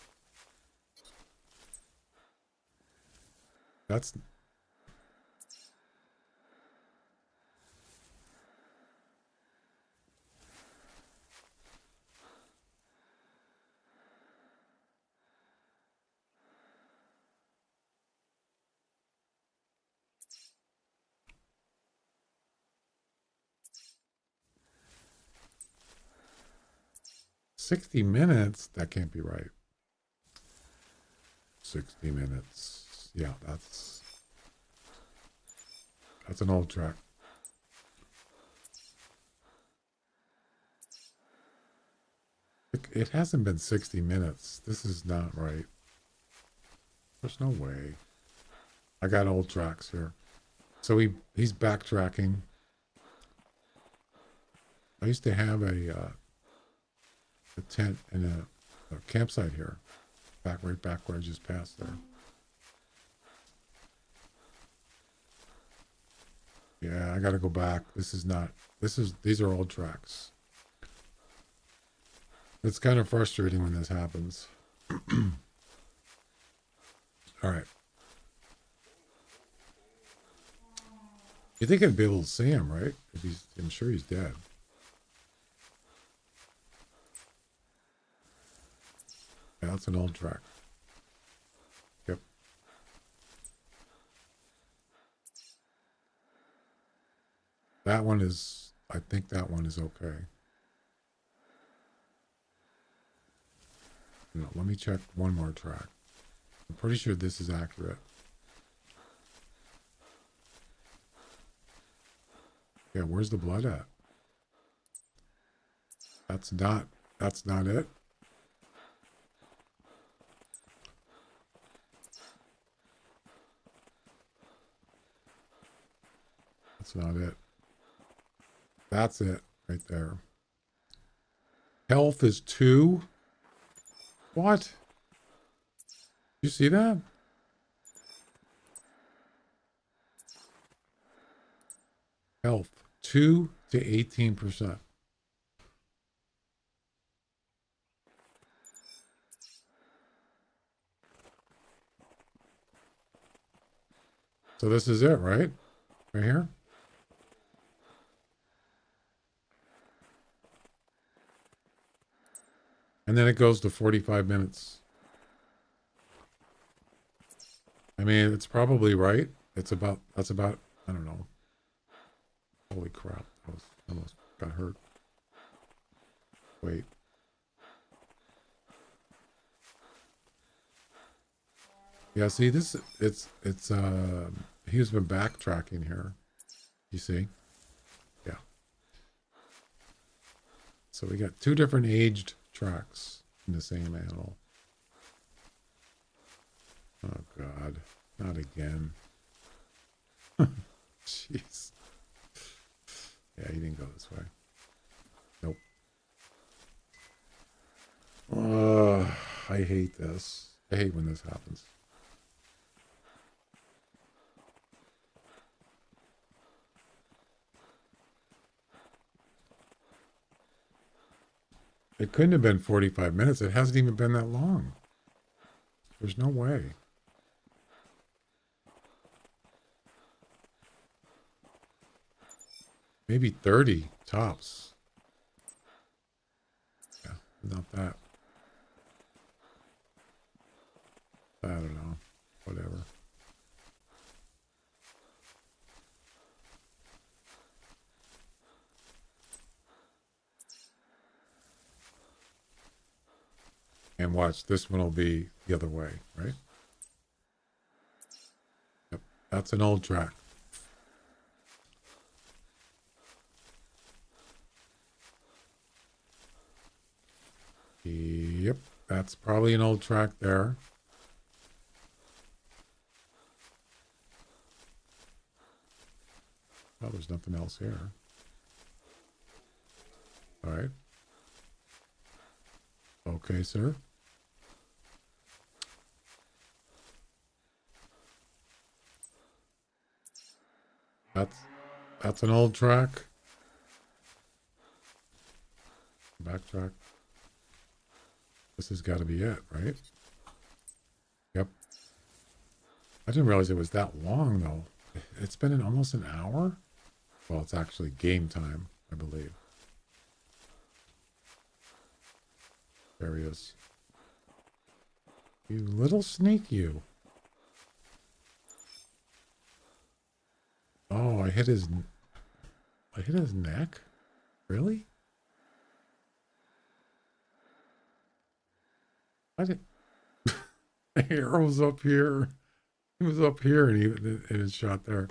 That's 60 minutes. That can't be right. 60 minutes. Yeah, that's an old track. It hasn't been 60 minutes. This is not right. There's no way. I got old tracks here. So he's backtracking. I used to have a tent and a campsite here. Right back where I just passed there. Yeah, I gotta go back. These are old tracks. It's kind of frustrating when this happens. All right. You think I'd be able to see him, right? I'm sure he's dead. Yeah, that's an old track. Yep. I think that one is okay. No, let me check one more track. I'm pretty sure this is accurate. Yeah, where's the blood at? That's not it. That's not it. That's it right there. Health is 2. What? You see that? Health 2 to 18%. So this is it, right? Right here. And then it goes to 45 minutes. I mean, it's probably right. That's about, I don't know. Holy crap. I almost got hurt. Wait. Yeah, see this, he's been backtracking here. You see? Yeah. So we got 2 different aged tracks in the same animal. Oh God, not again. Jeez. Yeah, he didn't go this way. Nope. I hate this. I hate when this happens. It couldn't have been 45 minutes. It hasn't even been that long. There's no way. Maybe 30 tops. Yeah, not that. I don't know. Whatever. And watch, this one will be the other way, right? Yep, that's an old track. Yep, that's probably an old track there. Oh, there's nothing else here. All right. Okay, sir. That's an old track. Backtrack. This has got to be it, right? Yep. I didn't realize it was that long, though. It's been almost an hour? Well, it's actually game time, I believe. There he is. You little sneak, you. Oh, I hit his neck? Really? I did. The arrow was up here. He was up here, and it shot there.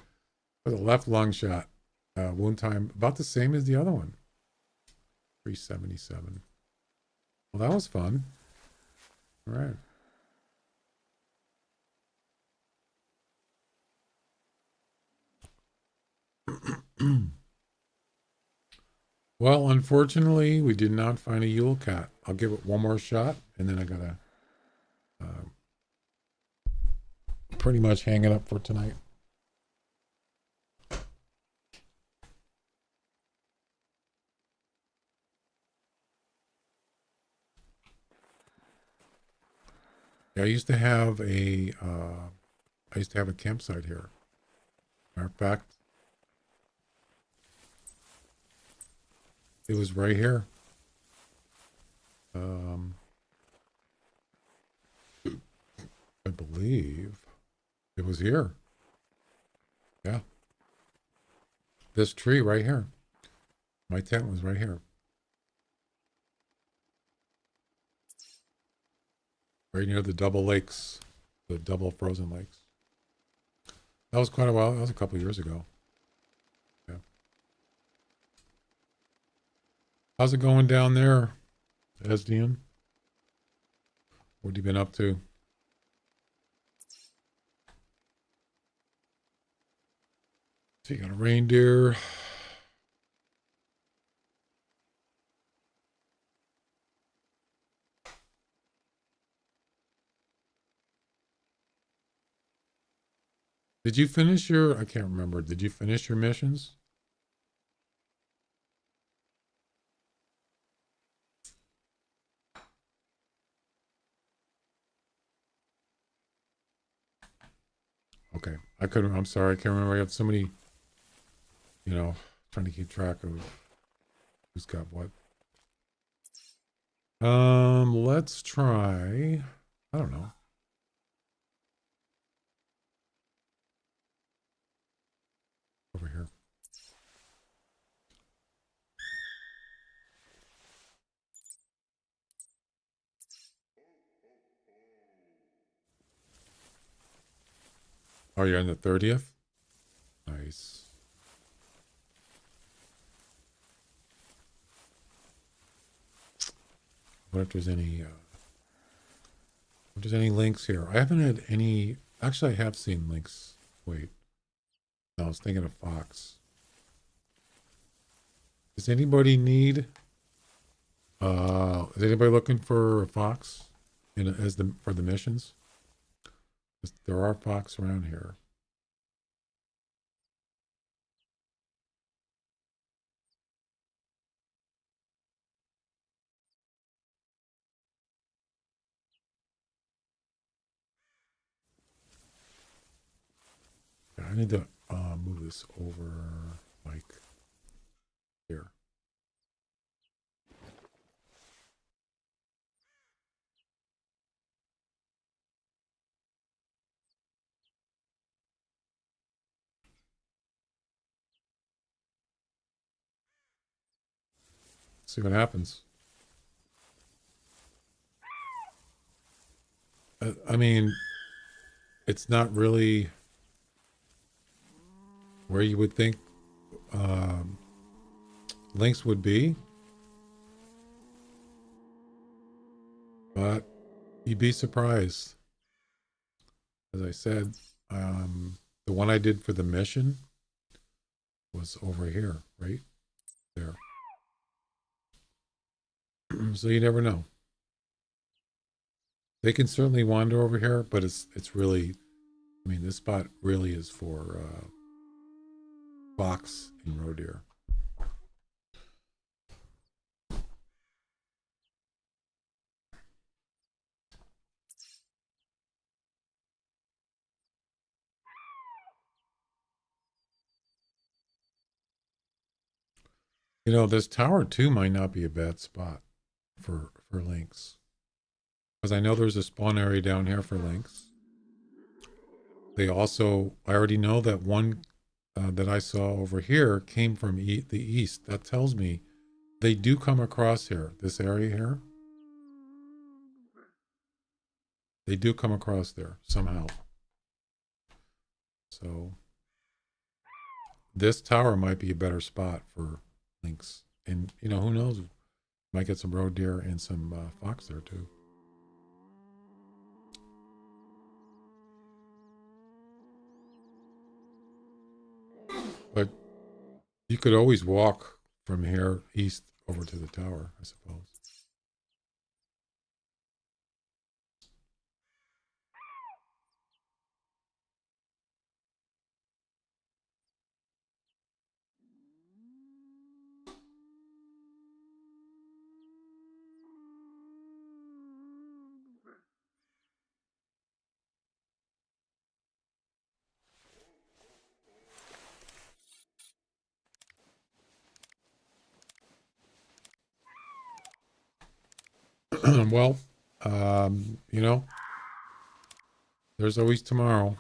The left lung shot. Wound time about the same as the other one. 377. Well, that was fun. All right. Well, unfortunately, we did not find a Yule cat. I'll give it one more shot, and then I gotta pretty much hang it up for tonight. Yeah, I used to have a campsite here. Matter of fact, it was right here. I believe it was here. Yeah. This tree right here. My tent was right here. right near the double lakes, the double frozen lakes. That was quite a while. That was a couple years ago. Yeah. How's it going down there, Esdian? What have you been up to? So you got a reindeer. Did you finish your, I can't remember. Did you finish your missions? Okay. I'm sorry. I can't remember. I have so many, trying to keep track of who's got what. Let's try, I don't know. Over here. Oh, you're on the 30th? Nice. What if there's any, if there's any links here? I haven't had any, actually I have seen links. Wait. No, I was thinking of Fox. Does anybody need, is anybody looking for a Fox for the missions? There are Fox around here. Yeah, I need to move this over like here. See what happens. I mean, it's not really where you would think links would be, but you'd be surprised. As I said, the one I did for the mission was over here, right there. So you never know. They can certainly wander over here, but it's really, I mean, this spot really is for fox and roe deer. This tower too might not be a bad spot for lynx, because I know there's a spawn area down here for lynx. They also, I already know that one that I saw over here came from the east. That tells me they do come across here, this area here. They do come across there somehow. So this tower might be a better spot for lynx. And, who knows? Might get some roe deer and some fox there too. But you could always walk from here east over to the tower, I suppose. Well, there's always tomorrow.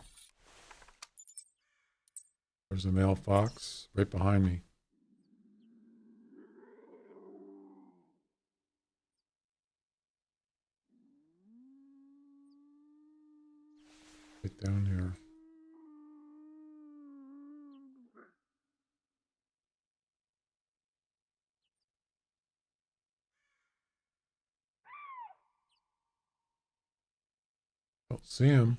There's a male fox right behind me. down here. Don't see him.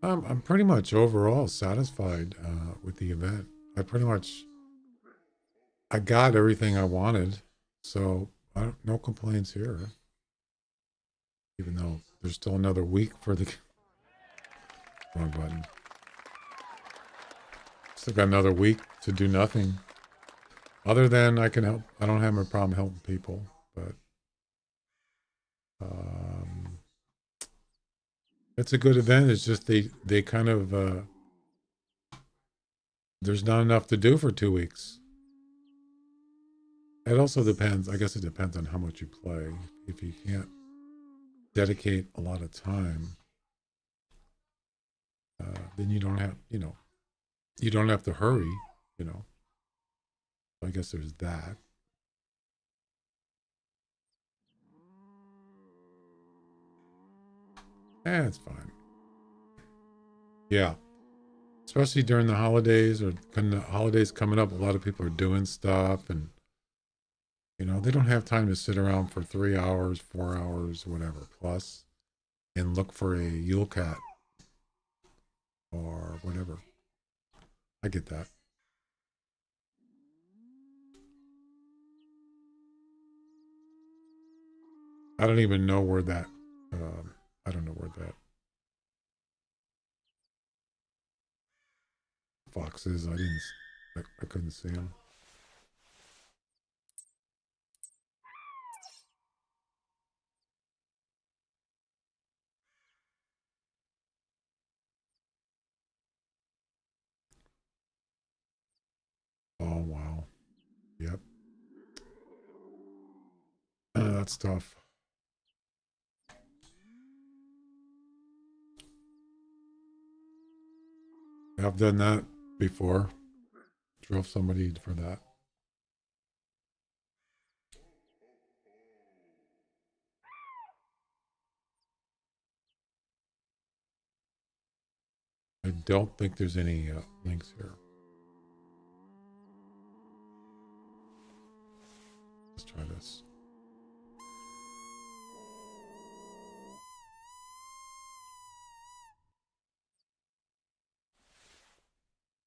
I'm pretty much overall satisfied with the event. I got everything I wanted, so no complaints here. Even though there's still another week for the wrong button. Still got another week to do nothing. Other than I can help. I don't have a problem helping people, but it's a good event. It's just they kind of there's not enough to do for 2 weeks. It also depends. I guess it depends on how much you play. If you can't dedicate a lot of time, then you don't have, you don't have to hurry, you know. So I guess there's that. It's fine. Yeah. Especially during the holidays or when the holidays coming up, a lot of people are doing stuff and, they don't have time to sit around for 3 hours, 4 hours, whatever, plus, and look for a Yule cat or whatever. I get that. I don't even know where that, I don't know where that fox is. I couldn't see him. Oh, wow. Yep. That's tough. I've done that before. Drove somebody for that. I don't think there's any links here. Let's try this.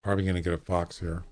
Probably going to get a fox here.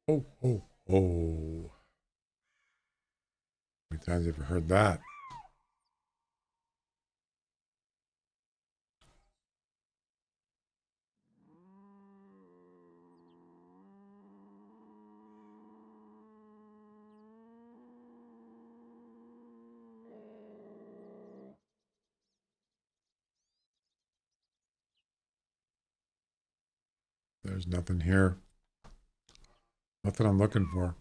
Oh, oh, oh. How many times have you heard that? There's nothing here. Nothing I'm looking for.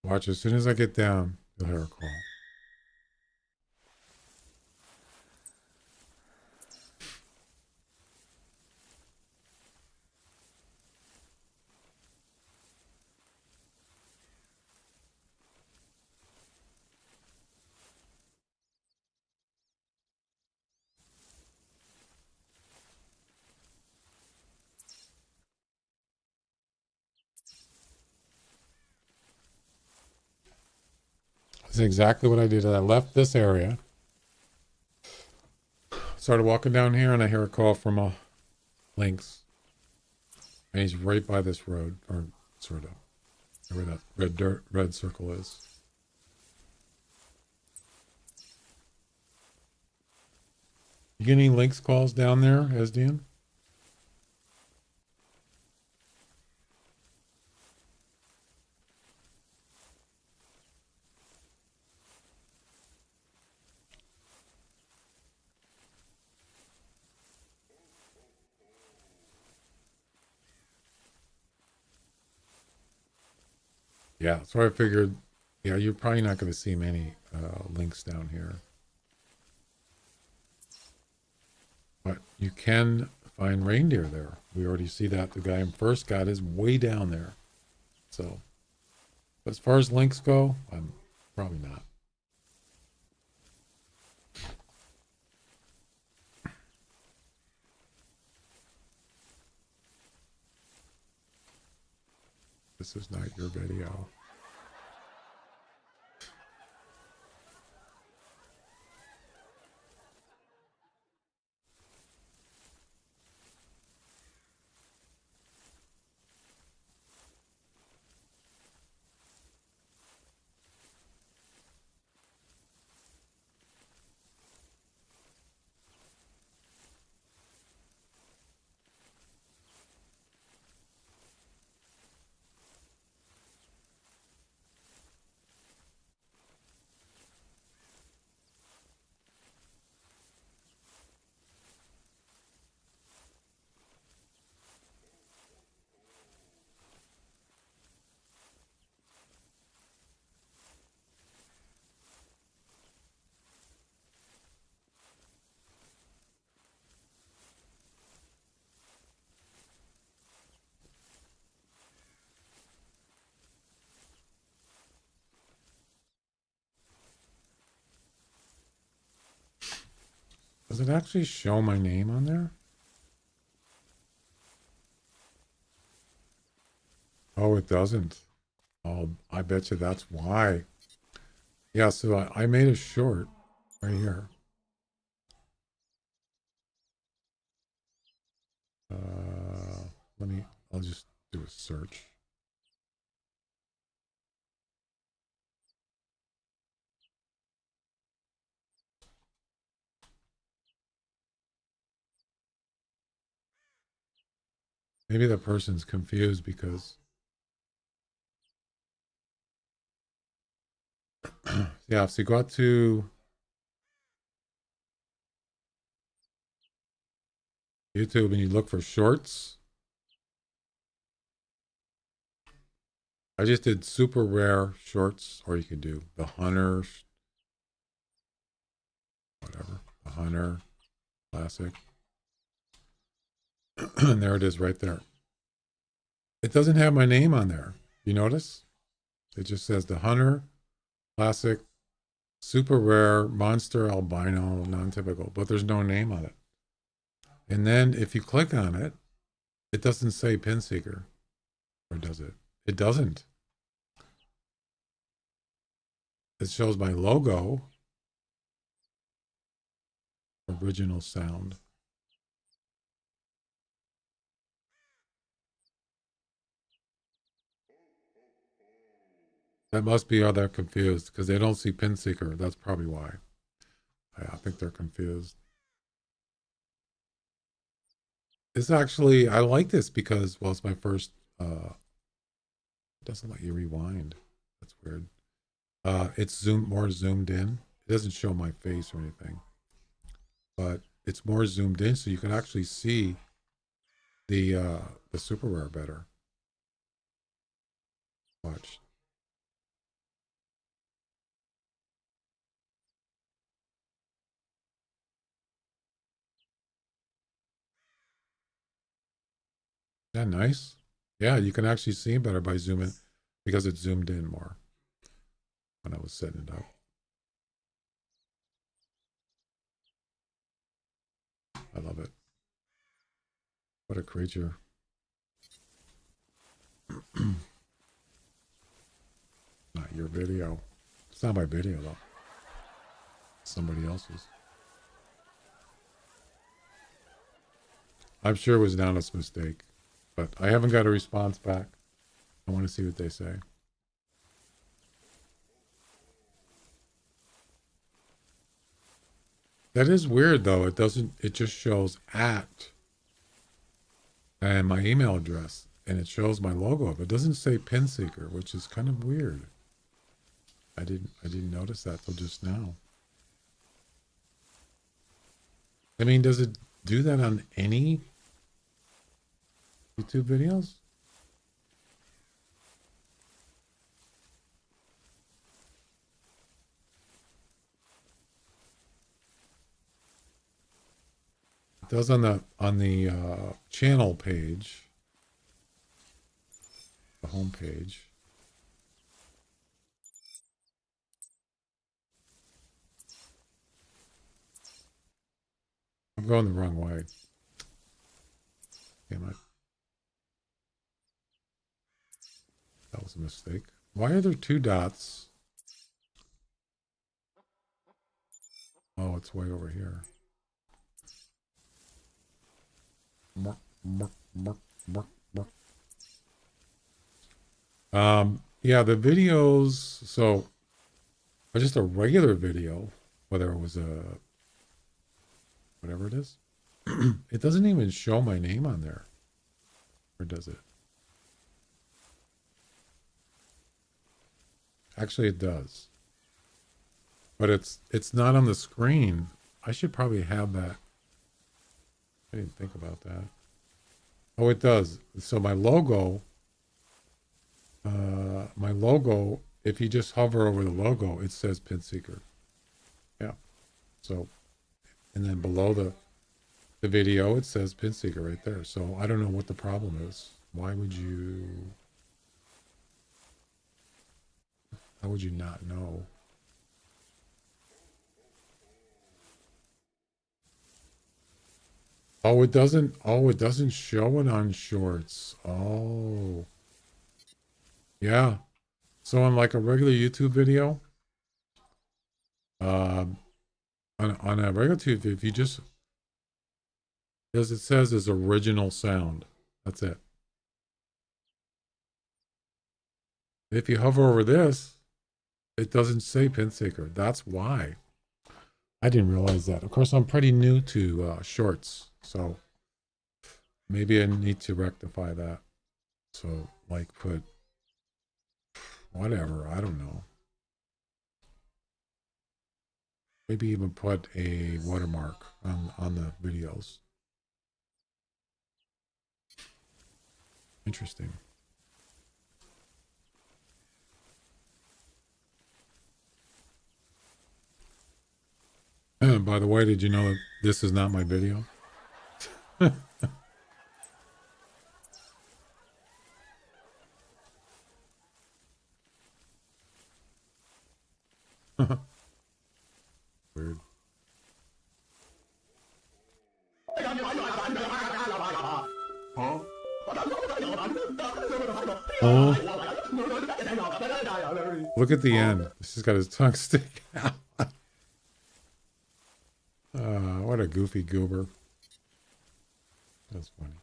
Watch, as soon as I get down, you'll hear a call. That's exactly what I did. I left this area, started walking down here, and I hear a call from a lynx. And he's right by this road, or sort of, where that red circle is. You get any lynx calls down there, Esdian? Yeah, so I figured, yeah, you're probably not going to see many lynx down here. But you can find reindeer there. We already see that. The guy I first got is way down there. So, as far as lynx go, I'm probably not. This is not your video. Does it actually show my name on there? Oh, it doesn't. Oh, I bet you that's why. Yeah, so I made a short right here. I'll just do a search. Maybe the person's confused because, yeah, so you go out to YouTube and you look for shorts. I just did super rare shorts, or you could do the hunter, whatever, the hunter classic. And there it is right there. It doesn't have my name on there. You notice? It just says the hunter classic, super rare, monster, albino, non-typical, but there's no name on it. And then if you click on it, it doesn't say pin seeker, or does it? It doesn't. It shows my logo, original sound. That must be how they're confused, because they don't see pin seeker. That's probably why. I think they're confused. It's actually, I like this because, well, it's my first, it doesn't let you rewind. That's weird. It's more zoomed in. It doesn't show my face or anything, but it's more zoomed in, so you can actually see the super rare better. Watch. Yeah, nice. Yeah, you can actually see better by zooming because it zoomed in more when I was setting it up. I love it. What a creature. Not your video. It's not my video though. It's somebody else's. I'm sure it was an honest mistake, but I haven't got a response back. I want to see what they say. That is weird though. It doesn't, it just shows at and my email address and it shows my logo up. It doesn't say pin seeker, which is kind of weird. I didn't notice that till just now. I mean, does it do that on any YouTube videos? It does on the channel page, the home page. I'm going the wrong way. Damn it. That was a mistake. Why are there two dots? Oh, it's way over here. Yeah, the videos, so just a regular video, whether it was a whatever it is, it doesn't even show my name on there. Or does it? Actually, it does. But it's not on the screen. I should probably have that. I didn't think about that. Oh, it does. So my logo, if you just hover over the logo, it says Pin Seeker. Yeah. So, and then below the video, it says Pin Seeker right there. So I don't know what the problem is. Why would you? How would you not know? Oh, it doesn't. Oh, it doesn't show it on shorts. Oh, yeah. So on like a regular YouTube video, on a regular YouTube, if you just, as it says, is original sound. That's it. If you hover over this, it doesn't say Pin Seeker. That's why. I didn't realize that. Of course, I'm pretty new to shorts, so maybe I need to rectify that. So, like, put whatever. I don't know. Maybe even put a watermark on the videos. Interesting. By the way, did you know that this is not my video? Weird. Oh. Look at the end. This has got his tongue sticking out. What a goofy goober. That's funny.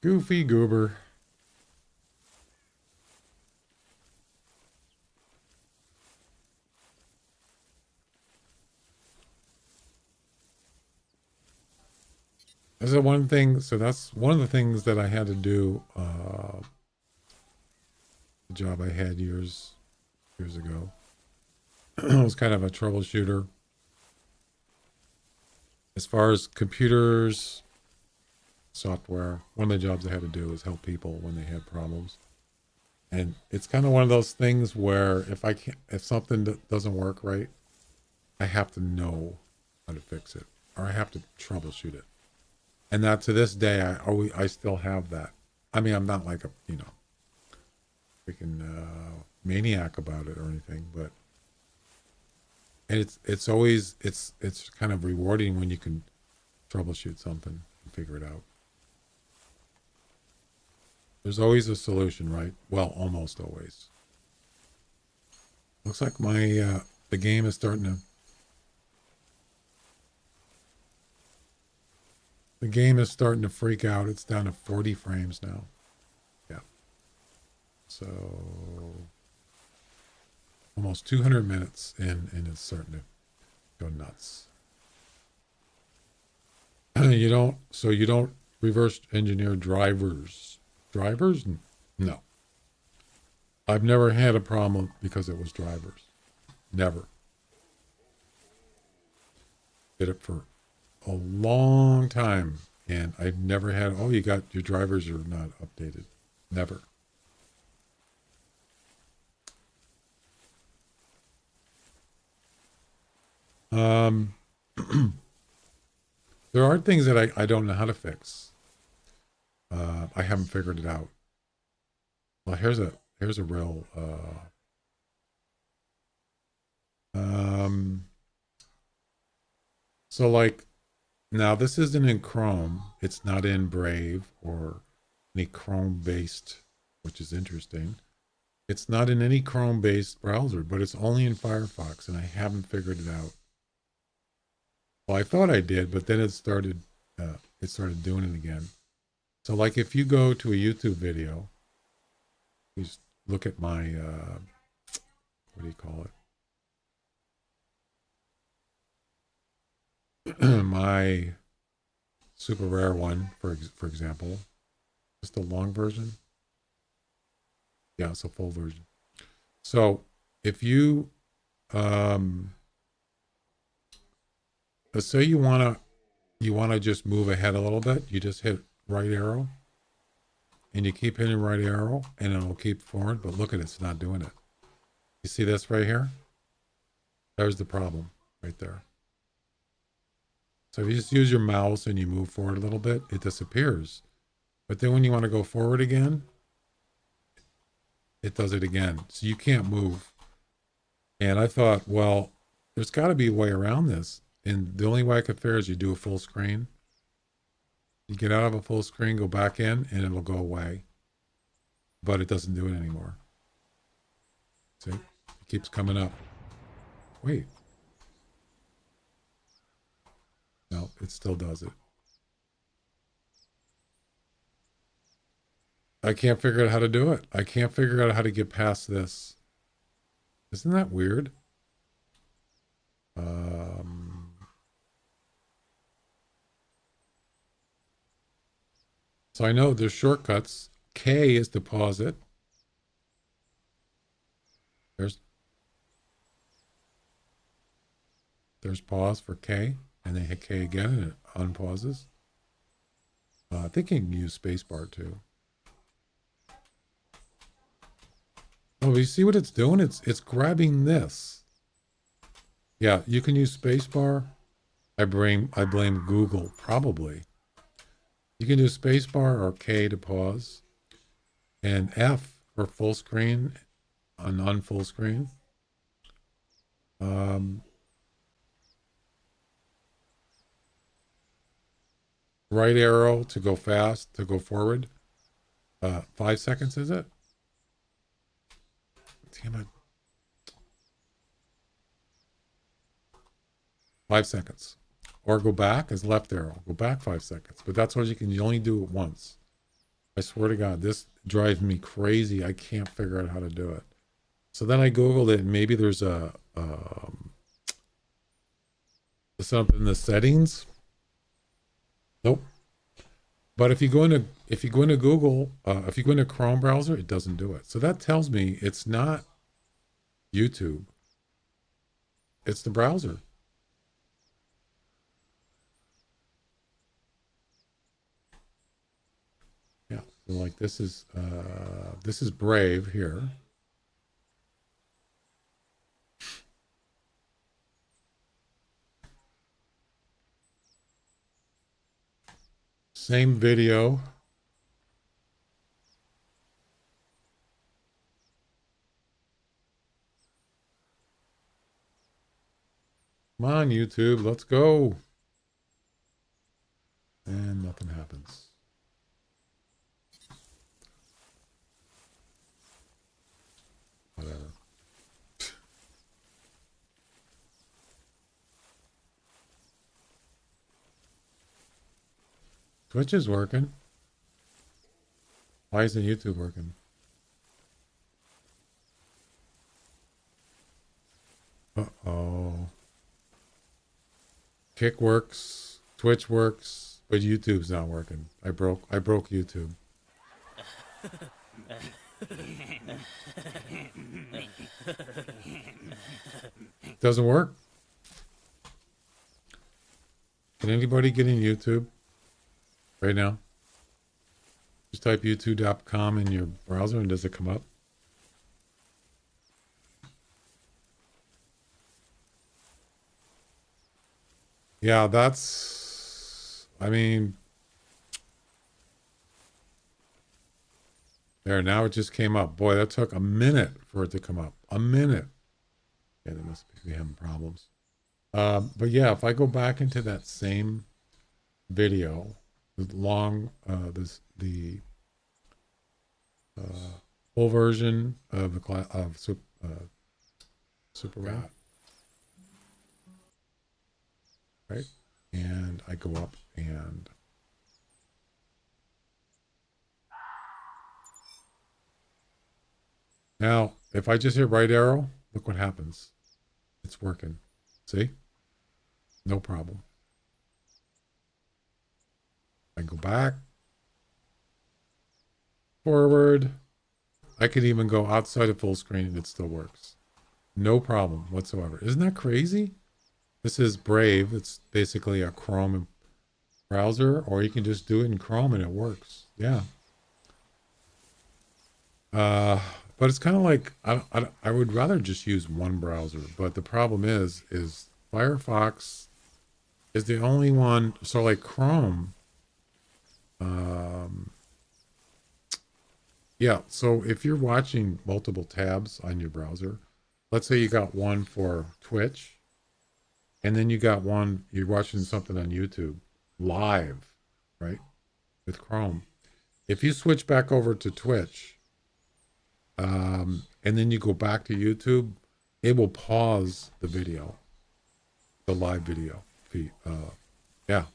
Goofy goober. That's the one thing. So that's one of the things that I had to do. The job I had years ago. I was kind of a troubleshooter. As far as computers, software, one of the jobs I had to do was help people when they had problems. And it's kind of one of those things where if something doesn't work right, I have to know. how to fix it, or I have to troubleshoot it. And that to this day, I still have that. I mean, I'm not like a, freaking maniac about it or anything, but and it's always it's kind of rewarding when you can troubleshoot something and figure it out. There's always a solution, right? Well, almost always. Looks like my the game is starting to. The game is starting to freak out. It's down to 40 frames now. Yeah. So almost 200 minutes in, and it's starting to go nuts. You don't reverse engineer drivers. Drivers? No. I've never had a problem because it was drivers. Never. Did it for a long time, and I've never had, oh, you got your drivers are not updated. Never. There are things that I don't know how to fix. I haven't figured it out. Well, here's a real so like now this isn't in Chrome. It's not in Brave or any Chrome based, which is interesting. It's not in any Chrome based browser, but it's only in Firefox, and I haven't figured it out. Well, I thought I did, but then it started doing it again. So like if you go to a YouTube video, you just look at my, what do you call it? My super rare one, for example, just a long version. Yeah, it's a full version. So if you, let's say you wanna just move ahead a little bit, you just hit right arrow, and you keep hitting right arrow, and it'll keep forward. But look at it, it's not doing it. You see this right here? There's the problem right there. So if you just use your mouse and you move forward a little bit, it disappears. But then when you want to go forward again, it does it again. So you can't move. And I thought, well, there's got to be a way around this. And the only way I could figure is you do a full screen. You get out of a full screen, go back in, and it'll go away. But it doesn't do it anymore. See? It keeps coming up. Wait. No, it still does it. I can't figure out how to do it. I can't figure out how to get past this. Isn't that weird? So I know there's shortcuts. K is to pause it. There's pause for K, and then hit K again, and it unpauses. I think you can use spacebar too. Oh, you see what it's doing? It's grabbing this. Yeah, you can use spacebar. I blame Google, probably. You can do spacebar or K to pause, and F for full screen on full screen. Right arrow to go fast, to go forward. 5 seconds, is it? Damn it. 5 seconds. Or go back as left arrow. Go back 5 seconds. But that's what you only do it once. I swear to God, this drives me crazy. I can't figure out how to do it. So then I Googled it, and maybe there's something in the settings. Nope. But if you go into Google, if you go into Chrome browser, it doesn't do it. So that tells me it's not YouTube. It's the browser. Yeah. So like this is Brave here. same video. Come on, YouTube, let's go. And nothing happens. Whatever. Twitch is working. Why isn't YouTube working? Uh-oh. Kick works, Twitch works, but YouTube's not working. I broke YouTube. Doesn't work. Can anybody get in YouTube right now? Just type youtube.com in your browser and does it come up? Yeah, that's, I mean, there, now it just came up. Boy, that took a minute for it to come up. A minute. Yeah, they must be having problems. But yeah, if I go back into that same video, the long, the full version of the class of Super Rat, right? And I go up and now, if I just hit right arrow, look what happens. It's working. See? No problem. I go back, forward. I could even go outside of full screen and it still works. No problem whatsoever. Isn't that crazy? This is Brave. It's basically a Chrome browser, or you can just do it in Chrome and it works. Yeah. But it's kind of like, I would rather just use one browser. But the problem is Firefox is the only one. So like Chrome, yeah. So if you're watching multiple tabs on your browser, let's say you got one for Twitch, and then you got one, you're watching something on YouTube live, right? With Chrome. If you switch back over to Twitch, and then you go back to YouTube, it will pause the video, the live video feed. Yeah,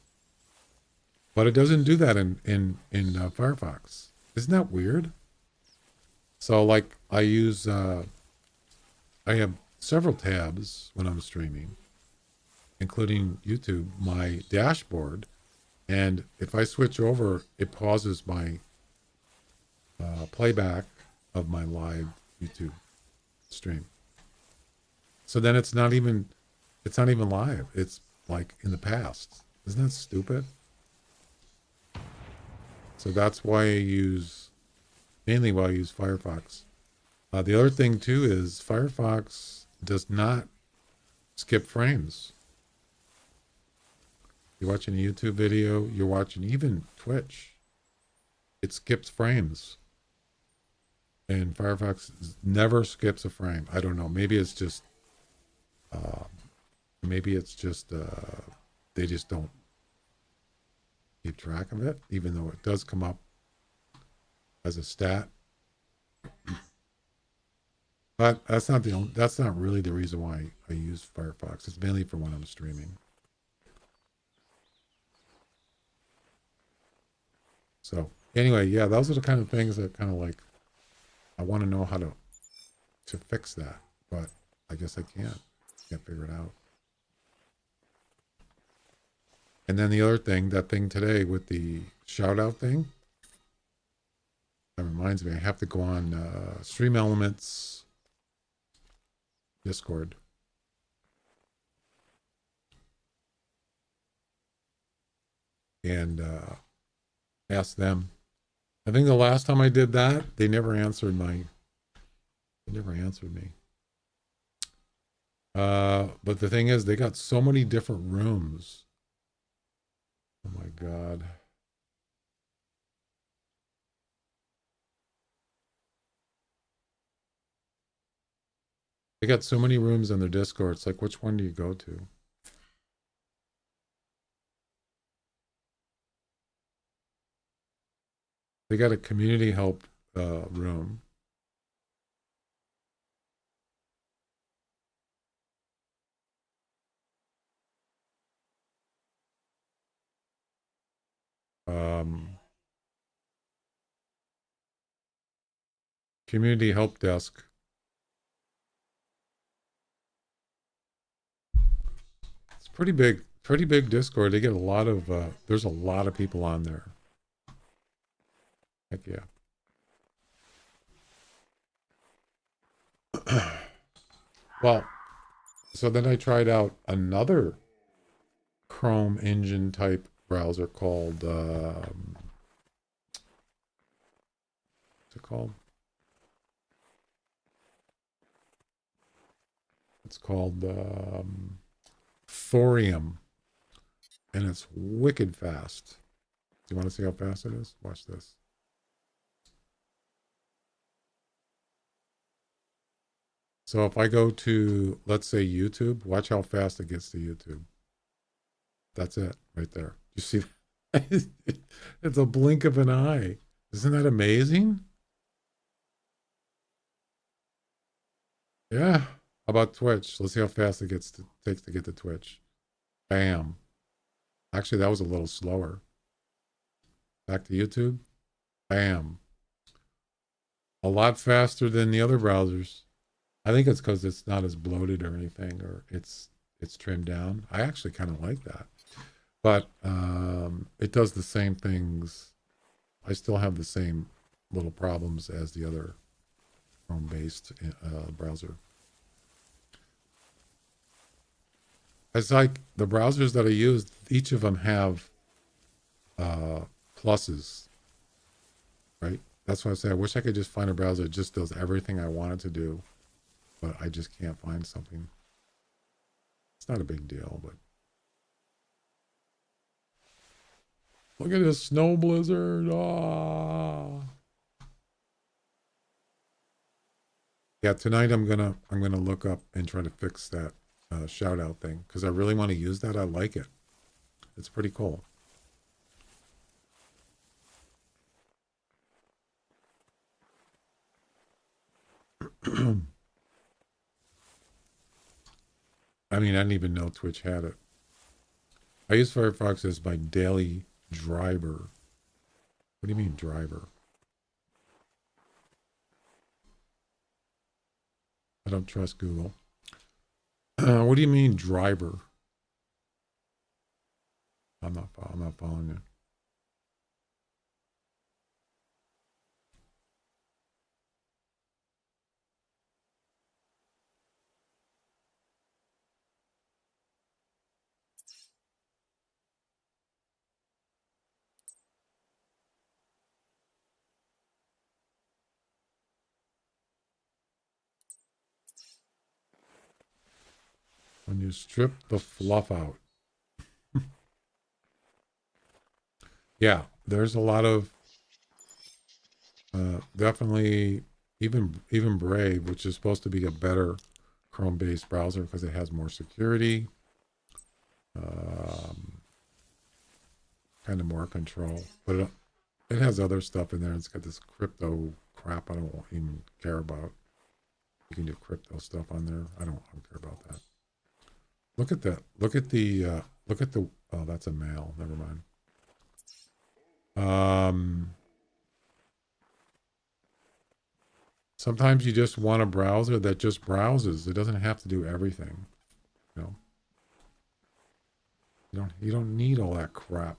but it doesn't do that in Firefox. Isn't that weird? So like I use, I have several tabs when I'm streaming, including YouTube, my dashboard, and if I switch over, it pauses my playback of my live YouTube stream. So then it's not even live. It's like in the past. Isn't that stupid? So that's why mainly why I use Firefox. The other thing too is Firefox does not skip frames. You're watching a YouTube video, you're watching even Twitch, it skips frames. And Firefox never skips a frame. I don't know. Maybe it's just they just don't keep track of it, even though it does come up as a stat. But that's not really the reason why I use Firefox. It's mainly for when I'm streaming. So anyway, yeah, those are the kind of things that kind of like, I want to know how to fix that, but I guess I can't figure it out. And then the other thing, that thing today with the shout out thing, that reminds me, I have to go on Stream Elements Discord. And ask them. I think the last time I did that, they never answered me. But the thing is, they got so many different rooms. Oh my God. They got so many rooms in their Discord. It's like, which one do you go to? They got a community help room. Community help desk. It's pretty big Discord. They get a lot of, there's a lot of people on there. Heck yeah. Well, so then I tried out another Chrome engine type browser called, what's it called? It's called Thorium, and it's wicked fast. Do you want to see how fast it is? Watch this. So if I go to, let's say, YouTube, watch how fast it gets to YouTube. That's it right there. You see, it's a blink of an eye. Isn't that amazing? Yeah. How about Twitch? Let's see how fast it takes to get to Twitch. Bam. Actually, that was a little slower. Back to YouTube. Bam. A lot faster than the other browsers. I think it's because it's not as bloated or anything, or it's trimmed down. I actually kind of like that. But it does the same things. I still have the same little problems as the other Chrome-based browser. It's like the browsers that I use, each of them have pluses, right? That's why I say I wish I could just find a browser that just does everything I want it to do, but I just can't find something. It's not a big deal, but look at this snow blizzard. Ah. Yeah, tonight I'm gonna look up and try to fix that shout out thing because I really want to use that. I like it. It's pretty cool. I mean, I didn't even know Twitch had it. I use Firefox as my daily driver. What do you mean driver? I don't trust Google. What do you mean driver? I'm not following you. When you strip the fluff out. Yeah, there's a lot of definitely even Brave, which is supposed to be a better Chrome-based browser because it has more security, kind of more control. But it has other stuff in there. It's got this crypto crap I don't even care about. You can do crypto stuff on there. I don't care about that. Look at that. Look at the oh, that's a male. Never mind. Sometimes you just want a browser that just browses. It doesn't have to do everything. You know. You don't need all that crap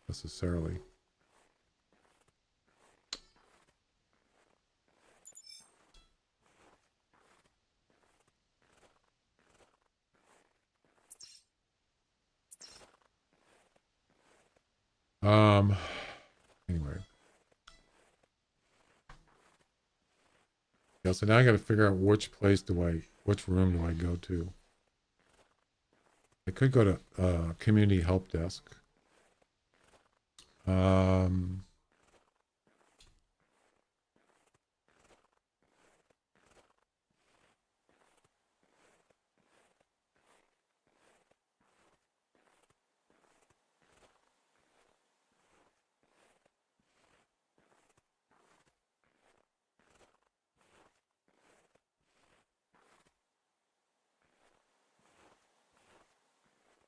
necessarily. Anyway. Yeah, so now I got to figure out which room do I go to? I could go to community help desk. I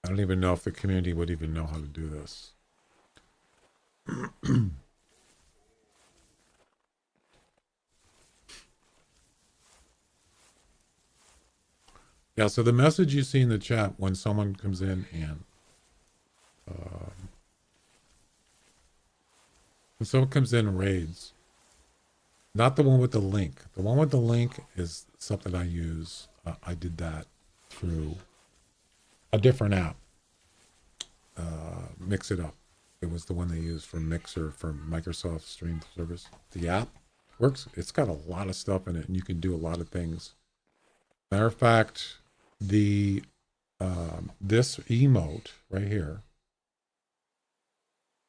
I don't even know if the community would even know how to do this. Yeah, so the message you see in the chat when someone comes in and when someone comes in and raids, not the one with the link. The one with the link is something I use. I did that through a different app. Mix It Up. It was the one they used for Mixer for Microsoft Stream Service. The app works. It's got a lot of stuff in it, and you can do a lot of things. Matter of fact, the this emote right here,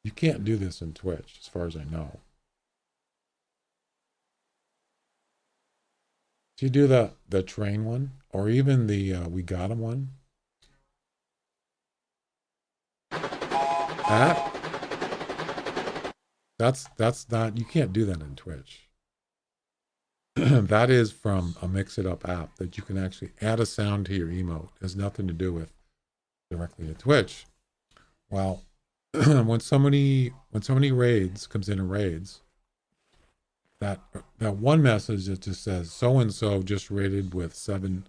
you can't do this in Twitch, as far as I know. So you do the train one, or even the we got him one. That's not, you can't do that in Twitch. That is from a Mix It Up app that you can actually add a sound to your emote. It has nothing to do with directly to Twitch. Well, when somebody raids, comes in and raids, that one message that just says so and so just raided with seven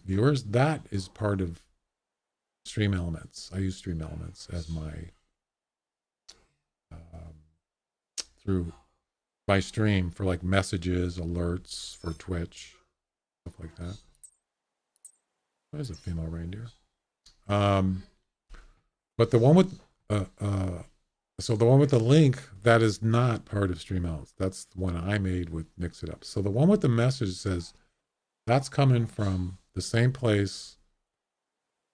viewers, that is part of Stream Elements. I use Stream Elements as my through my stream for like messages, alerts for Twitch, stuff like that. There's a female reindeer. But the one with so the one with the link, that is not part of Stream Elements. That's the one I made with Mix It Up. So the one with the message says that's coming from the same place.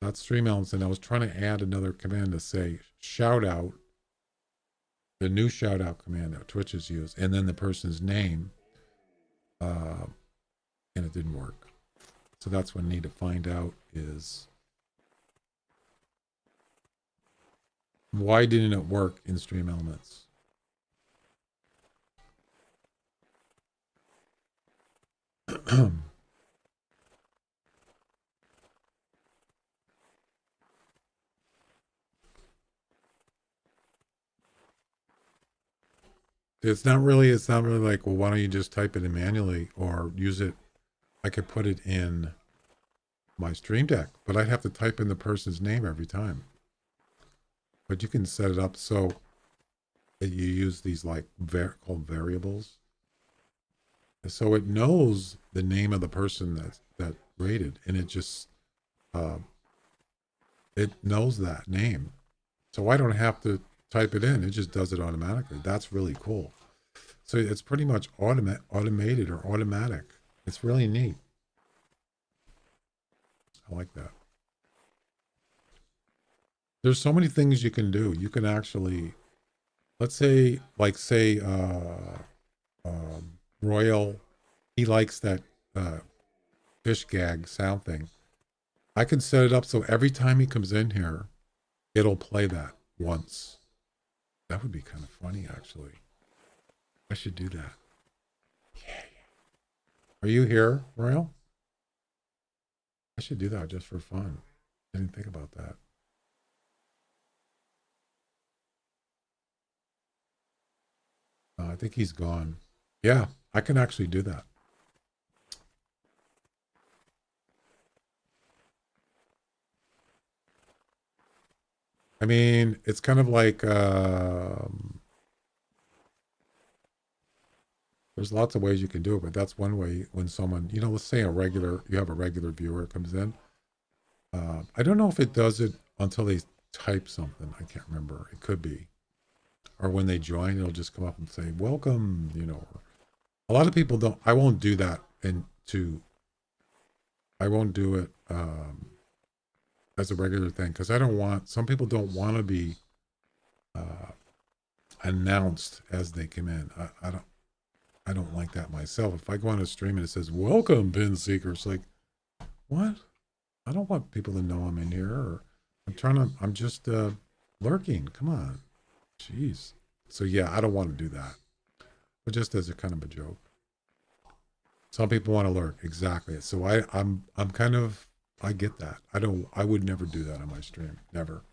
That's Stream Elements, and I was trying to add another command to say shout out, the new shout out command that Twitch has used, and then the person's name, and it didn't work. So that's what I need to find out is why didn't it work in Stream Elements? It's not really like, well, why don't you just type it in manually or use it? I could put it in my Stream Deck, but I'd have to type in the person's name every time. But you can set it up so that you use these like called variables. So it knows the name of the person that rated, and it just it knows that name. So I don't have to type it in. It just does it automatically. That's really cool. So it's pretty much automated or automatic. It's really neat. I like that. There's so many things you can do. You can actually, let's say, like say, Royal, he likes that fish gag sound thing. I can set it up so every time he comes in here, it'll play that once. That would be kind of funny, actually. I should do that. Yeah. Are you here, Royal? I should do that just for fun. I didn't think about that. I think he's gone. Yeah, I can actually do that. I mean, it's kind of like there's lots of ways you can do it, but that's one way. When someone, you know, let's say you have a regular viewer comes in. I don't know if it does it until they type something. I can't remember. It could be. Or when they join, it'll just come up and say, welcome, you know. A lot of people don't, I won't do that I won't do it as a regular thing, because some people don't want to be announced as they come in. I don't like that myself. If I go on a stream and it says, welcome, Pin Seeker, it's like, what? I don't want people to know I'm in here, or I'm just lurking. Come on. Jeez. So yeah, I don't want to do that. But just as a kind of a joke. Some people want to lurk. Exactly. So I'm kind of I get that. I would never do that on my stream. Never.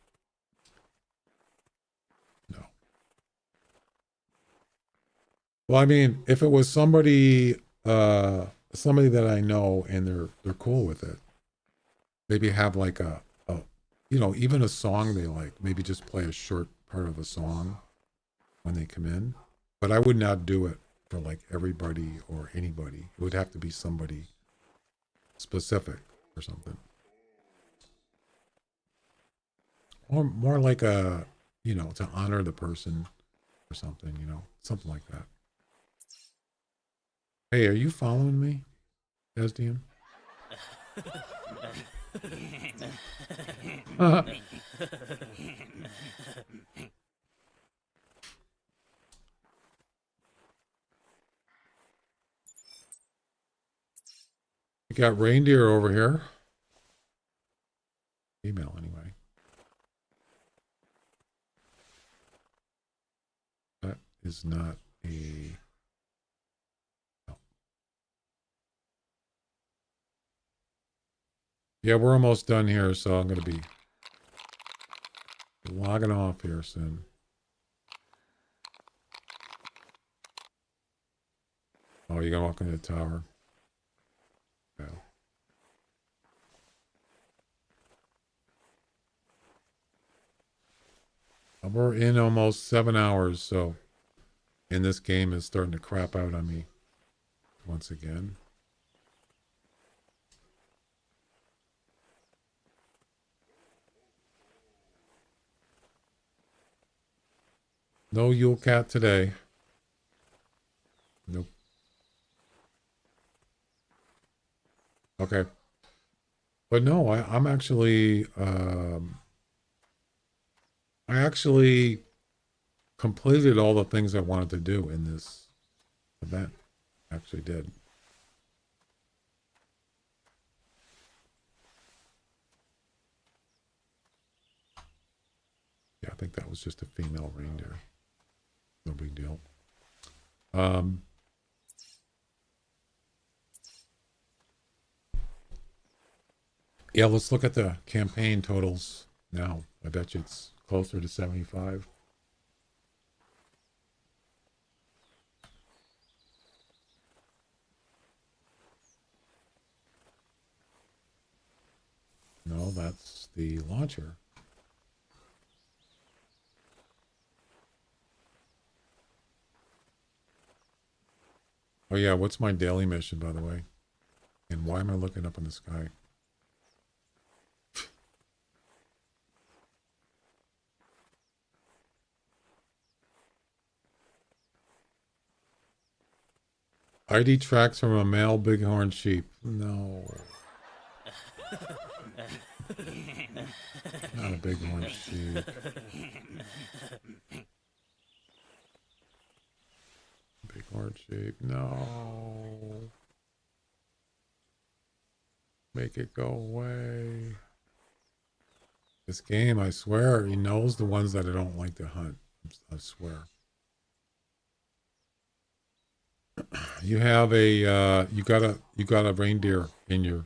No. Well, I mean, if it was somebody that I know and they're cool with it, maybe have like a even a song they like, maybe just play a short part of a song when they come in. But I would not do it for like everybody or anybody. It would have to be somebody specific or something. Or more like a, to honor the person or something, something like that. Hey, are you following me, SDM? We got reindeer over here. Email anyway. That is not a... No. Yeah, we're almost done here, so I'm going to be logging off here soon. Oh, you're going to walk into the tower. Yeah. We're in almost 7 hours, so... And this game is starting to crap out on me once again. No Yule Cat today. Nope. Okay. But no, I'm actually, I actually completed all the things I wanted to do in this event. Actually did. Yeah, I think that was just a female reindeer. No big deal. Yeah, let's look at the campaign totals now. I bet you it's closer to 75. No, that's the launcher. Oh yeah, what's my daily mission, by the way? And why am I looking up in the sky? ID tracks from a male bighorn sheep. No. Not a bighorn sheep. Bighorn sheep. No. Make it go away. This game, I swear, he knows the ones that I don't like to hunt. I swear. You have a you got a reindeer in your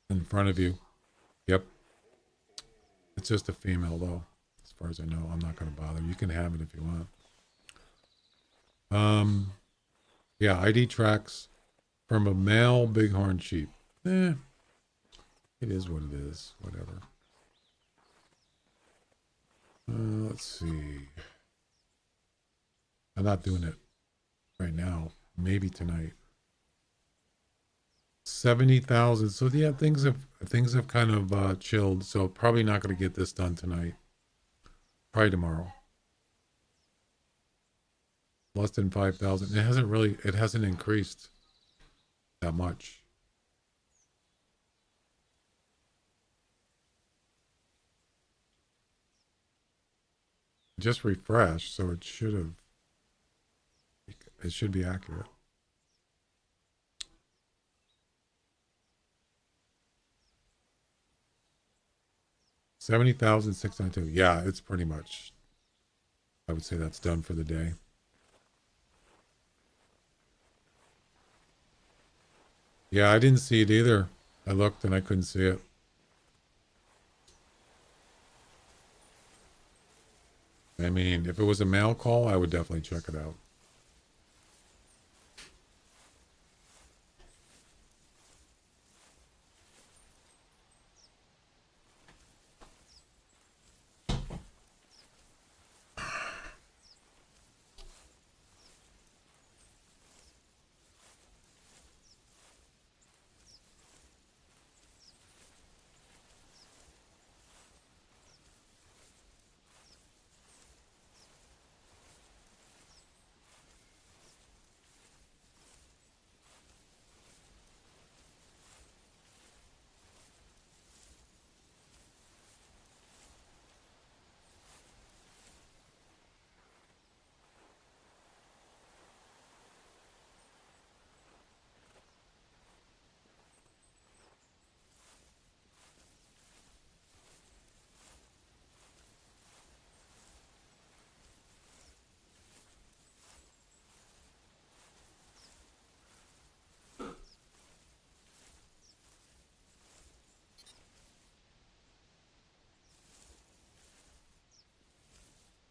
in front of you. Yep. It's just a female though. As far as I know, I'm not going to bother. You can have it if you want. Yeah, ID tracks from a male bighorn sheep. It is what it is. Whatever. Let's see. I'm not doing it right now. Maybe tonight. 70,000. So yeah, things have kind of chilled. So probably not going to get this done tonight. Probably tomorrow. Less than 5,000. It hasn't increased that much. Just refresh, so it should be accurate. $70,692. Yeah, it's pretty much. I would say that's done for the day. Yeah, I didn't see it either. I looked and I couldn't see it. I mean, if it was a mail call, I would definitely check it out.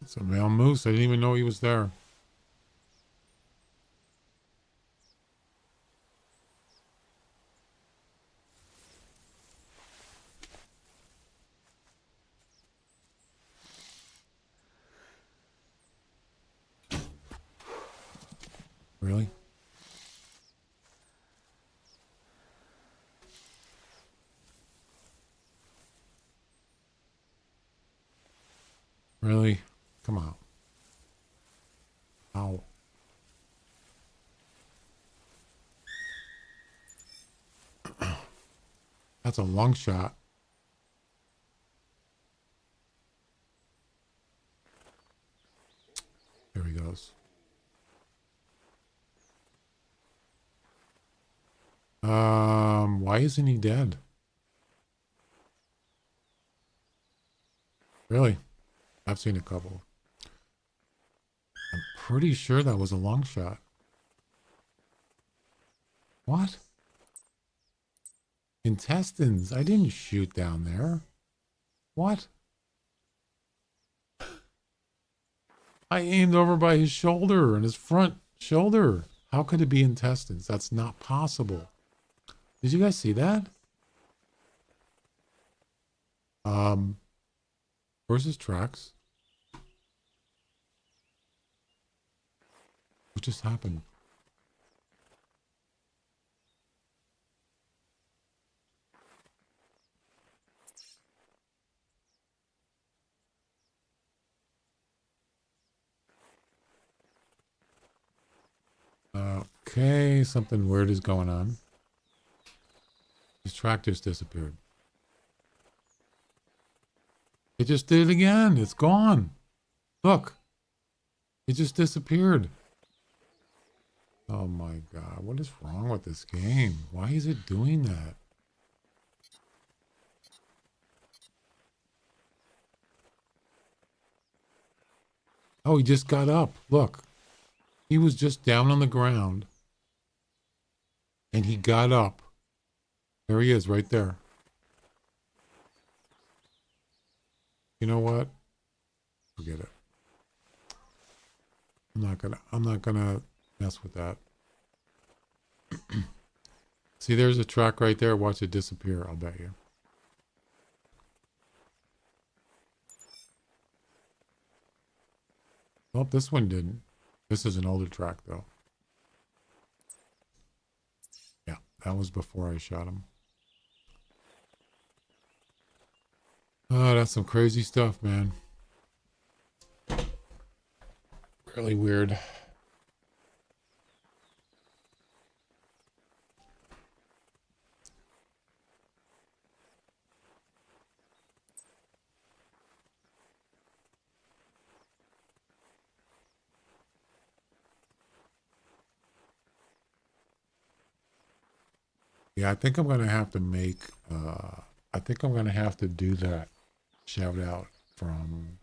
It's a male moose. I didn't even know he was there. Really? Really? Come on. Ow. That's a long shot. There he goes. Why isn't he dead? Really? I've seen a couple. I'm pretty sure that was a long shot. What? Intestines. I didn't shoot down there. What? I aimed over by his shoulder and his front shoulder. How could it be intestines? That's not possible. Did you guys see that? Where's his tracks? What just happened? Okay, something weird is going on. His track just disappeared. It just did it again. It's gone. Look. It just disappeared. Oh my God. What is wrong with this game? Why is it doing that? Oh, he just got up. Look. He was just down on the ground. And he got up. There he is, right there. You know what? Forget it. I'm not gonna mess with that. See, there's a track right there. Watch it disappear, I'll bet you. Well, this one didn't. This is an older track, though. Yeah, that was before I shot him. Oh, that's some crazy stuff, man. Really weird. Yeah, I think I'm going to have to make, I think I'm going to have to do that shout out from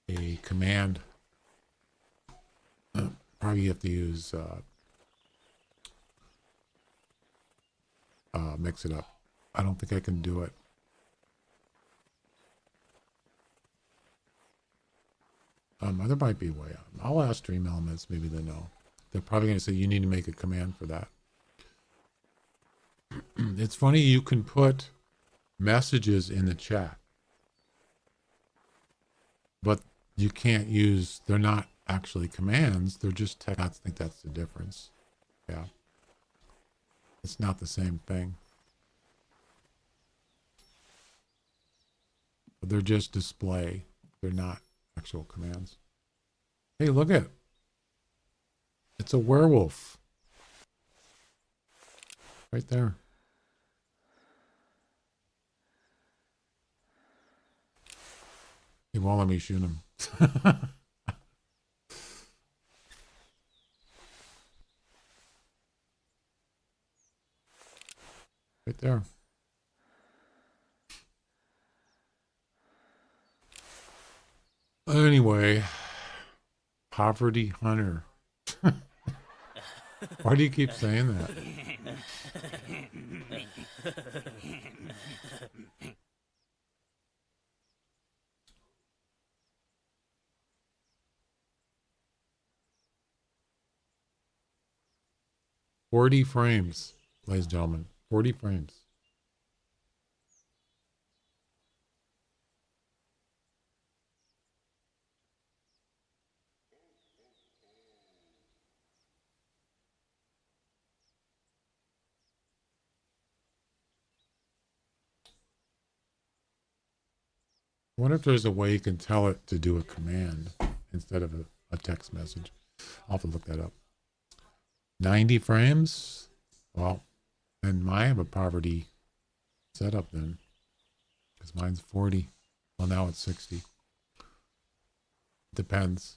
a command. Probably have to use mix it up. I don't think I can do it. There might be a way out. I'll ask Dream Elements. Maybe they know. They're probably going to say you need to make a command for that. It's funny, you can put messages in the chat, but you can't use, they're not actually commands, they're just text. I think that's the difference. Yeah. It's not the same thing. But they're just display. They're not actual commands. Hey, look at it. It's a werewolf. Right there. He won't let me shoot him. Right there. Anyway, poverty hunter. Why do you keep saying that? 40 frames, ladies and gentlemen. 40 frames. I wonder if there's a way you can tell it to do a command instead of a text message. I'll have to look that up. 90 frames? Well, then I have a poverty setup then. Because mine's 40. Well, now it's 60. Depends.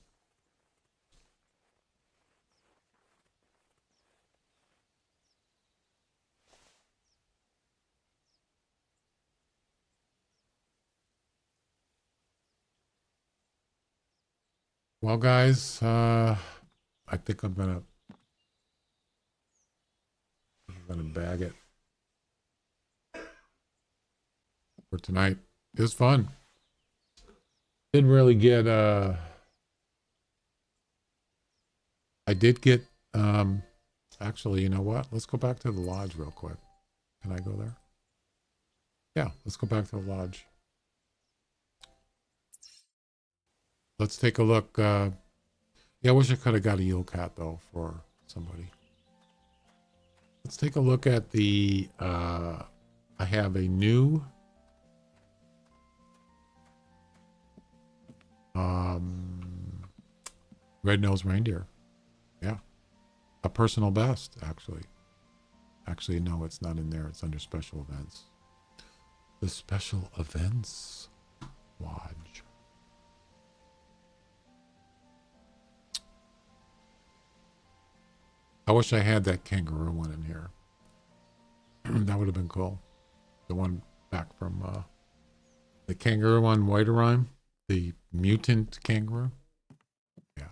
Well, guys, I think I'm gonna bag it for tonight. It was fun. Didn't really get I did get actually, you know what? Let's go back to the lodge real quick. Can I go there? Yeah, let's go back to the lodge. Let's take a look. Yeah, I wish I could have got a Yule cat though for somebody. Let's take a look at the I have a new red-nosed reindeer. Yeah. A personal best, actually. Actually, no, it's not in there. It's under special events. The special events lodge. I wish I had that kangaroo one in here. That would have been cool. The one back from the kangaroo on White Rhyme, the mutant kangaroo. Yeah.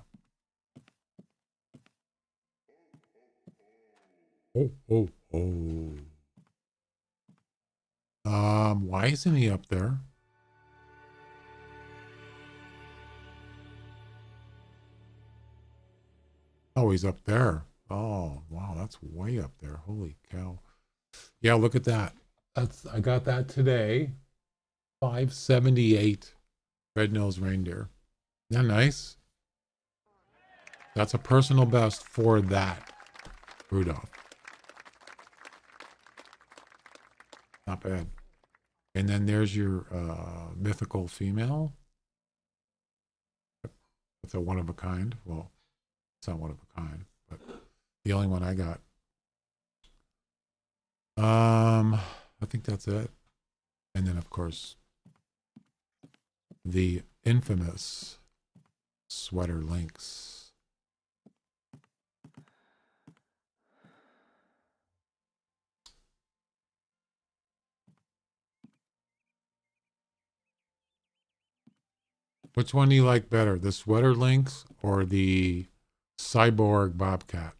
Oh. Why isn't he up there? Oh, he's up there. Oh, wow, that's way up there. Holy cow. Yeah, look at that. I got that today. 578 red-nosed reindeer. Isn't that nice? That's a personal best for that Rudolph. Not bad. And then there's your mythical female. It's a one of a kind. Well, it's not one of a kind, but the only one I got. I think that's it. And then of course the infamous sweater links. Which one do you like better, the sweater links or the cyborg bobcat?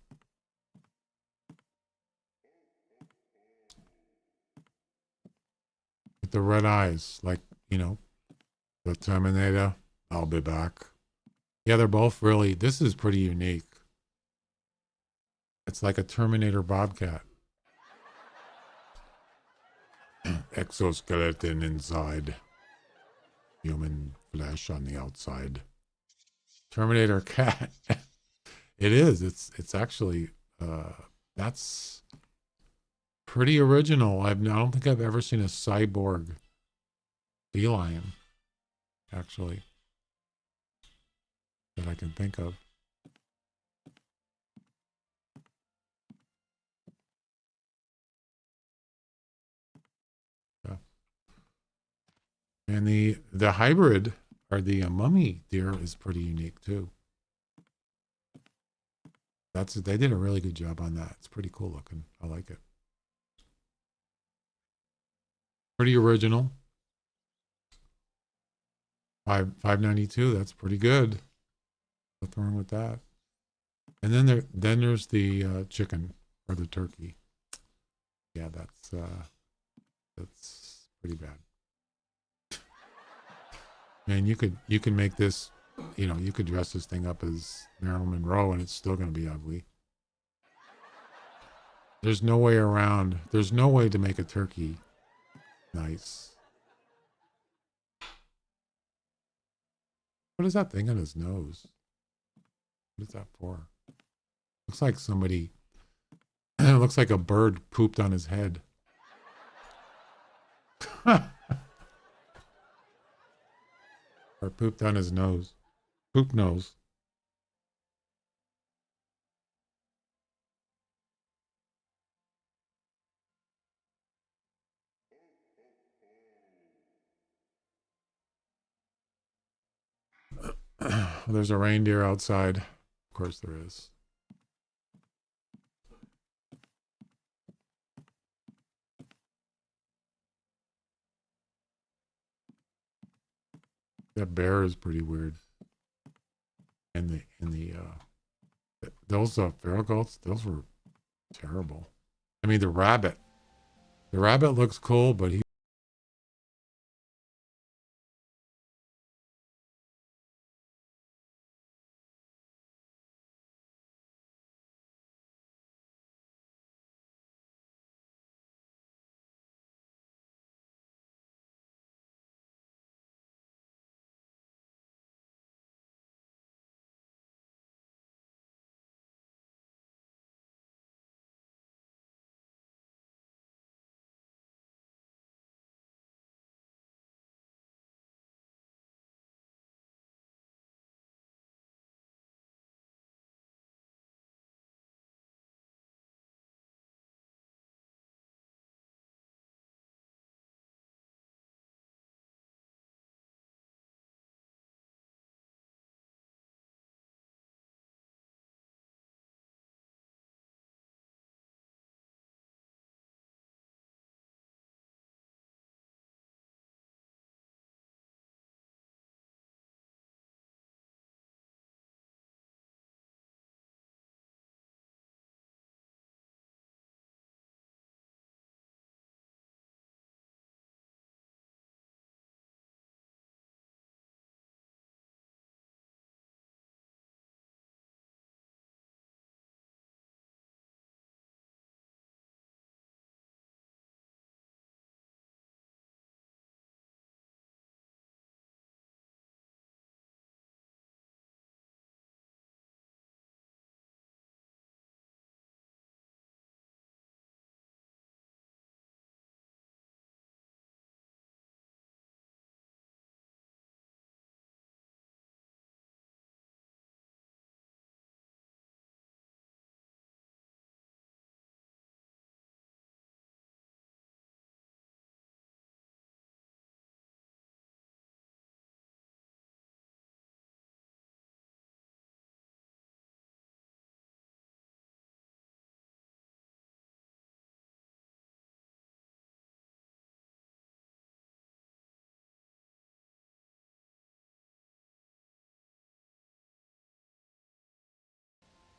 the red eyes, like, you know, the Terminator. I'll be back. Yeah, they're both really, this is pretty unique. It's like a Terminator Bobcat. Exoskeleton inside. Human flesh on the outside. Terminator cat. It is. It's actually that's pretty original. I don't think I've ever seen a cyborg feline, actually, that I can think of. Yeah. And the hybrid, or the mummy deer, is pretty unique too. They did a really good job on that. It's pretty cool looking. I like it. Pretty original. 592. That's pretty good. What's wrong with that? And then there's the chicken or the turkey. Yeah, that's pretty bad. Man, you can make this, you know, you could dress this thing up as Marilyn Monroe and it's still going to be ugly. There's no way around. There's no way to make a turkey nice. What is that thing on his nose? What is that for? Looks like somebody, it looks like a bird pooped on his head. Or pooped on his nose. Poop nose. There's a reindeer outside. Of course there is. That bear is pretty weird. And the those feral goats, those were terrible. I mean, the rabbit looks cool, but he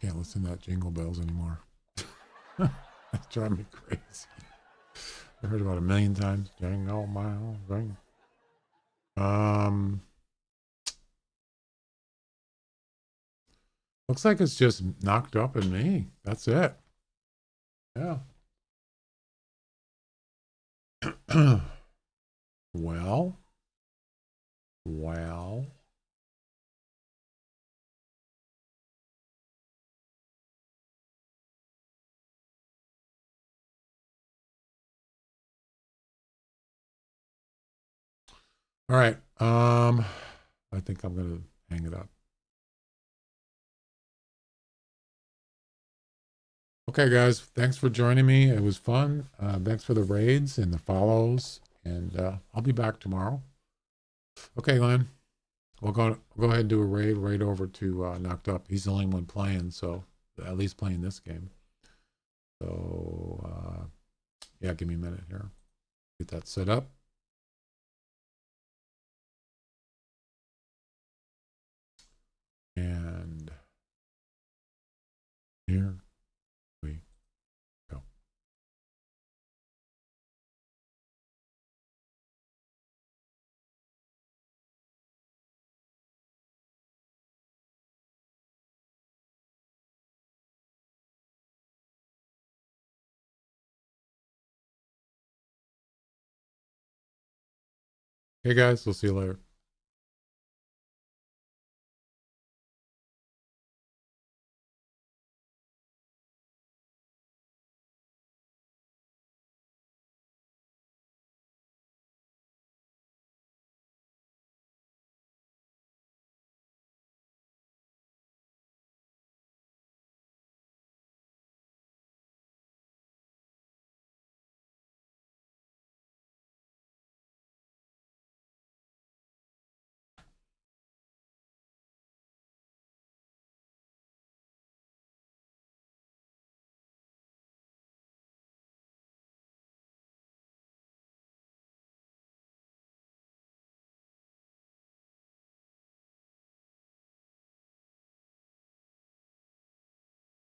can't listen to that Jingle Bells anymore. That's driving me crazy. I heard about 1,000,000 times. Jingle mile ring. Looks like it's just knocked up in me. That's it. Yeah. Well. Well. All right. I think I'm gonna hang it up. Okay, guys. Thanks for joining me. It was fun. Thanks for the raids and the follows. And I'll be back tomorrow. Okay, Glenn. We'll go ahead and do a raid right over to Knocked Up. He's the only one playing, so at least playing this game. So yeah, give me a minute here. Get that set up. And here we go. Hey guys, we'll see you later.